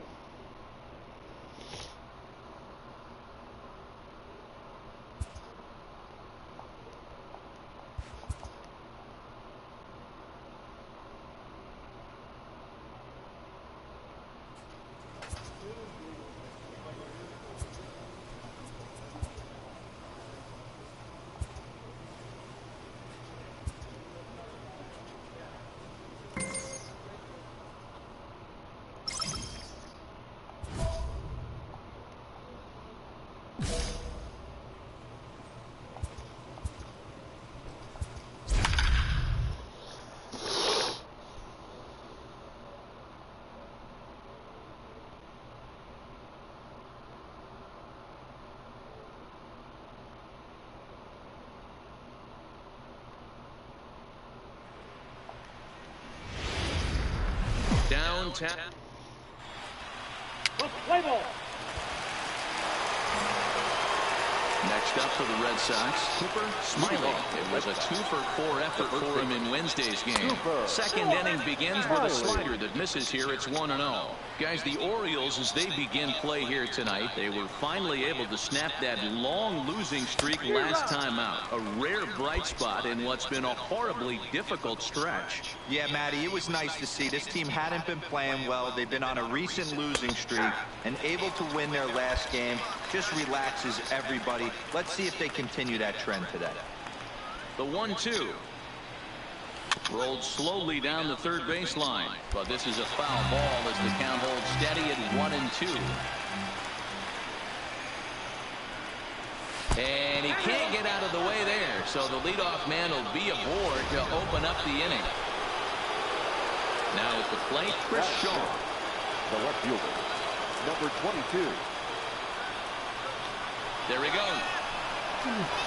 Downtown. Play ball. Next up for the Red Sox, Cooper Smiley. It was a 2-for-4 effort for him in Wednesday's game. Second inning begins with a slider that misses here. It's 1-0. Guys, the Orioles, as they begin play here tonight, they were finally able to snap that long losing streak last time out. A rare bright spot in what's been a horribly difficult stretch. Yeah, Matty, it was nice to see. This team hadn't been playing well. They've been on a recent losing streak and able to win their last game. Just relaxes everybody. Let's see if they continue that trend today. The 1-2. Rolled slowly down the third baseline, but this is a foul ball as the count holds steady at 1-2. And he can't get out of the way there, so the leadoff man will be aboard to open up the inning. Now at the plate, Chris Shaw. The left fielder, number 22. There he goes.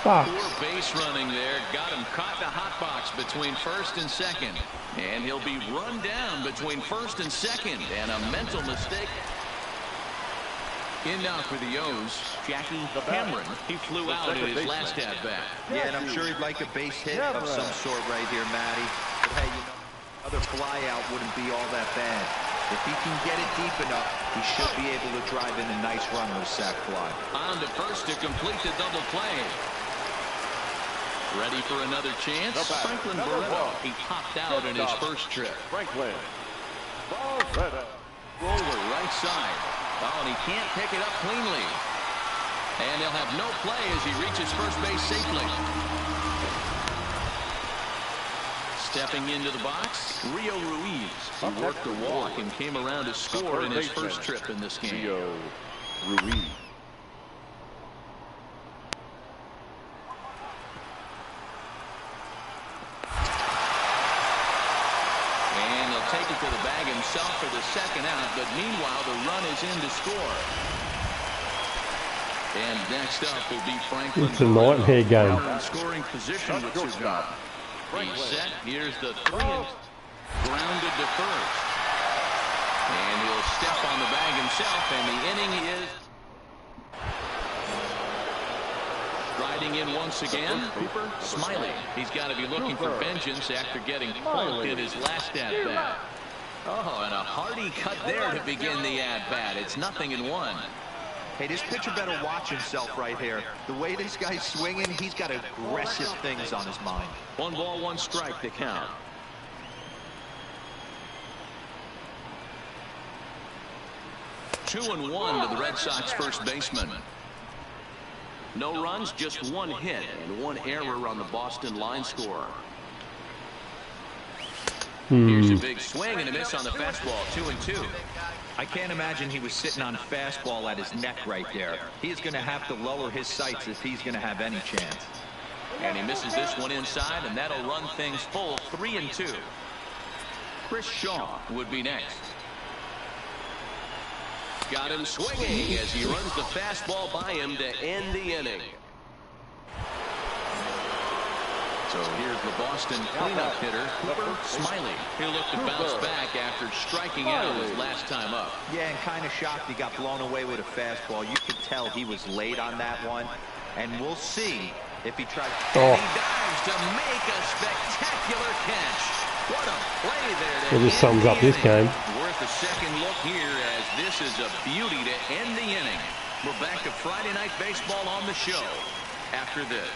Fuck. Poor base running there. Got him caught in the hot box between first and second. And he'll be run down between first and second. And a mental mistake. In now for the O's, Jackie Cameron. He flew out in his last at-bat. Yeah, and I'm sure he'd like a base hit of some sort right here, Matty. But hey, you know, another flyout wouldn't be all that bad. If he can get it deep enough, he should be able to drive in a nice run with a sac fly. On to first to complete the double play. Ready for another chance? Franklin Barreto. He popped out in his first trip. Franklin Barreto. Roller right side. Oh, and he can't pick it up cleanly. And he'll have no play as he reaches first base safely. Stepping into the box, Rio Ruiz. He worked the walk and came around to score in his first trip in this game. Rio Ruiz. And he'll take it to the bag himself for the second out, but meanwhile the run is in to score. And next up will be Franklin. It's a nightmare game. In scoring position with Survive. He's set. Here's the 3 and grounded to first. And he'll step on the bag himself, and the inning is riding in once again. Cooper Smiley. He's got to be looking for vengeance after getting pulled in his last at-bat. Oh, and a hearty cut there to begin the at-bat. It's 0-1. Hey, this pitcher better watch himself right here. The way this guy's swinging, he's got aggressive things on his mind. 1 ball, 1 strike to count. Two and 1 to the Red Sox first baseman. No runs, just 1 hit and 1 error on the Boston line score. Here's a big swing and a miss on the fastball. 2-2. I can't imagine he was sitting on fastball at his neck right there. He's going to have to lower his sights if he's going to have any chance. And he misses this one inside, and that'll run things full. 3-2. Chris Shaw would be next. Got him swinging as he runs the fastball by him to end the inning. So here's the Boston cleanup hitter, Cooper Smiley. He'll look to bounce back after striking out his last time up. Yeah, and kind of shocked he got blown away with a fastball. You could tell he was late on that one. And we'll see if he tries. And he dives to make a spectacular catch. What a play there. It just sums up this game. Worth a second look here, as this is a beauty to end the inning. We're back to Friday Night Baseball on the show after this.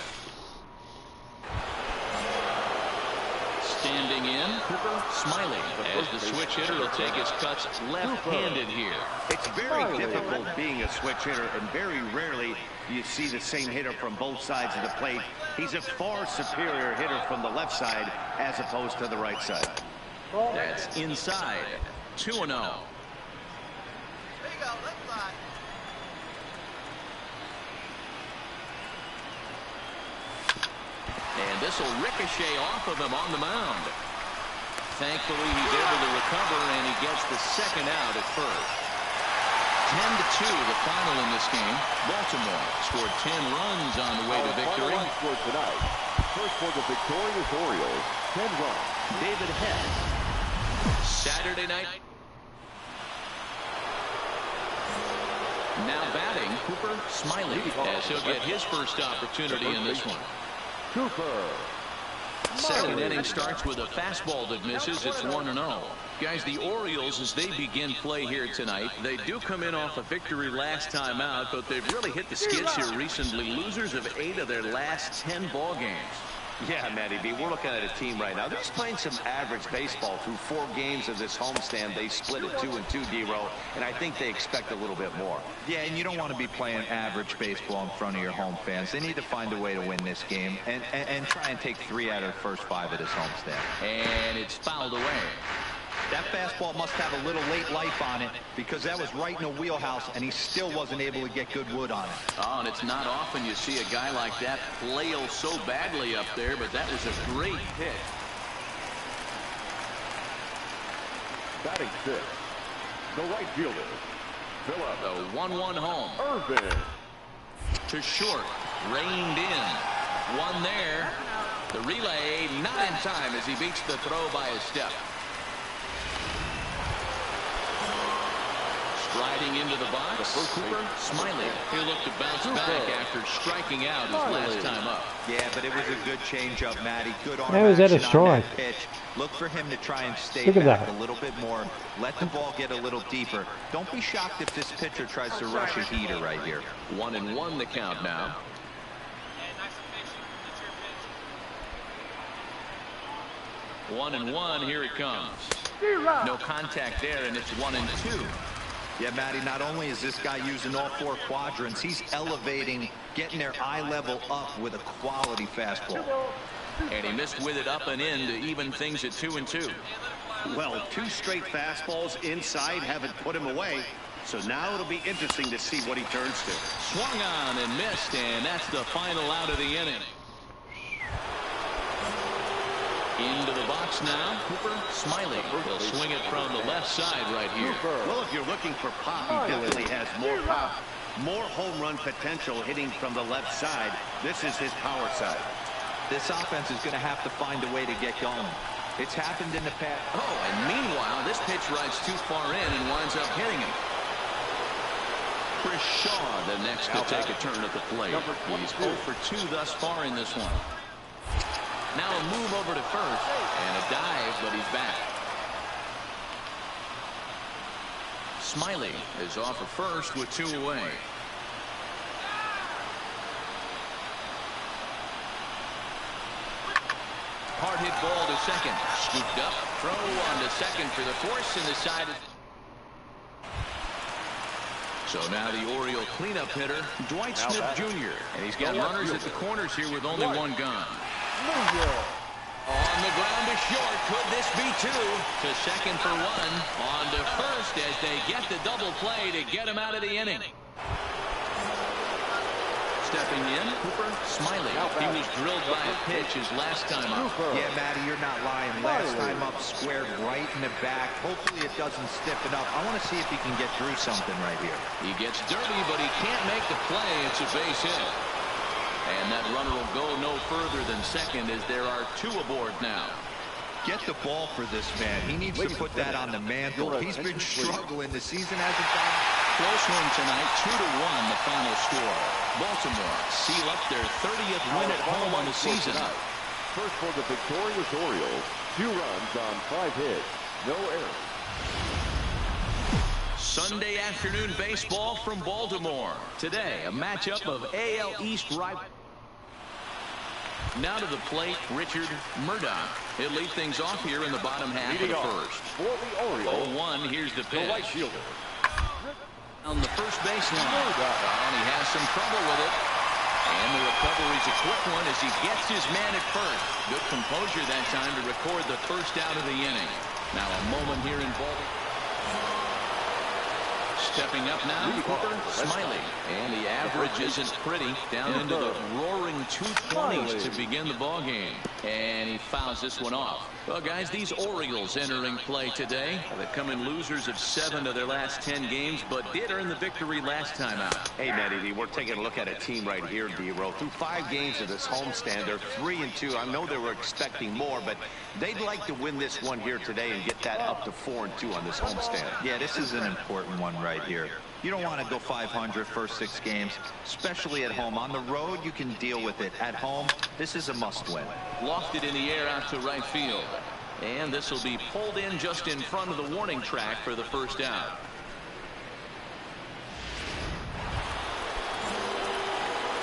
Standing in, Cooper Smiley, as the switch hitter will take his cuts left-handed here. It's very difficult being a switch hitter, and very rarely you see the same hitter from both sides of the plate. He's a far superior hitter from the left side as opposed to the right side. That's inside. 2-0. There you go, left side. And this will ricochet off of him on the mound. Thankfully, he's able to recover, and he gets the second out at first. 10-2, the final in this game. Baltimore scored 10 runs on the way to victory. For tonight. First for the victorious Orioles, 10 runs. David Hess. Saturday night. Now batting, Cooper Smiley, as he'll get his first opportunity in this one. Cooper. Second inning starts with a fastball that misses. It's 1-0. Guys, the Orioles, as they begin play here tonight, they do come in off a victory last time out, but they've really hit the skids here recently. Losers of 8 of their last 10 ball games. Yeah, Matty B, we're looking at a team right now. They're just playing some average baseball. Through 4 games of this homestand, they split it 2-2, D-Row, and I think they expect a little bit more. Yeah, and you don't want to be playing average baseball in front of your home fans. They need to find a way to win this game and try and take 3 out of the first 5 of this homestand. And it's fouled away. That fastball must have a little late life on it, because that was right in the wheelhouse, and he still wasn't able to get good wood on it. Oh, and it's not often you see a guy like that flail so badly up there, but that was a great hit. Batting 6, the right fielder, Phillips. The 1-1 home. Irvin. To short, reined in. One there. The relay not in time as he beats the throw by a step. Striding into the box, Cooper Smiley. He'll look to bounce back after striking out his last time up. Yeah, but it was a good changeup, Matty. Good arm How is that a action on that strike? pitch. Look for him to try and stay Look at back that. a little bit more. Let the ball get a little deeper. Don't be shocked if this pitcher tries to rush a heater right here. 1-1 the count now. 1-1, here it comes. No contact there, and it's 1-2. Yeah, Matty, not only is this guy using all 4 quadrants, he's elevating, getting their eye level up with a quality fastball. And he missed with it up and in to even things at 2-2. Well, 2 straight fastballs inside haven't put him away. So now it'll be interesting to see what he turns to. Swung on and missed, and that's the final out of the inning. Into the box now, Cooper Smiley. He'll swing it from the left side right here. Well, if you're looking for pop, he definitely has more pop. More home run potential hitting from the left side. This is his power side. This offense is going to have to find a way to get going. It's happened in the past. Oh, and meanwhile, this pitch rides too far in and winds up hitting him. Chris Shaw, the next to take a turn at the plate. He's 0 for 2 thus far in this one. Now a move over to first, and a dive, but he's back. Smiley is off of first with 2 away. Hard hit ball to second. Scooped up. Throw on to second for the force, and the side is... So now the Oriole cleanup hitter, Dwight Smith Jr. And he's got runners at the corners here with only 1 gone. On the ground to short. Could this be 2? To second for 1. On to first as they get the double play to get him out of the inning. Stepping in, Cooper Smiley. He was drilled by a pitch his last time up. Yeah, Matty, you're not lying. Last time up, squared right in the back. Hopefully it doesn't stiffen up. I want to see if he can get through something right here. He gets dirty, but he can't make the play. It's a base hit. And that runner will go no further than second as there are 2 aboard now. Get the ball for this man. He needs to put that on the mantle. He's been struggling. The season hasn't gone. Close one tonight, 2-1 the final score. Baltimore seal up their 30th win at home on the season. first for the victorious Orioles. 2 runs on 5 hits. No errors. Sunday afternoon baseball from Baltimore. Today, a matchup of AL East rival. Now to the plate, Richard Murdoch. He'll lead things off here in the bottom half of the first. For the Orioles, 0-1, here's the pitch. the right fielder. On the first baseline. And he has some trouble with it. And the recovery's a quick one as he gets his man at first. Good composure that time to record the first out of the inning. Now a moment here in Baltimore. Stepping up now, Cooper Smiley. And the average isn't pretty. Down into the roaring 220s to begin the ball game. And he fouls this one off. Well, guys, these Orioles entering play today. They've come in losers of 7 of their last 10 games, but did earn the victory last time out. Hey, Matty, we're taking a look at a team right here, D-Row. Through 5 games of this homestand, they're 3-2. I know they were expecting more, but they'd like to win this one here today and get that up to 4-2 on this homestand. Yeah, this is an important one right here. You don't want to go 500 first 6 games, especially at home. On the road, you can deal with it. At home, this is a must-win. Lofted in the air out to right field. And this will be pulled in just in front of the warning track for the first out.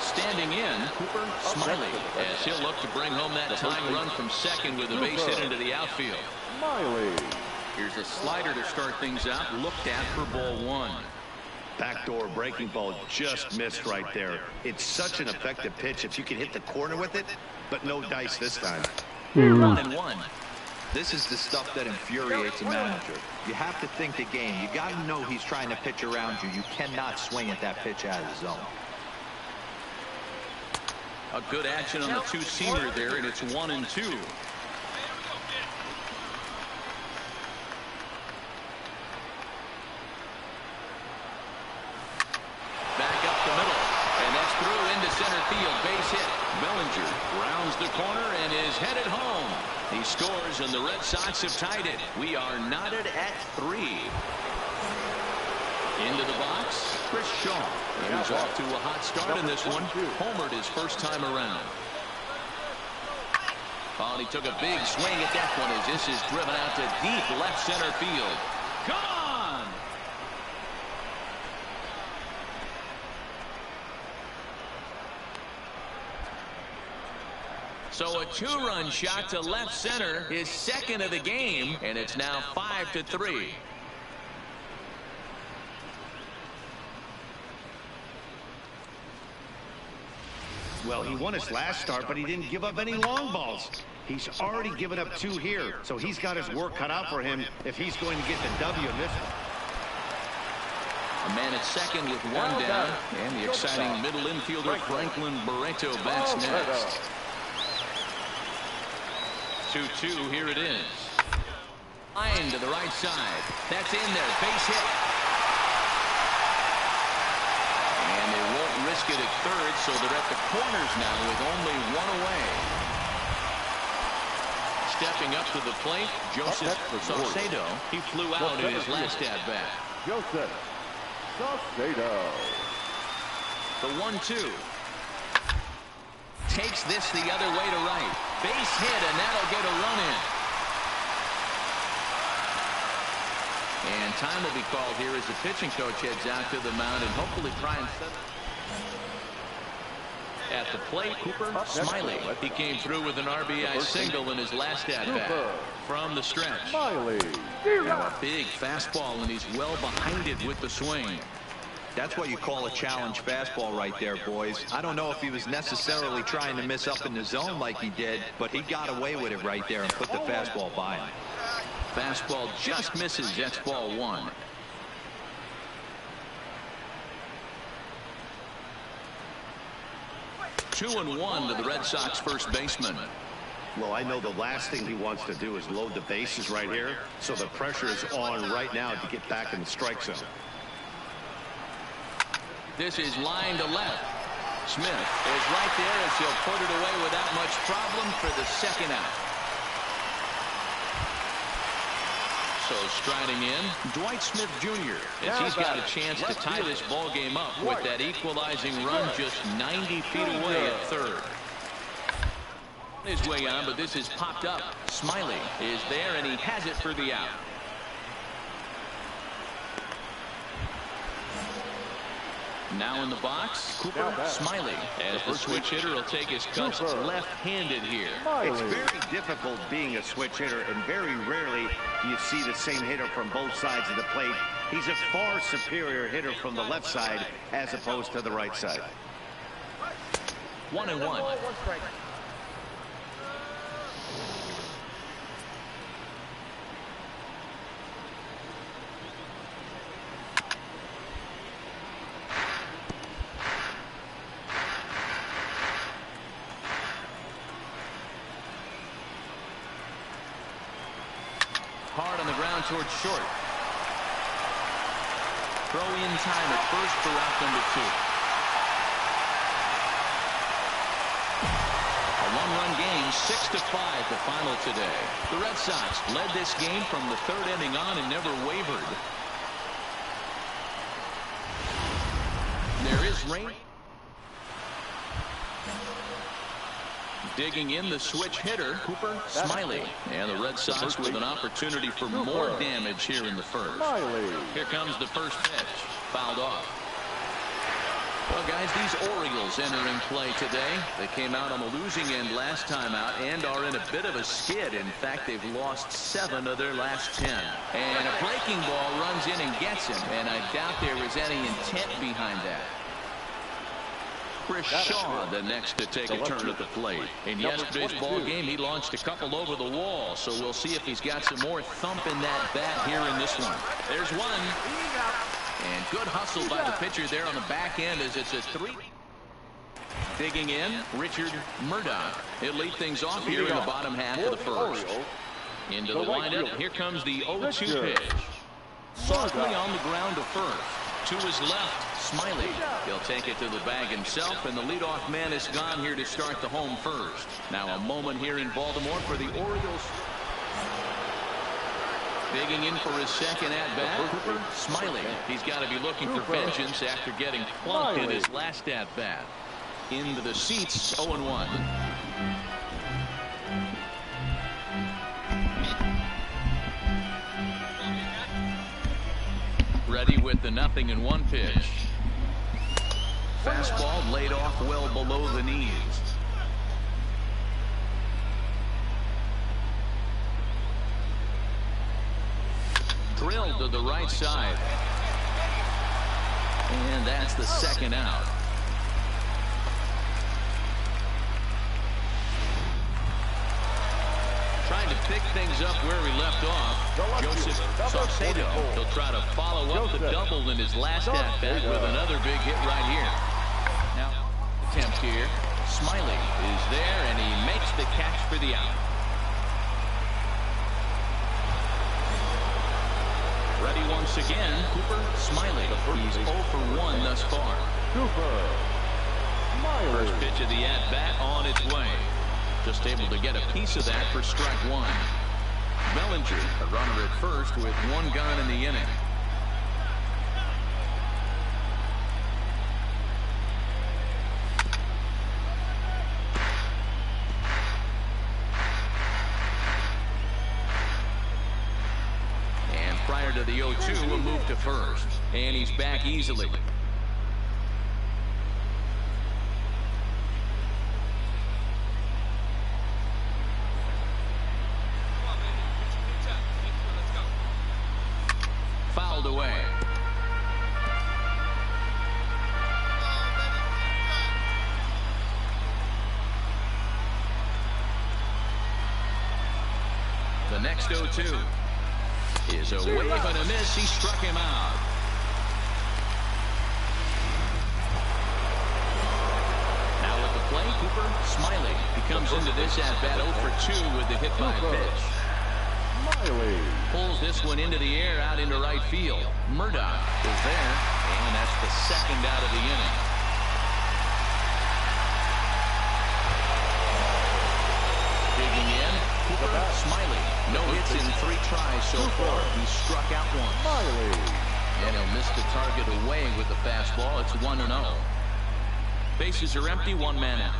Standing in, Cooper Smiley, as he'll look to bring home that tying run from second with a base hit into the outfield. Smiley. Here's a slider to start things out, looked at for ball 1. Backdoor breaking ball just missed right there. It's such an effective pitch if you can hit the corner with it, but no dice this time. 1-1. This is the stuff that infuriates a manager. You have to think the game. You got to know he's trying to pitch around you. You cannot swing at that pitch out of the zone. A good action on the 2-seamer there, and it's 1-2. Back up the middle, and that's through into center field. Base hit. Bellinger rounds the corner and is headed home. He scores, and the Red Sox have tied it. We are knotted at 3. Into the box, Chris Shaw. And he's off to a hot start in this one. Homered his first time around. Oh, he took a big swing at that one as this is driven out to deep left center field. Gone! So a 2-run shot to left center, his second of the game, and it's now 5-3. Well, he won his last start, but he didn't give up any long balls. He's already given up 2 here, so he's got his work cut out for him if he's going to get the W in this one. A man at second with 1 down, and the exciting middle infielder Franklin Barreto bats next. 2-2, here it is. Line to the right side. That's in there. Base hit. And they won't risk it at third, so they're at the corners now with only 1 away. Stepping up to the plate, Joseph Saucedo. He flew out in his last at-bat. Joseph Saucedo. The 1-2. Takes this the other way to right. Base hit, and that'll get a run in. And time will be called here as the pitching coach heads out to the mound and hopefully try and set it. At the plate, Cooper Smiley. He came through with an RBI single in his last at-bat from the stretch. Smiley. A big fastball, and he's well behind it with the swing. That's what you call a challenge fastball right there, boys. I don't know if he was necessarily trying to miss up in the zone like he did, but he got away with it right there and put the fastball by him. Fastball just misses. That's ball 1. Two and 1 to the Red Sox first baseman. Well, I know the last thing he wants to do is load the bases right here, so the pressure is on right now to get back in the strike zone. This is line to left. Smith is right there as he'll put it away without much problem for the second out. So striding in, Dwight Smith Jr. as he's got a chance to tie this ball game up with that equalizing run just 90 feet away at third. His way on, but this is popped up. Smiley is there, and he has it for the out. Now in the box, Cooper Smiley, as the switch hitter will take his cuts left-handed here. It's very difficult being a switch hitter, and very rarely do you see the same hitter from both sides of the plate. He's a far superior hitter from the left side as opposed to the right side. 1-1. Hard on the ground towards short. Throw in time at first for out number 2. A one-run game, 6-5 the final today. The Red Sox led this game from the 3rd inning on and never wavered. There is rain. Digging in the switch hitter, Cooper Smiley. And the Red Sox with an opportunity for more damage here in the first. Here comes the first pitch. Fouled off. Well, guys, these Orioles entering play today. They came out on the losing end last time out and are in a bit of a skid. In fact, they've lost 7 of their last 10. And a breaking ball runs in and gets him. And I doubt there was any intent behind that. Chris Shaw, the next to take a turn at the plate. In yesterday's ball game, he launched a couple over the wall, so we'll see if he's got some more thump in that bat here in this one. There's one. And good hustle by the pitcher there on the back end as it's a 3. Digging in, Richard Murdoch. He'll lead things off here in the bottom half of the first. Into the windup, here comes the 0-2 pitch. Softly on the ground to first. To his left, Smiley. He'll take it to the bag himself, and the leadoff man is gone here to start the home first. Now a moment here in Baltimore for the Orioles. Digging in for his second at-bat, Cooper Smiley. He's got to be looking for vengeance after getting plunked in his last at-bat. Into the seats, 0-1. Ready with the 0-1 pitch. Fastball laid off well below the knees. Drilled to the right side. And that's the second out. Trying to pick things up where he left off. Joseph Saucedo. He'll try to follow up the double in his last at-bat with another big hit right here. Now, attempt here. Smiley is there, and he makes the catch for the out. Ready once again, Cooper Smiley. He's 0 for 1 thus far. First pitch of the at-bat on its way. Just able to get a piece of that for strike 1. Bellinger, a runner at first with 1 gone in the inning. And prior to the 0-2, we'll move to first. And he's back easily. Fouled away. The next 0-2 is a wave and a miss. He struck him out. Now with the play, Cooper Smiley. He comes into this at-bat 0 for 2 with the hit by pitch. Smiley pulls this one into the air out into right field. Murdoch is there, and that's the second out of the inning. Digging in, Cooper Smiley. No hits in 3 tries so far. He struck out once. And he'll miss the target away with the fastball. It's 1-0. Bases are empty, 1 man out.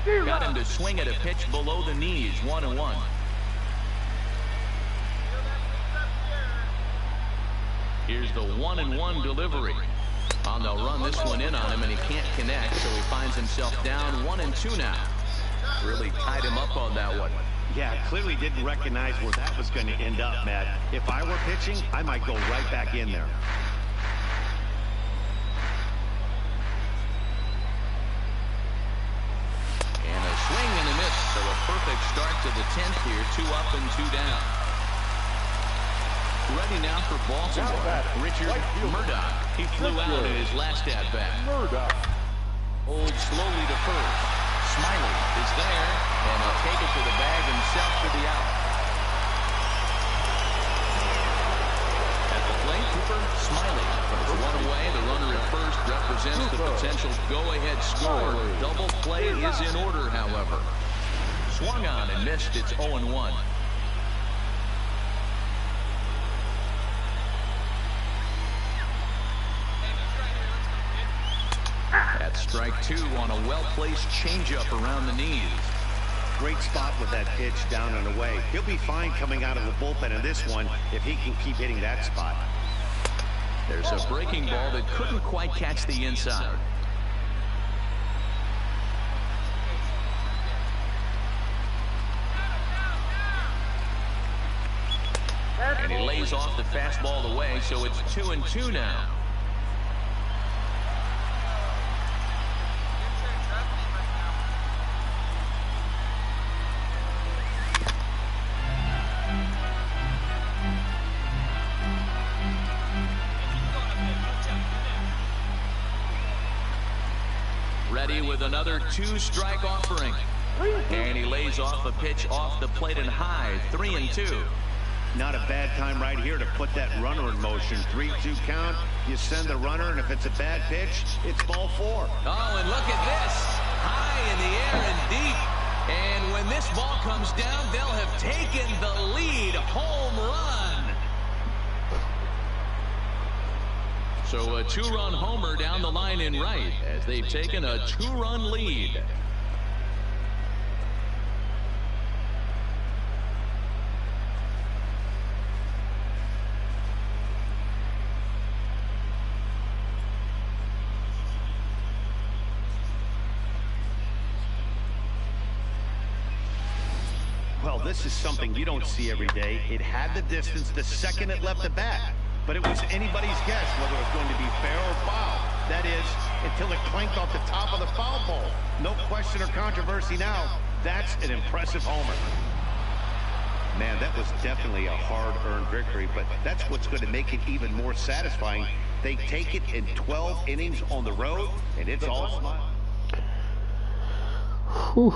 Got him to swing at a pitch below the knees, 1-1. Here's the 1-1 delivery. They'll run this one in on him, and he can't connect, so he finds himself down 1-2 now. Really tied him up on that one. Yeah, clearly didn't recognize where that was going to end up, Matt. If I were pitching, I might go right back in there. And a swing and a miss, so a perfect start to the 10th here, 2 up and 2 down. Ready now for Baltimore, Richard Murdoch. He flew out in his last at-bat. Hold slowly to first. Smiley is there, and he'll take it to the bag himself for the out. At the plate, Cooper Smiley. It's one away. The runner at first represents the potential go-ahead score. Double play is in order, however. Swung on and missed. It's 0-1. That's strike 2 on a well-placed changeup around the knees. Great spot with that pitch down and away. He'll be fine coming out of the bullpen in this one if he can keep hitting that spot. There's a breaking ball that couldn't quite catch the inside. And he lays off the fastball away, so it's 2-2 now. Ready with another 2-strike offering. And he lays off a pitch off the plate and high, 3-2. Not a bad time right here to put that runner in motion. 3-2 count. You send the runner, and if it's a bad pitch, it's ball 4. Oh, and look at this. High in the air and deep. And when this ball comes down, they'll have taken the lead. Home run. So a 2-run homer down the line in right as they've taken a 2-run lead. Well, this is something you don't see every day. It had the distance the second it left the bat. But it was anybody's guess whether it was going to be fair or foul. That is, until it clanked off the top of the foul pole. No question or controversy now. That's an impressive homer. Man, that was definitely a hard-earned victory, but that's what's going to make it even more satisfying. They take it in 12 innings on the road, and it's all smile. Whew.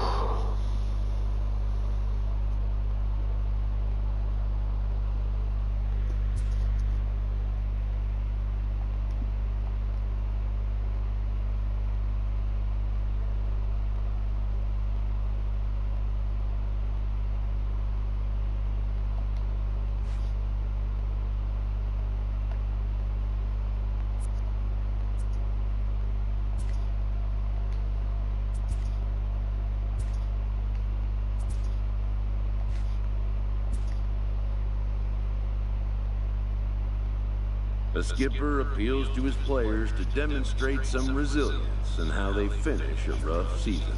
The skipper appeals to his players to demonstrate some resilience in how they finish a rough season.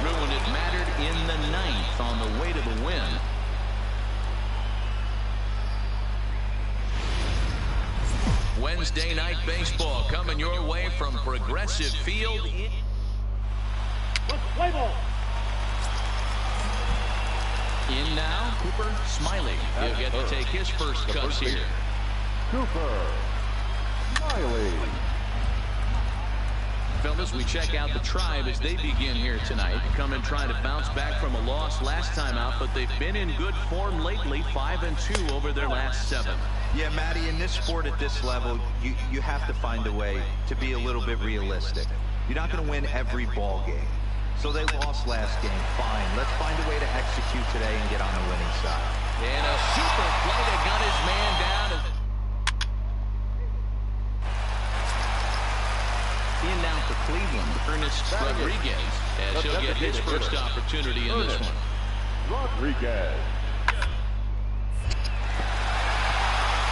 through when it mattered in the 9th on the way to the win. Wednesday night baseball coming your way from Progressive Field. Play ball. In now, Cooper Smiley. He'll get to take his first cuts here. Cooper Smiley. Fellas, we check out the Tribe as they begin here tonight. Come and try to bounce back from a loss last time out, but they've been in good form lately, 5-2 over their last 7. Yeah, Matty, in this sport at this level, you have to find a way to be a little bit realistic. You're not going to win every ball game. So they lost last game. Fine. Let's find a way to execute today and get on the winning side. And a super play to gun his man down. In now for Cleveland, Ernest Rodriguez, as he'll get his first opportunity in this one. Rodriguez.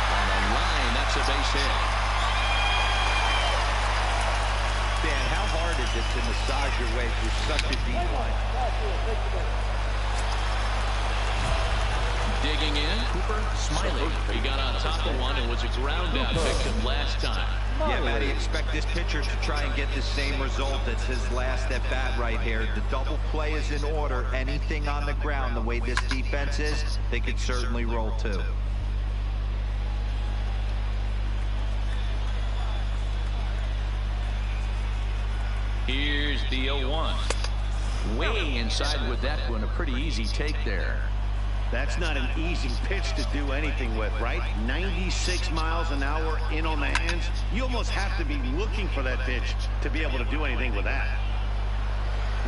On the line, that's a base hit. Dan, how hard is it to massage your way through such a deep line? Digging in, Cooper Smiley. He got on top of one and was a ground out victim last time. Yeah, Matty, expect this pitcher to try and get the same result as his last at bat right here. The double play is in order. Anything on the ground, the way this defense is, they could certainly roll too. Here's the 0-1. Way inside with that one. A pretty easy take there. That's not an easy pitch to do anything with, right? 96 miles an hour in on the hands. You almost have to be looking for that pitch to be able to do anything with that.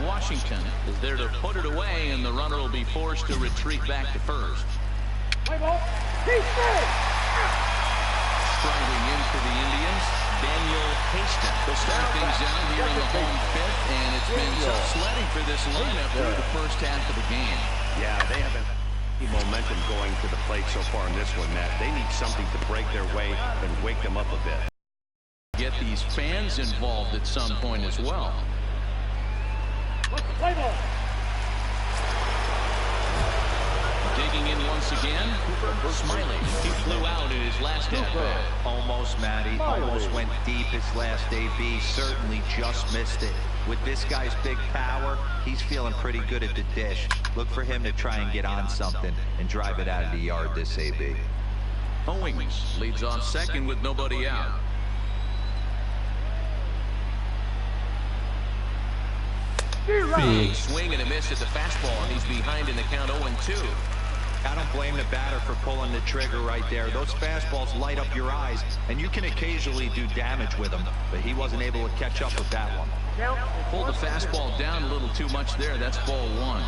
Washington is there to put it away, and the runner will be forced to retreat back to first. Play ball. Striding in for the Indians, Daniel Hastings. They'll start things out here in the home 5th, and it's been tough sledding for this lineup through the first half of the game. Yeah, they haven't momentum going to the plate so far in this one, Matt. They need something to break their way and wake them up a bit. Get these fans involved at some point as well. Play ball. Digging in once again, Cooper Smiley. He flew out in his last at-bat. Almost, Matty. Almost went deep his last AB. Certainly just missed it. With this guy's big power, he's feeling pretty good at the dish. Look for him to try and get on something and drive it out of the yard this AB. Owings leads off second with nobody out. Big swing and a miss at the fastball, and he's behind in the count 0-2. I don't blame the batter for pulling the trigger right there. Those fastballs light up your eyes, and you can occasionally do damage with them, but he wasn't able to catch up with that one. Pulled the fastball down a little too much there. That's ball 1.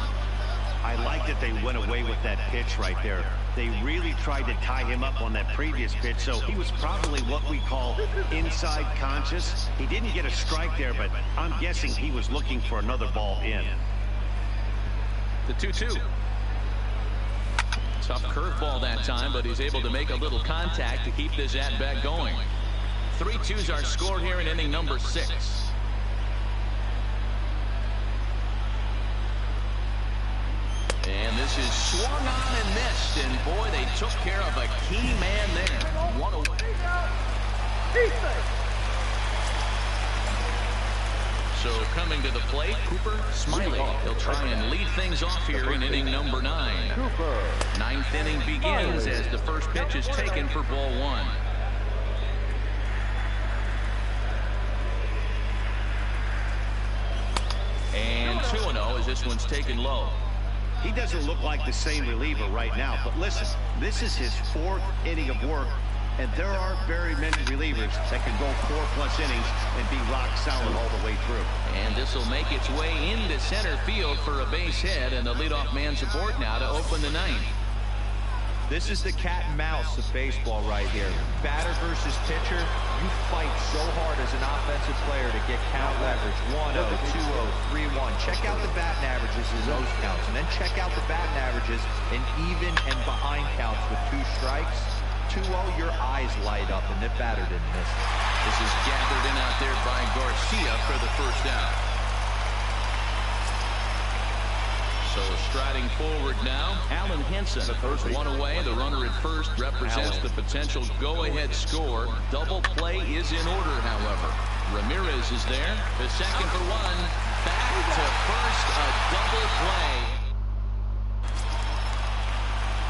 I like that they went away with that pitch right there. They really tried to tie him up on that previous pitch, so he was probably what we call inside conscious. He didn't get a strike there, but I'm guessing he was looking for another ball in. The 2-2. Tough curveball that time, but he's able to make a little contact to keep this at-bat going. 3-2's our score here in inning number 6. And this is swung on and missed, and boy, they took care of a key man there. 1 away. So coming to the plate, Cooper Smiley. He'll try and lead things off here in inning number 9. 9th inning begins as the first pitch is taken for ball 1. And 2-0 as this one's taken low. He doesn't look like the same reliever right now, but listen, this is his 4th inning of work, and there aren't very many relievers that can go 4+ innings and be rock solid all the way through. And this will make its way into center field for a base hit, and the leadoff man's aboard now to open the 9th. This is the cat and mouse of baseball right here. Batter versus pitcher, you fight so hard as an offensive player to get count leverage. 1-0, 2-0, 3-1. Check out the batting averages in those counts, and then check out the batting averages in even and behind counts with 2 strikes. 2-0, your eyes light up, and the batter didn't miss it. This is gathered in out there by Garcia for the first out. So striding forward now, Allen Henson. First one away. The runner at first represents the potential go-ahead score. Double play is in order, however. Ramirez is there. The second for one. Back to first, a double play.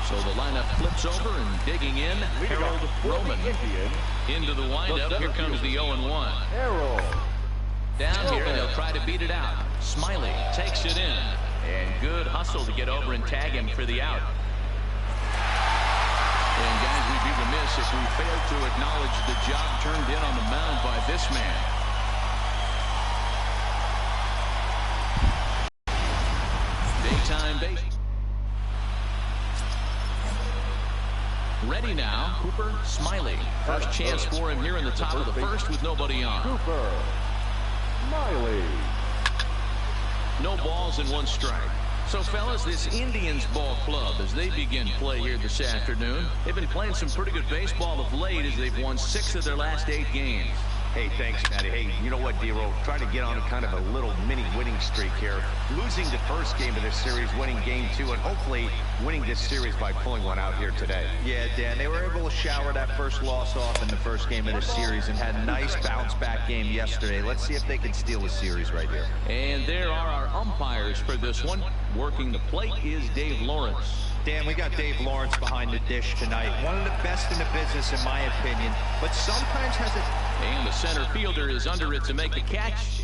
So the lineup flips over and digging in. Harold Roman into the windup. Here comes the 0-1. Down here, and they'll try to beat it out. Smiley takes it in. And good hustle to get over and tag him for the out. And guys, we'd be remiss if we failed to acknowledge the job turned in on the mound by this man. Daytime base. Ready now, Cooper Smiley. First chance for him here in the top of the first with nobody on. Cooper Smiley. No balls and one strike. So, fellas, this Indians ball club, as they begin play here this afternoon, they've been playing some pretty good baseball of late as they've won 6 of their last 8 games. Hey, thanks, Matty. Hey, you know what, D-Roll? Try to get on kind of a little mini winning streak here. Losing the first game of this series, winning game 2, and hopefully winning this series by pulling one out here today. Yeah, Dan, they were able to shower that first loss off in the first game of the series and had a nice bounce-back game yesterday. Let's see if they can steal the series right here. And there are our umpires for this one. Working the plate is Dave Lawrence. Dan, we got Dave Lawrence behind the dish tonight. One of the best in the business, in my opinion, but sometimes has a... And the center fielder is under it to make the catch.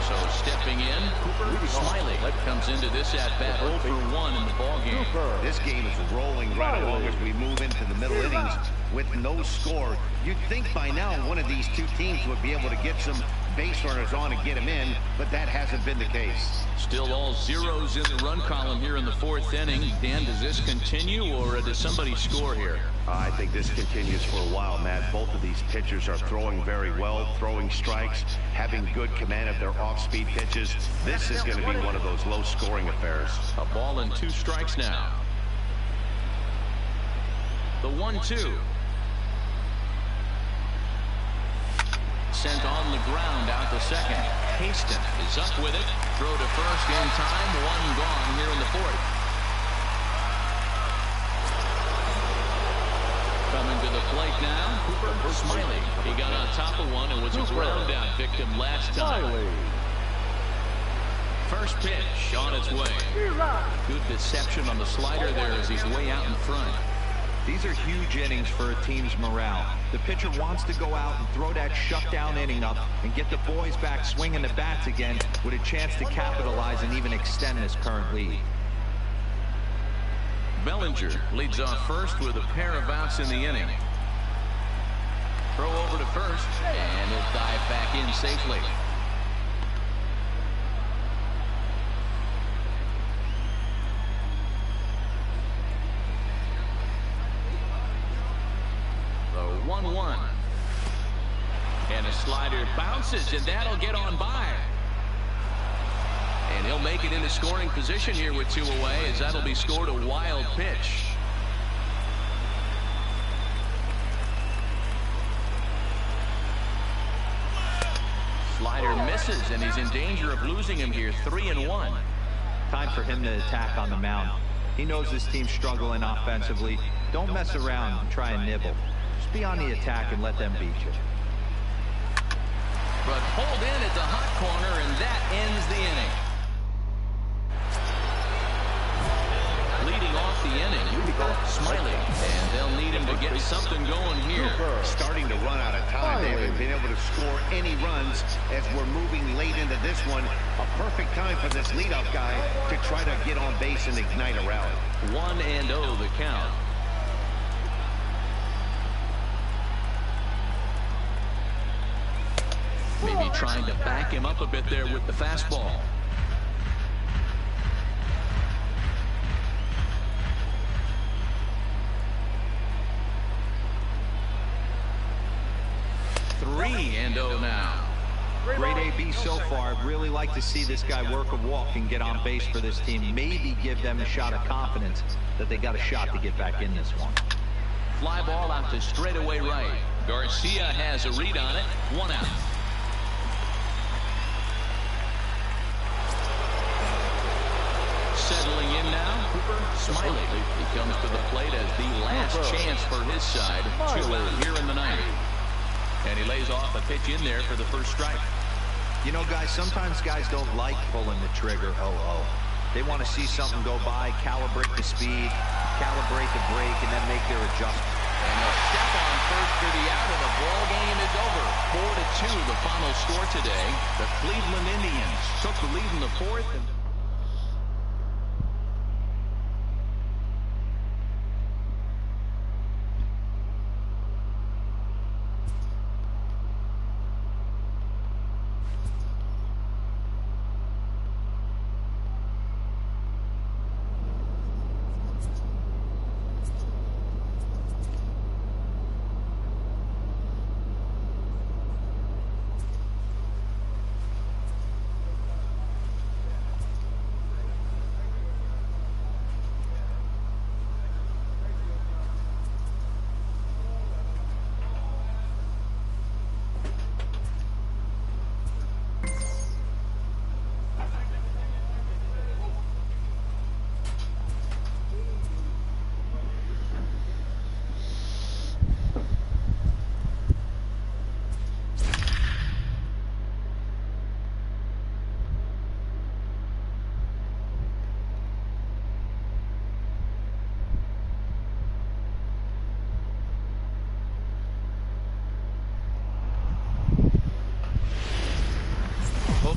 So stepping in, Cooper Smiley comes into this at-bat 0 for 1 in the ballgame. This game is rolling right along as we move into the middle innings with no score. You'd think by now one of these two teams would be able to get some base runners on and get them in, but that hasn't been the case. Still all zeros in the run column here in the 4th inning. Dan, does this continue, or does somebody score here? I think this continues for a while, Matt. Both of these pitchers are throwing very well, throwing strikes, having good command of their off-speed pitches. This is going to be one of those low-scoring affairs. A ball and 2 strikes now. The 1-2. Sent on the ground out to second. Haston is up with it. Throw to first in time. 1 gone here in the 4th. Coming to the plate now, Cooper Smiley. He got on top of one and was a ground out victim last time. First pitch on its way. Good deception on the slider there as he's way out in front. These are huge innings for a team's morale. The pitcher wants to go out and throw that shutdown inning up and get the boys back swinging the bats again with a chance to capitalize and even extend this current lead. Bellinger leads off first with a pair of outs in the inning. Throw over to first, and he'll dive back in safely. The 1-1. And a slider bounces, and that'll get on by. And he'll make it into scoring position here with 2 away, as that'll be scored a wild pitch. Slider misses, and he's in danger of losing him here. 3-1. Time for him to attack on the mound. He knows this team's struggling offensively. Don't mess around and try and nibble. Just be on the attack and let them beat you. But pulled in at the hot corner, and that ends the inning. Leading off the inning, Smiley, and they'll need him to get something going here. Starting to run out of time. They haven't been able to score any runs as we're moving late into this one. A perfect time for this leadoff guy to try to get on base and ignite a rally. 1-0 the count. Maybe trying to back him up a bit there with the fastball. And 0 now. Great AB so far. I'd really like to see this guy work a walk and get on base for this team. Maybe give them a shot of confidence that they got a shot to get back in this one. Fly ball out to straightaway right. Garcia has a read on it. 1 out. Settling in now, Cooper Smiley. He comes to the plate as the last chance for his side. 2 out here in the ninth. And he lays off a pitch in there for the first strike. You know, guys, sometimes guys don't like pulling the trigger. They want to see something go by, calibrate the speed, calibrate the brake, and then make their adjustment. And a step on first for the out, and the ball game is over. 4-2, the final score today. The Cleveland Indians took the lead in the fourth.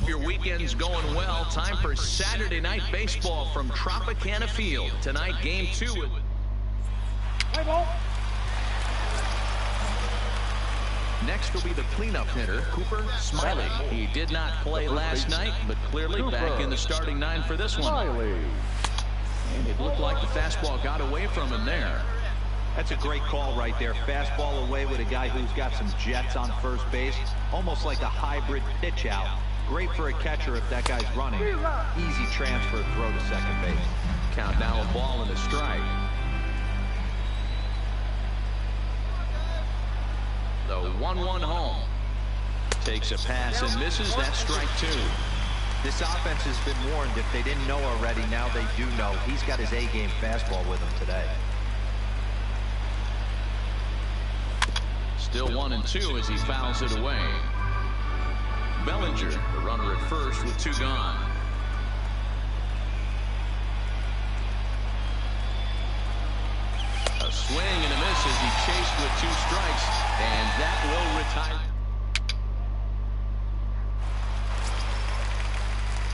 Your weekend's going well. Time for Saturday night baseball from Tropicana Field. Tonight, game 2. Next will be the cleanup hitter, Cooper Smiley. He did not play last night, but clearly back in the starting 9 for this one. And it looked like the fastball got away from him there. That's a great call right there. Fastball away with a guy who's got some jets on first base. Almost like a hybrid pitch out. Great for a catcher if that guy's running. Easy transfer throw to second base. Count now a ball and a strike. The 1-1 home. Takes a pass and misses. That's strike 2. This offense has been warned. If they didn't know already, now they do know. He's got his A-game fastball with him today. Still 1-2 as he fouls it away. Bellinger, the runner at first with 2 gone. A swing and a miss as he chased with 2 strikes, and that will retire.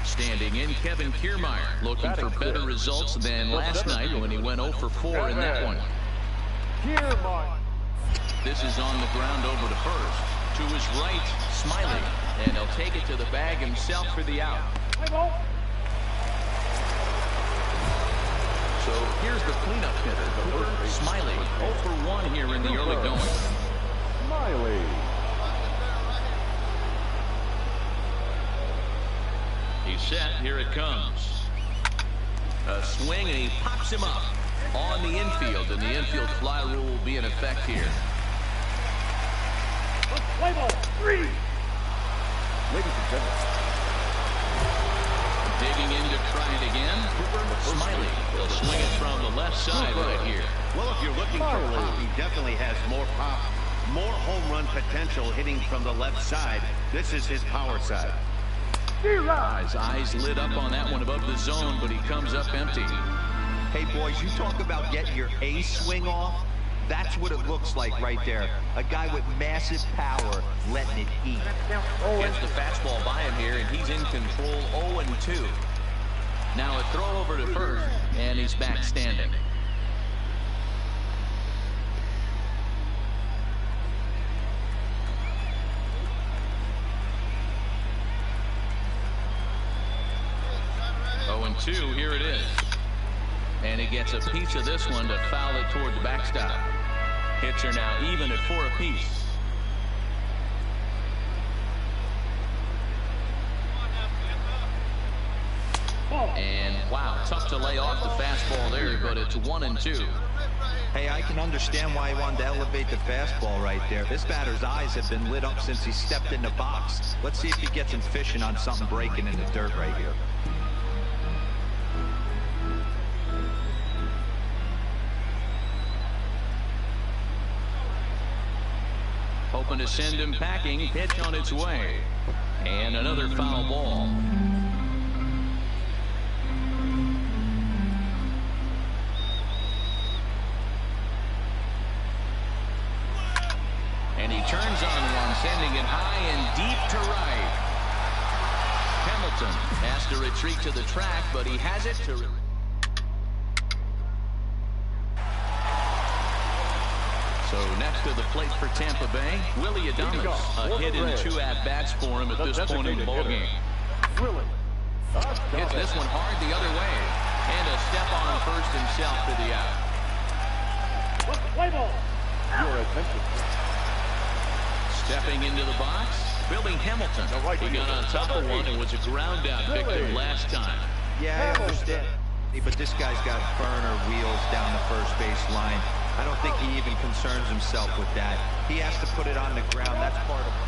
Standing in, Kevin Kiermaier, looking for better results than last night when he went 0 for 4 in that one. This is on the ground over to first. To his right, Smiley. And he'll take it to the bag himself for the out. So here's the cleanup hitter, Cooper Smiley. 0 for 1 here in the early going. Smiley. He's set. Here it comes. A swing, and he pops him up on the infield, and the infield fly rule will be in effect here. Play ball. 3. Ladies and gentlemen. Digging in to try it again. Cooper Smiley will swing it from the left side right here. Well, if you're looking for pop, he definitely has more pop, more home run potential hitting from the left side. This is his power side. His eyes lit up on that one above the zone, but he comes up empty. Hey, boys, you talk about getting your A swing off. That's what it looks like right there. A guy with massive power letting it eat. Gets the fastball by him here, and he's in control. 0-2. Now a throw over to first, and he's back standing. And 2, here it is. And he gets a piece of this one to foul it toward the backstop. Hits are now even at 4 apiece. And wow, tough to lay off the fastball there, but it's 1-2. Hey, I can understand why he wanted to elevate the fastball right there. This batter's eyes have been lit up since he stepped in the box. Let's see if he gets him fishing on something breaking in the dirt right here. Hoping to send him packing. Pitch on its way. And another foul ball. And he turns on one, sending it high and deep to right. Hamilton has to retreat to the track, but he has it to... So next to the plate for Tampa Bay, Willie Adames. A hit in 2 at-bats for him at this point in the ballgame. Hits this one hard the other way. And a step on first himself for the out. Play ball. Your attention. Stepping into the box, Billy Hamilton. He got on top of one and was a ground out victim last time. Yeah, I understand. But this guy's got burner wheels down the first base line. I don't think he even concerns himself with that. He has to put it on the ground. That's part of it.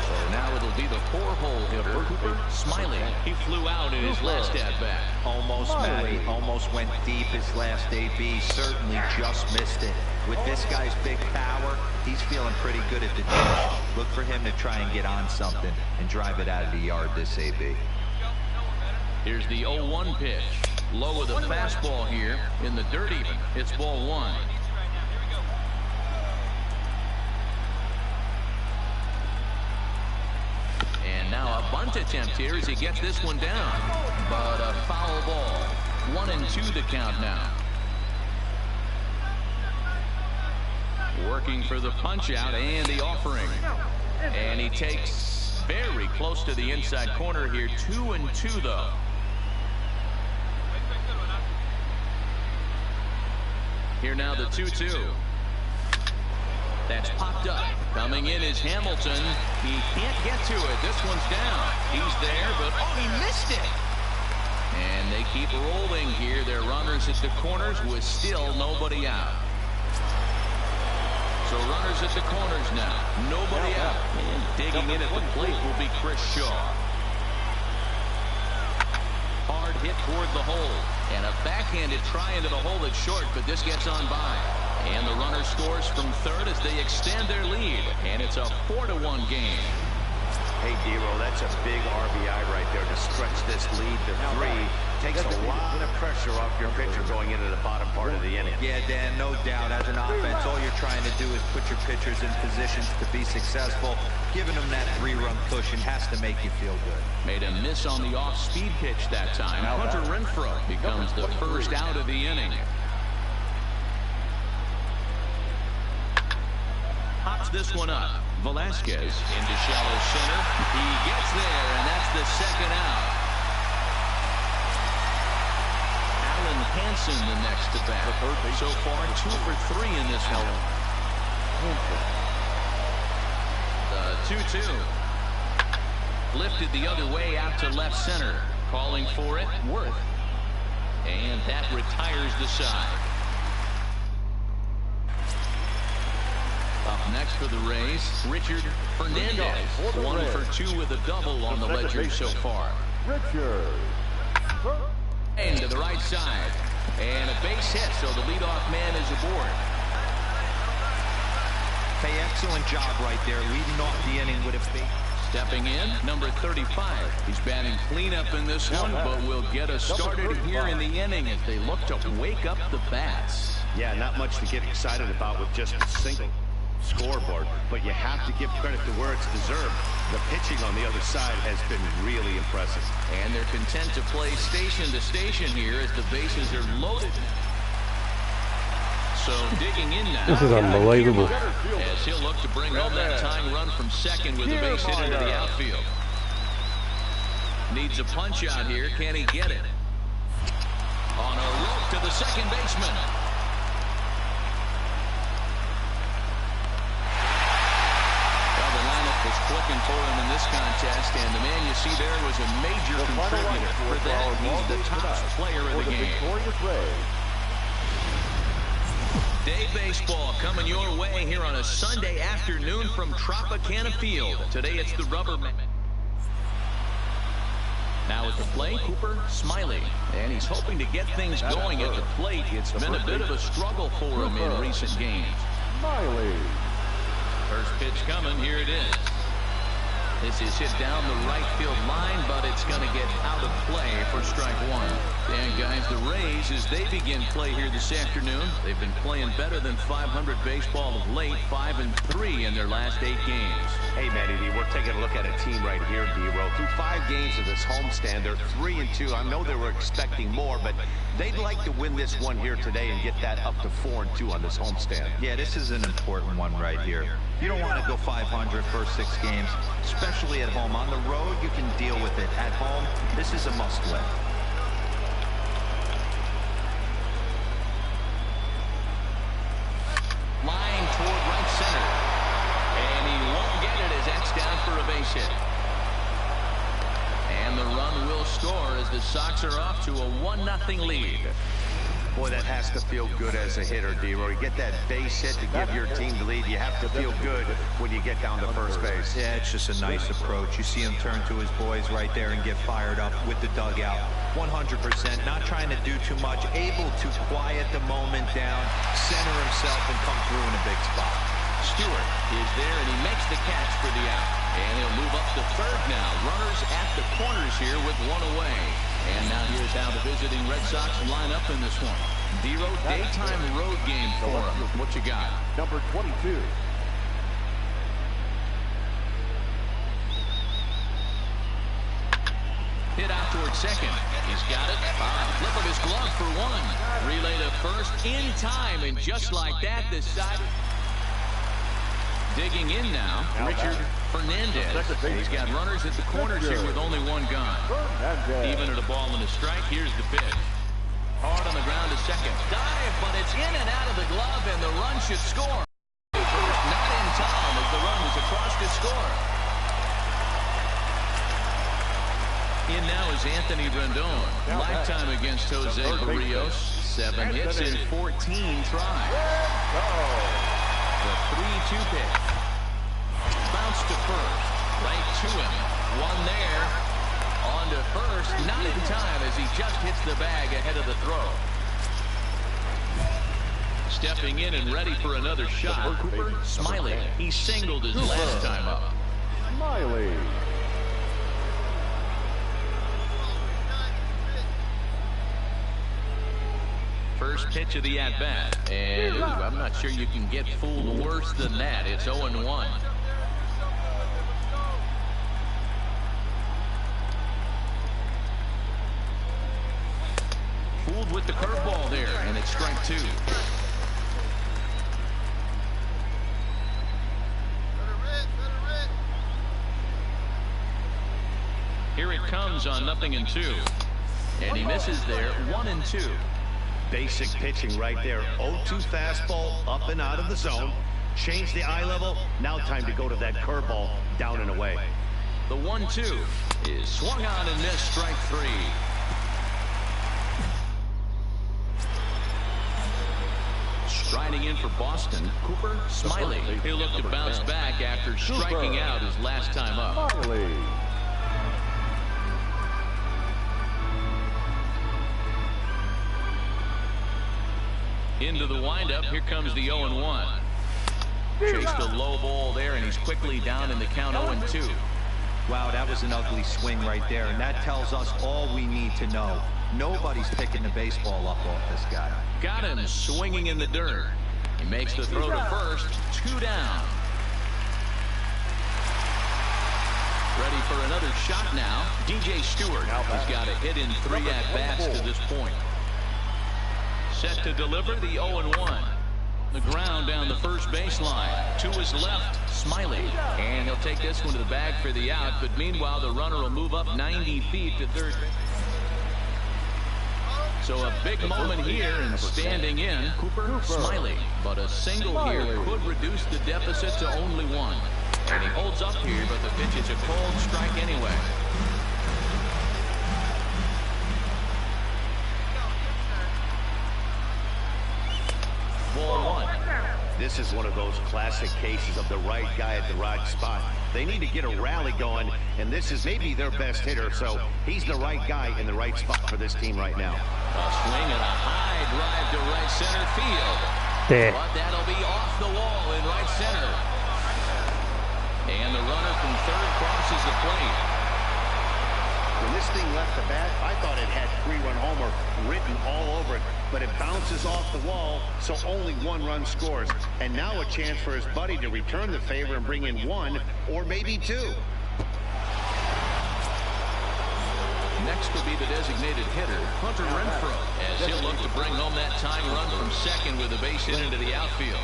So now it'll be the 4-hole hitter, Cooper Smiley. He flew out in his last at-bat. Almost, Matty. Almost went deep his last AB. Certainly just missed it. With this guy's big power, he's feeling pretty good at the dish. Look for him to try and get on something and drive it out of the yard this AB. Here's the 0-1 pitch. Low with a fastball here in the dirt even. It's ball 1. And now a bunt attempt here as he gets this one down. But a foul ball. 1-2 the count now. Working for the punch out and the offering. And he takes very close to the inside corner here. 2-2 though. Here now the 2-2. That's popped up. Coming in is Hamilton. He can't get to it. This one's down. He's there, but oh, he missed it. And they keep rolling here. They're runners at the corners with still nobody out. So runners at the corners now. Nobody out. And digging in at the plate will be Chris Shaw. Hard hit toward the hole. And a backhanded try into the hole that's short, but this gets on by. And the runner scores from third as they extend their lead. And it's a 4-1 game. Hey, D-Roll, that's a big RBI right there to stretch this lead to 3. Takes a lot of pressure off your pitcher going into the bottom part of the inning. Yeah, Dan, no doubt. As an offense, all you're trying to do is put your pitchers in positions to be successful. Giving them that 3-run cushion has to make you feel good. Made a miss on the off-speed pitch that time. Hunter Renfroe becomes the first out of the inning. Hops this one up. Velasquez into shallow center. He gets there, and that's the second out. Alan Hansen the next to bat. So far 2 for 3 in this one. The 2-2. Lifted the other way out to left center. Calling for it, Worth. And that retires the side. Up next for the Rays, Richard Fernandez. 1 for 2 with a double on the ledger so far. Richard. To the right side. And a base hit, so the leadoff man is aboard. Hey, excellent job right there, leading off the inning with a big... Stepping in, number 35. He's batting cleanup in this one, but will get us started here in the inning as they look to wake up the bats. Yeah, not much to get excited about with just a single scoreboard, but you have to give credit to where it's deserved. The pitching on the other side has been really impressive. And they're content to play station to station here as the bases are loaded. So digging in now. This is unbelievable. As he'll look to bring home that tying run from second with the base hit into the outfield. Needs a punch out here. Can he get it? On a rope to the second baseman. Well, the lineup was clicking for him in this contest, and the man you see there was a major contributor. For that, he's the top player of the game. Day baseball coming your way here on a Sunday afternoon from Tropicana Field. Today it's the Rubber Man. Now at the plate, Cooper Smiley. And he's hoping to get things going at the plate. It's been a bit of a struggle for him in recent games. Smiley. First pitch coming. Here it is. This is hit down the right field line, but it's going to get out of play for strike one. And guys, the Rays, as they begin play here this afternoon, they've been playing better than 500 baseball of late, 5-3 in their last 8 games. Hey, Matty D, we're taking a look at a team right here, D-Row. Through 5 games of this homestand, they're 3-2. I know they were expecting more, but they'd like to win this one here today and get that up to 4-2 on this homestand. Yeah, this is an important one right here. You don't want to go 500 first 6 games, especially at home. On the road, you can deal with it. At home, this is a must-win. Line toward right center. And he won't get it as that's down for a base hit. And the run will score as the Sox are off to a 1-0 lead. Boy, that has to feel good as a hitter, D-Row. You get that base hit to give your team the lead. You have to feel good when you get down to first base. Yeah, it's just a nice approach. You see him turn to his boys right there and get fired up with the dugout. 100%, not trying to do too much, able to quiet the moment down, center himself, and come through in a big spot. Stewart is there, and he makes the catch for the out. And he'll move up to third now. Runners at the corners here with 1 away. And now here's how the visiting Red Sox line up in this one. D-Row, daytime road game for him. What you got? Number 22. Hit out towards second. He's got it. Flip of his glove for 1. Relay to first in time, and just like that, this side. Digging in now, Richard Fernandez. He's got runners at the corners here with only 1 gone. Even at a ball and a strike, here's the pitch. Hard on the ground to second. Dive, but it's in and out of the glove, and the run should score. Not in time as the run was across to score. In now is Anthony Rendon. Lifetime against Jose Barrios. 7 hits in 14 tries. The 3-2 pitch. Bounce to first. Right to him. 1 there. On to first. Not in time as he just hits the bag ahead of the throw. Stepping in and ready for another shot. Cooper Smiley. He singled his last time up. Smiley. First pitch of the at-bat. And I'm not sure you can get fooled worse than that. It's 0-1. Fooled with the curveball there, and it's strike 2. Here it comes on 0-2. And he misses there, 1-2. Basic pitching right there. 0-2 fastball up and out of the zone. Change the eye level. Now time to go to that curveball down and away. The 1-2 is swung on and missed, strike 3. Striding in for Boston, Cooper Smiley. He'll look to bounce back after striking out his last time up. Smiley. Into the windup, here comes the 0-1. Chased a low ball there, and he's quickly down in the count 0-2. Wow, that was an ugly swing right there, and that tells us all we need to know. Nobody's picking the baseball up off this guy. Got him swinging in the dirt. He makes the throw to first, 2 down. Ready for another shot now. DJ Stewart. He's got a hit in 3 at-bats to this point. Set to deliver the 0-1. The ground down the first baseline. To his left, Smiley. And he'll take this one to the bag for the out. But meanwhile, the runner will move up 90 feet to third base. So a big moment here, and standing in, Cooper Smiley. But a single here could reduce the deficit to only 1. And he holds up here, but the pitch is a cold strike anyway. Ball 1. This is one of those classic cases of the right guy at the right spot. They need to get a rally going, and this is maybe their best hitter, so he's the right guy in the right spot for this team right now. A swing and a high drive to right center field. There. But that'll be off the wall in right center. And the runner from third crosses the plate. When this thing left the bat, I thought it had 3-run homer written all over it, but it bounces off the wall, so only 1 run scores. And now a chance for his buddy to return the favor and bring in 1 or maybe 2. Next will be the designated hitter, Hunter Renfroe, as he'll look to bring home that tying run from second with a base hit into the outfield.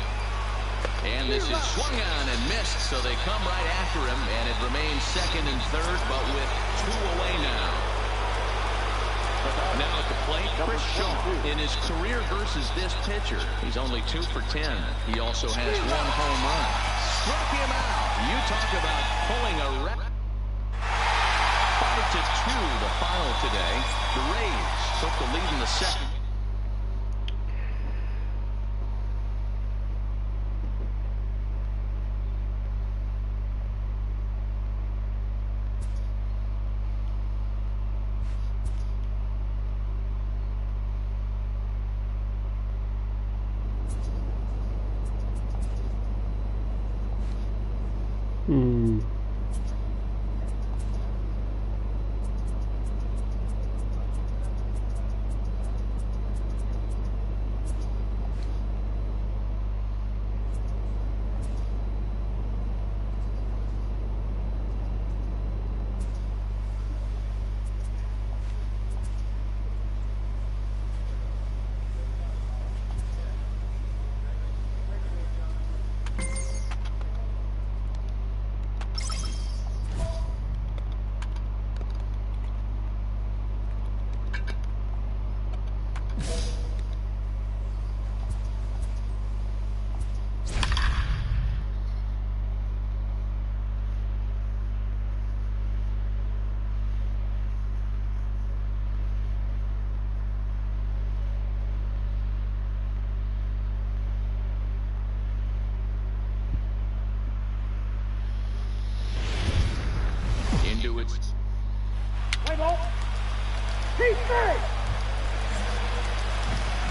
And this is swung on and missed, so they come right after him, and it remains second and third, but with 2 away now. Now at the plate, Chris Shaw. In his career versus this pitcher, he's only 2 for 10. He also has 1 home run. Struck him out. You talk about pulling a record. 5-2 the final today. The Rays took the lead in the second.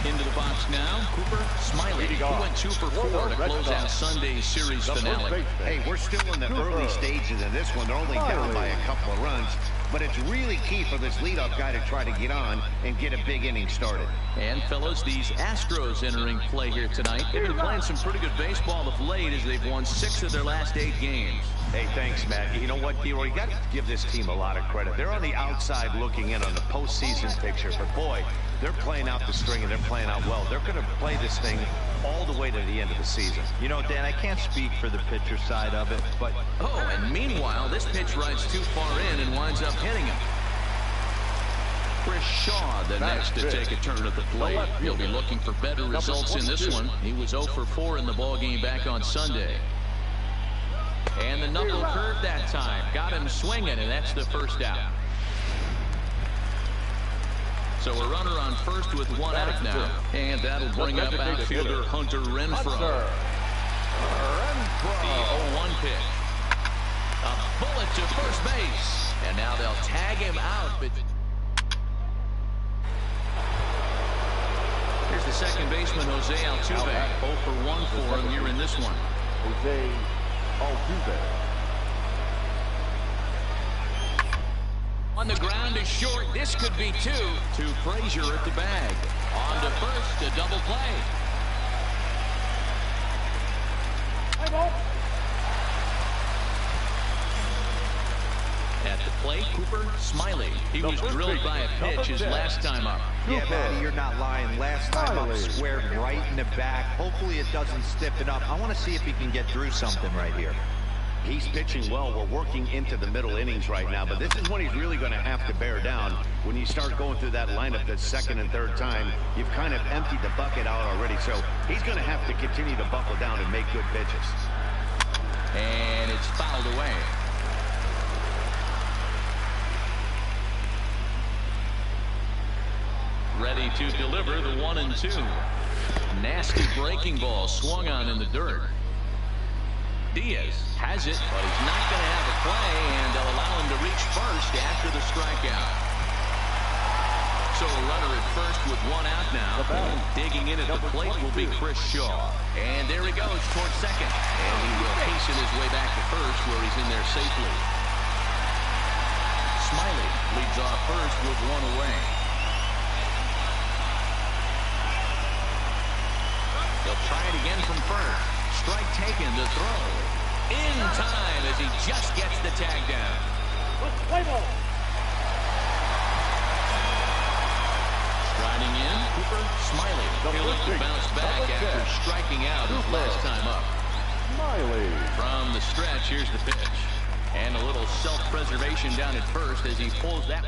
Into the box now, Cooper Smiley. He went 2 for 4 to close out Sunday's series finale. Hey, we're still in the early stages of this one. They're only down by a couple of runs, but it's really key for this leadoff guy to try to get on and get a big inning started. And fellas, these Astros entering play here tonight. They've been playing some pretty good baseball of late as they've won 6 of their last 8 games. Hey, thanks, Matt. You know what, D-Roy? You got to give this team a lot of credit. They're on the outside looking in on the postseason picture, but boy, they're playing out the string and they're playing out well. They're going to play this thing all the way to the end of the season. You know, Dan, I can't speak for the pitcher side of it, but... Oh, and meanwhile, this pitch rides too far in and winds up hitting him. Chris Shaw, the next to take a turn at the plate. He'll be looking for better results in this one. He was 0 for 4 in the ballgame back on Sunday. And the knuckle curve that time. Got him swinging, and that's the first out. So a runner on first with 1 out now. And that'll bring up outfielder Hunter Renfroe. The 0-1 pitch. A bullet to first base. And now they'll tag him out. But here's the second baseman, Jose Altuve. 0 for 1 for him here in this one. Jose Altuve. On the ground is short. This could be 2. To Frazier at the bag. On to first, a double play. At the plate, Cooper Smiley. He was drilled by a pitch his last time up. Yeah, Matty, you're not lying. Last time up, squared right in the back. Hopefully it doesn't stiffen up. I want to see if he can get through something right here. He's pitching well. We're working into the middle innings right now, but this is when he's really going to have to bear down. When you start going through that lineup the second and third time, you've kind of emptied the bucket out already, so he's going to have to continue to buckle down and make good pitches. And it's fouled away. Ready to deliver the 1-2. Nasty breaking ball swung on in the dirt. Diaz has it, but he's not going to have a play, and they'll allow him to reach first after the strikeout. So a runner at first with one out now. And digging in at the plate will be Chris Shaw. And there he goes towards second. And he will hasten his way back to first where he's in there safely. Smiley leads off first with one away. He'll try it again from first. Strike taken to throw. In time as he just gets the tag down. Striding in, Cooper Smiley. He'll look to bounce back after striking out his last time up. Smiley. From the stretch, here's the pitch. And a little self-preservation down at first as he pulls that.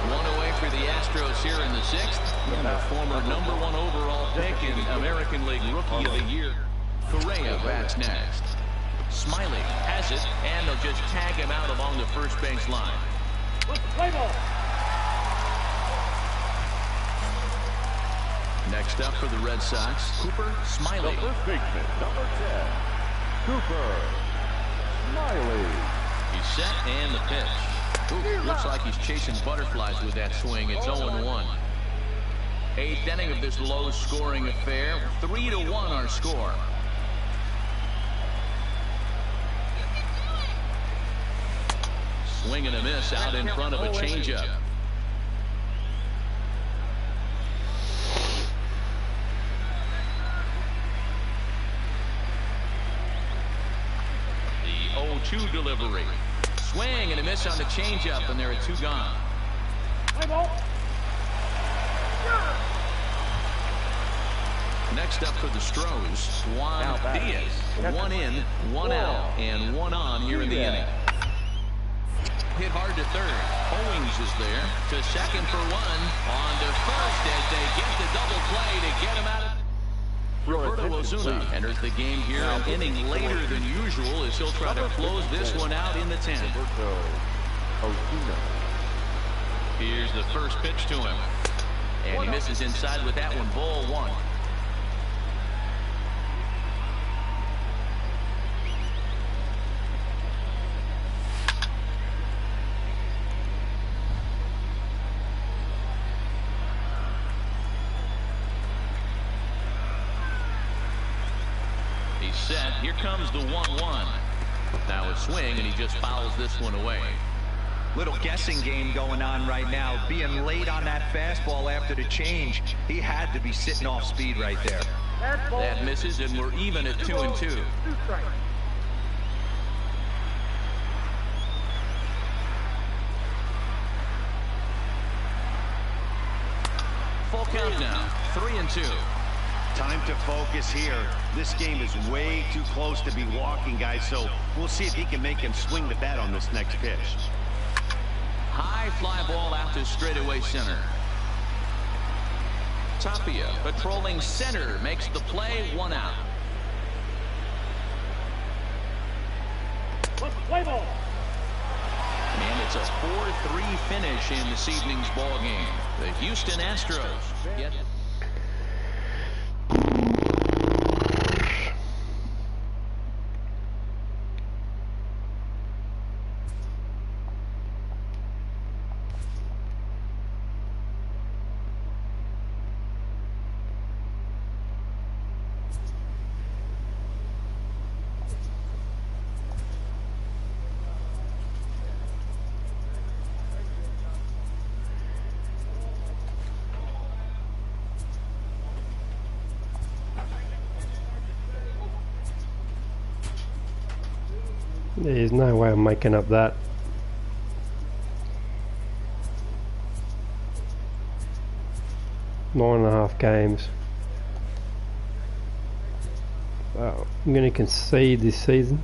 One away for the Astros here in the sixth. And a former #1 overall pick in American League Rookie of the Year. Correa bats next. Smiley has it, and they'll just tag him out along the first base line. Next up for the Red Sox, Cooper Smiley. The first baseman, number 10, Cooper Smiley. He's set and the pitch. Ooh, looks like he's chasing butterflies with that swing. It's 0-1. Eighth inning of this low-scoring affair. 3-1 our score. Swing and a miss out in front of a changeup. The 0-2 delivery. Swing and a miss on the changeup, and there are 2 gone. Next up for the Stros, Juan Diaz. 1 in, 1 out, and 1 on here in the inning. Hit hard to third. Owings is there to second for 1. On to first as they get the double play to get him out of. Roberto Ozuna enters the game here an inning later than usual as he'll try to close this one out in the 10th. Here's the first pitch to him. And he misses inside with that one. Ball 1. Set. Here comes the 1-1. Now a swing, and he just fouls this one away. Little guessing game going on right now. Being late on that fastball after the change, he had to be sitting off speed right there. That misses, and we're even at 2-2. Full count now. 3-2. Time to focus here. This game is way too close to be walking, guys, so we'll see if he can make him swing the bat on this next pitch. High fly ball out to straightaway center. Tapia patrolling center makes the play. 1 out. And it's a 4-3 finish in this evening's ball game. The Houston Astros get it. There's no way I'm making up that. Nine and a half games. Wow. I'm going to concede this season.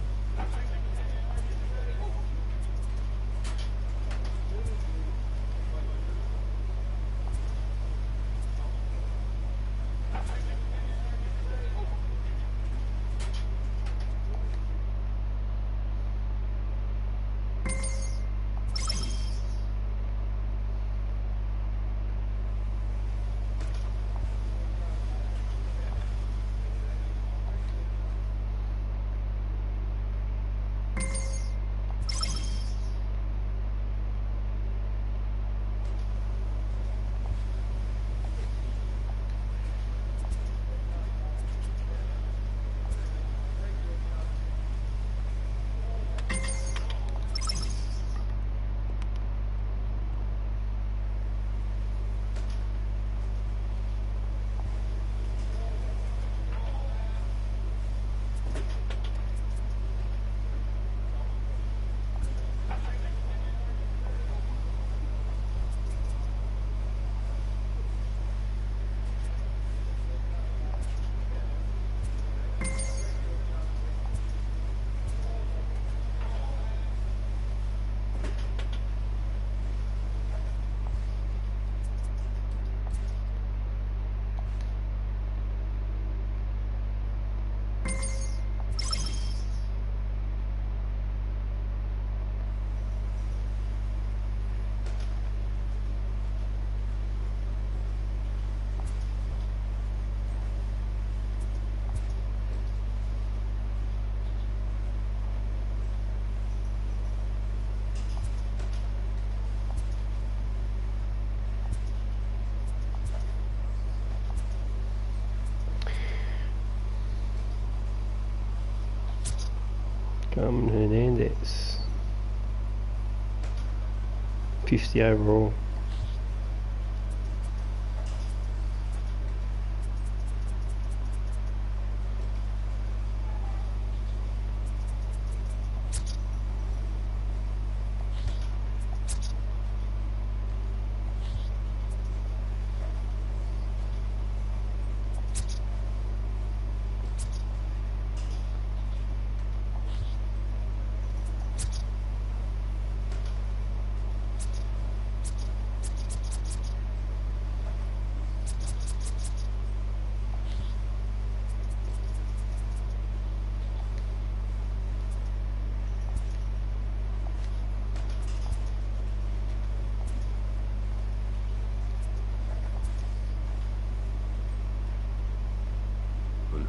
Carmen Hernandez. 50 overall.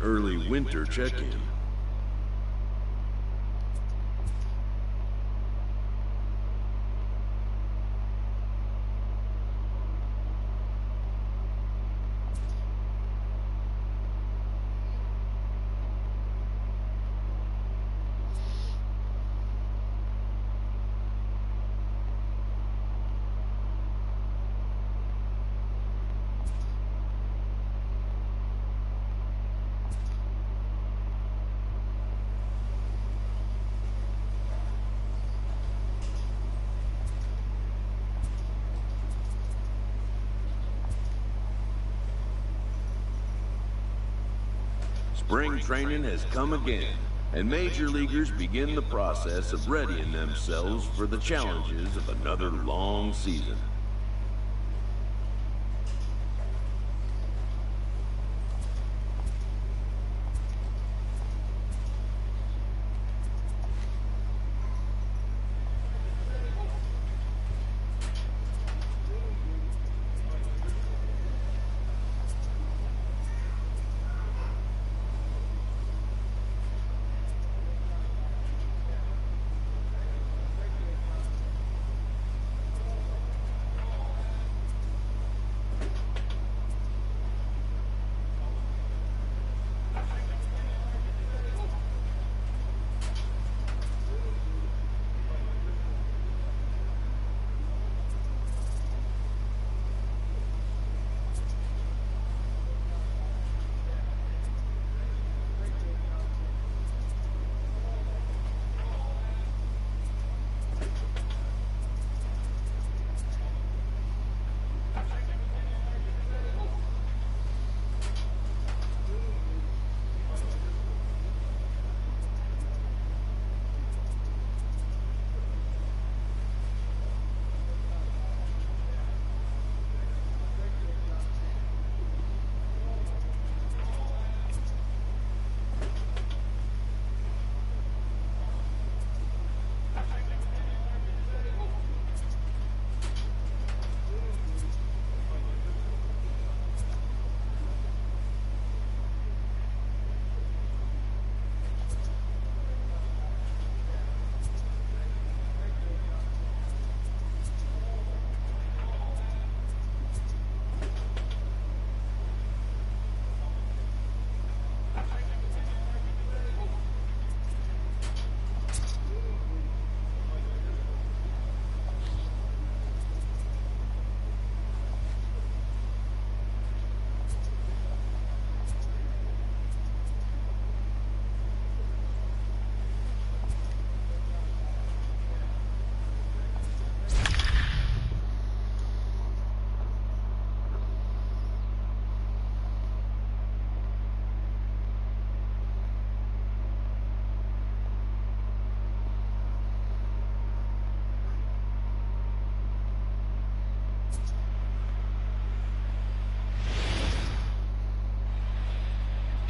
Early winter check-in. Spring training has come again, and major leaguers begin the process of readying themselves for the challenges of another long season.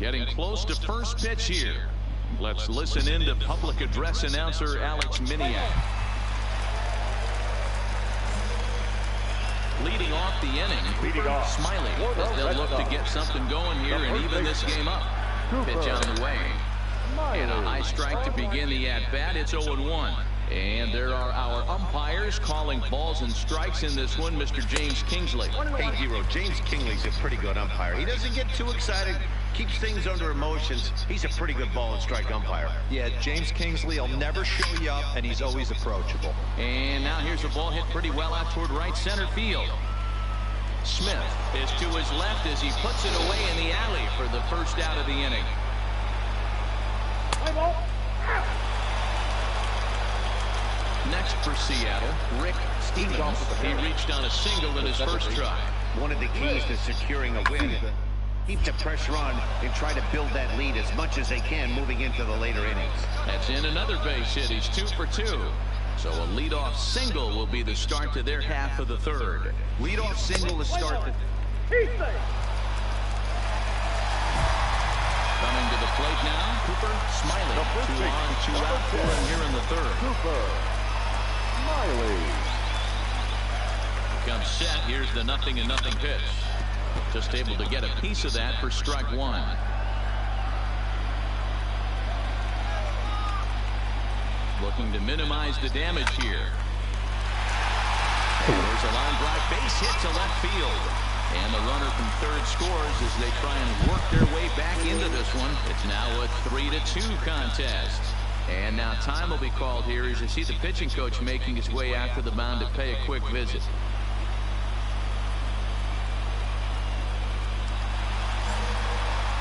Getting close to first pitch here. Let's listen in to public address announcer Alex Miniak. Leading off the inning, Smiley, as they'll look to get something going here and even this game up. Pitch on the way. And a high strike to begin the at-bat. It's 0-1. And there are our umpires calling balls and strikes in this one, Mr. James Kingsley. Hey, Hero, James Kingsley's a pretty good umpire. He doesn't get too excited Keeps things under emotions. He's a pretty good ball and strike umpire. Yeah, James Kingsley will never show you up, and he's always approachable. And now here's a ball hit pretty well out toward right center field. Smith is to his left as he puts it away in the alley for the first out of the inning. Next for Seattle, Rick Stevens. He reached on a single in his first try. One of the keys to securing a win. Keep the pressure on and try to build that lead as much as they can moving into the later innings. That's in another base hit. He's 2 for 2. So a leadoff single will be the start to their half of the third. Leadoff single to start the... Coming to the plate now, Cooper Smiley. 2 on, 2 out for him here in the third. Cooper Smiley. Comes set. Here's the 0-0 pitch. Just able to get a piece of that for strike 1. Looking to minimize the damage here. And there's a line drive base hit to left field. And the runner from third scores as they try and work their way back into this one. It's now a 3-2 contest. And now time will be called here as you see the pitching coach making his way after the mound to pay a quick visit.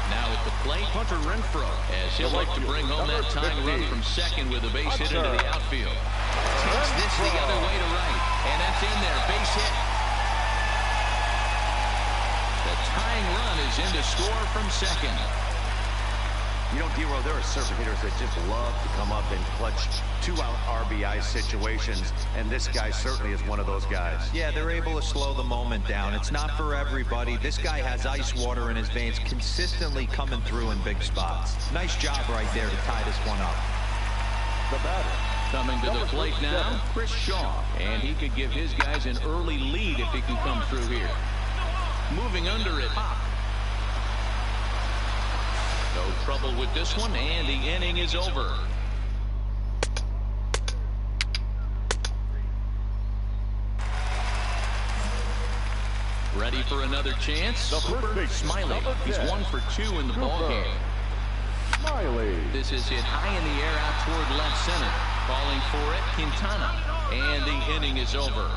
Now at the plate, Hunter Renfroe, as he'll like to bring home that tying run from second with a base hit into the outfield. Takes this the other way to right, and that's in there, base hit. The tying run is in to score from second. You know, D-Row, there are certain hitters that just love to come up in clutch 2-out RBI situations, and this guy certainly is one of those guys. Yeah, they're able to slow the moment down. It's not for everybody. This guy has ice water in his veins, consistently coming through in big spots. Nice job right there to tie this one up. The batter. Coming to the plate now, Chris Shaw, and he could give his guys an early lead if he can come through here. Moving under it, Pop. No trouble with this one, and the inning is over. Ready for another chance? Cooper Smiley. He's 1 for 2 in the ballgame. Smiley. This is hit high in the air out toward left center. Calling for it, Quintana. And the inning is over.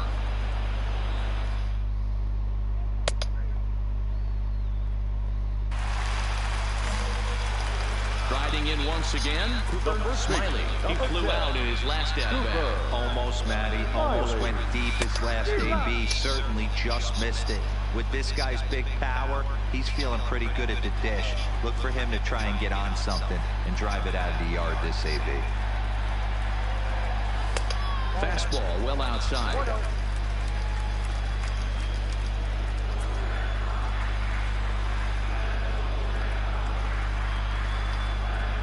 Riding in once again, Cooper Smiley. He flew out in his last at-bat. Almost, Matty. Almost went deep his last AB. Certainly just missed it. With this guy's big power, he's feeling pretty good at the dish. Look for him to try and get on something and drive it out of the yard this AB. Fastball well outside.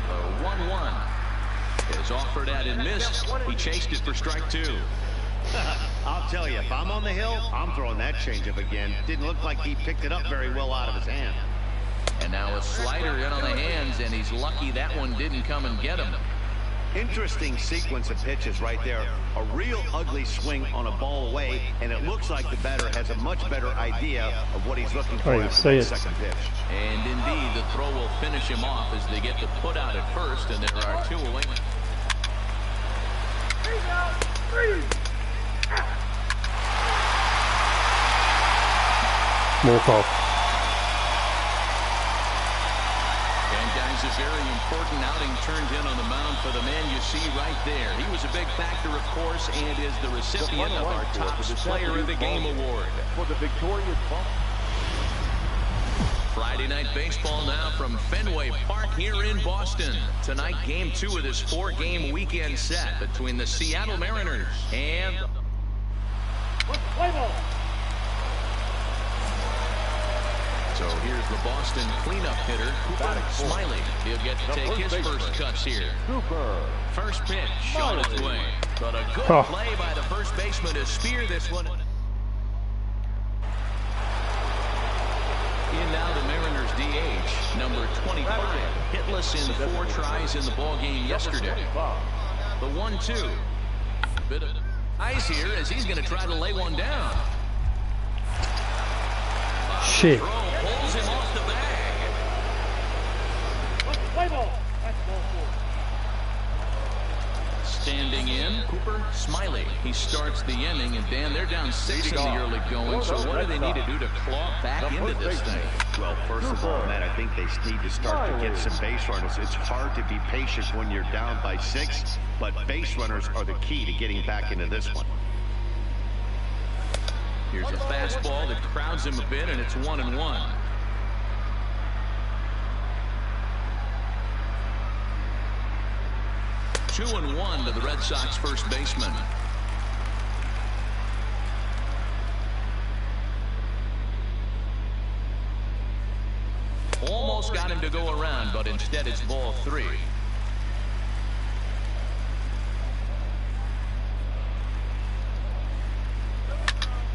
The 1-1 is offered at and missed. He chased it for strike 2. I'll tell you, if I'm on the hill, I'm throwing that changeup again. Didn't look like he picked it up very well out of his hand. And now a slider in on the hands, and he's lucky that one didn't come and get him. Interesting sequence of pitches right there. A real ugly swing on a ball away, and it looks like the batter has a much better idea of what he's looking for after the second pitch. And indeed, the throw will finish him off as they get the put out at first, and there are 2 away. Walk off. And guys, a very important outing turned in on the mound for the man you see right there. He was a big factor, of course, and is the recipient of our top player of the game award. For the victorious Boston. Friday night baseball now from Fenway Park here in Boston. Tonight, game 2 of this 4-game weekend set between the Seattle Mariners and... So here's the Boston cleanup hitter, Cooper Smiley. He'll get to take his first cuts here. First pitch on its way. But a good play by the first baseman to spear this one. In now the Mariners DH, number 25. Hitless in 4 tries in the ballgame yesterday. The 1-2. Bit of ice here as he's going to try to lay one down. Shit. Pulls him off the bag. Play ball. That's ball 4. Standing in, Cooper Smiley. He starts the inning, and Dan, they're down 6 in the early going, so what do they need to do to claw back into this thing? Well, first of all, Matt, I think they need to start to get some base runners. It's hard to be patient when you're down by 6, but base runners are the key to getting back into this one. Here's a fastball that crowds him a bit, and it's 1-1. Two and 1 to the Red Sox first baseman. Almost got him to go around, but instead it's ball 3.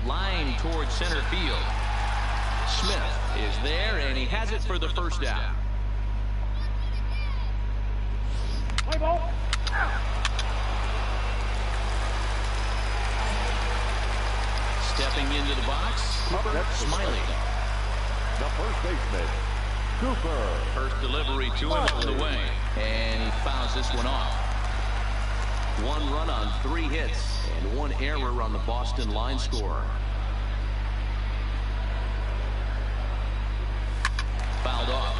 Line towards center field. Smith is there, and he has it for the first out. Play ball. Stepping into the box, Cooper Smiley. The first baseman, Cooper. First delivery to him on the way, and he fouls this one off. 1 run on 3 hits, and 1 error on the Boston line score. Fouled off.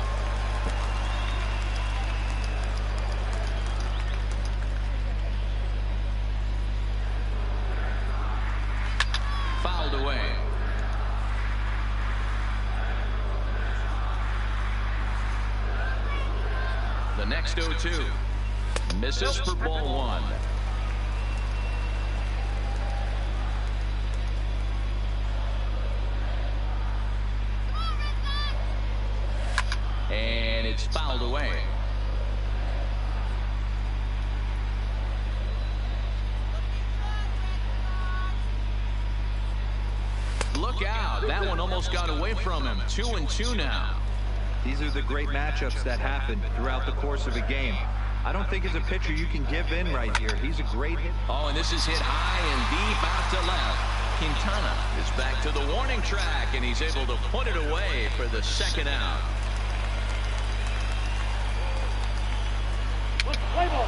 Fouled away. The next 0-2. Misses for ball 1. And it's fouled away. Look out. That one almost got away from him. 2-2 now. These are the great matchups that happen throughout the course of a game. I don't think as a pitcher you can give in right here. He's a great hit. Oh, and this is hit high and deep out to left. Quintana is back to the warning track, and he's able to put it away for the second out. Play ball.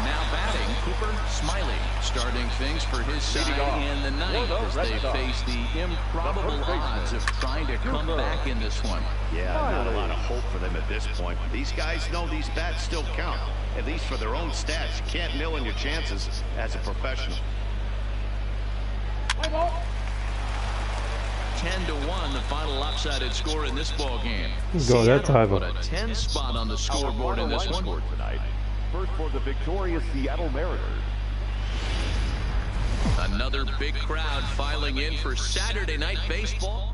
Now batting, Cooper Smiley, starting things for his side in the ninth as they face the improbable odds of trying to come back in this one. Yeah, not a lot of hope for them at this point. These guys know these bats still count, at least for their own stats. You can't mill in your chances as a professional. Play ball. 10-1, the final lopsided score in this ball game. Go that time. Put a 10 spot on the scoreboard in this one. Tonight. First for the victorious Seattle Mariners. Another big crowd filing in for Saturday night baseball.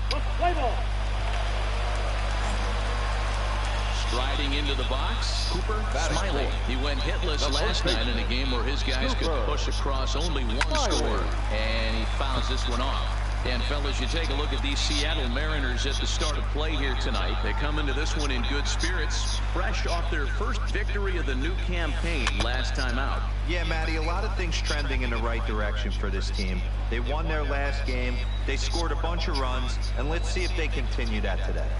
Play ball. Striding into the box, Cooper Smiley. He went hitless last night in a game where his guys could push across only 1 score, and he fouls this one off. And fellas, you take a look at these Seattle Mariners at the start of play here tonight. They come into this one in good spirits, fresh off their first victory of the new campaign last time out. Yeah, Matty, a lot of things trending in the right direction for this team. They won their last game, they scored a bunch of runs, and let's see if they continue that today.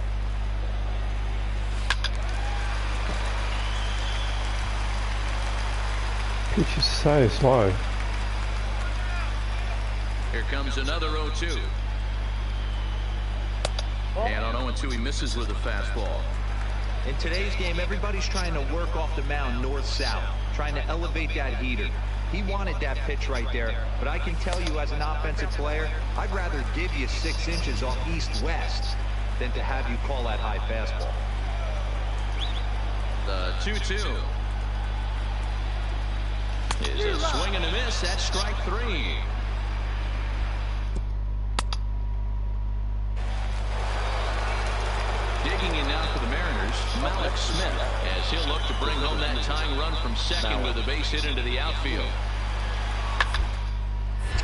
Pitch is so slow. Here comes another 0-2. And on 0-2, he misses with a fastball. In today's game, everybody's trying to work off the mound north-south, trying to elevate that heater. He wanted that pitch right there, but I can tell you as an offensive player, I'd rather give you 6 inches off east-west than to have you call that high fastball. The 2-2 is a swing and a miss. That's strike 3. Digging in now for the Mariners, Malik Smith, as he'll look to bring home that tying run from second with a base hit into the outfield.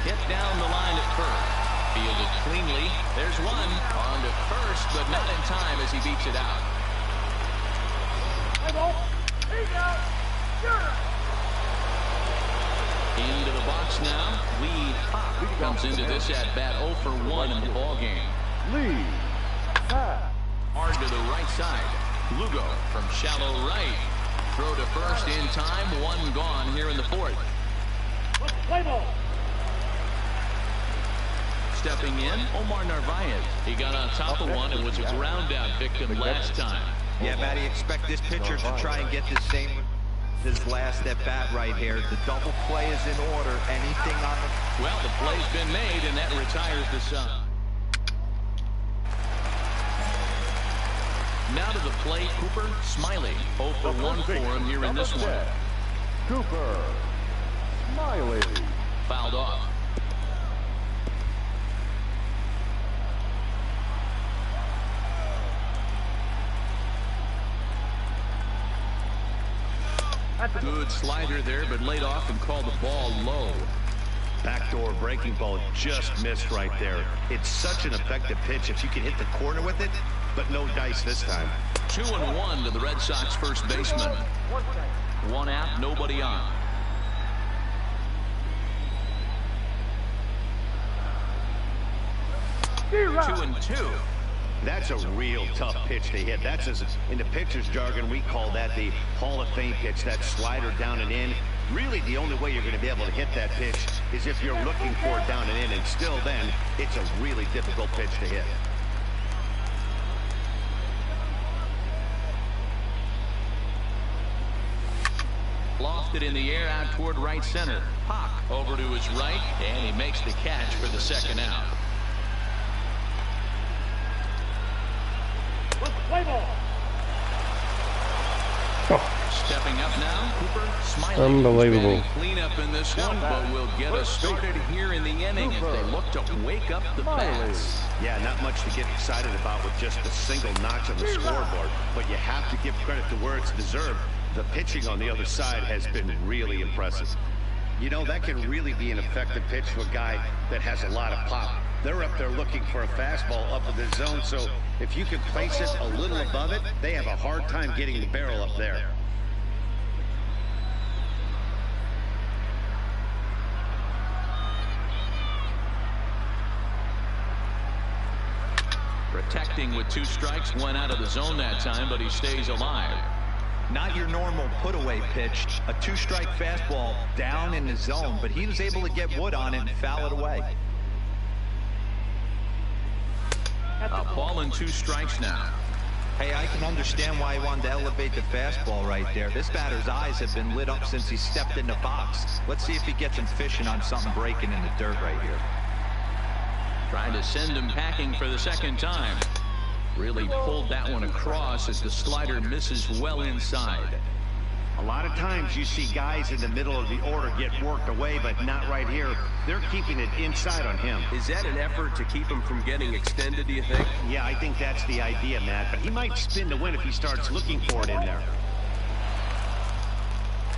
Hit down the line at first. Fielded cleanly. There's one on to first, but not in time as he beats it out. Into the box now. Lee Pop comes into this at bat 0 for 1 in the ball game. Lee Pop. Hard to the right side. Lugo from shallow right. Throw to first in time. One gone here in the fourth. Play ball. Stepping in, Omar Narvaez. He got on top of one and was a ground out victim last time. Yeah, Matty, expect this pitcher to try and get the same his last at bat right here. The double play is in order. Anything on the... Well, the play's been made, and that retires the side. Now to the plate, Cooper Smiley. 0 for 1 for him here in this one. Cooper Smiley. Fouled off. Good slider there, but laid off and called the ball low. Backdoor breaking ball just missed right there. It's such an effective pitch if you can hit the corner with it, but no dice this time. 2-1 to the Red Sox first baseman. One out, nobody on. 2-2. That's a real tough pitch to hit. That's, in the pitcher's jargon, we call that the Hall of Fame pitch, that slider down and in. Really, the only way you're going to be able to hit that pitch is if you're looking for it down and in, and still then, it's a really difficult pitch to hit. Lofted in the air out toward right center. Hawk over to his right, and he makes the catch for the second out. Play ball. Stepping up now, Cooper Smiley. Unbelievable. Clean up in this one, but will get us started here in the inning as they look to wake up the bats. Yeah, not much to get excited about with just a single notch on the scoreboard, but you have to give credit to where it's deserved. The pitching on the other side has been really impressive. You know, that can really be an effective pitch to a guy that has a lot of pop. They're up there looking for a fastball up in the zone, so if you can place it a little above it, they have a hard time getting the barrel up there. Protecting with 2 strikes, went out of the zone that time, but he stays alive. Not your normal put-away pitch. A 2-strike fastball down in the zone, but he was able to get wood on it and foul it away. A ball and 2 strikes now. Hey, I can understand why he wanted to elevate the fastball right there. This batter's eyes have been lit up since he stepped in the box. Let's see if he gets him fishing on something breaking in the dirt right here. Trying to send him packing for the second time. Really pulled that one across as the slider misses well inside. A lot of times you see guys in the middle of the order get worked away, but not right here. They're keeping it inside on him. Is that an effort to keep him from getting extended, do you think? Yeah, I think that's the idea, Matt, but he might spin to win if he starts looking for it in there.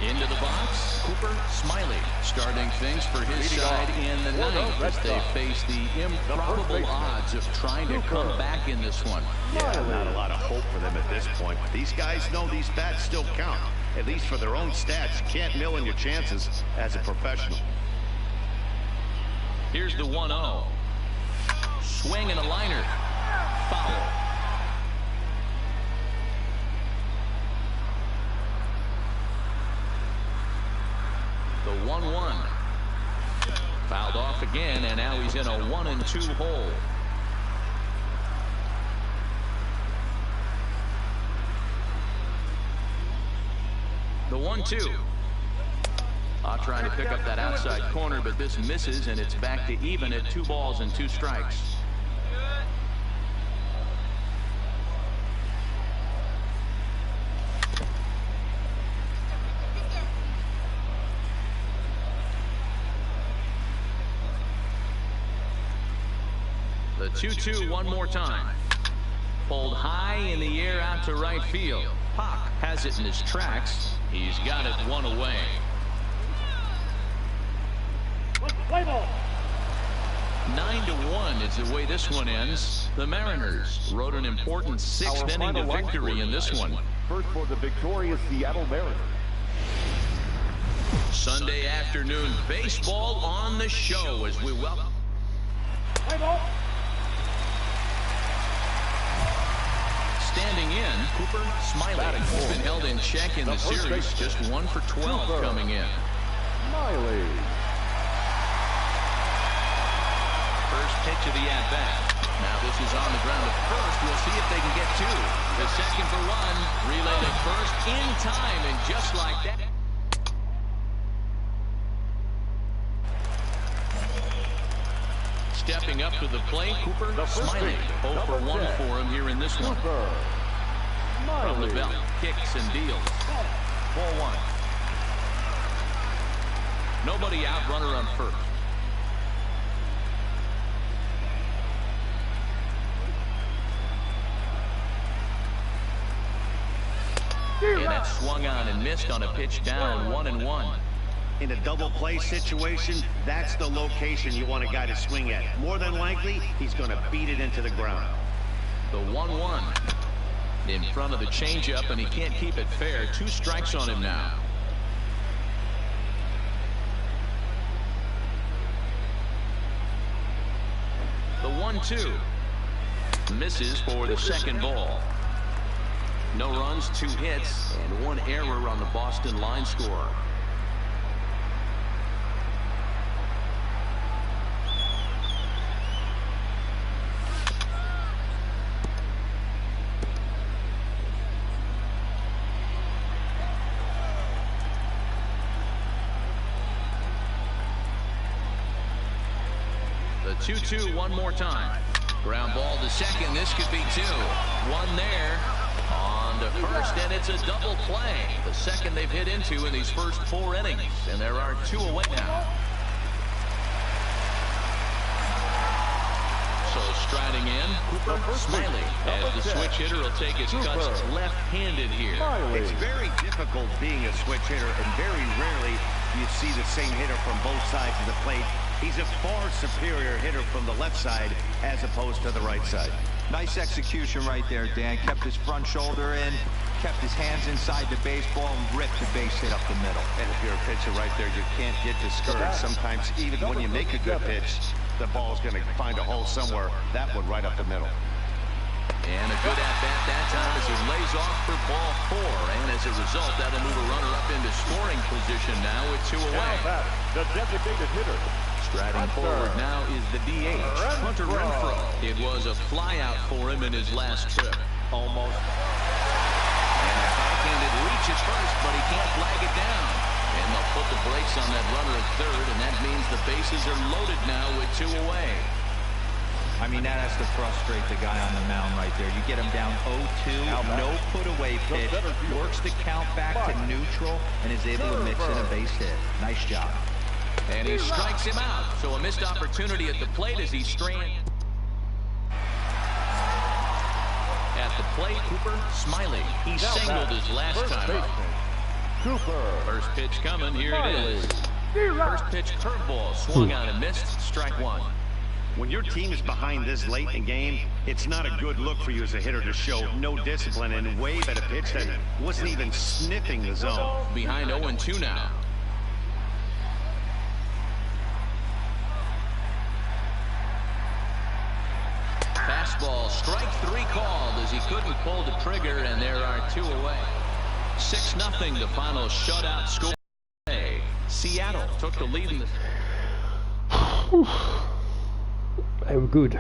Into the box, Cooper Smiley starting things for his side in the ninth as they face the improbable odds of trying to come back in this one. Yeah, not a lot of hope for them at this point. But these guys know these bats still count, at least for their own stats. You can't mill in your chances as a professional. Here's the 1-0. Swing and a liner. Foul. The 1-1. Fouled off again, and now he's in a 1-2 hole. The 1-2. Trying to pick up that outside corner, but this misses, and it's back to even at 2 balls and 2 strikes. The 2-2 one more time. Pulled high in the air out to right field. Hawk has it in his tracks. He's got it 1 away. Play ball. 9-1 is the way this one ends. The Mariners wrote an important 6th inning to victory in this one. First for the victorious Seattle Mariners. Sunday afternoon baseball on the show as we welcome. Play ball. Standing in, Cooper Smiley. He's been held in check in the series. Just 1 for 12 coming in. Smiley. First pitch of the at-bat. Now this is on the ground at first. We'll see if they can get 2. The second for 1. Relay to first in time, and just like that. Stepping up to the plate, Cooper Smiley. 0 for 1 for him here in this one. From the belt, kicks and deals. 4-1. Nobody out, runner on first. And that swung on and missed on a pitch down, 1-1. In a double play situation, that's the location you want a guy to swing at. More than likely, he's going to beat it into the ground. The 1-1 in front of the changeup, and he can't keep it fair. 2 strikes on him now. The 1-2 misses for the second ball. No runs, 2 hits, and 1 error on the Boston line score. The 2-2 one more time. Ground ball to second. This could be 2. 1 there. On to first, and it's a double play. The second they've hit into in these first 4 innings, and there are 2 away now. So striding in, Cooper Smiley, as the switch hitter will take his cuts left-handed here. It's very difficult being a switch hitter, and very rarely do you see the same hitter from both sides of the plate. He's a far superior hitter from the left side as opposed to the right side. Nice execution right there, Dan. Kept his front shoulder in, kept his hands inside the baseball, and ripped the base hit up the middle. And if you're a pitcher right there, you can't get discouraged. Sometimes even when you make a good pitch, the ball's going to find a hole somewhere. That one right up the middle. And a good at-bat that time as he lays off for ball 4. And as a result, that'll move a runner up into scoring position now with 2 away. The designated hitter. Striding forward now is the DH, Hunter Renfroe. It was a flyout for him in his last trip. Almost. And a backhanded reach at first, but he can't flag it down. And they'll put the brakes on that runner at third, and that means the bases are loaded now with 2 away. I mean, that has to frustrate the guy on the mound right there. You get him down 0-2, no put-away pitch, works the count back to neutral, and is able to mix in a base hit. Nice job. And he strikes him out. So a missed opportunity at the plate as he strained. At the plate, Cooper Smiley. He singled his last time up. First pitch coming. Here it is. First pitch curveball. Swung on and missed. Strike 1. When your team is behind this late in the game, it's not a good look for you as a hitter to show no discipline and wave at a pitch that wasn't even sniffing the zone. Behind 0-2 now. Fastball, strike 3 called as he couldn't pull the trigger, and there are 2 away. 6-0 the final shutout score. Seattle took the lead in the... They were good.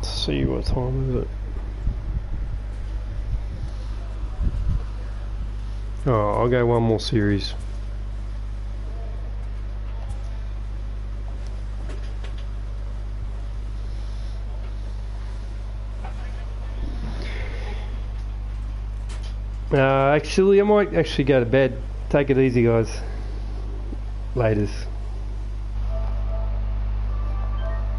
See what time is it? Oh, I'll go one more series. Actually, I might actually go to bed. Take it easy, guys. Laters.